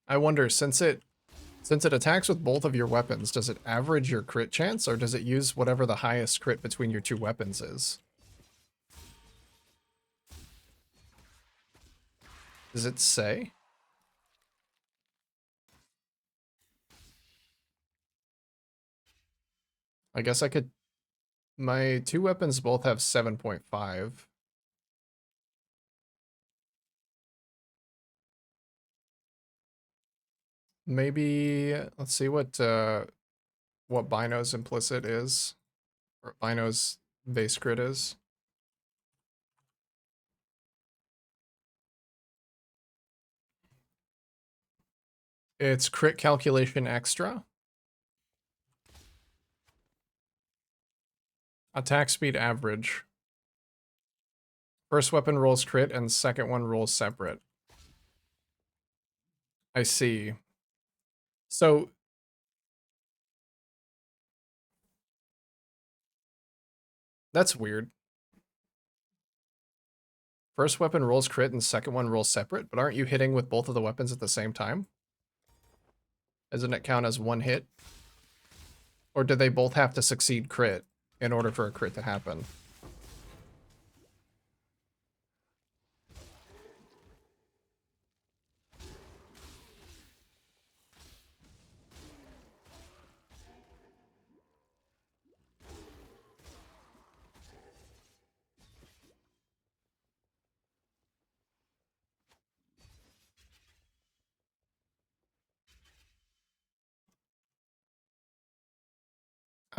I wonder, since it attacks with both of your weapons, does it average your crit chance, or does it use whatever the highest crit between your two weapons is? Does it say? I guess I could... My two weapons both have 7.5. Maybe... Let's see what Bino's implicit is. Or Bino's base crit is. It's crit calculation extra. Attack speed average. First weapon rolls crit and second one rolls separate. I see. So that's weird. First weapon rolls crit and second one rolls separate, but aren't you hitting with both of the weapons at the same time? Doesn't it count as one hit? Or do they both have to succeed crit in order for a crit to happen?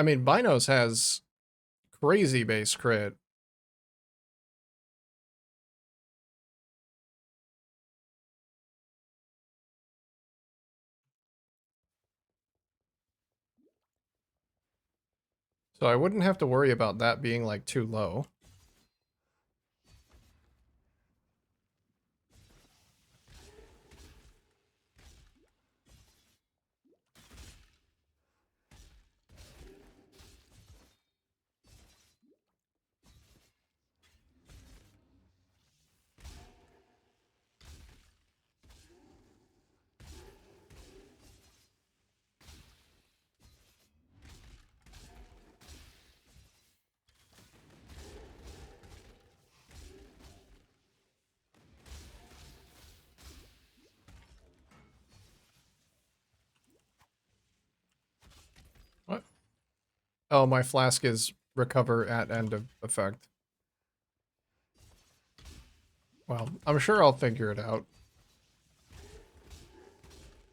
I mean, Binos has crazy base crit. So I wouldn't have to worry about that being like too low. What? Oh, my flask is recover at end of effect. Well, I'm sure I'll figure it out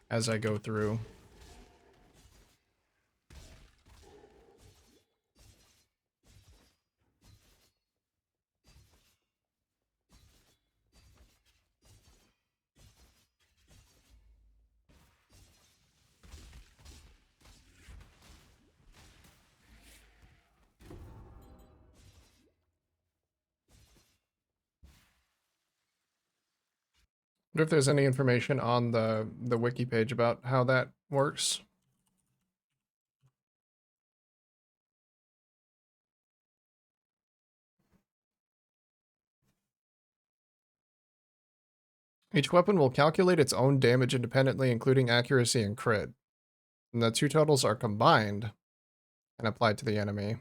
as I go through. Wonder if there's any information on the wiki page about how that works. Each weapon will calculate its own damage independently, including accuracy and crit. And the two totals are combined and applied to the enemy.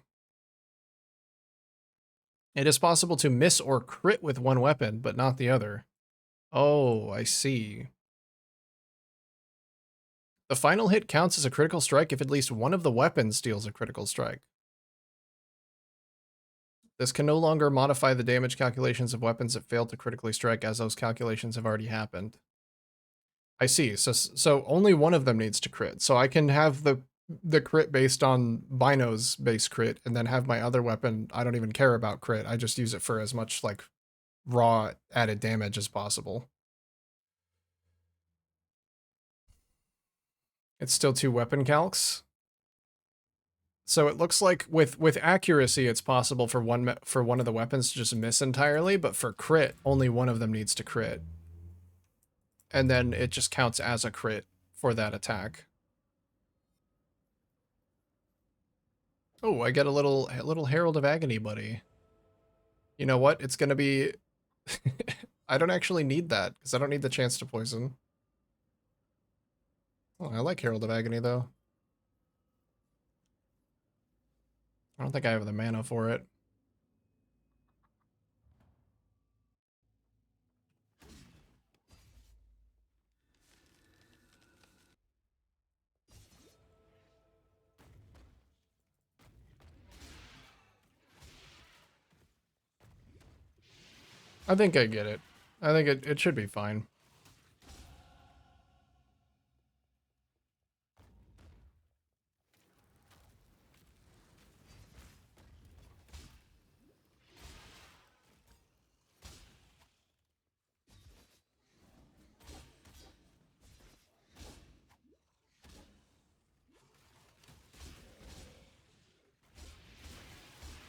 It is possible to miss or crit with one weapon, but not the other. Oh, I see. The final hit counts as a critical strike if at least one of the weapons deals a critical strike. This can no longer modify the damage calculations of weapons that failed to critically strike, as those calculations have already happened. I see. So only one of them needs to crit. So I can have the crit based on Bino's base crit, and then have my other weapon. I don't even care about crit. I just use it for as much like raw added damage as possible. It's still two weapon calcs. So it looks like with accuracy, it's possible for one of the weapons to just miss entirely, but for crit, only one of them needs to crit, and then it just counts as a crit for that attack. Oh, I get a little Herald of Agony, buddy. You know what? It's gonna be. I don't actually need that because I don't need the chance to poison. Oh, I like Herald of Agony though. I don't think I have the mana for it. I think I get it. I think it should be fine.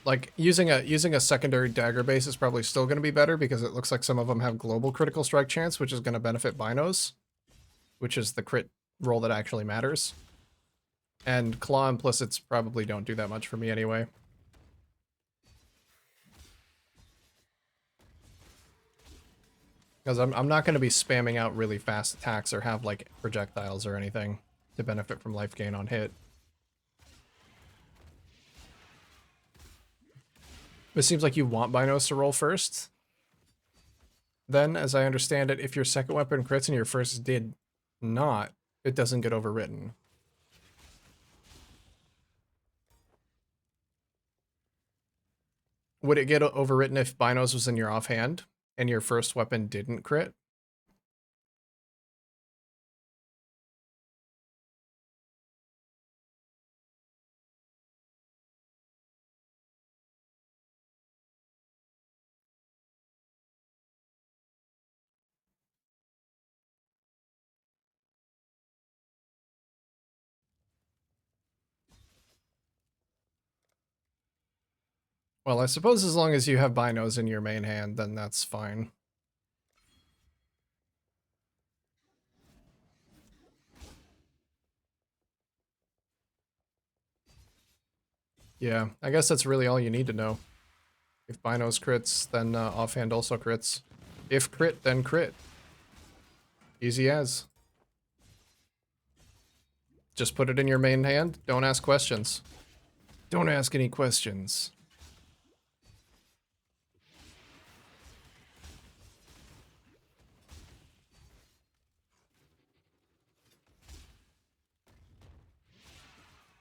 Like using a secondary dagger base is probably still going to be better because it looks like some of them have global critical strike chance, which is going to benefit Binos, which is the crit roll that actually matters. And claw implicits probably don't do that much for me anyway. Because I'm not going to be spamming out really fast attacks or have like projectiles or anything to benefit from life gain on hit. It seems like you want Binos to roll first. Then, as I understand it, if your second weapon crits and your first did not, it doesn't get overwritten. Would it get overwritten if Binos was in your offhand and your first weapon didn't crit? Well, I suppose as long as you have binos in your main hand, then that's fine. Yeah, I guess that's really all you need to know. If binos crits, then offhand also crits. If crit, then crit. Easy as. Just put it in your main hand. Don't ask questions. Don't ask any questions.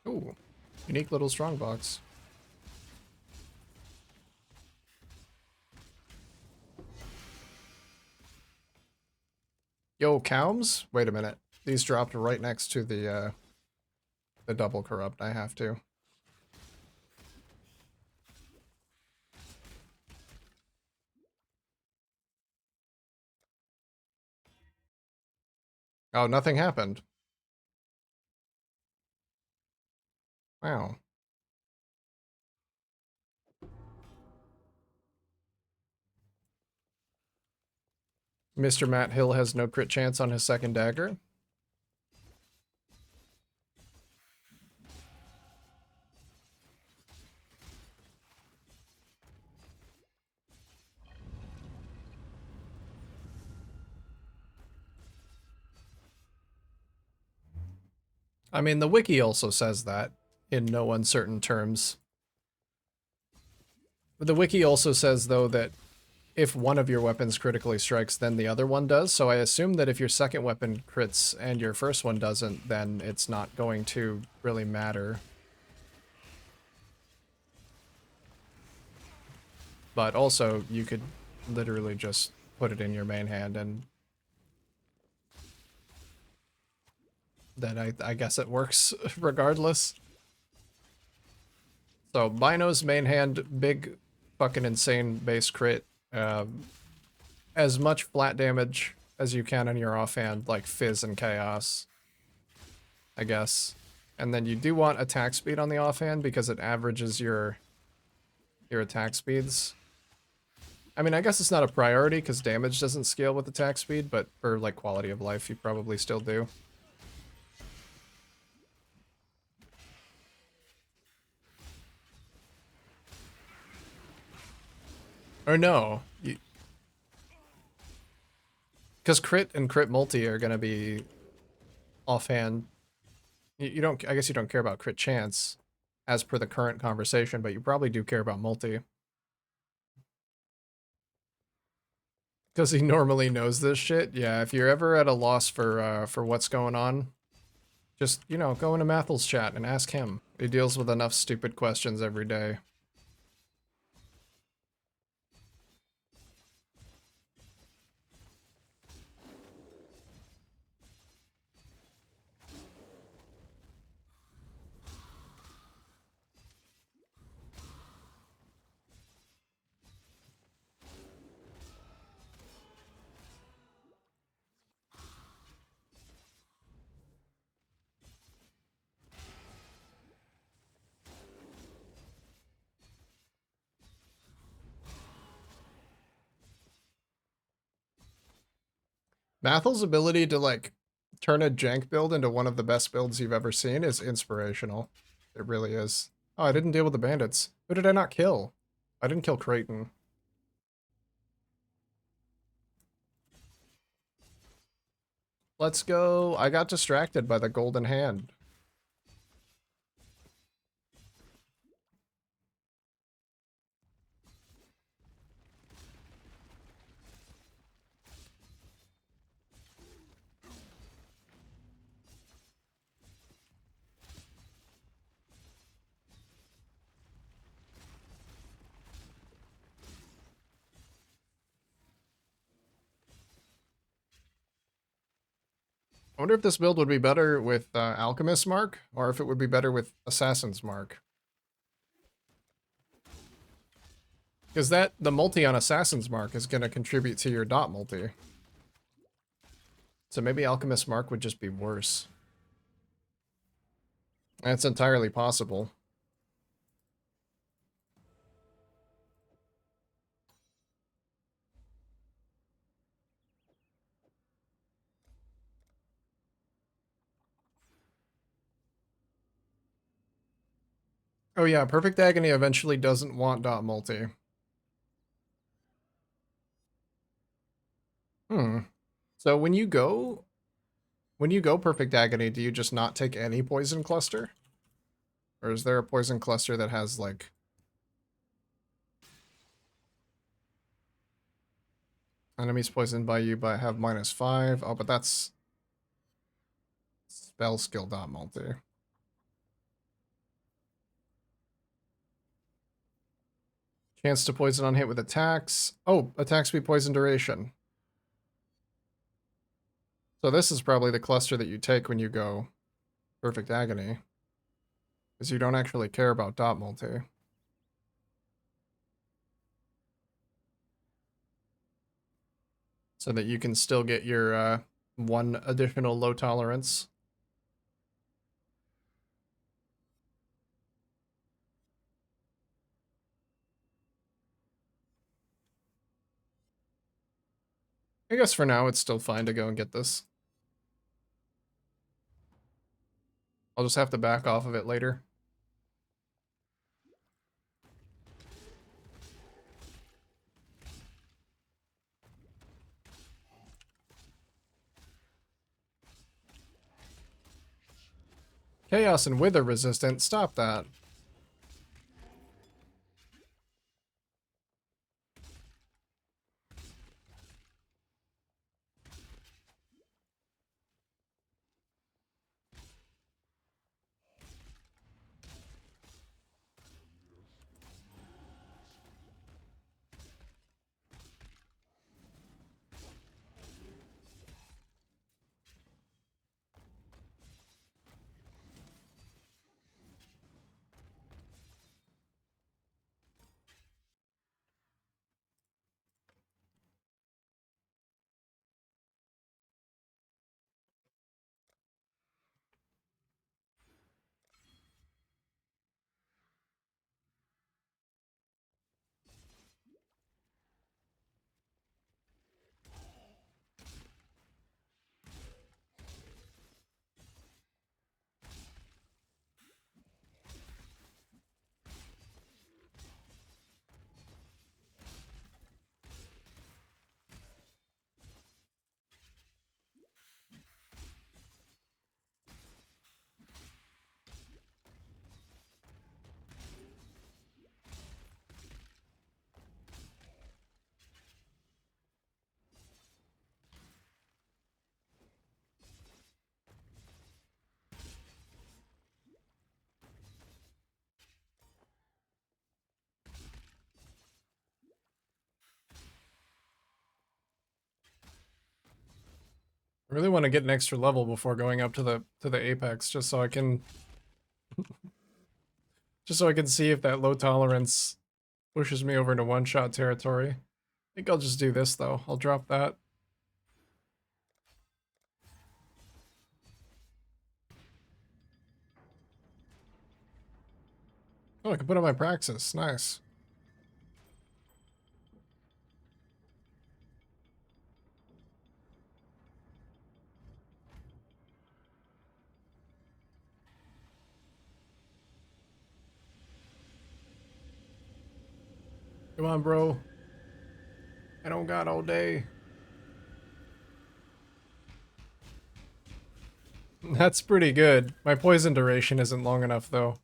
Ooh, unique little strongbox. Yo, Cows? Wait a minute. These dropped right next to the double corrupt. I have to. Oh, nothing happened. Wow. Mr. Matt Hill has no crit chance on his second dagger. I mean, the wiki also says that in no uncertain terms. The wiki also says, though, that if one of your weapons critically strikes, then the other one does. So I assume that if your second weapon crits and your first one doesn't, then it's not going to really matter. But also, you could literally just put it in your main hand, and then I guess it works regardless. So Bino's main hand, big fucking insane base crit. As much flat damage as you can on your offhand, like Fizz and Chaos, I guess. And then you do want attack speed on the offhand because it averages your attack speeds. I mean, I guess it's not a priority because damage doesn't scale with attack speed, but for like quality of life, you probably still do. Or no, because crit and crit multi are gonna be offhand. You don't. I guess you don't care about crit chance, as per the current conversation, but you probably do care about multi. Because he normally knows this shit. Yeah, if you're ever at a loss for what's going on, just, you know, go into Mathel's chat and ask him. He deals with enough stupid questions every day. Mathel's ability to, like, turn a jank build into one of the best builds you've ever seen is inspirational. It really is. Oh, I didn't deal with the bandits. Who did I not kill? I didn't kill Creighton. Let's go. I got distracted by the golden hand. I wonder if this build would be better with Alchemist Mark, or if it would be better with Assassin's Mark. Because the multi on Assassin's Mark is going to contribute to your dot multi. So maybe Alchemist Mark would just be worse. That's entirely possible. Oh yeah, Perfect Agony eventually doesn't want dot multi. Hmm. So when you go Perfect Agony, do you just not take any poison cluster? Or is there a poison cluster that has like enemies poisoned by you but have -5? Oh, but that's spell skill dot multi. Chance to poison on hit with attacks. Oh, attack speed poison duration. So this is probably the cluster that you take when you go Perfect Agony. Because you don't actually care about dot multi. So that you can still get your one additional low tolerance. I guess for now it's still fine to go and get this. I'll just have to back off of it later. Chaos and Wither resistant, stop that. I really want to get an extra level before going up to the apex, just so I can see if that low tolerance pushes me over into one-shot territory. I think I'll just do this though. I'll drop that. Oh, I can put on my Praxis. Nice. Come on, bro. I don't got all day. That's pretty good. My poison duration isn't long enough though.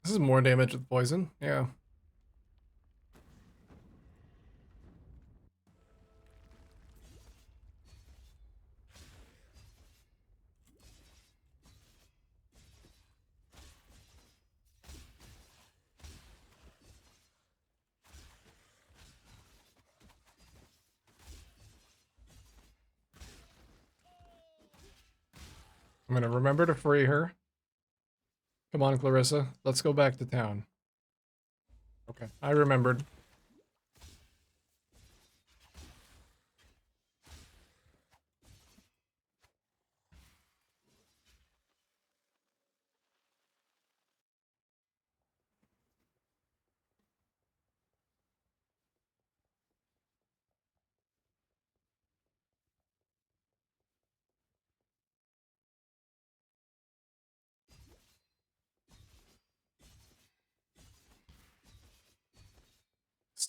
This is more damage with poison. Yeah. I'm gonna remember to free her. Come on, Clarissa. Let's go back to town. Okay, I remembered.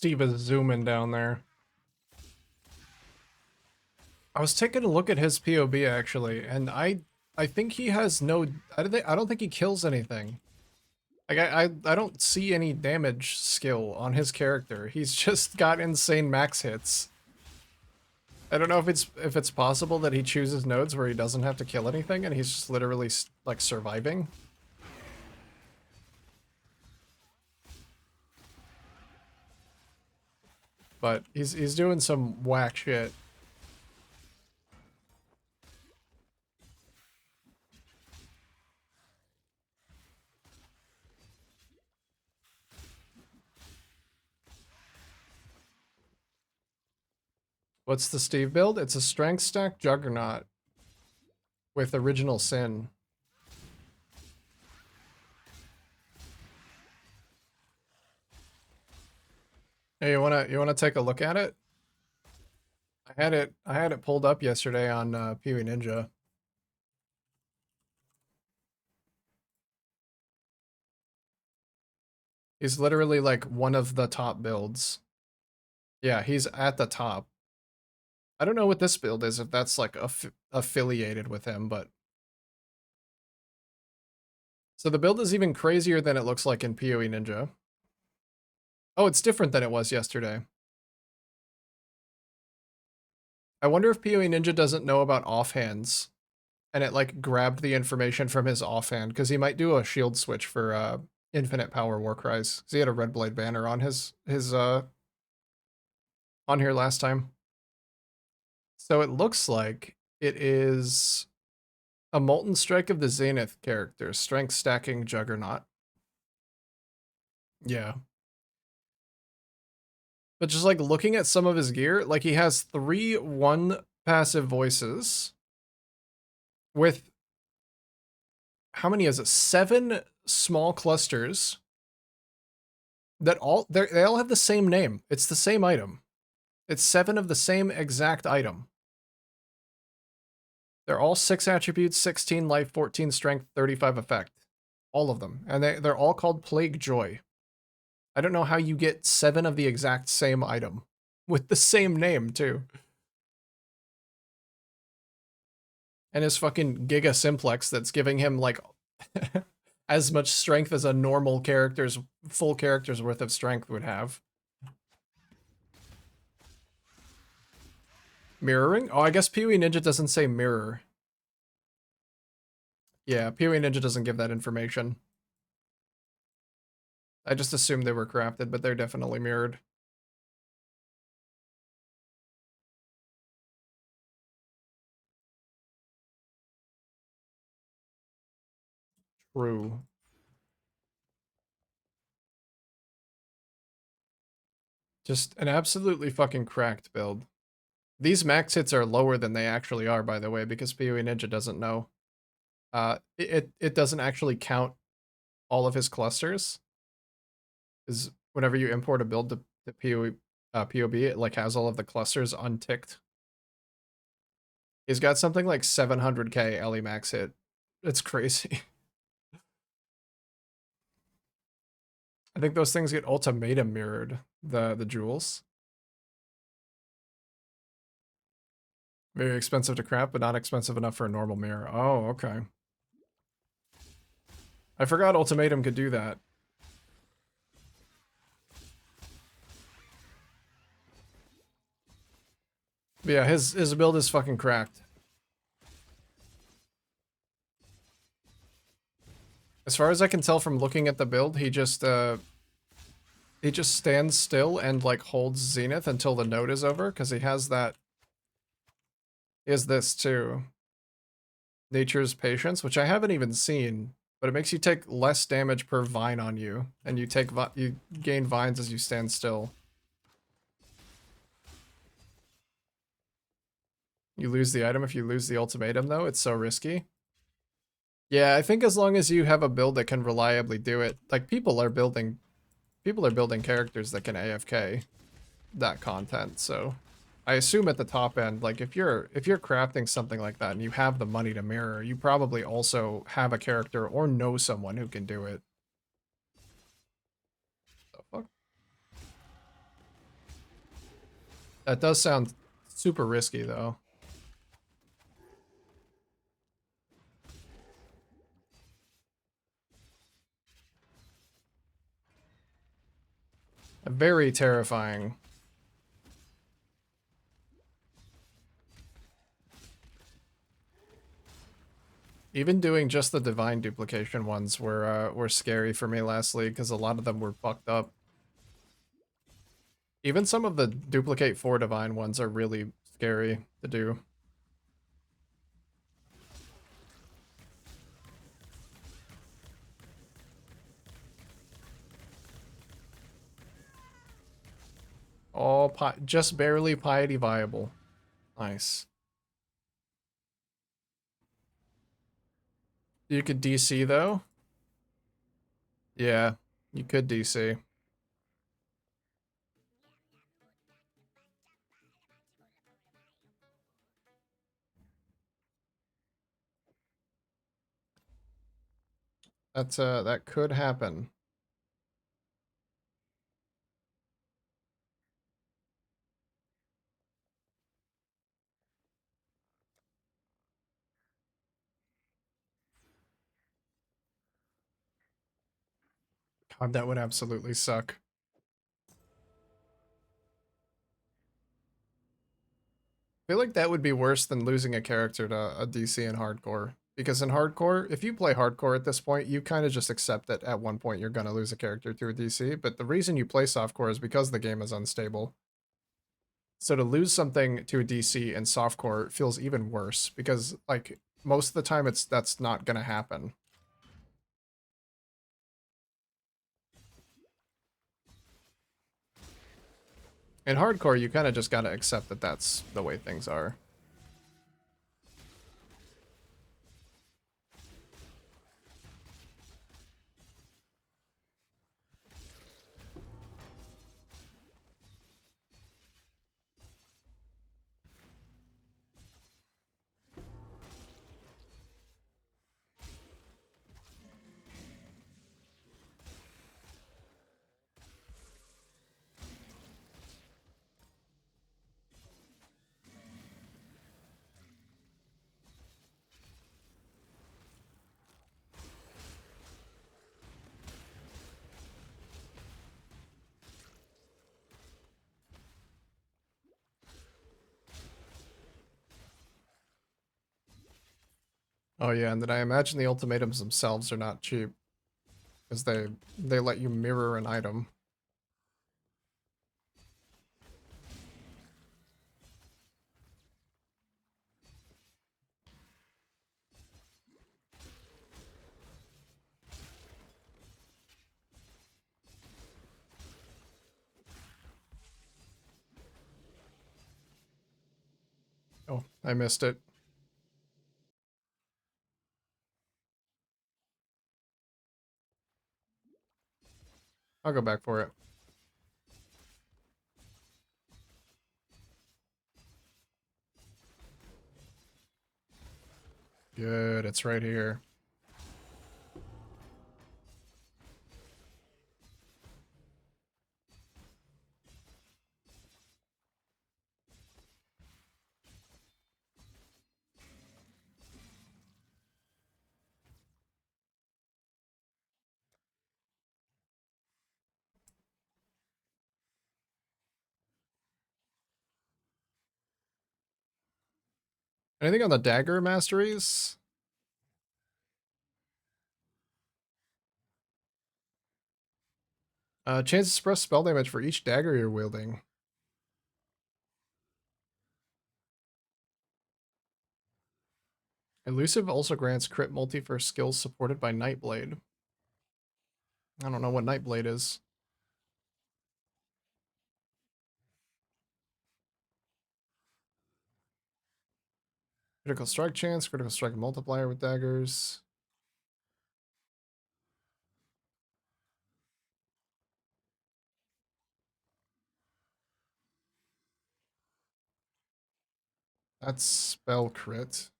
Steve is zooming down there. I was taking a look at his POB actually, and I think he has no. I don't think he kills anything. Like I don't see any damage skill on his character. He's just got insane max hits. I don't know if it's possible that he chooses nodes where he doesn't have to kill anything and he's just literally like surviving. But he's doing some whack shit. What's the Steve build? It's a strength stack juggernaut with original sin. Hey, you wanna take a look at it? I had it pulled up yesterday on Pee-wee Ninja. He's literally like one of the top builds. Yeah, he's at the top. I don't know what this build is, if that's like affiliated with him, but... So the build is even crazier than it looks like in PoE Ninja. Oh, it's different than it was yesterday. I wonder if PoE Ninja doesn't know about offhands, and it like grabbed the information from his offhand, because he might do a shield switch for Infinite Power Warcries. Because he had a Red Blade banner on his on here last time. So it looks like it is a Molten Strike of the Zenith character, strength stacking juggernaut. Yeah. But just like looking at some of his gear, like he has 3 1 passive voices with how many is it? 7 small clusters that they all have the same name. It's the same item. It's 7 of the same exact item. They're all 6 attributes, 16 life, 14 strength, 35 effect. All of them. And they're all called Plague Joy. I don't know how you get 7 of the exact same item with the same name too. And his fucking Giga Simplex that's giving him like as much strength as a normal character's full character's worth of strength would have. Mirroring? Oh, I guess Pee-wee Ninja doesn't say mirror. Yeah, Pee-wee Ninja doesn't give that information. I just assumed they were crafted, but they're definitely mirrored. True. Just an absolutely fucking cracked build. These max hits are lower than they actually are, by the way, because Pee-wee Ninja doesn't know. It doesn't actually count all of his clusters. Is whenever you import a build to POB, it like has all of the clusters unticked. He's got something like 700k LE max hit. It's crazy. I think those things get ultimatum mirrored, the jewels. Very expensive to craft, but not expensive enough for a normal mirror. Oh, okay. I forgot ultimatum could do that. But yeah, his build is fucking cracked. As far as I can tell from looking at the build, he just stands still and like holds Zenith until the node is over, because he has that. He has this too. Nature's Patience, which I haven't even seen, but it makes you take less damage per vine on you, and you gain vines as you stand still. You lose the item if you lose the ultimatum, though. It's so risky. Yeah, I think as long as you have a build that can reliably do it, like people are building characters that can AFK that content. So I assume at the top end, like if you're crafting something like that and you have the money to mirror, you probably also have a character or know someone who can do it. The fuck? That does sound super risky, though. Very terrifying. Even doing just the divine duplication ones were scary for me last league because a lot of them were fucked up. Even some of the duplicate 4 divine ones are really scary to do. All just barely piety viable. Nice. You could DC though? Yeah, you could DC. That could happen. God, that would absolutely suck. I feel like that would be worse than losing a character to a DC in hardcore. Because in hardcore, if you play hardcore at this point, you kind of just accept that at one point you're going to lose a character to a DC. But the reason you play softcore is because the game is unstable. So to lose something to a DC in softcore feels even worse because like most of the time that's not going to happen. In hardcore, you kind of just got to accept that that's the way things are. Oh yeah, and then I imagine the ultimatums themselves are not cheap because they let you mirror an item. Oh, I missed it. I'll go back for it. Good, it's right here. Anything on the dagger masteries? Chance to suppress spell damage for each dagger you're wielding. Elusive also grants crit multi for skills supported by Nightblade. I don't know what Nightblade is. Critical strike chance, critical strike multiplier with daggers. That's spell crit.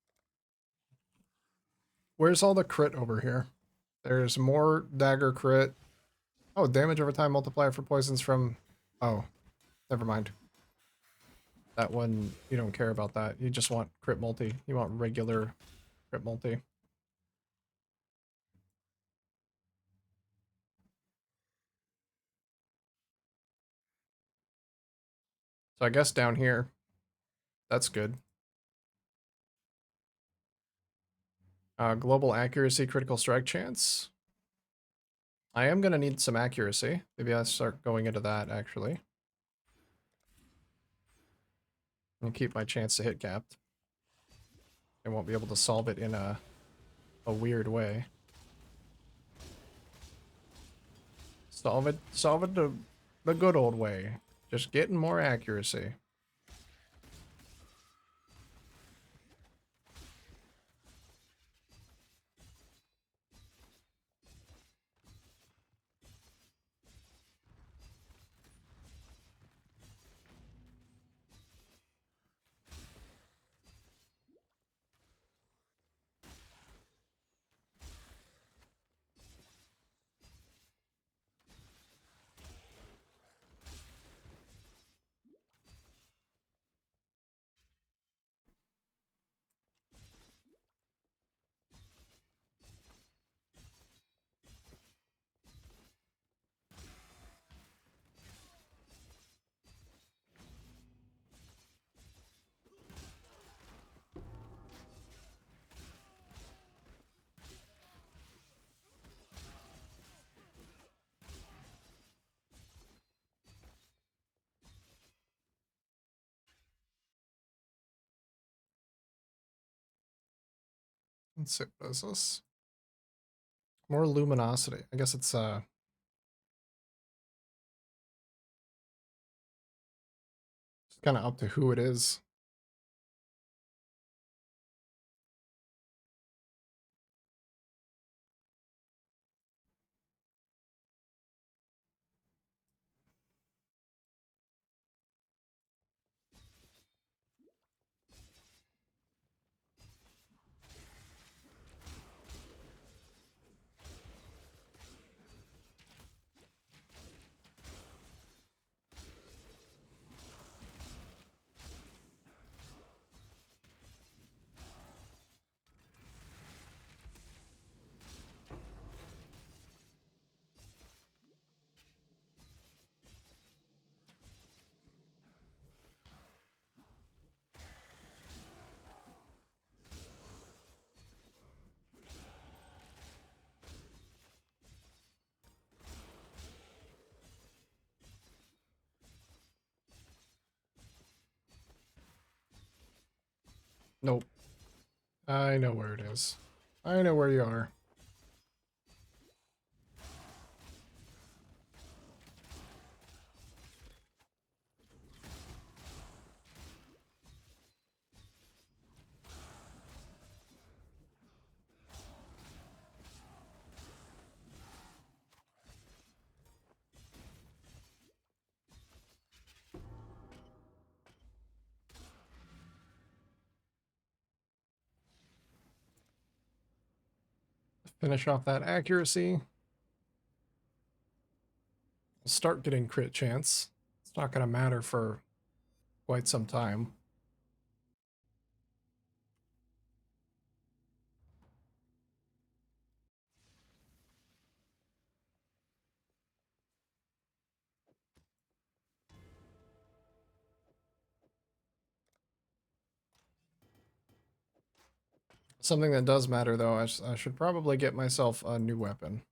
Where's all the crit over here? There's more dagger crit. Oh, damage over time multiplier for poisons from... Oh, never mind. That one, you don't care about that. You just want crit multi. You want regular crit multi. So I guess down here, that's good. Global accuracy, critical strike chance. I am going to need some accuracy. Maybe I'll start going into that, actually. And keep my chance to hit capped. I won't be able to solve it in a weird way. Solve it the good old way. Just getting more accuracy. Let's see, what is this? More luminosity. I guess it's kind of up to who it is. Nope. I know where it is. I know where you are. Finish off that accuracy. Start getting crit chance. It's not going to matter for quite some time. Something that does matter, though, I should probably get myself a new weapon.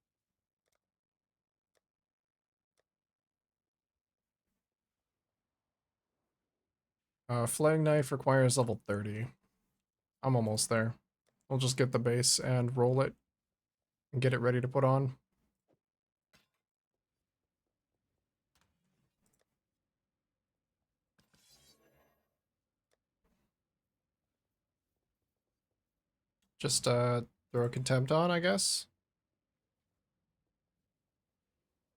Flaying knife requires level 30. I'm almost there. We'll just get the base and roll it and get it ready to put on. Just throw a contempt on, I guess.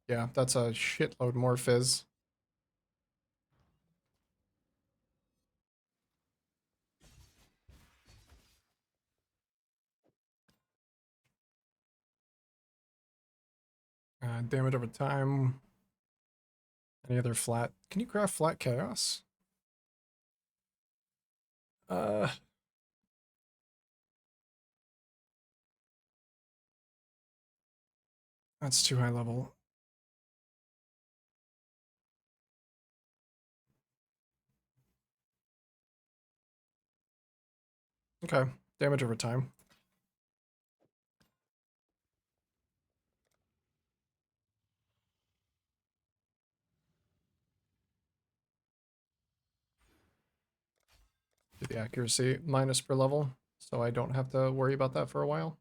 Yeah, that's a shitload more fizz. Damage over time. Any other flat? Can you craft flat chaos? Uh, that's too high level. Okay, damage over time. Do the accuracy minus per level, so I don't have to worry about that for a while.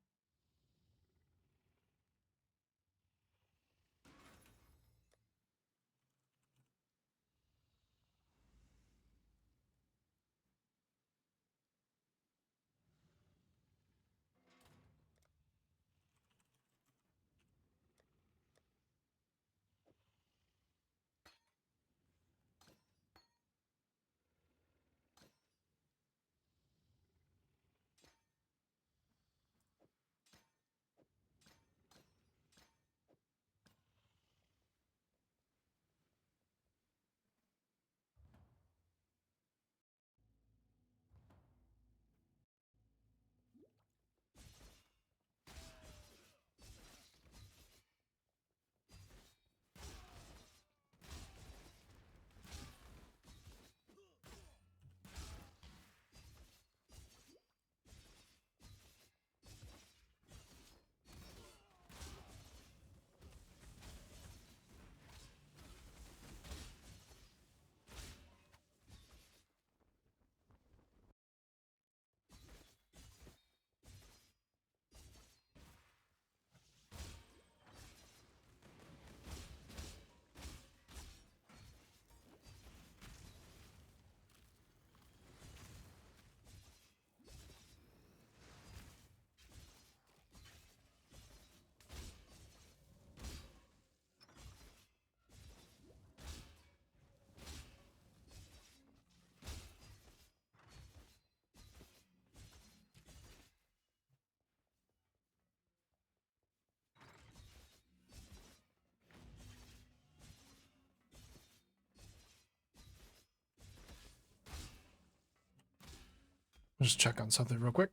I'll just check on something real quick.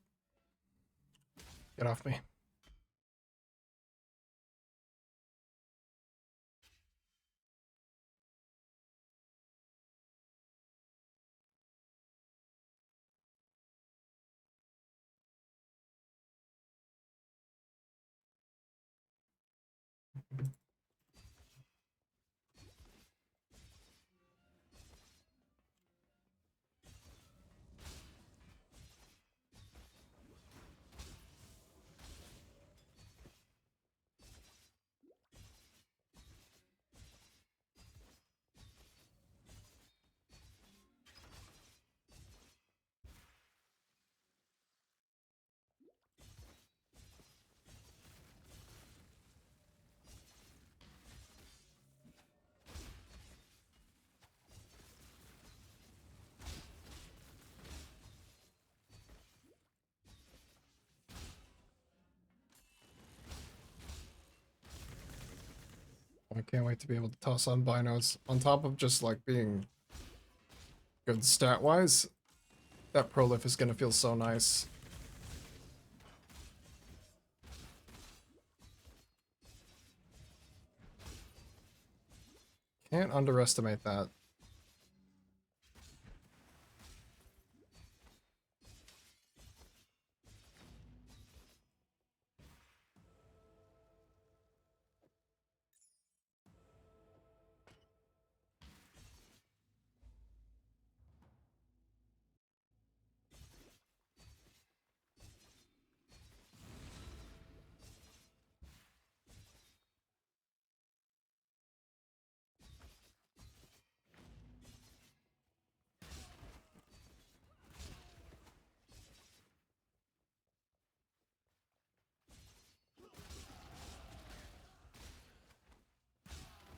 Get off me. I can't wait to be able to toss on binos. On top of just like being good stat wise, that prolif is gonna feel so nice. Can't underestimate that.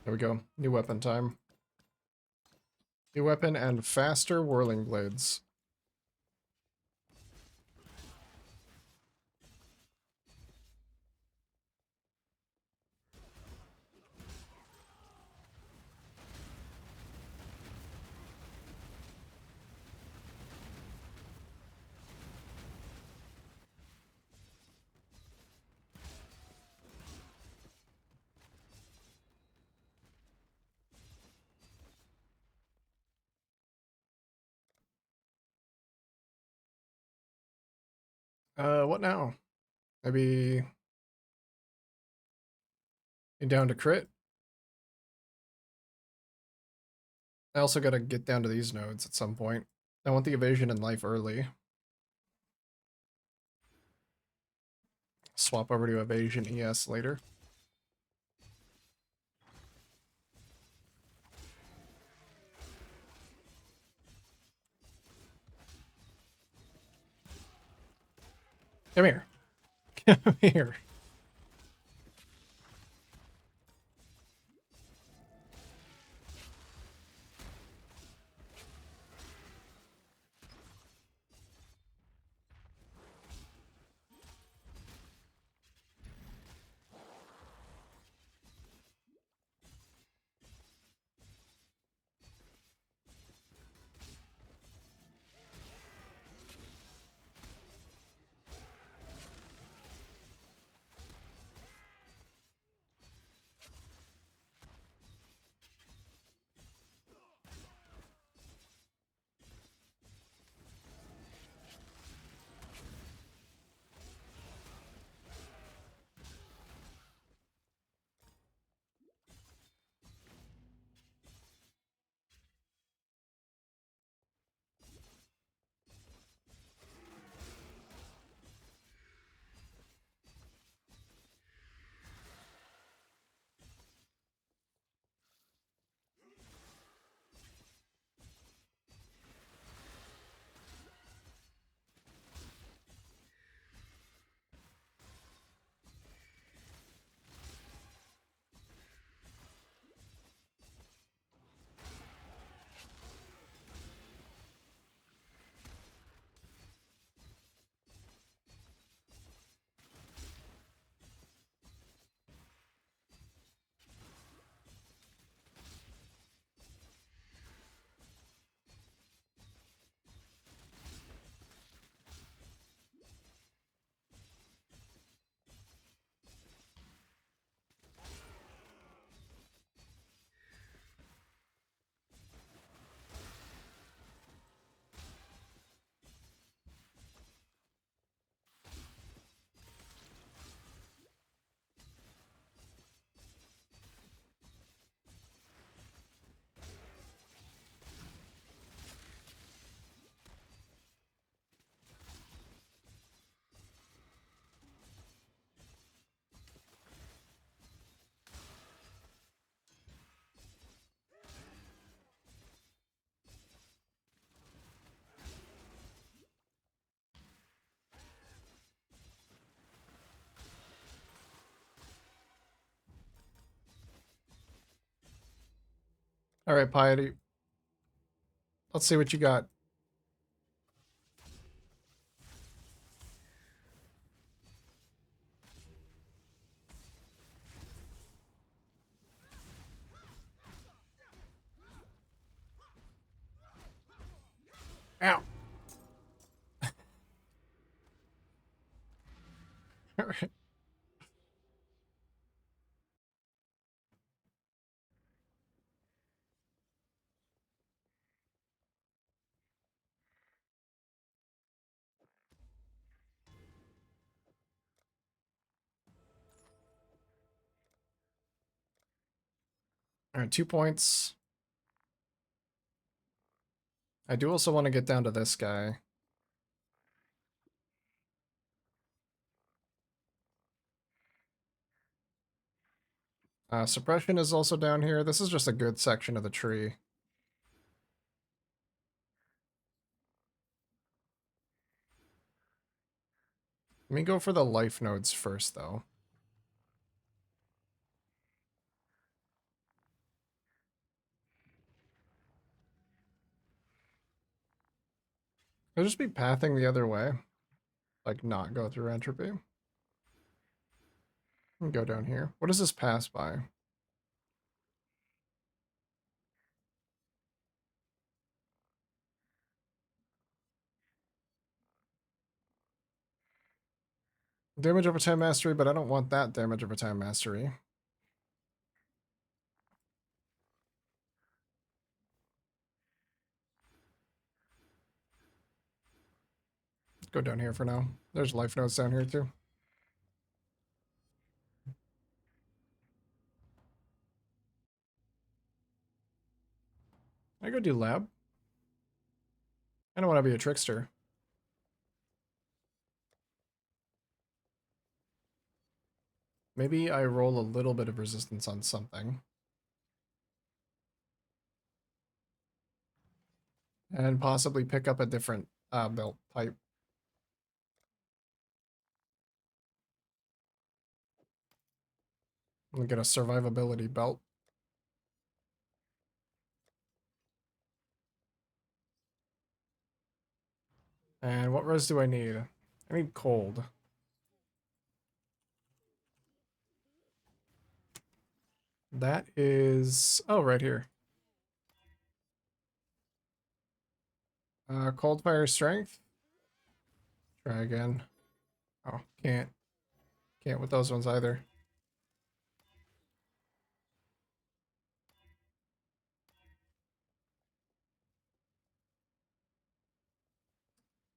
There we go. New weapon time. New weapon and faster whirling blades. What now? Maybe down to crit. I also gotta get down to these nodes at some point. I want the evasion and life early. Swap over to evasion ES later. Come here. Come here. All right, Piety. Let's see what you got. Ow. All right. All right, 2 points. I do also want to get down to this guy. Suppression is also down here. This is just a good section of the tree. Let me go for the life nodes first, though. I'll just be pathing the other way. Like, not go through entropy. And go down here. What does this pass by? Damage over time mastery, but I don't want that damage over time mastery. go down here for now. There's life nodes down here too. Can I go do lab? I don't want to be a trickster. Maybe I roll a little bit of resistance on something. And possibly pick up a different belt type. And get a survivability belt. And what res do I need? I need cold. That is... oh, right here. Cold fire strength. Try again. Oh, can't. Can't with those ones either.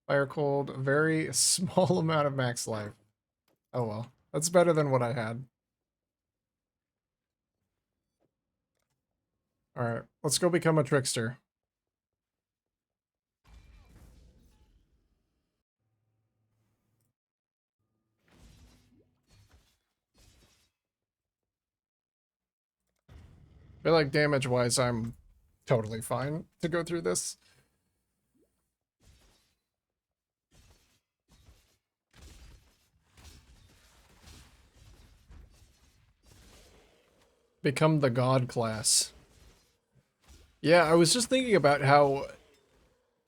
Fire cold, very small amount of max life. Oh well. That's better than what I had. Alright, let's go become a trickster. I feel like damage-wise, I'm totally fine to go through this. Become the god class. Yeah, I was just thinking about how,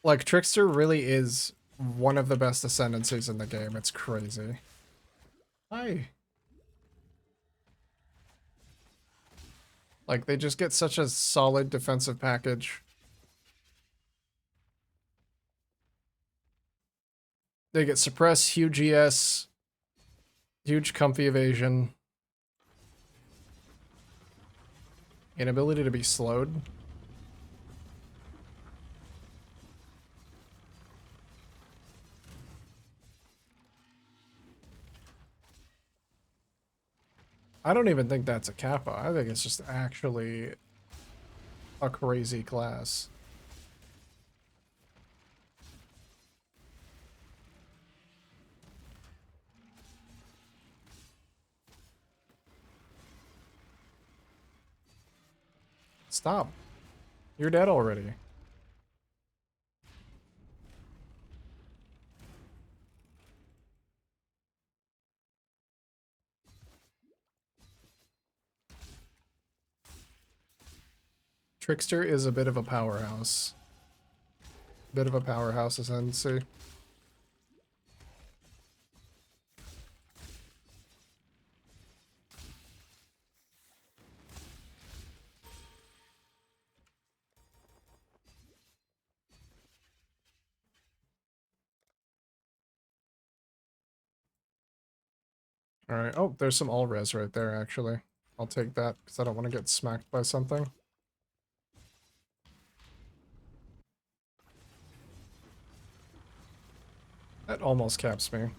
like, Trickster really is one of the best ascendancies in the game. It's crazy. Hi. Like, they just get such a solid defensive package. They get suppress, huge ES, huge comfy evasion, inability to be slowed. I don't even think that's a Kappa. I think it's just actually a crazy class. Stop. You're dead already. Trickster is a bit of a powerhouse. Bit of a powerhouse ascendancy. Alright. Oh, there's some all res right there, actually. I'll take that, because I don't want to get smacked by something. That almost caps me.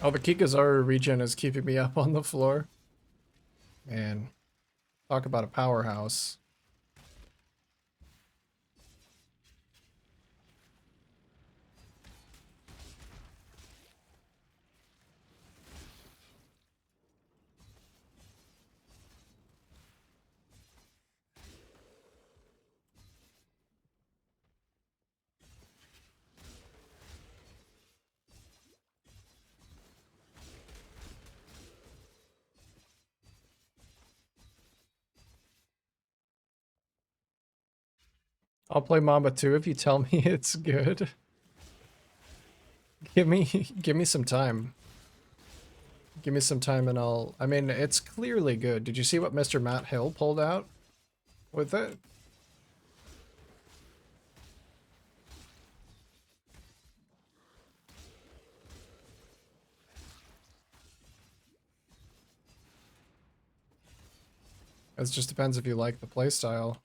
Oh, the Kikazaru regen is keeping me up on the floor. Man, talk about a powerhouse. I'll play Mamba too if you tell me it's good. Give me give me some time. Give me some time and I'll I mean it's clearly good. Did you see what Mr. Matt Hill pulled out with it? It just depends if you like the playstyle.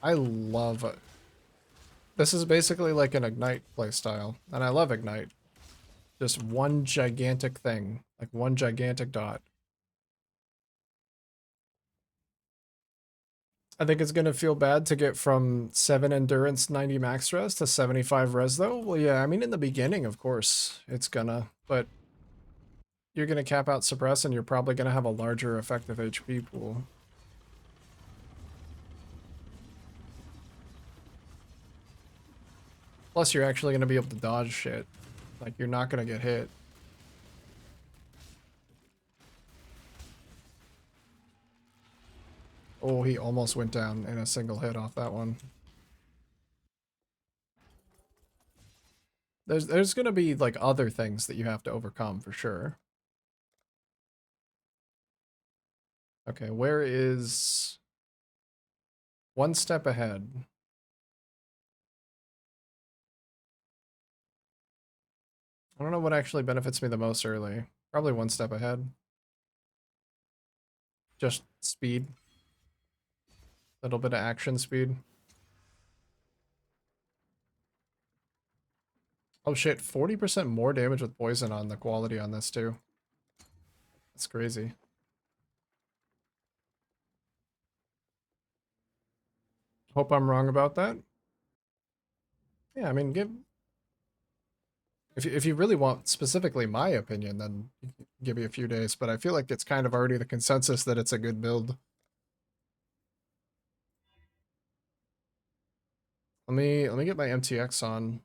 I love it. This is basically like an Ignite playstyle, and I love Ignite. Just one gigantic thing, like one gigantic dot. I think it's gonna feel bad to get from 7 endurance, 90 max res to 75 res though. Well, yeah, I mean in the beginning, of course, it's gonna, but you're gonna cap out suppress and you're probably gonna have a larger effective HP pool. Plus, you're actually gonna be able to dodge shit. Like, you're not gonna get hit. Oh, he almost went down in a single hit off that one. There's gonna be like other things that you have to overcome for sure. Okay, where is one step ahead? I don't know what actually benefits me the most early. Probably one step ahead. Just speed. A little bit of action speed. Oh shit, 40% more damage with poison on the quality on this too. That's crazy. Hope I'm wrong about that. Yeah, I mean, if you really want specifically my opinion, then give me a few days. But I feel like it's kind of already the consensus that it's a good build. Let me get my MTX on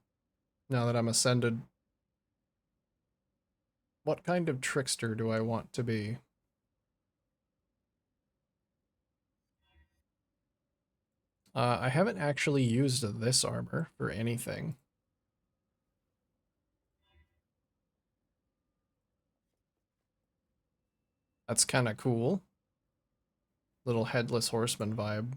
now that I'm ascended. What kind of trickster do I want to be? I haven't actually used this armor for anything. That's kind of cool. Little headless horseman vibe.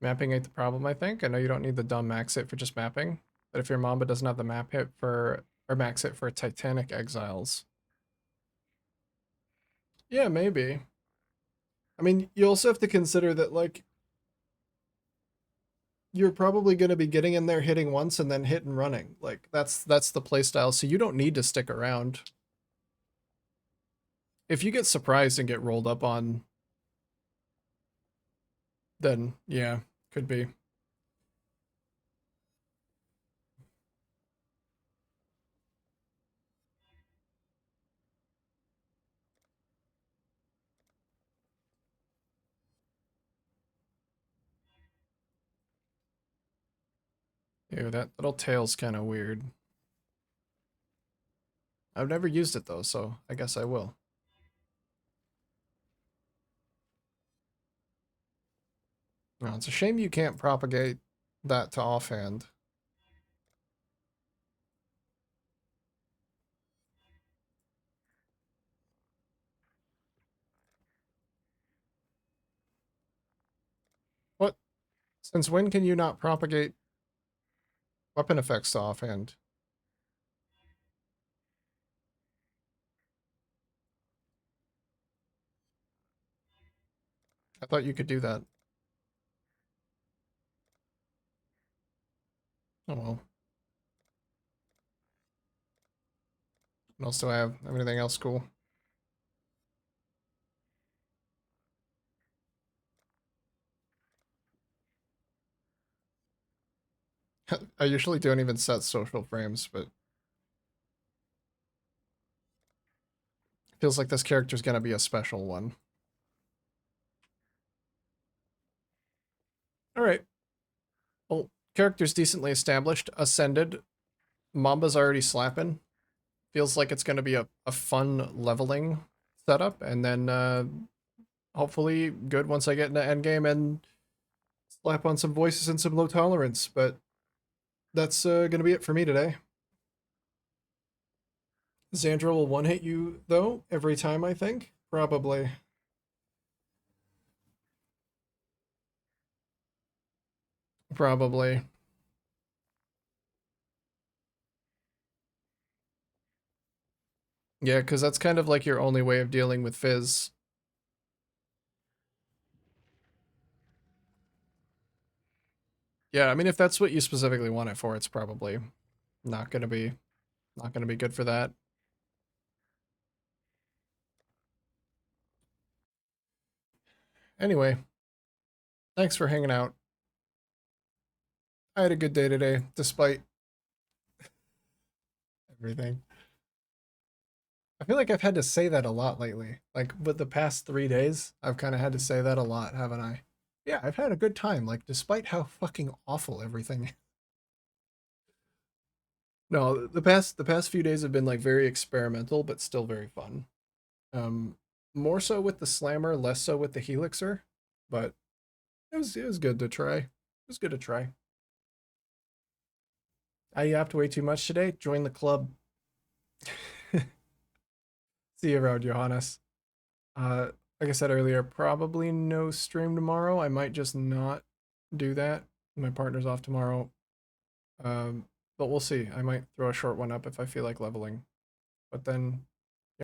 Mapping ain't the problem, I think. I know you don't need the dumb max hit for just mapping, but if your Mamba doesn't have the map hit for, or max hit for Titanic Exiles. Yeah, maybe. I mean, you also have to consider that, like, you're probably going to be getting in there hitting once and then hit and running. Like, that's the playstyle, so you don't need to stick around. If you get surprised and get rolled up on, then yeah, could be. Ew, that little tail's kind of weird. I've never used it though, so I guess I will. No, it's a shame you can't propagate that to offhand. What? Since when can you not propagate weapon effects to offhand? I thought you could do that. Oh well. What else do I have? Anything else cool? I usually don't even set social frames, but feels like this character's gonna be a special one. Alright. Well, character's decently established. Ascended. Mamba's already slapping. Feels like it's going to be a fun leveling setup, and then hopefully good once I get into endgame and slap on some voices and some low tolerance. But that's going to be it for me today. Xandra will one hit you though every time, I think. Probably. Probably. Yeah, because that's kind of like your only way of dealing with Fizz. Yeah, I mean if that's what you specifically want it for, it's probably not gonna be not gonna be good for that. Anyway, thanks for hanging out. I had a good day today, despite everything. I feel like I've had to say that a lot lately. Like with the past 3 days, I've kind of had to say that a lot, haven't I? Yeah, I've had a good time, like despite how fucking awful everything. No, the past few days have been like very experimental, but still very fun. Um, More so with the slammer, less so with the helixer, but it was good to try. It was good to try. I yapped way too much today. Join the club. See you around, Johannes. Like I said earlier, probably no stream tomorrow. I might just not do that. My partner's off tomorrow. But we'll see. I might throw a short one up if I feel like leveling. But then